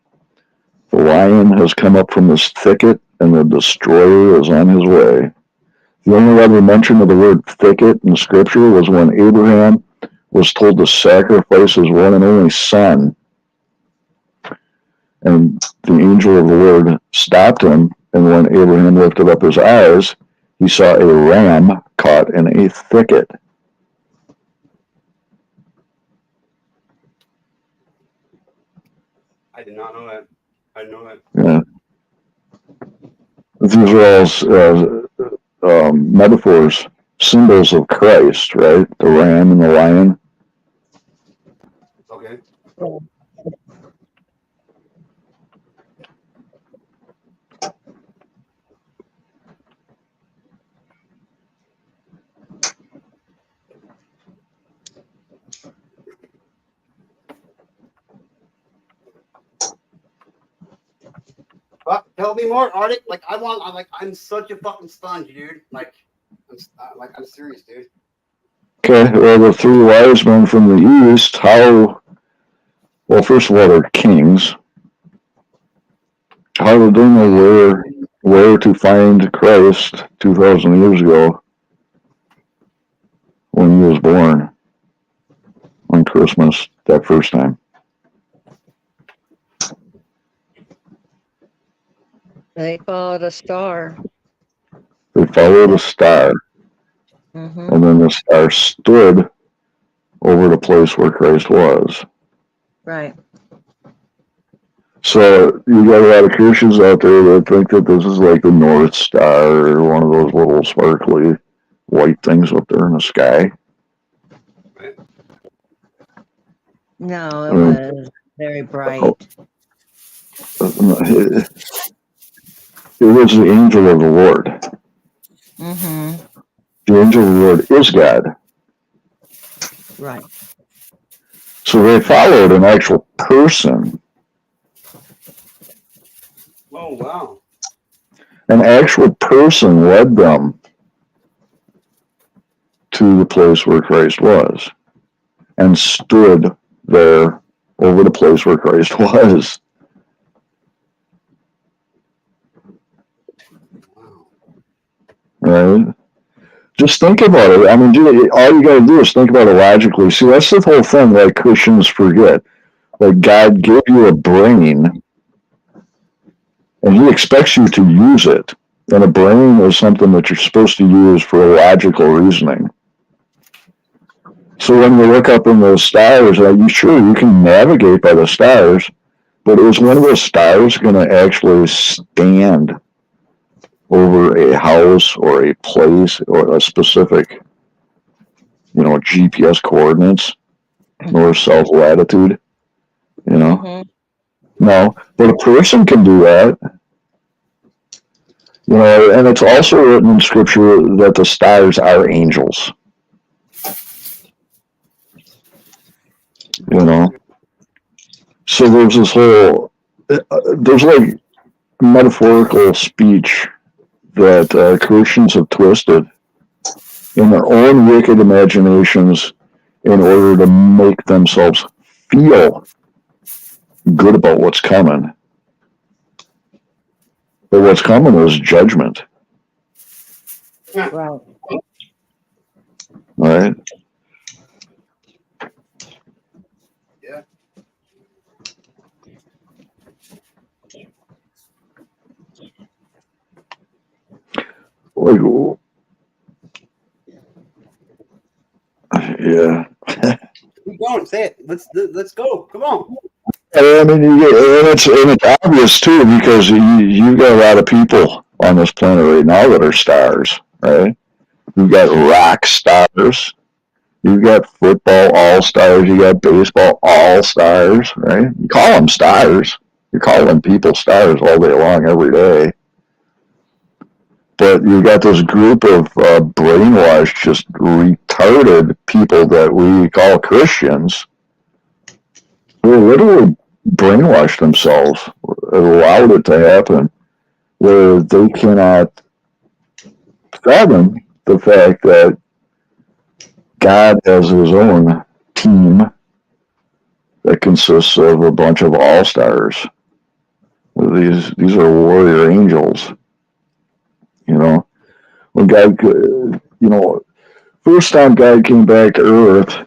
Speaker 11: lion has come up from his thicket and the destroyer is on his way. The only other mention of the word thicket in Scripture was when Abraham was told to sacrifice his one and only son. And the angel of the Lord stopped him, and when Abraham lifted up his eyes, he saw a ram caught in a thicket.
Speaker 1: I did not know that. I didn't know that.
Speaker 11: Yeah. These are all metaphors, symbols of Christ, right? The ram and the lion.
Speaker 1: Okay. Tell me more, Arctic. I'm such a fucking sponge, dude. I'm serious, dude.
Speaker 11: Okay, well, the three wise men from the east, well, first of all, they're kings. How did they know where to find Christ 2,000 years ago when He was born on Christmas that first time?
Speaker 6: They followed a star.
Speaker 11: They followed a star,
Speaker 6: Mm-hmm.
Speaker 11: and then the star stood over the place where Christ was.
Speaker 6: Right.
Speaker 11: So you got a lot of Christians out there that think that this is like the North Star or one of those little sparkly white things up there in the sky.
Speaker 6: No, it was very bright.
Speaker 11: It was the angel of the Lord.
Speaker 6: Mm-hmm.
Speaker 11: The angel of the Lord is God.
Speaker 6: Right.
Speaker 11: So they followed an actual person.
Speaker 1: Oh, wow.
Speaker 11: An actual person led them to the place where Christ was and stood there over the place where Christ was. Right? Just think about it. I mean, all you got to do is think about it logically. See, that's the whole thing that Christians forget. Like, God gave you a brain, and He expects you to use it. And a brain is something that you're supposed to use for logical reasoning. So when you look up in those stars, you can navigate by the stars, but is one of those stars going to actually stand over a house or a place or a specific, GPS coordinates, north, south, latitude,
Speaker 6: Mm-hmm.
Speaker 11: No, but a person can do that. And it's also written in Scripture that the stars are angels. So there's this whole, there's like metaphorical speech that Christians have twisted in their own wicked imaginations in order to make themselves feel good about what's coming. But what's coming is judgment,
Speaker 2: Right.
Speaker 11: right?
Speaker 1: Yeah.
Speaker 11: Like, yeah.
Speaker 1: Keep going. Say it. Let's go. Come on.
Speaker 11: I mean, and it's obvious too because you got a lot of people on this planet right now that are stars, right? You got rock stars, you got football all stars, you got baseball all stars, right? You call them stars. You're calling people stars all day long, every day. But you got this group of brainwashed, just retarded people that we call Christians who literally brainwashed themselves, allowed it to happen, where they cannot fathom the fact that God has his own team that consists of a bunch of all-stars. These are warrior angels. You know, when God, first time God came back to Earth,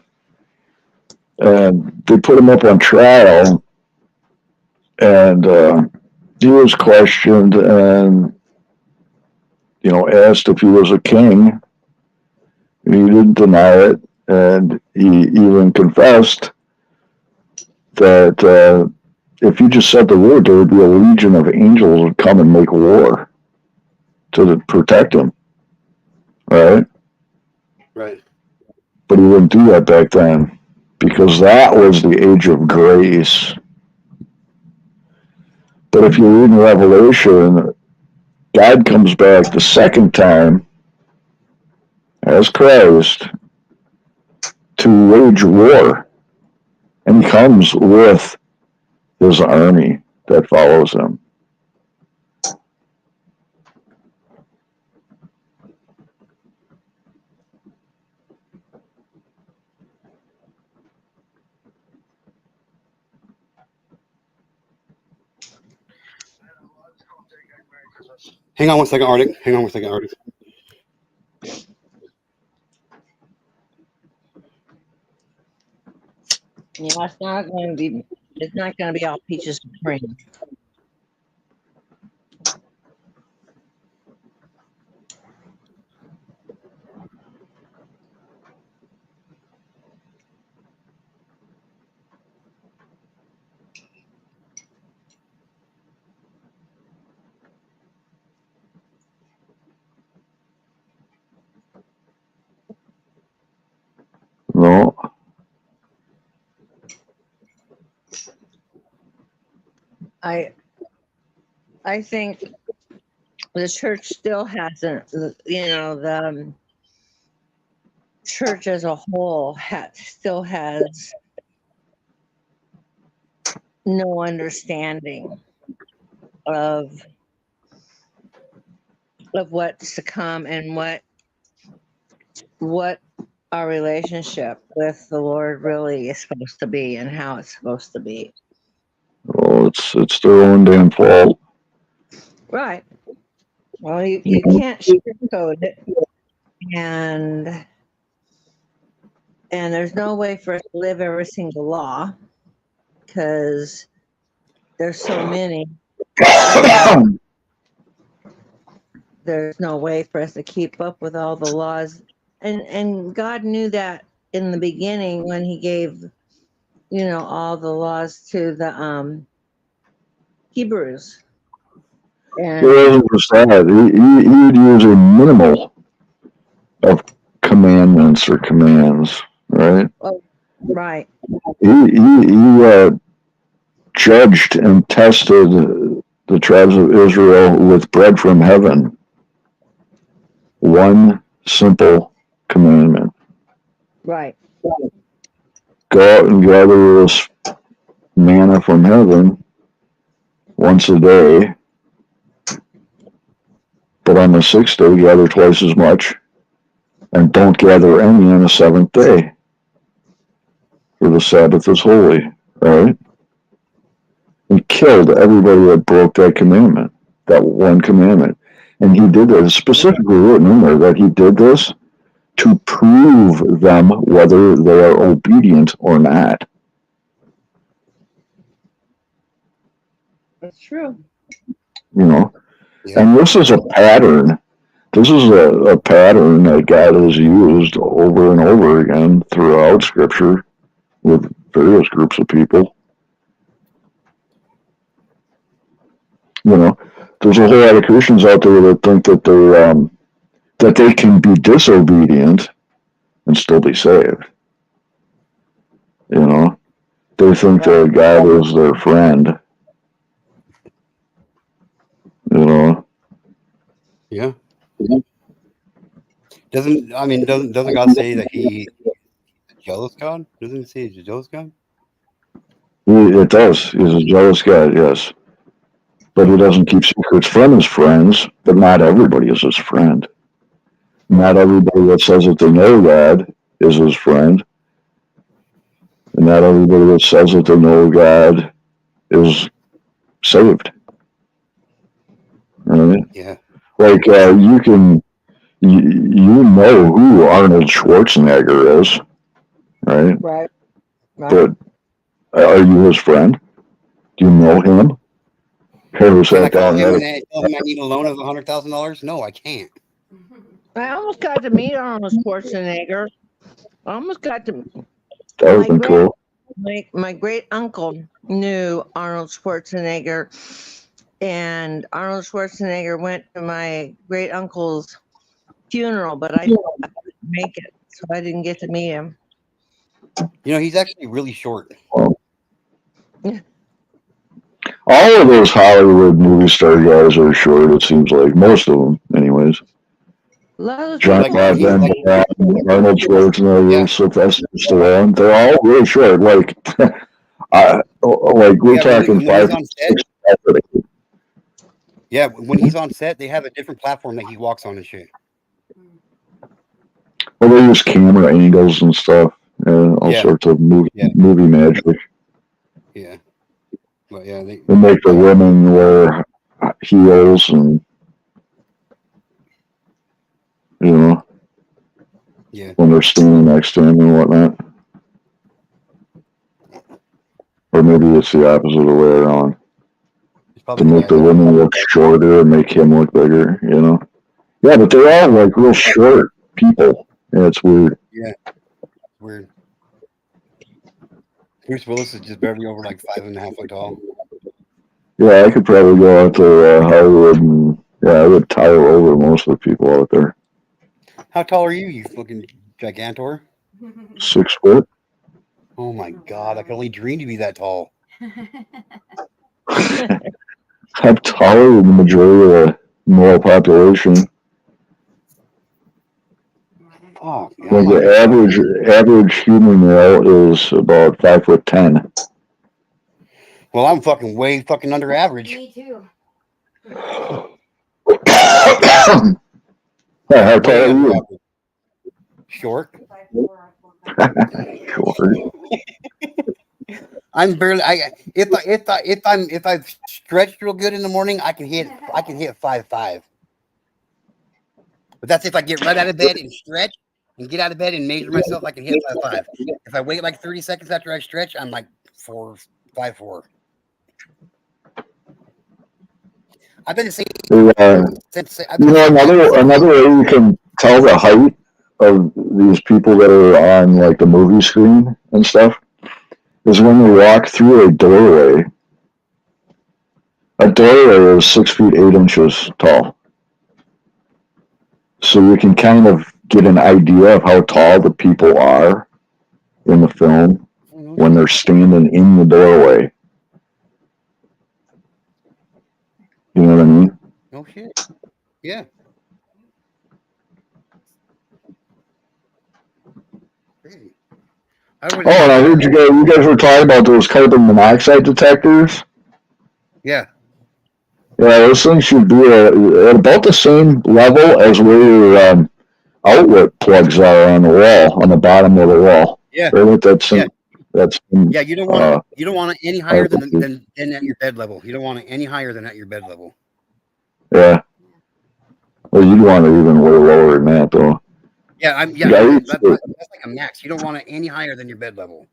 Speaker 11: and they put him up on trial, and he was questioned and asked if he was a king. He didn't deny it, and he even confessed that if you just said the word, there would be a legion of angels would come and make war to protect him, right?
Speaker 1: Right.
Speaker 11: But he wouldn't do that back then because that was the age of grace. But if you read in Revelation, God comes back the second time as Christ to wage war, and he comes with his army that follows him.
Speaker 1: Hang on one second, Arctic. Hang on one second, Arctic.
Speaker 6: Yeah, it's not going to be. It's not going to be all peaches and cream.
Speaker 11: No.
Speaker 6: I think the church still hasn't. The church as a whole still has no understanding of what's to come and what our relationship with the Lord really is supposed to be and how it's supposed to be.
Speaker 11: Well, it's their own damn fault.
Speaker 6: Right. Well, you can't sugarcoat it, and there's no way for us to live every single law because there's so many. There's no way for us to keep up with all the laws, and God knew that in the beginning when He gave, all the laws to the Hebrews.
Speaker 11: It wasn't just that. He would use a minimal of commandments or commands, right?
Speaker 6: Oh, right.
Speaker 11: He judged and tested the tribes of Israel with bread from heaven. One simple commandment.
Speaker 6: Right.
Speaker 11: Go out and gather this manna from heaven once a day, but on the sixth day gather twice as much, and don't gather any on the seventh day, for the Sabbath is holy. Right? He killed everybody that broke that commandment, that one commandment. And he did this specifically written in there that he did this to prove them whether they are obedient or not.
Speaker 6: That's true.
Speaker 11: You know,
Speaker 1: Yeah.
Speaker 11: and this is a pattern. This is a pattern that God has used over and over again throughout Scripture with various groups of people. You know, there's a whole lot of Christians out there that think that they can be disobedient and still be saved. You know, they think that God is their friend. You know.
Speaker 1: Yeah. Doesn't God say that he's a jealous God? Doesn't he say he's a jealous God?
Speaker 11: It does. He's a jealous God, yes. But he doesn't keep secrets from his friends, but not everybody is his friend. Not everybody that says that they know God is his friend. And not everybody that says that they know God is saved. Right?
Speaker 1: Yeah.
Speaker 11: Like, you know who Arnold Schwarzenegger is, right?
Speaker 6: Right.
Speaker 11: But are you his friend? Do you know him? Ever
Speaker 1: Can I
Speaker 11: sat
Speaker 1: call
Speaker 11: down
Speaker 1: him
Speaker 11: and
Speaker 1: and tell him I need a loan of $100,000? No, I can't.
Speaker 6: I almost got to meet Arnold Schwarzenegger. I almost got to.
Speaker 11: that would have been cool.
Speaker 6: My great uncle knew Arnold Schwarzenegger, and Arnold Schwarzenegger went to my great uncle's funeral, but I couldn't make it, so I didn't get to meet him.
Speaker 1: You know, he's actually really short.
Speaker 11: All of those Hollywood movie star guys are short, it seems like. Most of them, anyways. John Goodman, Arnold Schwarzenegger, Sylvester Stallone, they're all really short. Like, we're talking
Speaker 1: when
Speaker 11: 5
Speaker 1: he's on
Speaker 11: 6
Speaker 1: set, yeah, when he's on set, they have a different platform that he walks on and shit.
Speaker 11: Well, they use camera angles and stuff, all sorts of movie magic.
Speaker 1: Yeah. But yeah,
Speaker 11: They make the women wear heels and, you know, when they're standing next to him and whatnot. Or maybe it's the opposite way around. To make the women look shorter and make him look bigger, you know? Yeah, but they're all like real short people. Yeah, it's weird.
Speaker 1: Yeah. Weird. Bruce Willis is just barely over like 5.5 foot tall.
Speaker 11: Yeah, I could probably go out to Hollywood and, I would tower over most of the people out there.
Speaker 1: How tall are you, you fucking gigantor?
Speaker 11: 6 foot.
Speaker 1: Oh my God, I can only dream to be that tall.
Speaker 11: I'm taller than the majority of the male population.
Speaker 1: Oh,
Speaker 11: Like the average human male is about 5'10".
Speaker 1: Well, I'm fucking way fucking under average.
Speaker 4: Me too.
Speaker 11: How tall are you?
Speaker 1: Short.
Speaker 11: Short.
Speaker 1: I'm barely. If I've stretched real good in the morning, I can hit 5'5". But that's if I get right out of bed and stretch and get out of bed and measure myself. I can hit 5'5". If I wait like 30 seconds after I stretch, I'm like 5'4". I've been saying.
Speaker 11: Another way you can tell the height of these people that are on like the movie screen and stuff is when you walk through a doorway. A doorway is 6 feet 8 inches tall. So you can kind of get an idea of how tall the people are in the film when they're standing in the doorway. You know what I mean?
Speaker 1: No shit. Yeah. would.
Speaker 11: Oh, and I heard you guys were talking about those carbon monoxide detectors.
Speaker 1: Yeah.
Speaker 11: Yeah, those things should be at about the same level as where your outlet plugs are on the wall, on the bottom of the wall.
Speaker 1: Yeah.
Speaker 11: Right? That's
Speaker 1: Yeah.
Speaker 11: that's
Speaker 1: Yeah, you don't want it any higher than at your bed level. You don't want it any higher than at your bed level.
Speaker 11: yeah. Well, you'd want it even way lower than that, though.
Speaker 1: Yeah, that's like a max. You don't want it any higher than your bed level.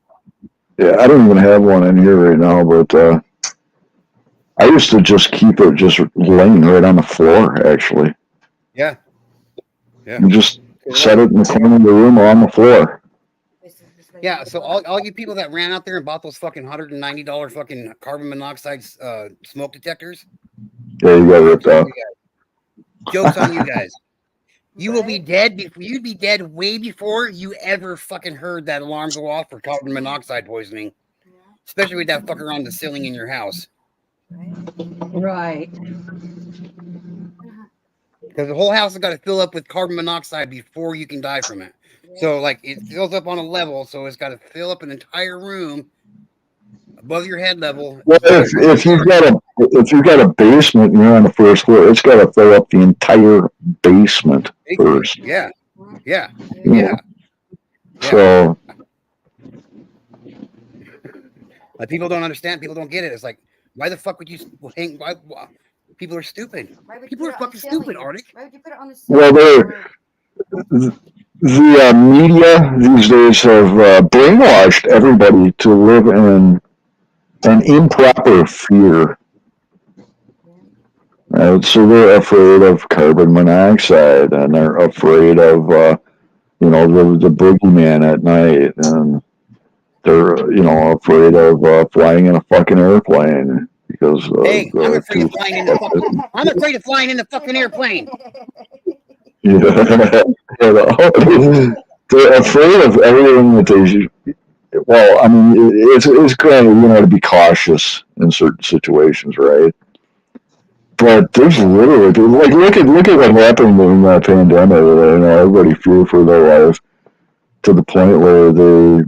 Speaker 11: Yeah, I don't even have one in here right now, but I used to just keep it just laying right on the floor, actually.
Speaker 1: Yeah. Yeah.
Speaker 11: You just set it in the corner of the room or on the floor.
Speaker 1: Yeah, so all you people that ran out there and bought those fucking $190 fucking carbon monoxide smoke detectors.
Speaker 11: Yeah, you got ripped off.
Speaker 1: Joke's on you guys. You will be dead. You'd be dead way before you ever fucking heard that alarm go off for carbon monoxide poisoning. Especially with that fucker on the ceiling in your house.
Speaker 6: Right.
Speaker 1: Because the whole house has got to fill up with carbon monoxide before you can die from it. So, like, it fills up on a level, so it's got to fill up an entire room above your head level.
Speaker 11: Well, if you've got a basement and you're on the first floor, it's got to fill up the entire basement first.
Speaker 1: Yeah. Yeah.
Speaker 11: Yeah. So,
Speaker 1: like, people don't understand. People don't get it. It's like, why the fuck would you hang? Why people are stupid. People are fucking stupid, Arctic.
Speaker 4: Why would you put it on the ceiling?
Speaker 11: well, the media these days have brainwashed everybody to live in an improper fear. So they're afraid of carbon monoxide, and they're afraid of, the boogeyman at night, and they're, afraid of flying in a fucking airplane because.
Speaker 1: Hey, I'm afraid of flying in the fucking. I'm afraid of flying in the fucking airplane.
Speaker 11: Yeah, they're afraid of everything that they. Well, I mean, it's kind of to be cautious in certain situations, right? But there's literally look at what happened during that pandemic. Everybody feared for their life to the point where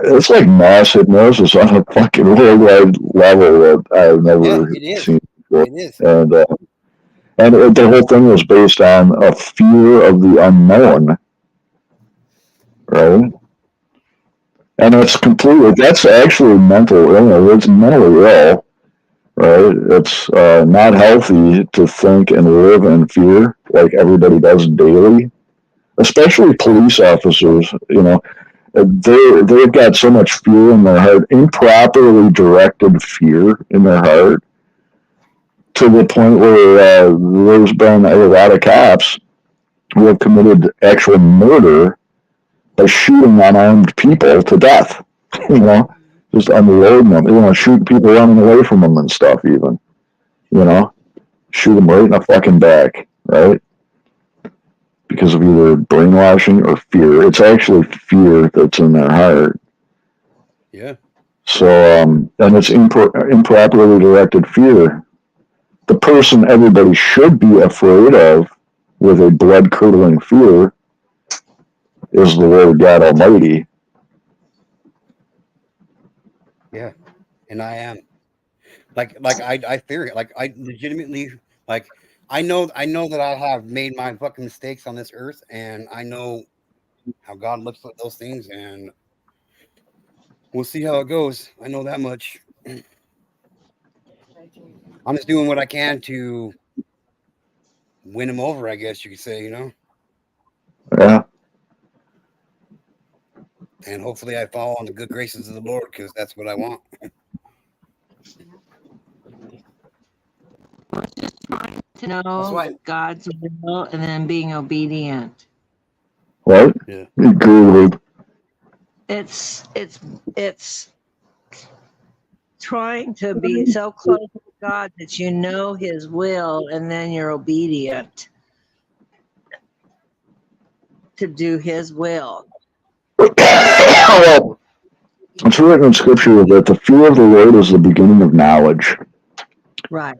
Speaker 11: it's like mass hypnosis on a fucking worldwide level that I've never seen before.
Speaker 1: It is.
Speaker 11: And the whole thing was based on a fear of the unknown, right? And that's actually mental illness. It's mentally ill, right? It's not healthy to think and live in fear like everybody does daily, especially police officers. They've got so much fear in their heart, improperly directed fear in their heart, to the point where there's been a lot of cops who have committed actual murder by shooting unarmed people to death. Just unloading them, shooting people running away from them and stuff even. Shoot them right in the fucking back, right? Because of either brainwashing or fear. It's actually fear that's in their heart.
Speaker 1: Yeah.
Speaker 11: So, and it's improperly directed fear. The person everybody should be afraid of with a blood-curdling fear is the Lord God Almighty.
Speaker 1: Yeah, and I am. Like I fear it. Like I legitimately I know that I have made my fucking mistakes on this earth, and I know how God looks at those things, and we'll see how it goes. I know that much. I'm just doing what I can to win him over, I guess you could say,
Speaker 11: Yeah.
Speaker 1: And hopefully I fall on the good graces of the Lord, because that's what I want.
Speaker 6: To know God's will and then being obedient.
Speaker 11: What?
Speaker 1: Yeah.
Speaker 11: Good.
Speaker 6: It's trying to be so close to God that you know His will, and then you're obedient to do His will.
Speaker 11: Well, it's written in Scripture that the fear of the Lord is the beginning of knowledge.
Speaker 6: Right.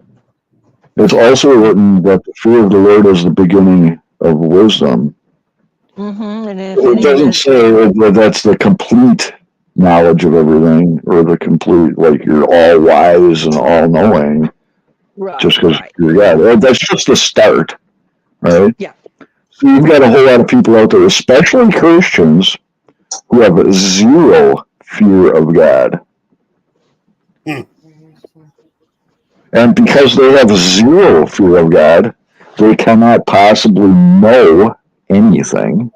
Speaker 11: It's also written that the fear of the Lord is the beginning of wisdom.
Speaker 6: Mm-hmm. And
Speaker 11: it doesn't say that that's the complete knowledge of everything or the complete, like you're all wise and all knowing
Speaker 6: Right.
Speaker 11: just because
Speaker 6: Right.
Speaker 11: you're God. That's just the start, right?
Speaker 6: Yeah.
Speaker 11: So you've got a whole lot of people out there, especially Christians, who have zero fear of God. And because they have zero fear of God, they cannot possibly know anything.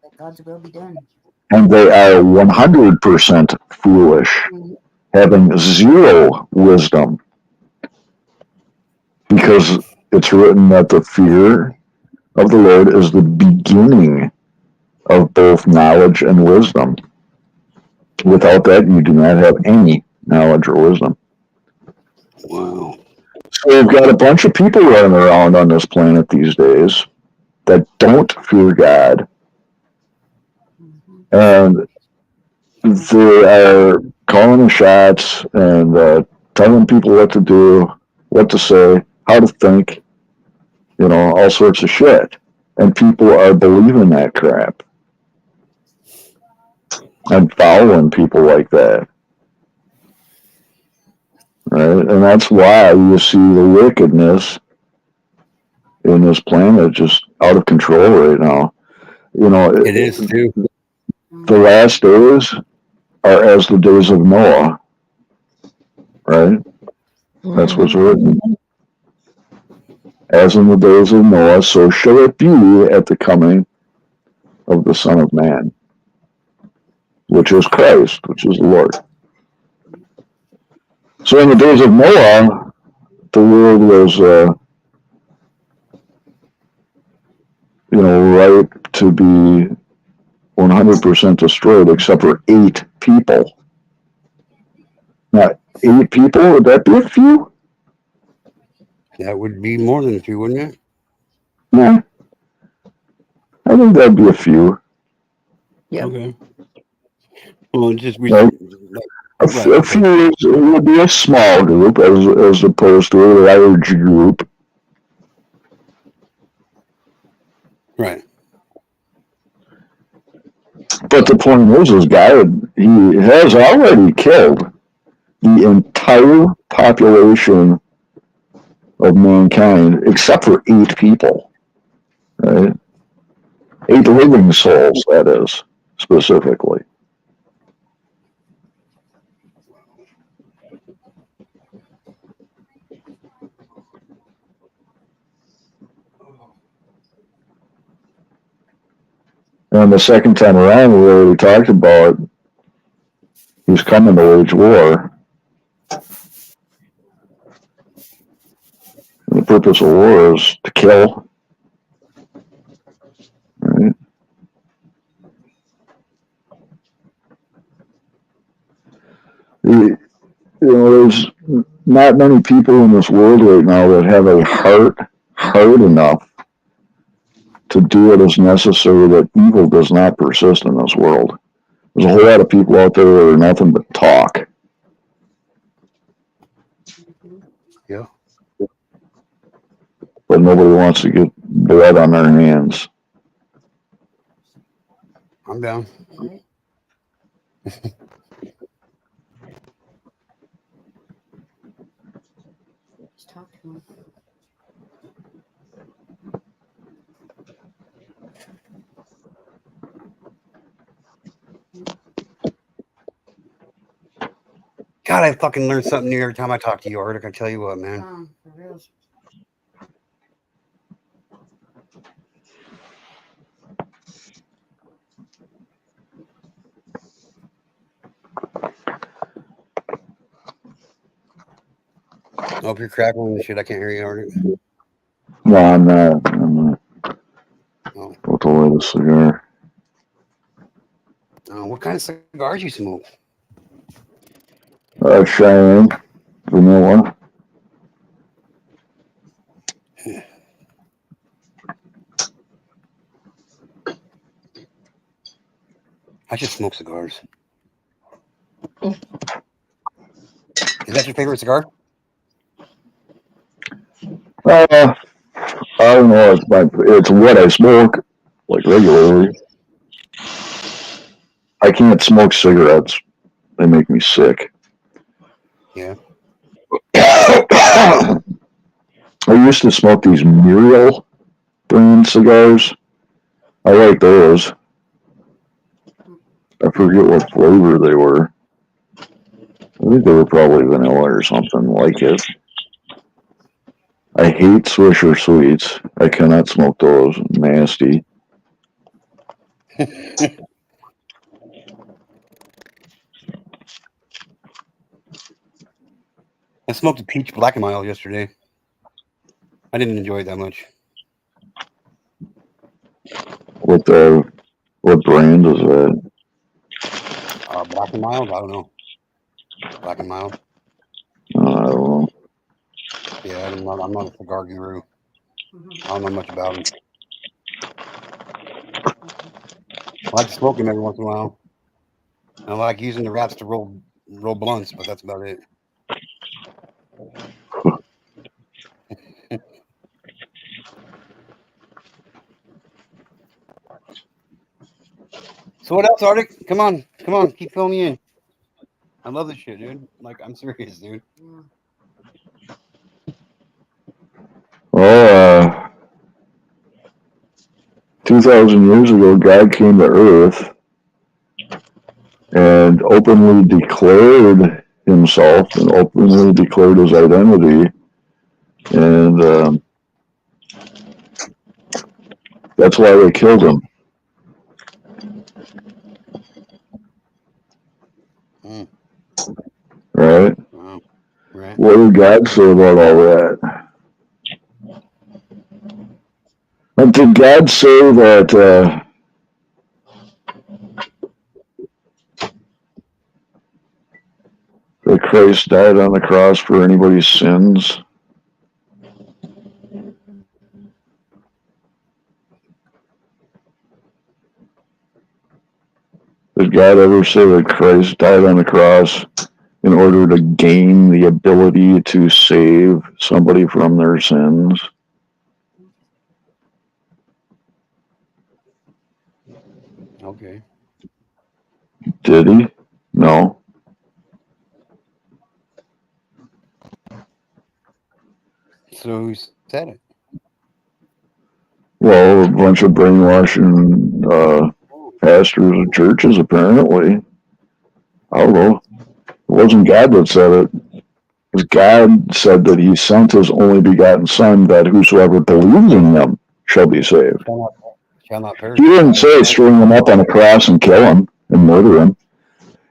Speaker 4: Let God's will be done.
Speaker 11: And they are 100% foolish, having zero wisdom. Because it's written that the fear of the Lord is the beginning of both knowledge and wisdom. Without that, you do not have any knowledge or wisdom.
Speaker 1: Wow.
Speaker 11: So we've got a bunch of people running around on this planet these days that don't fear God. And they are calling the shots and telling people what to do, what to say, how to think, all sorts of shit. And people are believing that crap and following people like that. Right? And that's why you see the wickedness in this planet just out of control right now.
Speaker 1: It is too.
Speaker 11: The last days are as the days of Noah, right? That's what's written. As in the days of Noah, so shall it be at the coming of the Son of Man, which is Christ, which is the Lord. So in the days of Noah, the world was, ripe to be 100% destroyed, except for 8 people. Now, 8 people, would that be a few?
Speaker 1: That would be more than a few, wouldn't it?
Speaker 11: Yeah. I think that'd be a few.
Speaker 6: Yeah.
Speaker 1: Okay. Well, just
Speaker 11: Right. A few would be a small group as opposed to a large group.
Speaker 1: Right.
Speaker 11: But the point is God, he has already killed the entire population of mankind except for 8 people. Right? 8 living souls, that is, specifically. And the second time around, we already talked about he's coming to wage war. And the purpose of war is to kill. Right? There's not many people in this world right now that have a heart hard enough to do what is necessary that evil does not persist in this world. There's a whole lot of people out there that are nothing but talk.
Speaker 1: Yeah.
Speaker 11: But nobody wants to get blood on their hands.
Speaker 1: I'm down.
Speaker 4: Just talk to him.
Speaker 1: God, I fucking learn something new every time I talk to you, Art. I can tell you what, man.
Speaker 4: For real.
Speaker 1: Oh, if you're crackling and shit, I can't hear you, Art.
Speaker 11: No, I'm not.
Speaker 1: Oh.
Speaker 11: About to light a cigar.
Speaker 1: What kind of cigars you smoke?
Speaker 11: Cheyenne, vanilla.
Speaker 1: I just smoke cigars. Is that your favorite cigar?
Speaker 11: I don't know. It's what I smoke, like regularly. I can't smoke cigarettes They make me sick.
Speaker 1: Yeah.
Speaker 11: I used to smoke these Muriel brand cigars. I like those. I forget what flavor they were. I think they were probably vanilla or something like it. I hate Swisher Sweets. I cannot smoke those. Nasty.
Speaker 1: I smoked a peach black and mild yesterday. I didn't enjoy it that much.
Speaker 11: What brand is that?
Speaker 1: Black and mild? I don't know. Black and mild?
Speaker 11: I don't know.
Speaker 1: Yeah, I'm not a cigar guru. I don't know much about them. I like to smoke them every once in a while. I like using the wraps to roll blunts, but that's about it. So what else, Arctic? Come on, keep filling me in. I love this shit, dude. Like, I'm serious, dude.
Speaker 11: Well, 2,000 years ago, God came to Earth and openly declared himself and openly declared his identity, and that's why they killed him.
Speaker 1: Mm.
Speaker 11: Right?
Speaker 1: Wow. Right.
Speaker 11: What did God say about all that? Did God say that that Christ died on the cross for anybody's sins? Did God ever say that Christ died on the cross in order to gain the ability to save somebody from their sins?
Speaker 1: Okay.
Speaker 11: Did he? No.
Speaker 1: So who said it?
Speaker 11: Well, a bunch of brainwashing pastors and churches, apparently. I don't know. It wasn't God that said it. Because God said that he sent his only begotten Son, that whosoever believes in him shall be saved.
Speaker 1: Shall not perish.
Speaker 11: He didn't say string him up on a cross and kill him and murder him.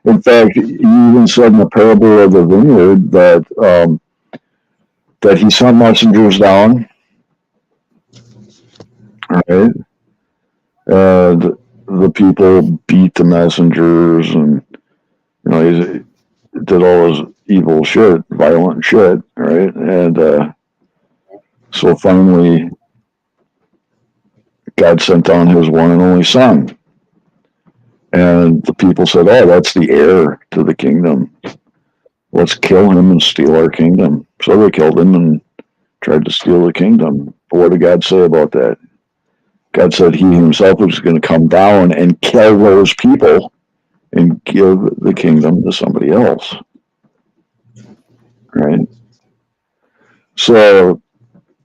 Speaker 11: In fact, he even said in the parable of the vineyard that that he sent messengers down, right? And the people beat the messengers, and he did all his evil shit, violent shit, right? And so finally, God sent down his one and only Son. And the people said, oh, that's the heir to the kingdom. Let's kill him and steal our kingdom. So they killed him and tried to steal the kingdom. But what did God say about that? God said he himself was going to come down and kill those people and give the kingdom to somebody else. Right? So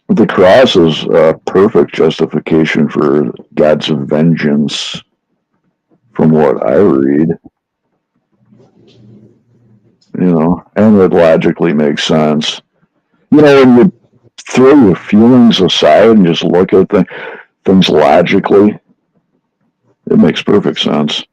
Speaker 11: the cross is a perfect justification for God's vengeance, from what I read. And it logically makes sense. When you throw your feelings aside and just look at things logically, it makes perfect sense.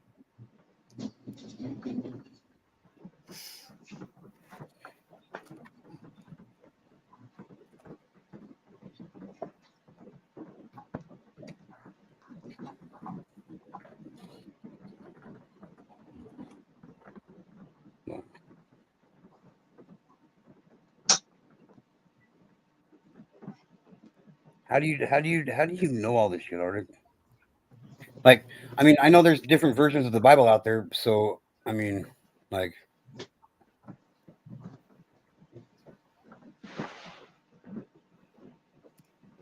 Speaker 1: How do you know all this shit, Arctic? Like, I mean, I know there's different versions of the Bible out there, so I mean, like,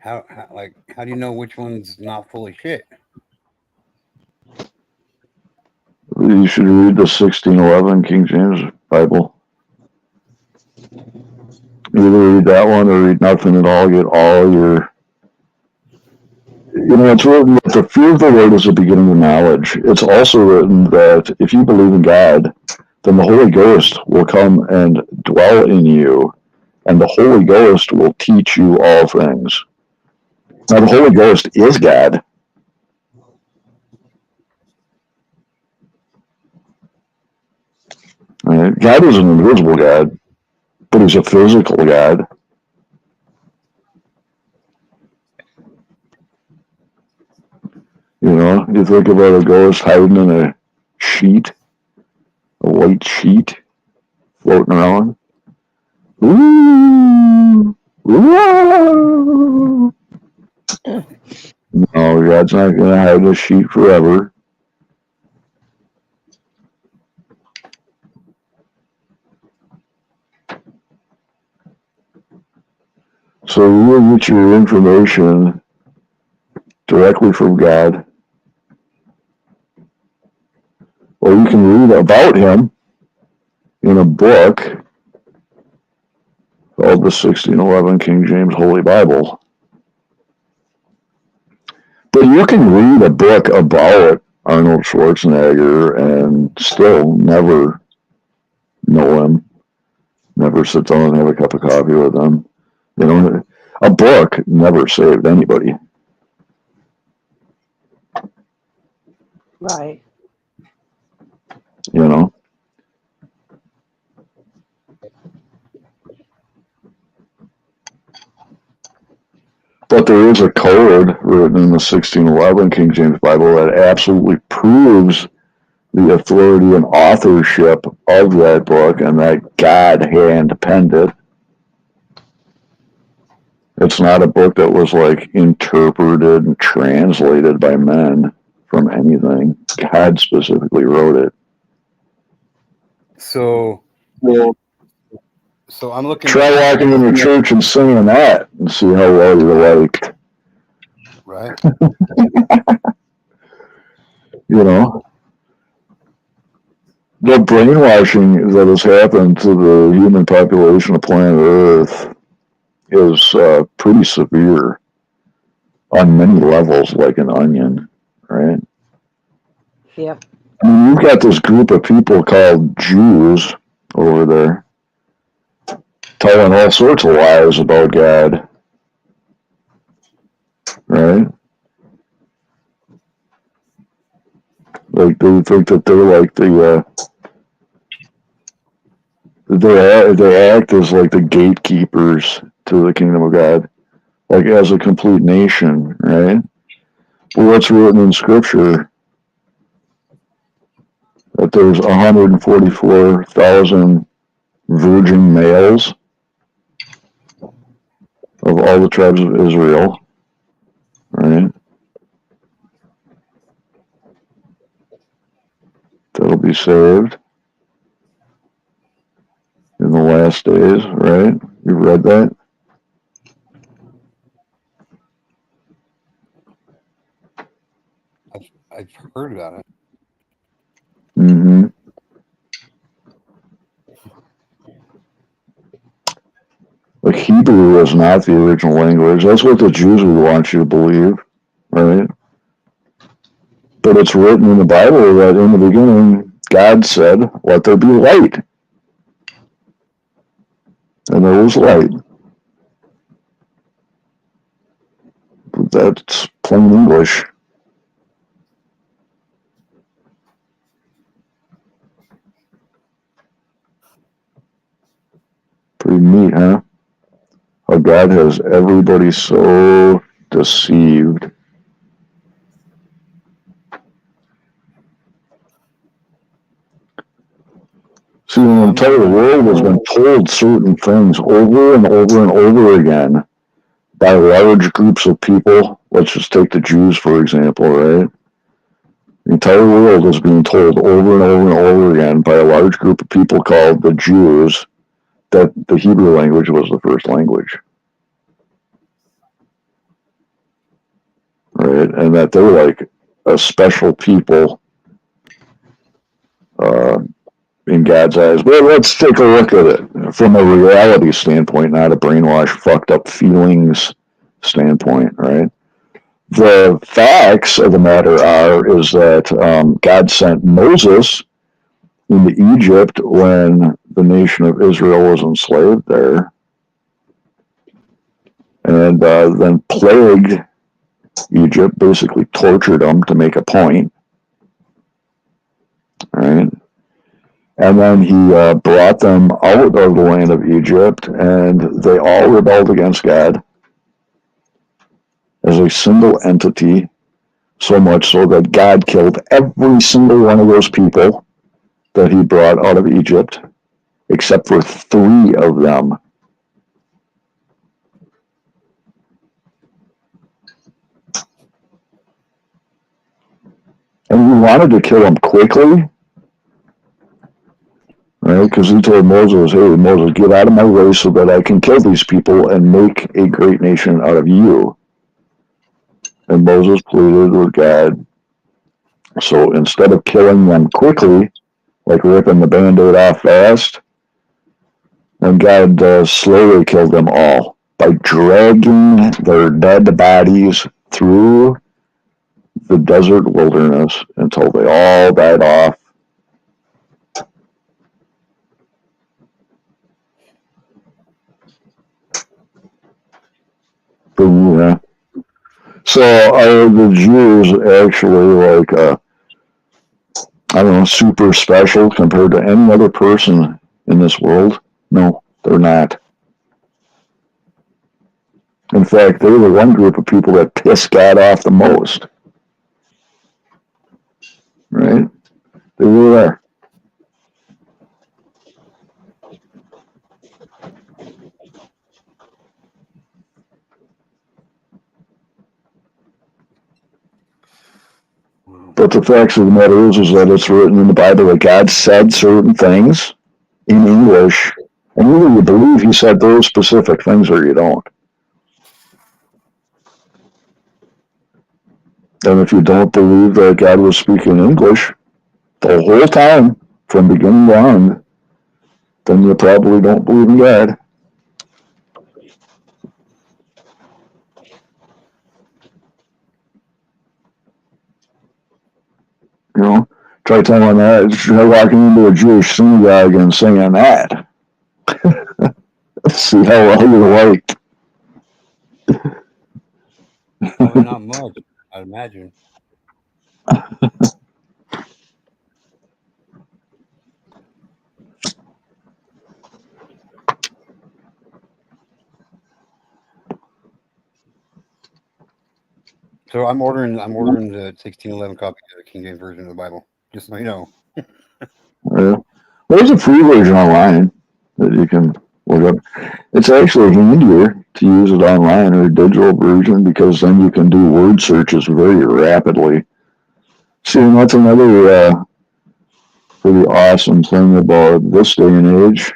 Speaker 1: how do you know which one's not full of shit?
Speaker 11: You should read the 1611 King James Bible. Either read that one or read nothing at all. Get all your. It's written that the fear of the Lord is the beginning of knowledge. It's also written that if you believe in God, then the Holy Ghost will come and dwell in you, and the Holy Ghost will teach you all things. Now, the Holy Ghost is God. Right? God is an invisible God, but he's a physical God. You think about a ghost hiding in a sheet, a white sheet, floating around. Ooh, ooh. No, God's not going to hide in a sheet forever. So you get your information directly from God, or you can read about him in a book called the 1611 King James Holy Bible. But you can read a book about Arnold Schwarzenegger and still never know him, never sit down and have a cup of coffee with him. A book never saved anybody.
Speaker 6: Right.
Speaker 11: But there is a code written in the 1611 King James Bible that absolutely proves the authority and authorship of that book and that God hand penned it. It's not a book that was interpreted and translated by men from anything. God specifically wrote it.
Speaker 1: So I'm looking.
Speaker 11: Try walking in a church and singing that and see how well you're liked.
Speaker 1: Right.
Speaker 11: The brainwashing that has happened to the human population of planet Earth is pretty severe on many levels, like an onion, right?
Speaker 6: Yep.
Speaker 11: You've got this group of people called Jews over there telling all sorts of lies about God, right? Like they think that they're like they act as like the gatekeepers to the kingdom of God, like as a complete nation, right? Well, what's written in Scripture that there's 144,000 virgin males of all the tribes of Israel, right? That'll be saved in the last days, right? You've read that?
Speaker 1: I've heard about it.
Speaker 11: Mm-hmm. Like Hebrew was not the original language. That's what the Jews would want you to believe, right? But it's written in the Bible that in the beginning, God said, "Let there be light." And there was light. But that's plain English. Pretty neat, huh? How God has everybody so deceived. See, the entire world has been told certain things over and over and over again by large groups of people. Let's just take the Jews, for example, right? The entire world is being told over and over and over again by a large group of people called the Jews that the Hebrew language was the first language. Right? And that they're like a special people in God's eyes. But let's take a look at it from a reality standpoint, not a brainwash, fucked up feelings standpoint, right? The facts of the matter is that God sent Moses into Egypt when the nation of Israel was enslaved there, and then plagued Egypt, basically tortured them to make a point, right? And then he brought them out of the land of Egypt, and they all rebelled against God as a single entity, so much so that God killed every single one of those people that he brought out of Egypt, except for 3 of them. And he wanted to kill them quickly, right? Because he told Moses, hey, Moses, get out of my way so that I can kill these people and make a great nation out of you. And Moses pleaded with God. So instead of killing them quickly, like ripping the Band-Aid off fast, and God slowly killed them all by dragging their dead bodies through the desert wilderness until they all died off. Yeah. So are the Jews actually like, I don't know, super special compared to any other person in this world? No, they're not. In fact, they're the one group of people that piss God off the most. Right? They really are. But the facts of the matter is that it's written in the Bible that God said certain things in English, and either you believe he said those specific things or you don't. And if you don't believe that God was speaking English the whole time, from beginning to end, then you probably don't believe in God. You know, try telling that, try walking into a Jewish synagogue and singing that. See how well you're liked.
Speaker 1: Not much, I'd imagine. So I'm ordering the 1611 copy of the King James version of the Bible. Just so you know.
Speaker 11: Yeah. There's a free version online that you can look up. It's actually handier to use it online or a digital version because then you can do word searches very rapidly. See, and that's another pretty awesome thing about this day and age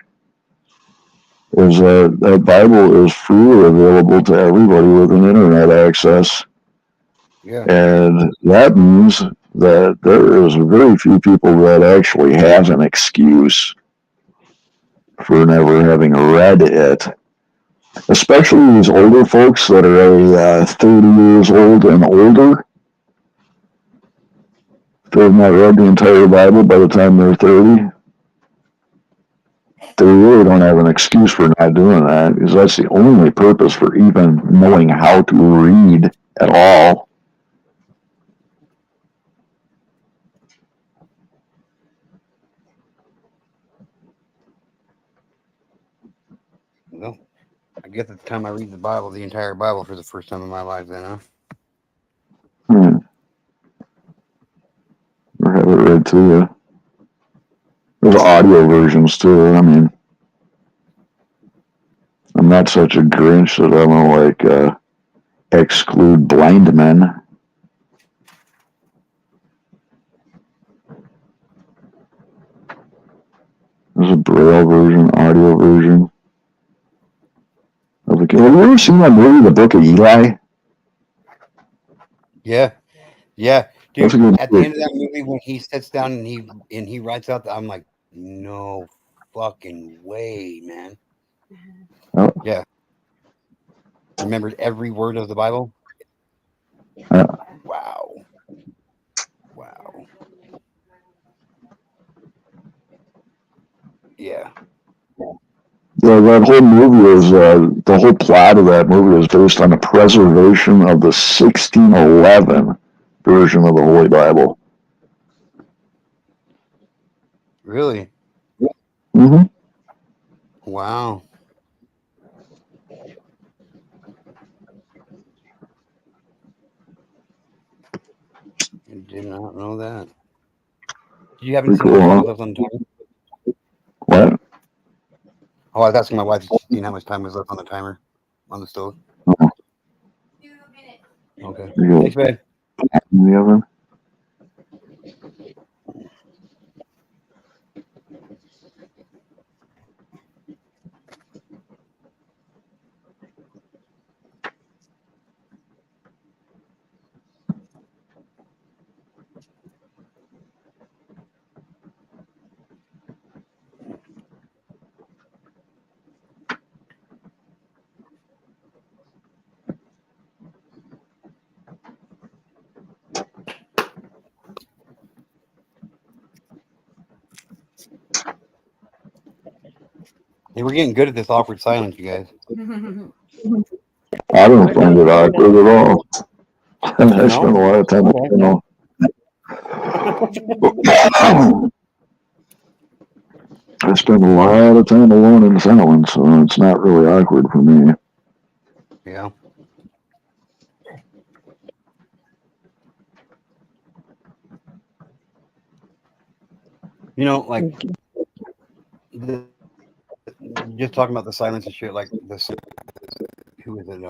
Speaker 11: is that that Bible is freely available to everybody with an internet access.
Speaker 1: Yeah.
Speaker 11: And that means that there is very few people that actually have an excuse for never having read it. Especially these older folks that are 30 years old and older. They have not read the entire Bible by the time they're 30. They really don't have an excuse for not doing that, because that's the only purpose for even knowing how to read at all.
Speaker 1: Well, I guess at the time I read the Bible, the entire Bible for the first time in my life, then, huh?
Speaker 11: Or have it read to you. There's audio versions too. I mean, I'm not such a Grinch that I'm gonna like exclude blind men. There's a Braille version, audio version. Have you ever seen that movie, The Book of Eli?
Speaker 1: Yeah.
Speaker 11: That's a
Speaker 1: Dude,
Speaker 11: good
Speaker 1: at the
Speaker 11: movie.
Speaker 1: end of that movie, when he sits down and he writes out, I'm like, no fucking way, man.
Speaker 11: Oh,
Speaker 1: Yeah, remembered every word of the Bible.
Speaker 11: yeah.
Speaker 1: Wow, wow. Yeah,
Speaker 11: Yeah, that whole movie is the whole plot of that movie is based on the preservation of the 1611 version of the Holy Bible.
Speaker 1: really.
Speaker 11: hmm
Speaker 1: Wow. I did not know that. Do you happen to
Speaker 11: Pretty
Speaker 1: see how
Speaker 11: cool,
Speaker 1: much time
Speaker 11: huh?
Speaker 1: was left on the timer?
Speaker 11: What?
Speaker 1: Oh, I was asking my wife if she'd seen how much time was left on the timer on the stove.
Speaker 11: Oh,
Speaker 1: Okay.
Speaker 11: you
Speaker 1: Thanks, babe.
Speaker 11: got in the oven?
Speaker 1: Hey, we're getting good at this awkward silence, you guys.
Speaker 11: I don't
Speaker 6: We're
Speaker 11: find
Speaker 6: not
Speaker 11: it
Speaker 6: good at
Speaker 11: awkward at all. I spend
Speaker 1: No?
Speaker 11: a lot of time,
Speaker 1: Okay.
Speaker 11: you know. I spend a lot of time alone in silence, so it's not really awkward for me.
Speaker 1: Yeah. You know, like just talking about the silence and shit, like this. Who is it?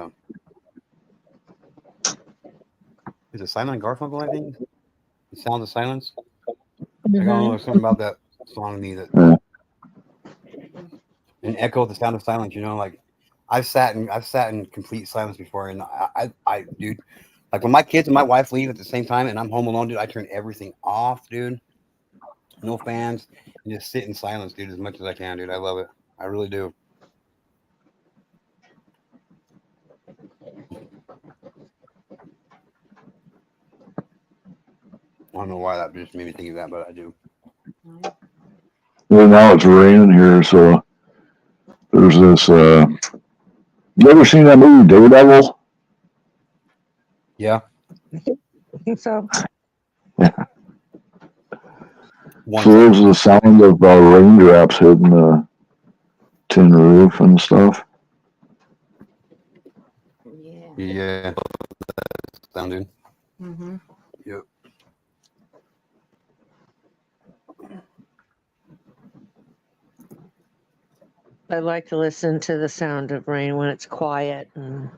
Speaker 1: Is it Simon and Garfunkel? I think the sound of silence. I don't know. There's something about that song to me that
Speaker 11: Yeah.
Speaker 1: an echo of the sound of silence. You know, like I've sat in complete silence before, and dude, like when my kids and my wife leave at the same time, and I'm home alone, dude, I turn everything off, dude. No fans, and just sit in silence, dude, as much as I can, dude. I love it. I really do. I don't know why that just made me think of that, but I do.
Speaker 11: Well, now it's raining here, so there's this. You ever seen that movie Daredevil?
Speaker 1: Yeah.
Speaker 6: I think so.
Speaker 1: One
Speaker 11: So there's
Speaker 1: time.
Speaker 11: the sound of raindrops hitting the tin roof and stuff.
Speaker 4: Yeah.
Speaker 1: Yeah. Sound, dude.
Speaker 4: Mm-hmm.
Speaker 1: Yep.
Speaker 6: I like to listen to the sound of rain when it's quiet and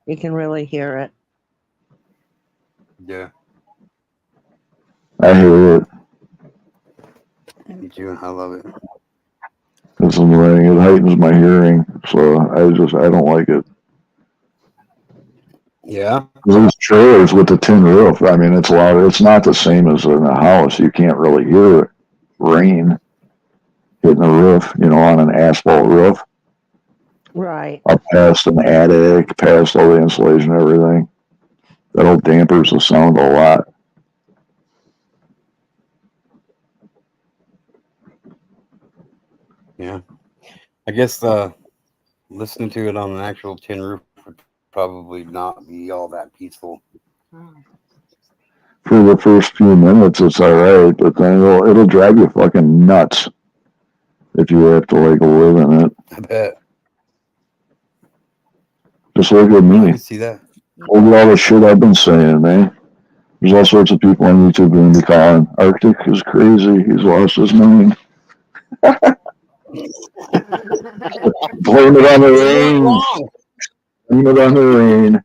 Speaker 6: you can really hear it.
Speaker 1: Yeah.
Speaker 11: I hear it.
Speaker 1: Me too. I love it.
Speaker 11: It's annoying. It heightens my hearing, so I don't like it.
Speaker 1: Yeah.
Speaker 11: Those trailers with the tin roof, I mean, it's loud. It's not the same as in a house. You can't really hear rain hitting the roof, you know, on an asphalt roof.
Speaker 6: Right.
Speaker 11: Up past an attic, past all the insulation, everything. That'll dampers the sound a lot.
Speaker 1: Yeah. I guess listening to it on an actual tin roof would probably not be all that peaceful.
Speaker 11: For the first few minutes, it's all right, but then it'll drive you fucking nuts if you have to like live in it.
Speaker 1: I bet.
Speaker 11: Just look at
Speaker 1: I
Speaker 11: me.
Speaker 1: can see that.
Speaker 11: Look at all the shit I've been saying, man. There's all sorts of people on YouTube going to be calling Arctic is crazy. He's lost his mind. Blame it on the rain. Blame it on the rain.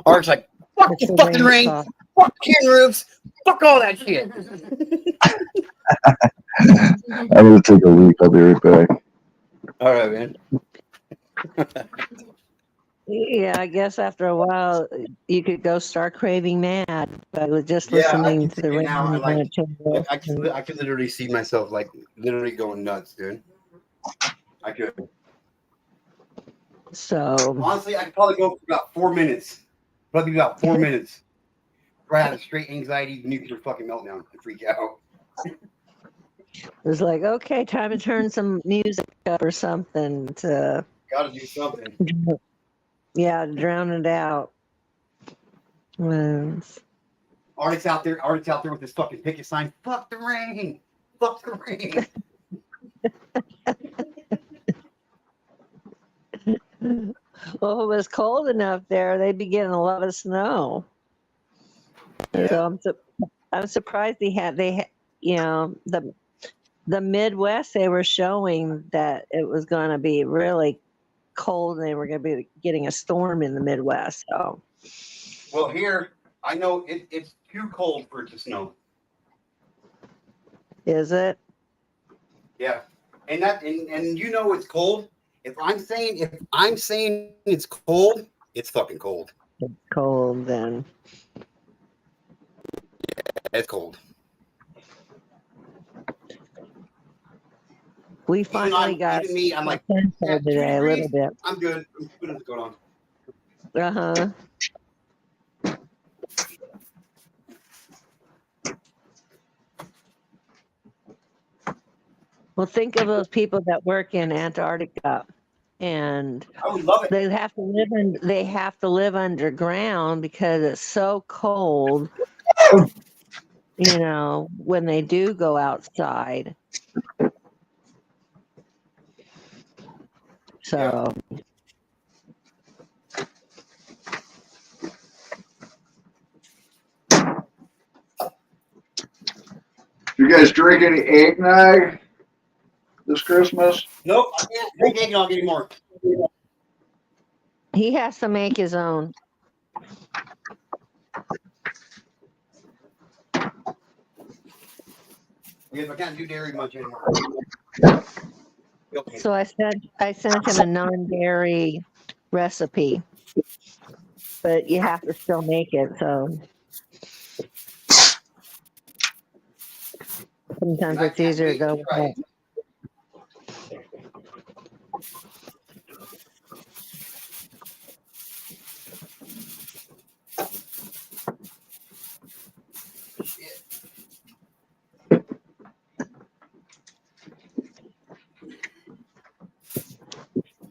Speaker 1: Art's like, fuck
Speaker 6: It's
Speaker 1: the
Speaker 6: the
Speaker 1: fucking
Speaker 6: rain
Speaker 1: rain,
Speaker 6: talk.
Speaker 1: fuck tin roofs, fuck all that shit.
Speaker 11: I'm going to take a leak. I'll be right back.
Speaker 1: All right, man.
Speaker 6: Yeah, I guess after a while you could go start craving mad, but with just
Speaker 1: Yeah, I
Speaker 6: listening
Speaker 1: can
Speaker 6: to
Speaker 1: see
Speaker 6: the
Speaker 1: it now.
Speaker 6: radio,
Speaker 1: And like,
Speaker 6: you
Speaker 1: I could literally see myself like literally going nuts, dude. I could.
Speaker 6: So
Speaker 1: Honestly, I could probably go for about 4 minutes. Probably about 4 minutes. Where I had a straight anxiety, nuclear fucking meltdown and freak out.
Speaker 6: it's like, okay, time to turn some music up or something to,
Speaker 1: Gotta do something.
Speaker 6: yeah, drown it out. Well,
Speaker 1: Artist out there with this fucking picket sign. Fuck the rain. Fuck the rain.
Speaker 6: well, if it was cold enough there, they'd be getting a lot of snow.
Speaker 1: Yeah.
Speaker 6: So I'm surprised you know, the Midwest, they were showing that it was going to be really cold and they were going to be getting a storm in the Midwest. So,
Speaker 1: Well, here, I know it's too cold for it to snow.
Speaker 6: is it?
Speaker 1: Yeah. And you know it's cold. If I'm saying it's cold, it's fucking cold.
Speaker 6: It's cold then.
Speaker 1: It's cold.
Speaker 6: We finally got
Speaker 1: even me, I'm like,
Speaker 6: temperature
Speaker 1: 2
Speaker 6: today a little
Speaker 1: degrees,
Speaker 6: bit.
Speaker 1: I'm good. What's going on?
Speaker 6: Uh-huh. Well, think of those people that work in Antarctica, and
Speaker 1: I would love it.
Speaker 6: they have to live underground because it's so cold. You know, when they do go outside. So
Speaker 11: You guys drink any eggnog this Christmas?
Speaker 1: Nope, I can't drink eggnog anymore.
Speaker 6: he has to make his own.
Speaker 1: Because I can't do dairy much anymore.
Speaker 6: So I sent him a non-dairy recipe, but you have to still make it. So sometimes it's easier to go with it.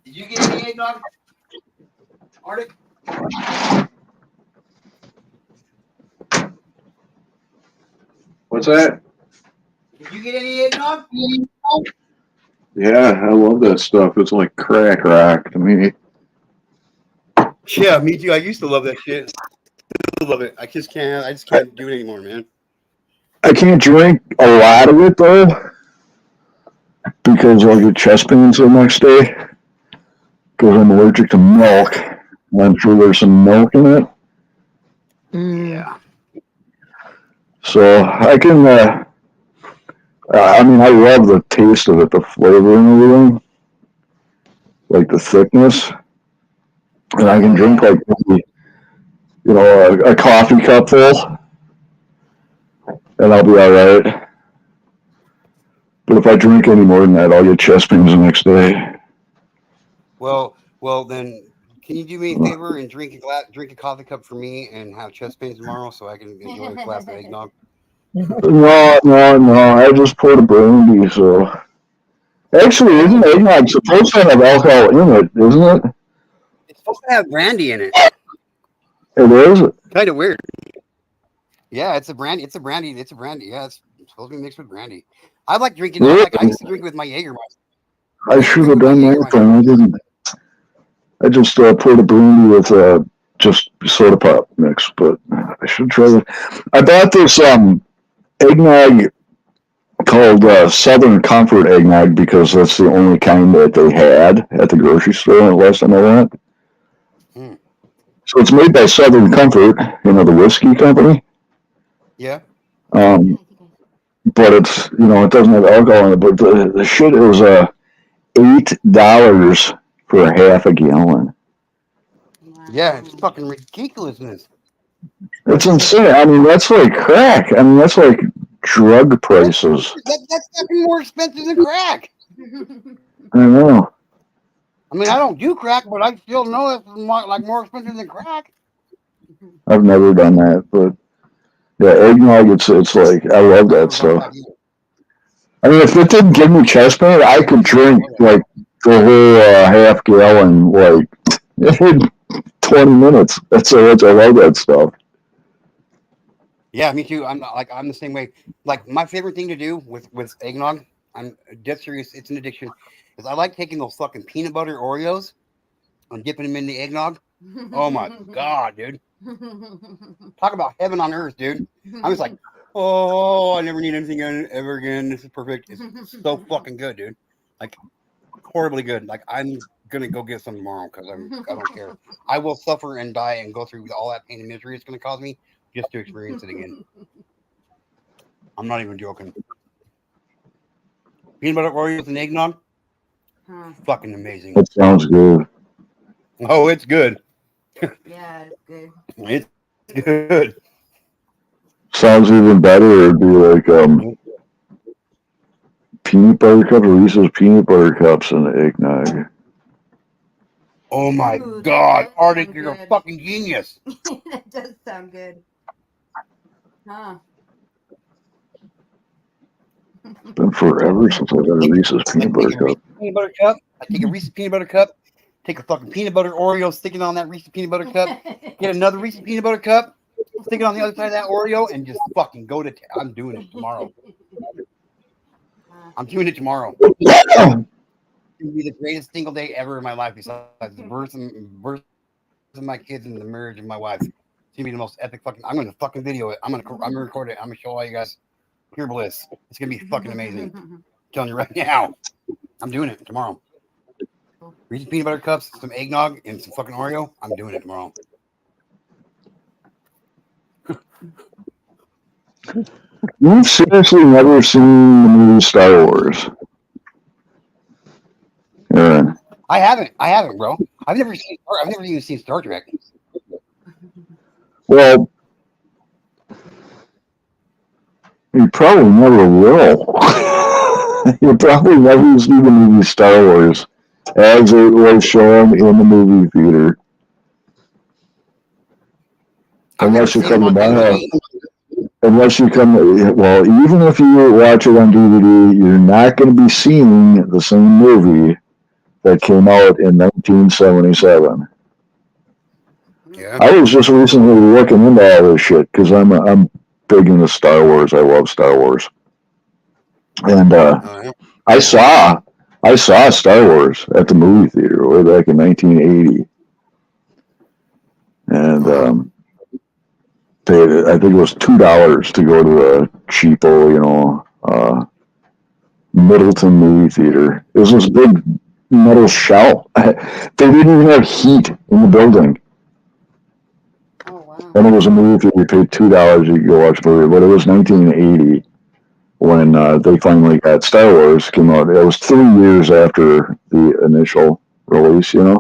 Speaker 1: Did you get any eggnog, Arctic?
Speaker 11: What's that?
Speaker 1: Did you get any eggnog?
Speaker 11: Yeah, I love that stuff. It's like crack rock to me.
Speaker 1: Yeah, me too. I used to love that shit. Still love it. I just can't do it anymore, man.
Speaker 11: I can't drink a lot of it though, because I'll get chest pains the next day. Because I'm allergic to milk. I'm sure there's some milk in it.
Speaker 1: Yeah.
Speaker 11: So I can, I mean, I love the taste of it, the flavor and everything. Like the thickness. And I can drink like, you know, a coffee cup full. And I'll be all right. But if I drink any more than that, I'll get chest pains the next day.
Speaker 1: Well, then, can you do me a favor and drink a coffee cup for me and have chest pains tomorrow so I can enjoy a glass of eggnog?
Speaker 11: No. I just poured a brandy, so. Actually, isn't eggnog supposed to have alcohol in it, isn't it?
Speaker 1: It's supposed to have brandy in it.
Speaker 11: It is?
Speaker 1: Kind of weird. Yeah, it's a brandy. Yeah, it's supposed to be mixed with brandy. I like drinking.
Speaker 11: Really?
Speaker 1: I used to drink with my Jägermeister.
Speaker 11: I should have done that thing. I didn't. I just poured a brandy with just soda pop mix, but I should try it. I bought this eggnog called Southern Comfort eggnog because that's the only kind that they had at the grocery store last time I went. So it's made by Southern Comfort, you know, the whiskey company.
Speaker 1: Yeah.
Speaker 11: But it's, you know, it doesn't have alcohol in it. But the shit is $8 for a half a gallon.
Speaker 1: Yeah, it's fucking ridiculousness.
Speaker 11: It's insane. I mean, that's like crack. I mean, that's like drug prices.
Speaker 1: That's fucking more expensive than crack.
Speaker 11: I know.
Speaker 1: I mean, I don't do crack, but I still know it's more expensive than crack.
Speaker 11: I've never done that, but yeah, eggnog. It's like I love that stuff. I mean, if it didn't give me chest pain, I could drink like the whole half gallon like in 20 minutes. That's how much I love that stuff.
Speaker 1: Yeah, me too. I'm the same way. Like my favorite thing to do with eggnog, I'm dead serious. It's an addiction. Is I like taking those fucking peanut butter Oreos and dipping them in the eggnog. Oh my god, dude! Talk about heaven on earth, dude. I was like, oh, I never need anything ever again. This is perfect. It's so fucking good, dude. Like horribly good. Like I'm gonna go get some tomorrow because I don't care. I will suffer and die and go through all that pain and misery it's gonna cause me just to experience it again. I'm not even joking. Peanut butter Oreos and eggnog, fucking amazing.
Speaker 11: That sounds good.
Speaker 1: Oh, it's good.
Speaker 4: Yeah, it's good.
Speaker 1: It's good.
Speaker 11: Sounds even better. It'd be like peanut butter cups, Reese's peanut butter cups, and eggnog.
Speaker 1: Oh my
Speaker 4: Ooh,
Speaker 1: god,
Speaker 4: that
Speaker 1: Arctic,
Speaker 4: sounds
Speaker 1: you're a
Speaker 4: good.
Speaker 1: fucking genius.
Speaker 4: That does sound good. Huh.
Speaker 11: It's been forever since I've had a Reese's peanut butter cup.
Speaker 1: Peanut butter cup. I take a Reese's peanut butter cup. Take a fucking peanut butter Oreo, stick it on that Reese's peanut butter cup. Get another Reese's peanut butter cup. Stick it on the other side of that Oreo, and just fucking go to. I'm doing it tomorrow. I'm doing it tomorrow. It's gonna be the greatest single day ever in my life, besides the birth of my kids and the marriage of my wife. It's gonna be the most epic fucking. I'm gonna fucking video it. I'm gonna record it. I'm gonna show all you guys pure bliss. It's gonna be fucking amazing. I'm telling you right now. I'm doing it tomorrow. Reese's peanut butter cups, some eggnog, and some fucking Oreo. I'm doing it tomorrow.
Speaker 11: You've seriously never seen the movie Star Wars? Yeah.
Speaker 1: I haven't, bro. I've never even seen Star Trek.
Speaker 11: Well, you probably never will. You probably never see the movie Star Wars as it was shown in the movie theater. Unless you come to my house. Unless you come, well, even if you watch it on DVD, you're not going to be seeing the same movie that came out in 1977.
Speaker 1: Yeah.
Speaker 11: I was just recently looking into all this shit because I'm big into Star Wars. I love Star Wars, and I saw Star Wars at the movie theater way back in 1980, and I think it was $2 to go to a cheapo, Middleton movie theater. It was this big metal shell. They didn't even have heat in the building.
Speaker 4: Oh, wow.
Speaker 11: And it was a movie theater. You paid $2 you could go watch a movie. But it was 1980 when they finally got Star Wars came out. It was 3 years after the initial release, And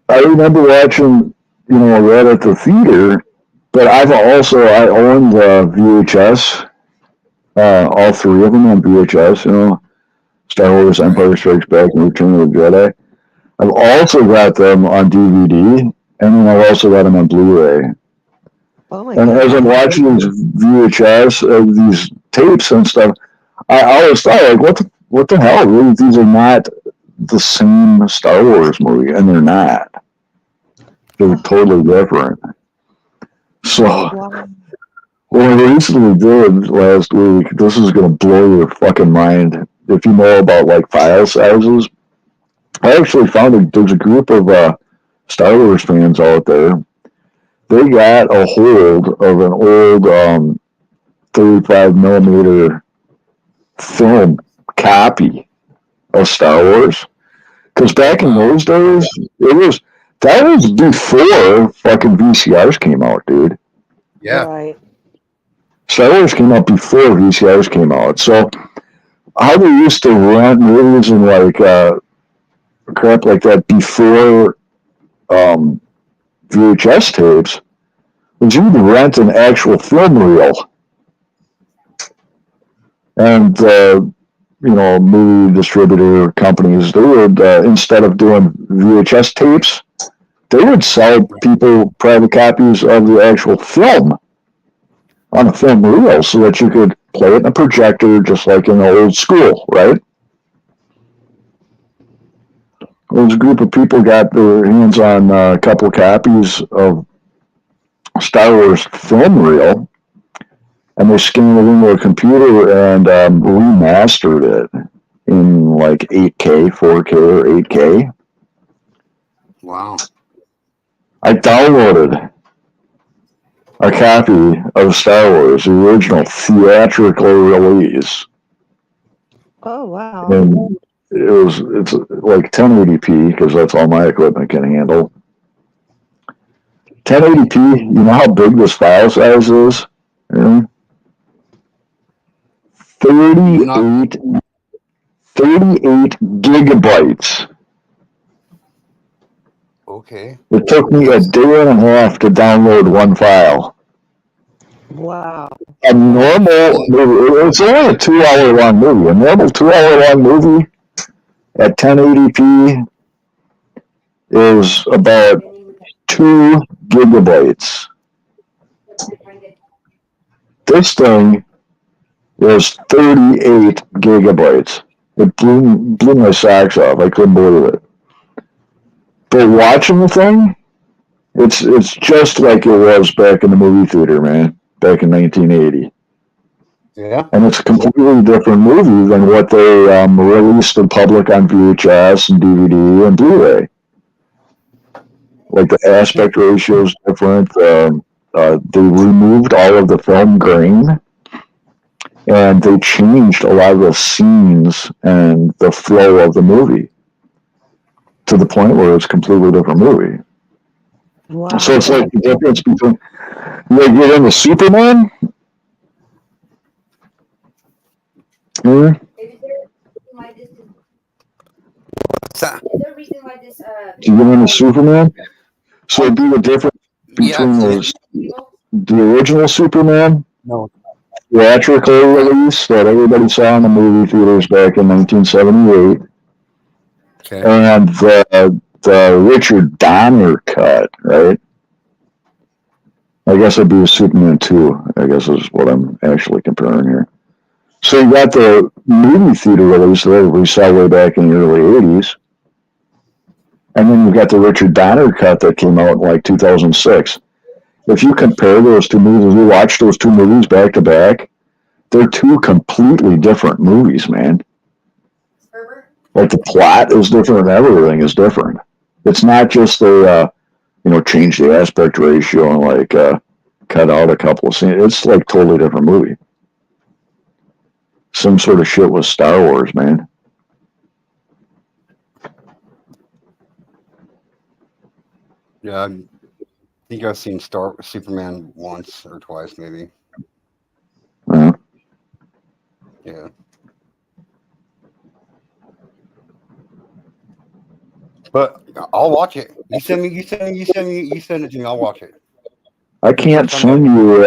Speaker 11: I remember watching, right at the theater, but I owned VHS, all three of them on VHS, Star Wars, Empire Strikes Back, and Return of the Jedi. I've also got them on DVD, and then I've also got them on Blu-ray.
Speaker 6: Oh my
Speaker 11: And as I'm watching these VHS, these tapes and stuff, I always thought, like, what the hell? These are not the same Star Wars movie, and they're not. They're totally different. So, what I recently did last week, this is going to blow your fucking mind. If you know about, like, file sizes, I actually found there's a group of Star Wars fans out there. They got a hold of an old 35 millimeter film copy of Star Wars. Because back in those days, that was before fucking VCRs came out, dude.
Speaker 1: Yeah.
Speaker 6: Right.
Speaker 11: Star Wars came out before VCRs came out. So how they used to rent movies and like crap like that before VHS tapes was you'd rent an actual film reel, and movie distributor companies, they would instead of doing VHS tapes, they would sell people private copies of the actual film on a film reel so that you could play it in a projector just like in the old school, right? There was a group of people got their hands on a couple of copies of Star Wars film reel, and they scanned it into a computer and remastered it in like 8K, 4K, or 8K.
Speaker 1: Wow.
Speaker 11: I downloaded a copy of Star Wars, the original theatrical release.
Speaker 6: Oh, wow.
Speaker 11: And it's like 1080p because that's all my equipment can handle. 1080p, you know how big this file size is? Yeah. 38 gigabytes.
Speaker 1: Okay.
Speaker 11: It took me a day and a half to download one file.
Speaker 6: Wow.
Speaker 11: A normal movie, it's only a 2-hour long movie. A normal 2-hour long movie at 1080p is about 2 gigabytes. This thing is 38 gigabytes. It blew my socks off. I couldn't believe it. But watching the thing, it's just like it was back in the movie theater, man, back in 1980.
Speaker 1: Yeah.
Speaker 11: And it's a completely different movie than what they released in public on VHS and DVD and Blu-ray. Like the aspect ratio is different. They removed all of the film grain, and they changed a lot of the scenes and the flow of the movie to the point where it's a completely different movie.
Speaker 6: Wow.
Speaker 11: So it's like the difference between, you get into Superman.
Speaker 4: Is there a reason why this
Speaker 11: You get into Superman. So it'd be the difference between the original Superman,
Speaker 1: No.
Speaker 11: theatrical release that everybody saw in the movie theaters back in 1978,
Speaker 1: Okay.
Speaker 11: and the Richard Donner cut, right? I guess it'd be a Superman 2, I guess is what I'm actually comparing here. So you got the movie theater release that everybody saw way back in the early 80s. And then you got the Richard Donner cut that came out in like 2006. If you compare those two movies, you watch those two movies back to back, they're two completely different movies, man. Like the plot is different and everything is different. It's not just they, change the aspect ratio and like cut out a couple of scenes. It's like totally different movie. Some sort of shit with Star Wars, man.
Speaker 1: Yeah, I think I've seen Superman once or twice, maybe. Yeah. But I'll watch it. You send it to me. I'll watch it.
Speaker 11: I can't send you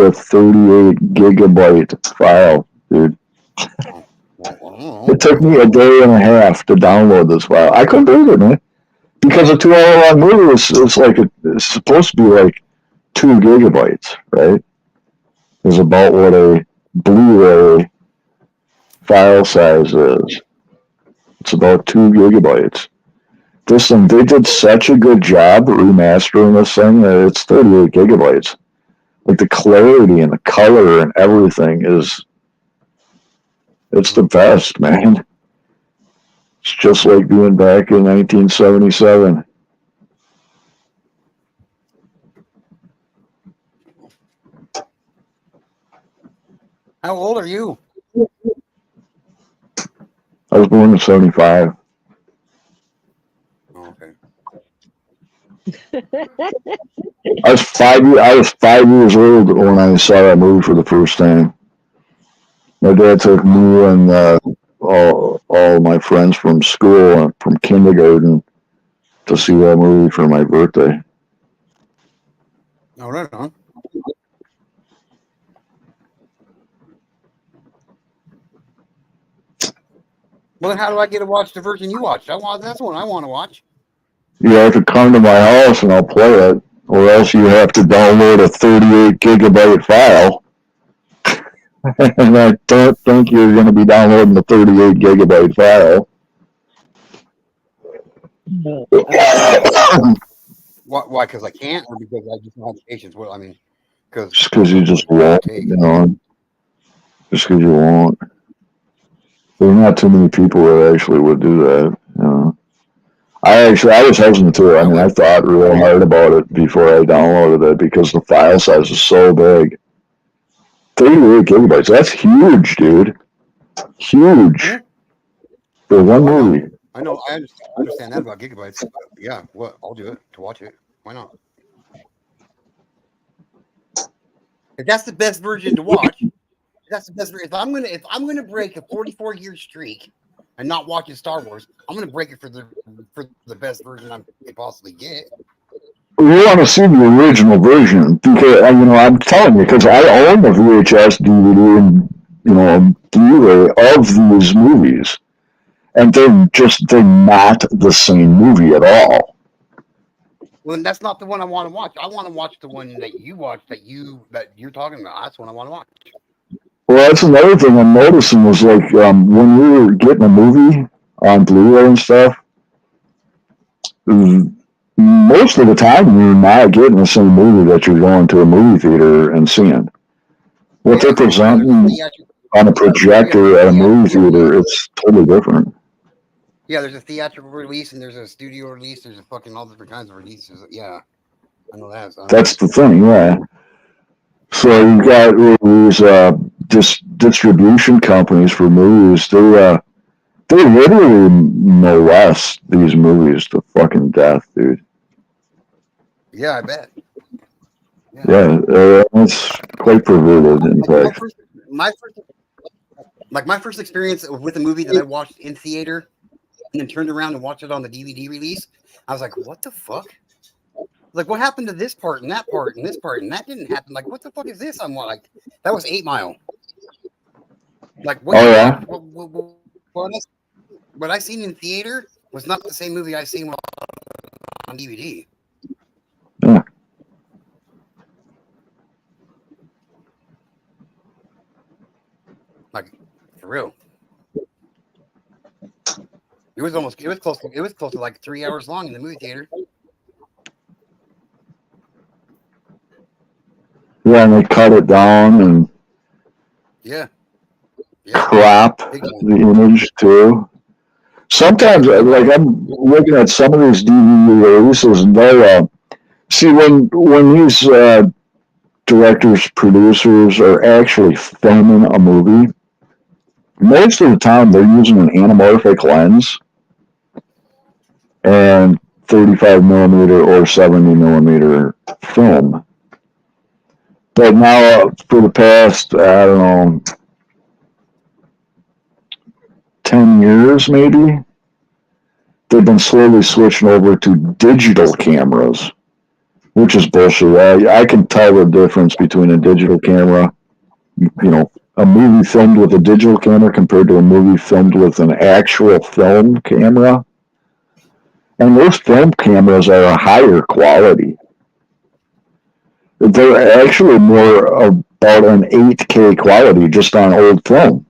Speaker 11: a 38 gigabyte file, dude. It took me a day and a half to download this file. I couldn't believe it, man. Because a 2-hour long movie it's supposed to be like 2 gigabytes, right? Is about what a Blu-ray file size is. It's about 2 gigabytes. This thing, they did such a good job remastering this thing that it's 38 gigabytes. Like the clarity and the color and everything it's the best, man. It's just like being back in 1977.
Speaker 1: How old are you?
Speaker 11: I was born in 75.
Speaker 1: Oh, okay.
Speaker 11: I was 5 years old when I saw that movie for the first time. My dad took me and all my friends from school, from kindergarten, to see that movie for my birthday.
Speaker 1: Oh, right on. Well, then how do I get to watch the version you watched? That's the one I want to watch.
Speaker 11: You have to come to my house and I'll play it, or else you have to download a 38 gigabyte file. And I don't think you're going to be downloading the 38 gigabyte file.
Speaker 1: Why? Because I can't, or because I just don't have the patience? Well, I mean,
Speaker 11: just because you just won't, you know. Just because you won't. There's not too many people that actually would do that. You know. I was hesitant to. I mean, I thought real hard about it before I downloaded it because the file size is so big. 38 gigabytes. That's huge, dude. Huge. For one movie.
Speaker 1: I know. I understand that about gigabytes. Yeah. Well, I'll do it to watch it. Why not? If that's the best version to watch, that's the best version. If I'm gonna break a 44-year streak and not watching Star Wars, I'm gonna break it for the best version I can possibly get.
Speaker 11: We want to see the original version because I'm telling you, because I own the VHS, DVD, and Blu-ray of these movies, and they're not the same movie at all.
Speaker 1: Well, that's not the one I want to watch. I want to watch the one that you watched that you're talking about. That's what I want to watch.
Speaker 11: Well, that's another thing I'm noticing is like when we were getting a movie on Blu-ray and stuff, most of the time you're not getting the same movie that you're going to a movie theater and seeing. What they're presenting on a projector at a movie theater, it's totally different.
Speaker 1: Yeah, there's a theatrical release and there's a studio release. There's a fucking all different kinds of releases. Yeah, I know that.
Speaker 11: That's the thing, yeah. So you've got these distribution companies for movies. They literally molest these movies to fucking death, dude.
Speaker 1: Yeah, I bet.
Speaker 11: Yeah, it's quite perverted, in fact.
Speaker 1: My first experience with a movie that I watched in theater and then turned around and watched it on the DVD release, I was like, what the fuck? Like, what happened to this part and that part and this part and that didn't happen? Like, what the fuck is this? I'm like, that was 8 Mile. Like, what?
Speaker 11: Oh, yeah?
Speaker 1: What I seen in theater was not the same movie I seen on DVD.
Speaker 11: Yeah.
Speaker 1: Like, for real. It was close to like 3 hours long in the movie theater.
Speaker 11: Yeah, and they cut it down and crop the image too. Sometimes, like I'm looking at some of these DVD releases, and they see when these directors, producers are actually filming a movie. Most of the time, they're using an anamorphic lens and 35 millimeter or 70 millimeter film. But now, for the past, I don't know, 10 years maybe, they've been slowly switching over to digital cameras, which is bullshit. I can tell the difference between a digital camera, a movie filmed with a digital camera compared to a movie filmed with an actual film camera. And those film cameras are a higher quality. They're actually more about an 8K quality just on old film.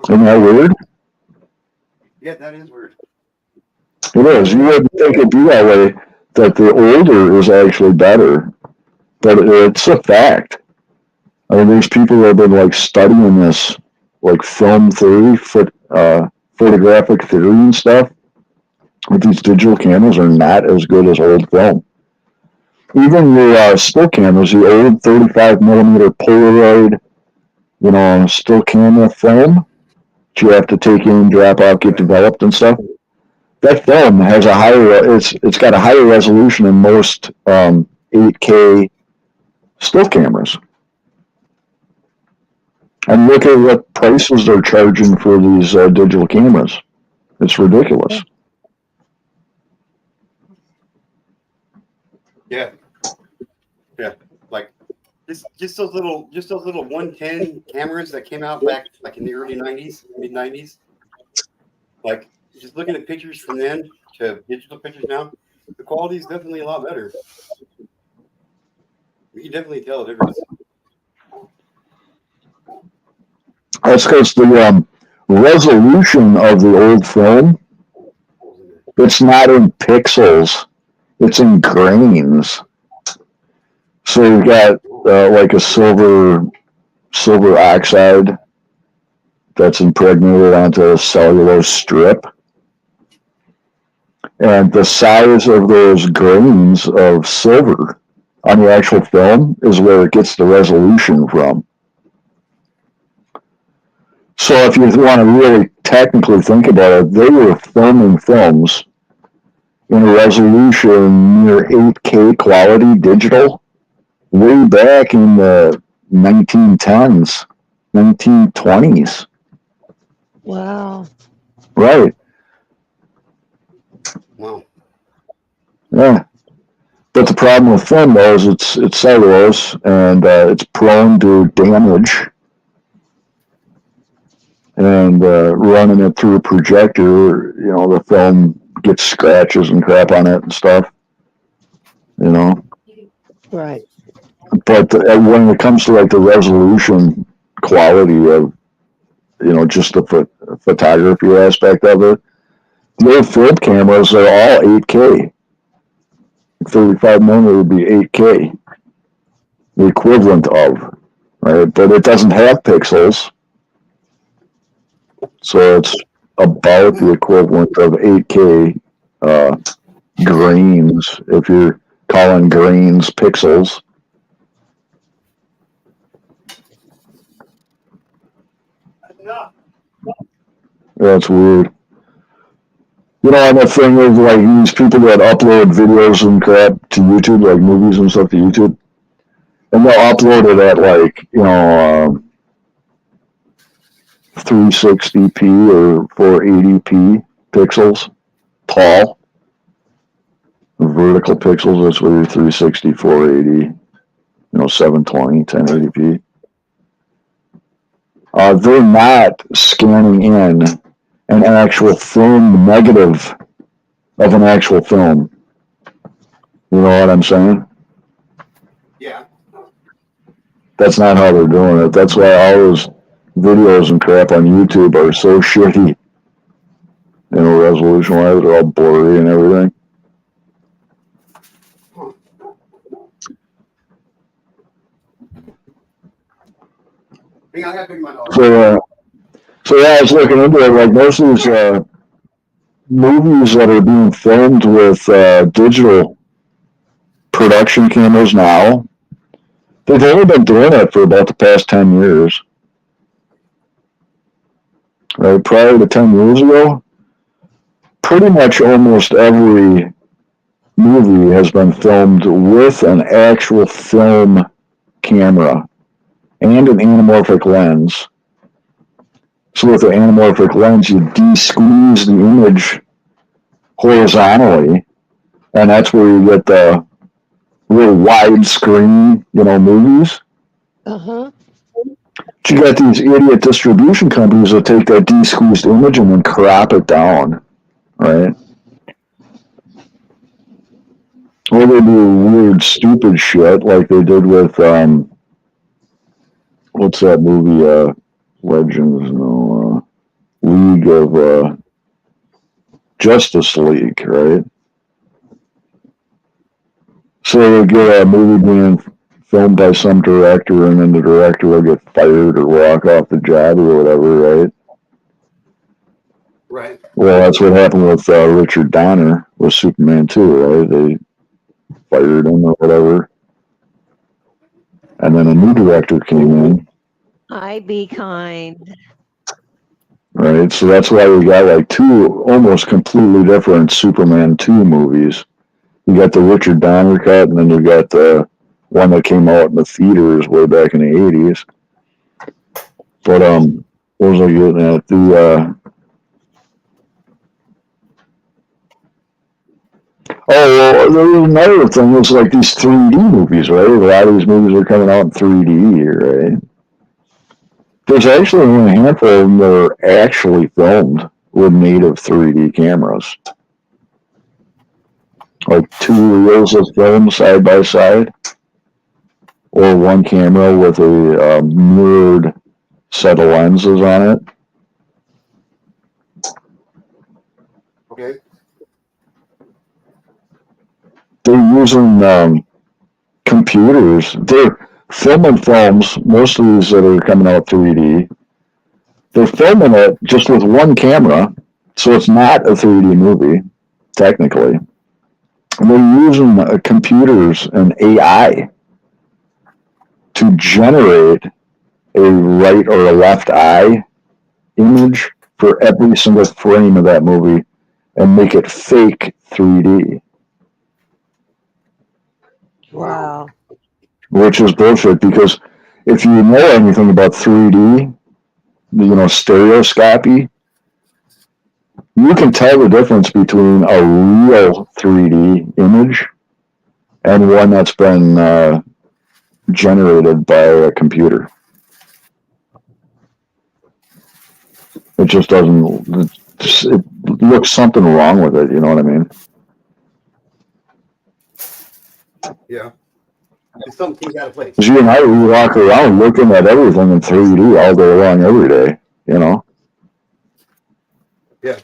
Speaker 11: Isn't that weird?
Speaker 1: Yeah, that is weird.
Speaker 11: It is. You wouldn't think it'd be that way, that the older is actually better. But it's a fact. I mean, there's people that have been like studying this, like film theory, photographic theory and stuff. But these digital cameras are not as good as old film. Even the still cameras, the old 35 millimeter Polaroid, still camera film, that you have to take in, drop out, get developed and stuff. That film has a higher, it's got a higher resolution than most 8K still cameras. And look at what prices they're charging for these digital cameras. It's ridiculous.
Speaker 1: Yeah. Yeah. Like just those little 110 cameras that came out back like in the early 90s, mid 90s. Like just looking at pictures from then to digital pictures now, the quality is definitely a lot better. You can definitely tell the difference.
Speaker 11: That's because the resolution of the old film, it's not in pixels, it's in grains. So you've got like a silver oxide that's impregnated onto a cellulose strip. And the size of those grains of silver on the actual film is where it gets the resolution from. So if you want to really technically think about it, they were filming films in a resolution near 8K quality digital way back in the 1910s, 1920s.
Speaker 6: Wow.
Speaker 11: Right.
Speaker 1: Wow.
Speaker 11: Yeah. But the problem with film, though, is it's cellulose and it's prone to damage. And running it through a projector, you know, the film gets scratches and crap on it and stuff, you know.
Speaker 6: Right.
Speaker 11: But when it comes to like the resolution quality of, you know, just the photography aspect of it, the old film cameras are all 8K. 35 millimeter would be 8K, the equivalent of, right? But it doesn't have pixels. So it's about the equivalent of 8K grains, if you're calling grains pixels. That's weird. You know, and the thing is, like, these people that upload videos and crap to YouTube, like movies and stuff to YouTube, and they'll upload it at, like, you know, 360p or 480p pixels tall. Vertical pixels, that's where you're 360, 480, you know, 720, 1080p. They're not scanning in an actual film negative of an actual film. You know what I'm saying?
Speaker 1: Yeah.
Speaker 11: That's not how they're doing it. That's why all those videos and crap on YouTube are so shitty. You know, resolution-wise, they're all blurry and everything. So yeah, I was looking into it. Like most of these movies that are being filmed with digital production cameras now, they've only been doing it for about the past 10 years. Right, prior to 10 years ago, pretty much almost every movie has been filmed with an actual film camera and an anamorphic lens. So with the anamorphic lens, you de-squeeze the image horizontally, and that's where you get the real widescreen, you know, movies.
Speaker 6: Uh-huh.
Speaker 11: But you got these idiot distribution companies that take that de-squeezed image and then crop it down, right? Or they do weird, stupid shit like they did with, what's that movie, Legends, no, League of, Justice League, right? So they get a movie being filmed by some director, and then the director will get fired or walk off the job or whatever, right?
Speaker 1: Right.
Speaker 11: Well, that's what happened with Richard Donner with Superman 2, right? They fired him or whatever. And then a new director came in.
Speaker 6: I be kind.
Speaker 11: Right, so that's why we got like two almost completely different Superman 2 movies. You got the Richard Donner cut, and then you got the one that came out in the theaters way back in the 80s. But what was I getting at? Well, there was another thing. Was like these 3D movies, right? A lot of these movies are coming out in 3D, right? There's actually only a handful of them that are actually filmed with native 3D cameras. Like 2 reels of film side by side, or one camera with a mirrored set of lenses on it.
Speaker 1: Okay.
Speaker 11: They're using computers. They're filming films, most of these that are coming out 3D. They're filming it just with one camera, so it's not a 3D movie, technically. They're using computers and AI to generate a right or a left eye image for every single frame of that movie and make it fake 3D.
Speaker 6: Wow.
Speaker 11: Which is bullshit, because if you know anything about 3D, stereoscopy, you can tell the difference between a real 3D image and one that's been generated by a computer. It just doesn't, it looks something wrong with it, you know what I mean?
Speaker 1: Yeah. It's something out of place.
Speaker 11: Because you and I, we walk around looking at everything in 3D all day long, every day, you know?
Speaker 1: Yeah.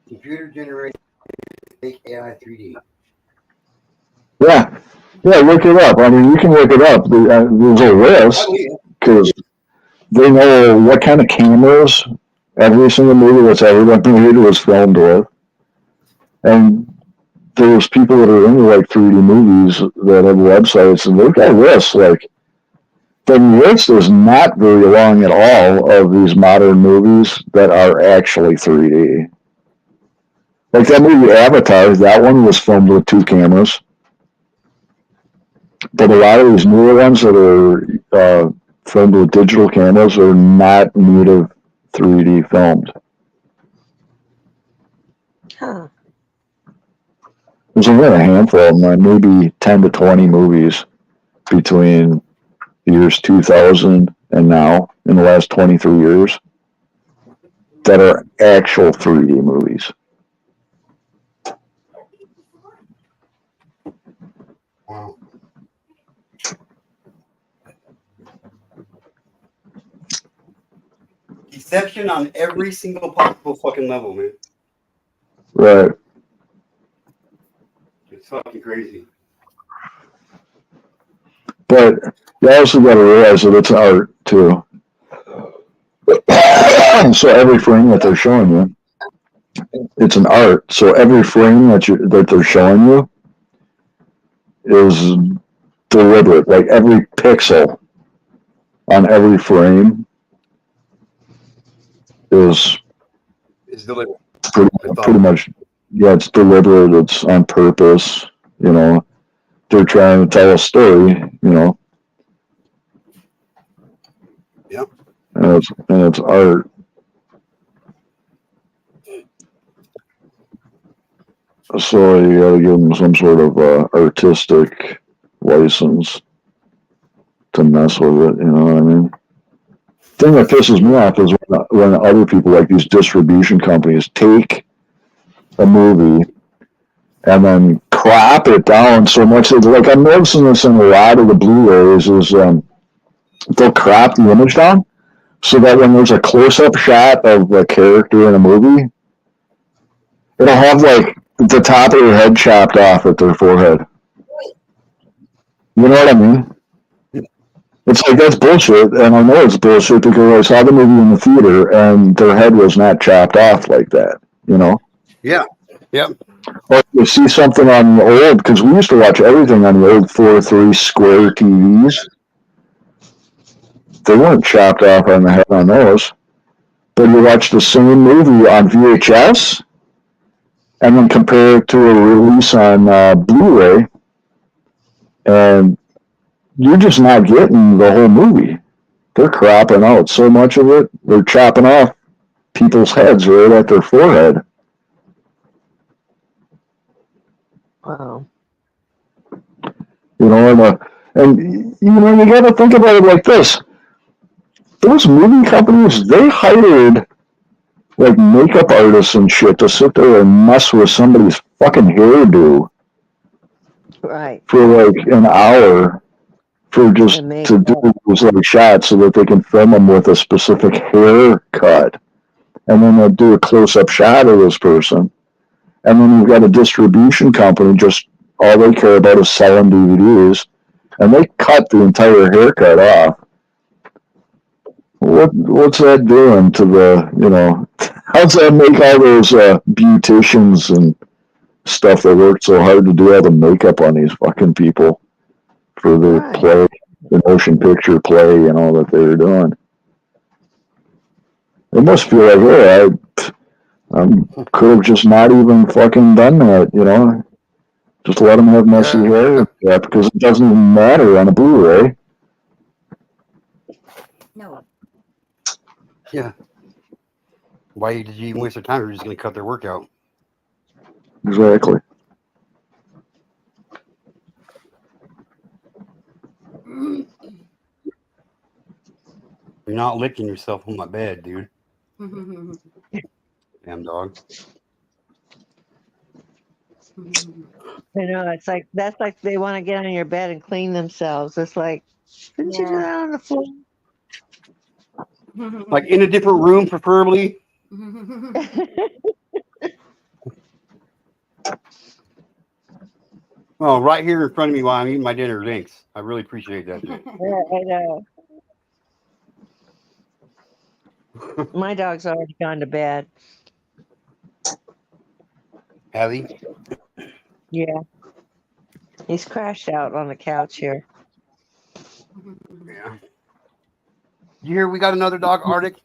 Speaker 1: Computer generated fake AI 3D.
Speaker 11: Yeah. Yeah, look it up. I mean, you can look it up. There's a list, because they know what kind of cameras every single movie that's ever been made was filmed with. And there's people that are into like 3D movies that have websites, and they've got lists. Like, the list is not very long at all of these modern movies that are actually 3D. Like that movie Avatar, that one was filmed with 2 cameras. But a lot of these newer ones that are filmed with digital cameras are not native 3D filmed.
Speaker 6: Huh.
Speaker 11: There's only a handful of them, like maybe 10 to 20 movies between the years 2000 and now, in the last 23 years, that are actual 3D movies.
Speaker 1: Wow. Deception on every single possible fucking level, man.
Speaker 11: Right.
Speaker 1: It's fucking crazy.
Speaker 11: But you also got to realize that it's art too. So every frame that they're showing you, it's an art. So every frame that they're showing you is deliberate. Like every pixel on every frame is
Speaker 1: deliberate.
Speaker 11: Pretty much, yeah, it's deliberate. It's on purpose. You know, they're trying to tell a story. You know.
Speaker 1: Yep.
Speaker 11: And it's art. So you got to give them some sort of artistic license to mess with it. You know what I mean? The thing that pisses me off is when other people, like these distribution companies, take a movie and then crop it down so much that, like, I'm noticing this in a lot of the Blu-rays, is they'll crop the image down so that when there's a close-up shot of a character in a movie, it'll have like the top of their head chopped off at their forehead. You know what I mean? It's like, that's bullshit, and I know it's bullshit because I saw the movie in the theater and their head was not chopped off like that, you know?
Speaker 1: Yeah. Yep.
Speaker 11: Or you see something on the old, because we used to watch everything on the old 4:3 square TVs. They weren't chopped off on the head on those. But you watch the same movie on VHS, and then compare it to a release on Blu-ray, and you're just not getting the whole movie. They're cropping out so much of it. They're chopping off people's heads right at their forehead.
Speaker 6: Wow.
Speaker 11: You know, and you know, you got to think about it like this. Those movie companies, they hired like makeup artists and shit to sit there and mess with somebody's fucking hairdo
Speaker 6: Right.
Speaker 11: for like an hour for just
Speaker 6: And make
Speaker 11: to do those like shots so that they can film them with a specific haircut. And then they'll do a close-up shot of this person. And then you've got a distribution company, just all they care about is selling DVDs. And they cut the entire haircut off. What's that doing to the, you know, how's that make all those beauticians and stuff that worked so hard to do all the makeup on these fucking people for the
Speaker 6: Right.
Speaker 11: play, the motion picture play and all that they were doing? It must feel like, hey, I could have just not even fucking done that, you know? Just let them have messy hair, yeah, because it doesn't even matter on a Blu-ray.
Speaker 4: No.
Speaker 1: Yeah. Why did you even waste their time? You're just going to cut their work out.
Speaker 11: Exactly.
Speaker 1: You're not licking yourself on my bed, dude. Damn dog.
Speaker 6: I know, it's like that's like they want to get on your bed and clean themselves. It's like, didn't you do
Speaker 4: Yeah.
Speaker 6: that on the floor?
Speaker 1: Like in a different room, preferably. Oh, right here in front of me while I'm eating my dinner. Thanks. I really appreciate that. Dude.
Speaker 6: Yeah, I know. My dog's already gone to bed.
Speaker 1: Hallie?
Speaker 6: Yeah. He's crashed out on the couch here.
Speaker 1: Yeah. You hear we got another dog, Arctic?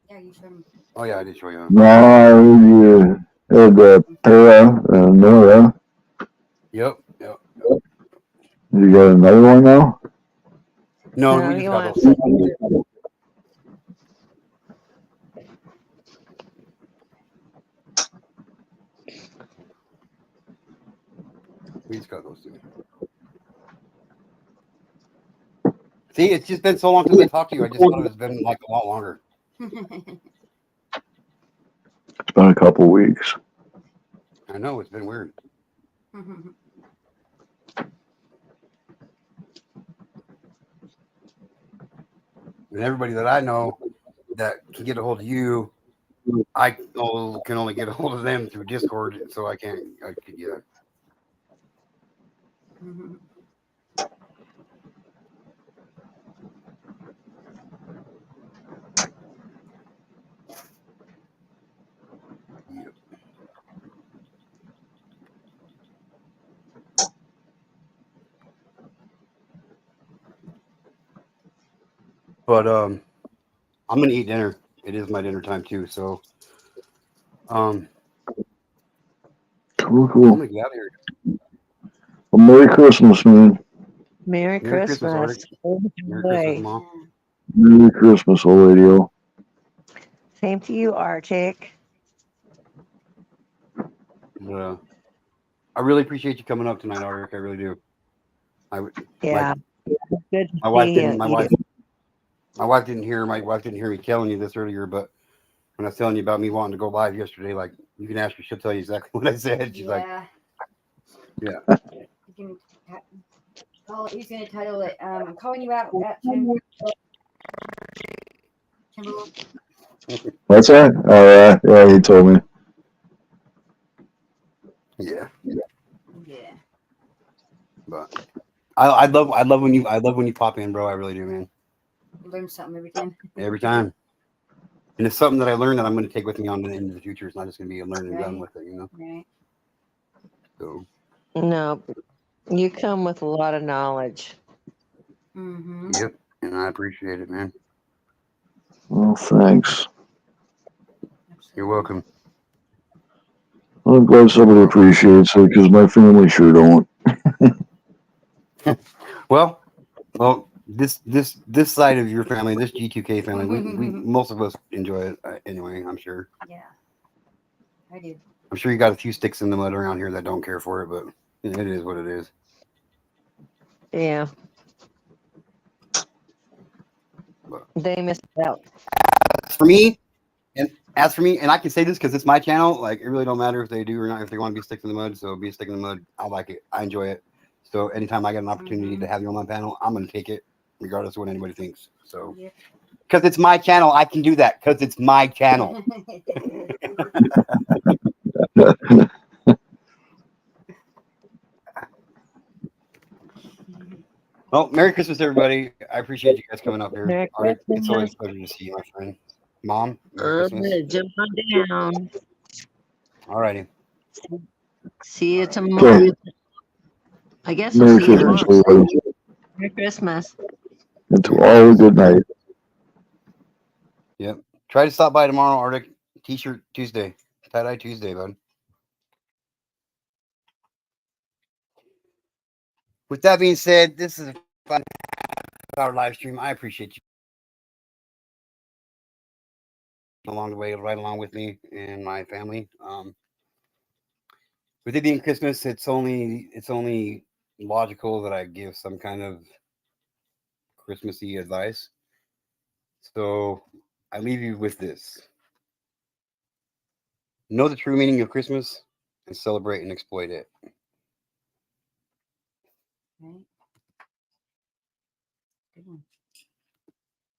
Speaker 4: Yeah, you showed me.
Speaker 1: Oh, yeah, I did show you.
Speaker 11: No, you had Para and Nora.
Speaker 1: Yep.
Speaker 11: You got another one now?
Speaker 1: No,
Speaker 6: No,
Speaker 1: we
Speaker 6: he
Speaker 1: just got
Speaker 6: wants
Speaker 1: those. We just got those two. See, it's just been so long since I talked to you. I just thought it was been like a lot longer.
Speaker 11: It's been a couple weeks.
Speaker 1: I know, it's been weird. And everybody that I know that can get a hold of you, I can only get a hold of them through Discord, so I could yeah. Yep. But I'm gonna eat dinner. It is my dinner time too, so
Speaker 11: Cool,
Speaker 1: I'm
Speaker 11: cool.
Speaker 1: gonna get out of here.
Speaker 11: Well, Merry Christmas, man.
Speaker 6: Merry
Speaker 1: Merry Christmas, Arctic.
Speaker 6: Christmas.
Speaker 1: Merry Christmas, Mom.
Speaker 11: Merry Christmas, old lady.
Speaker 6: Same to you, Arctic.
Speaker 1: I really appreciate you coming up tonight, Arctic. I really do.
Speaker 6: Yeah. Good to
Speaker 1: My wife
Speaker 6: see
Speaker 1: didn't.
Speaker 6: you.
Speaker 1: My wife didn't hear. My wife didn't hear me telling you this earlier, but when I was telling you about me wanting to go live yesterday, like you can ask her, she'll tell you exactly what I said. She's like,
Speaker 4: yeah. You can call. He's gonna title it. I'm calling you out at Timberwolf.
Speaker 11: What's that? Oh, yeah, he told me.
Speaker 1: yeah.
Speaker 4: Yeah.
Speaker 1: But I love when you pop in, bro. I really do, man.
Speaker 4: Learn something every time.
Speaker 1: Every time. And it's something that I learned that I'm going to take with me on into the future. It's not just going to be a learn and done with it, you know.
Speaker 4: Right.
Speaker 1: So.
Speaker 6: No, you come with a lot of knowledge.
Speaker 1: Yep, and I appreciate it, man.
Speaker 11: Well, thanks.
Speaker 1: You're welcome.
Speaker 11: I'm glad somebody appreciates it because my family sure don't.
Speaker 1: Well, this side of your family, this G2K family, we most of us enjoy it anyway. I'm sure.
Speaker 4: Yeah, I do.
Speaker 1: I'm sure you got a few sticks in the mud around here that don't care for it, but it is what it is.
Speaker 6: Yeah. They missed out.
Speaker 1: For me, and as for me, and I can say this because it's my channel. Like, it really don't matter if they do or not. If they want to be sticks in the mud, so be a stick in the mud. I like it. I enjoy it. So anytime I get an opportunity to have you on my panel, I'm gonna take it, regardless of what anybody thinks. So, because it's my channel, I can do that because it's my channel. Well, Merry Christmas, everybody. I appreciate you guys coming up here.
Speaker 6: Merry
Speaker 1: Art, it's always
Speaker 6: Christmas.
Speaker 1: a pleasure to see you, my friend. Mom, Merry
Speaker 6: I'm
Speaker 1: Christmas.
Speaker 6: gonna jump on down.
Speaker 1: All righty.
Speaker 6: See you tomorrow. I guess we'll
Speaker 11: Merry
Speaker 6: see you
Speaker 11: Christmas,
Speaker 6: tomorrow.
Speaker 11: everybody.
Speaker 6: Merry Christmas.
Speaker 11: And to all a good night.
Speaker 1: Yep. Try to stop by tomorrow, Arctic. T-shirt Tuesday. Tie-dye Tuesday, bud. With that being said, this is a fun hour live stream. I appreciate you along the way, right along with me and my family. With it being Christmas, it's only logical that I give some kind of Christmassy advice. So I leave you with this. Know the true meaning of Christmas and celebrate and exploit it.
Speaker 4: Right. Good one.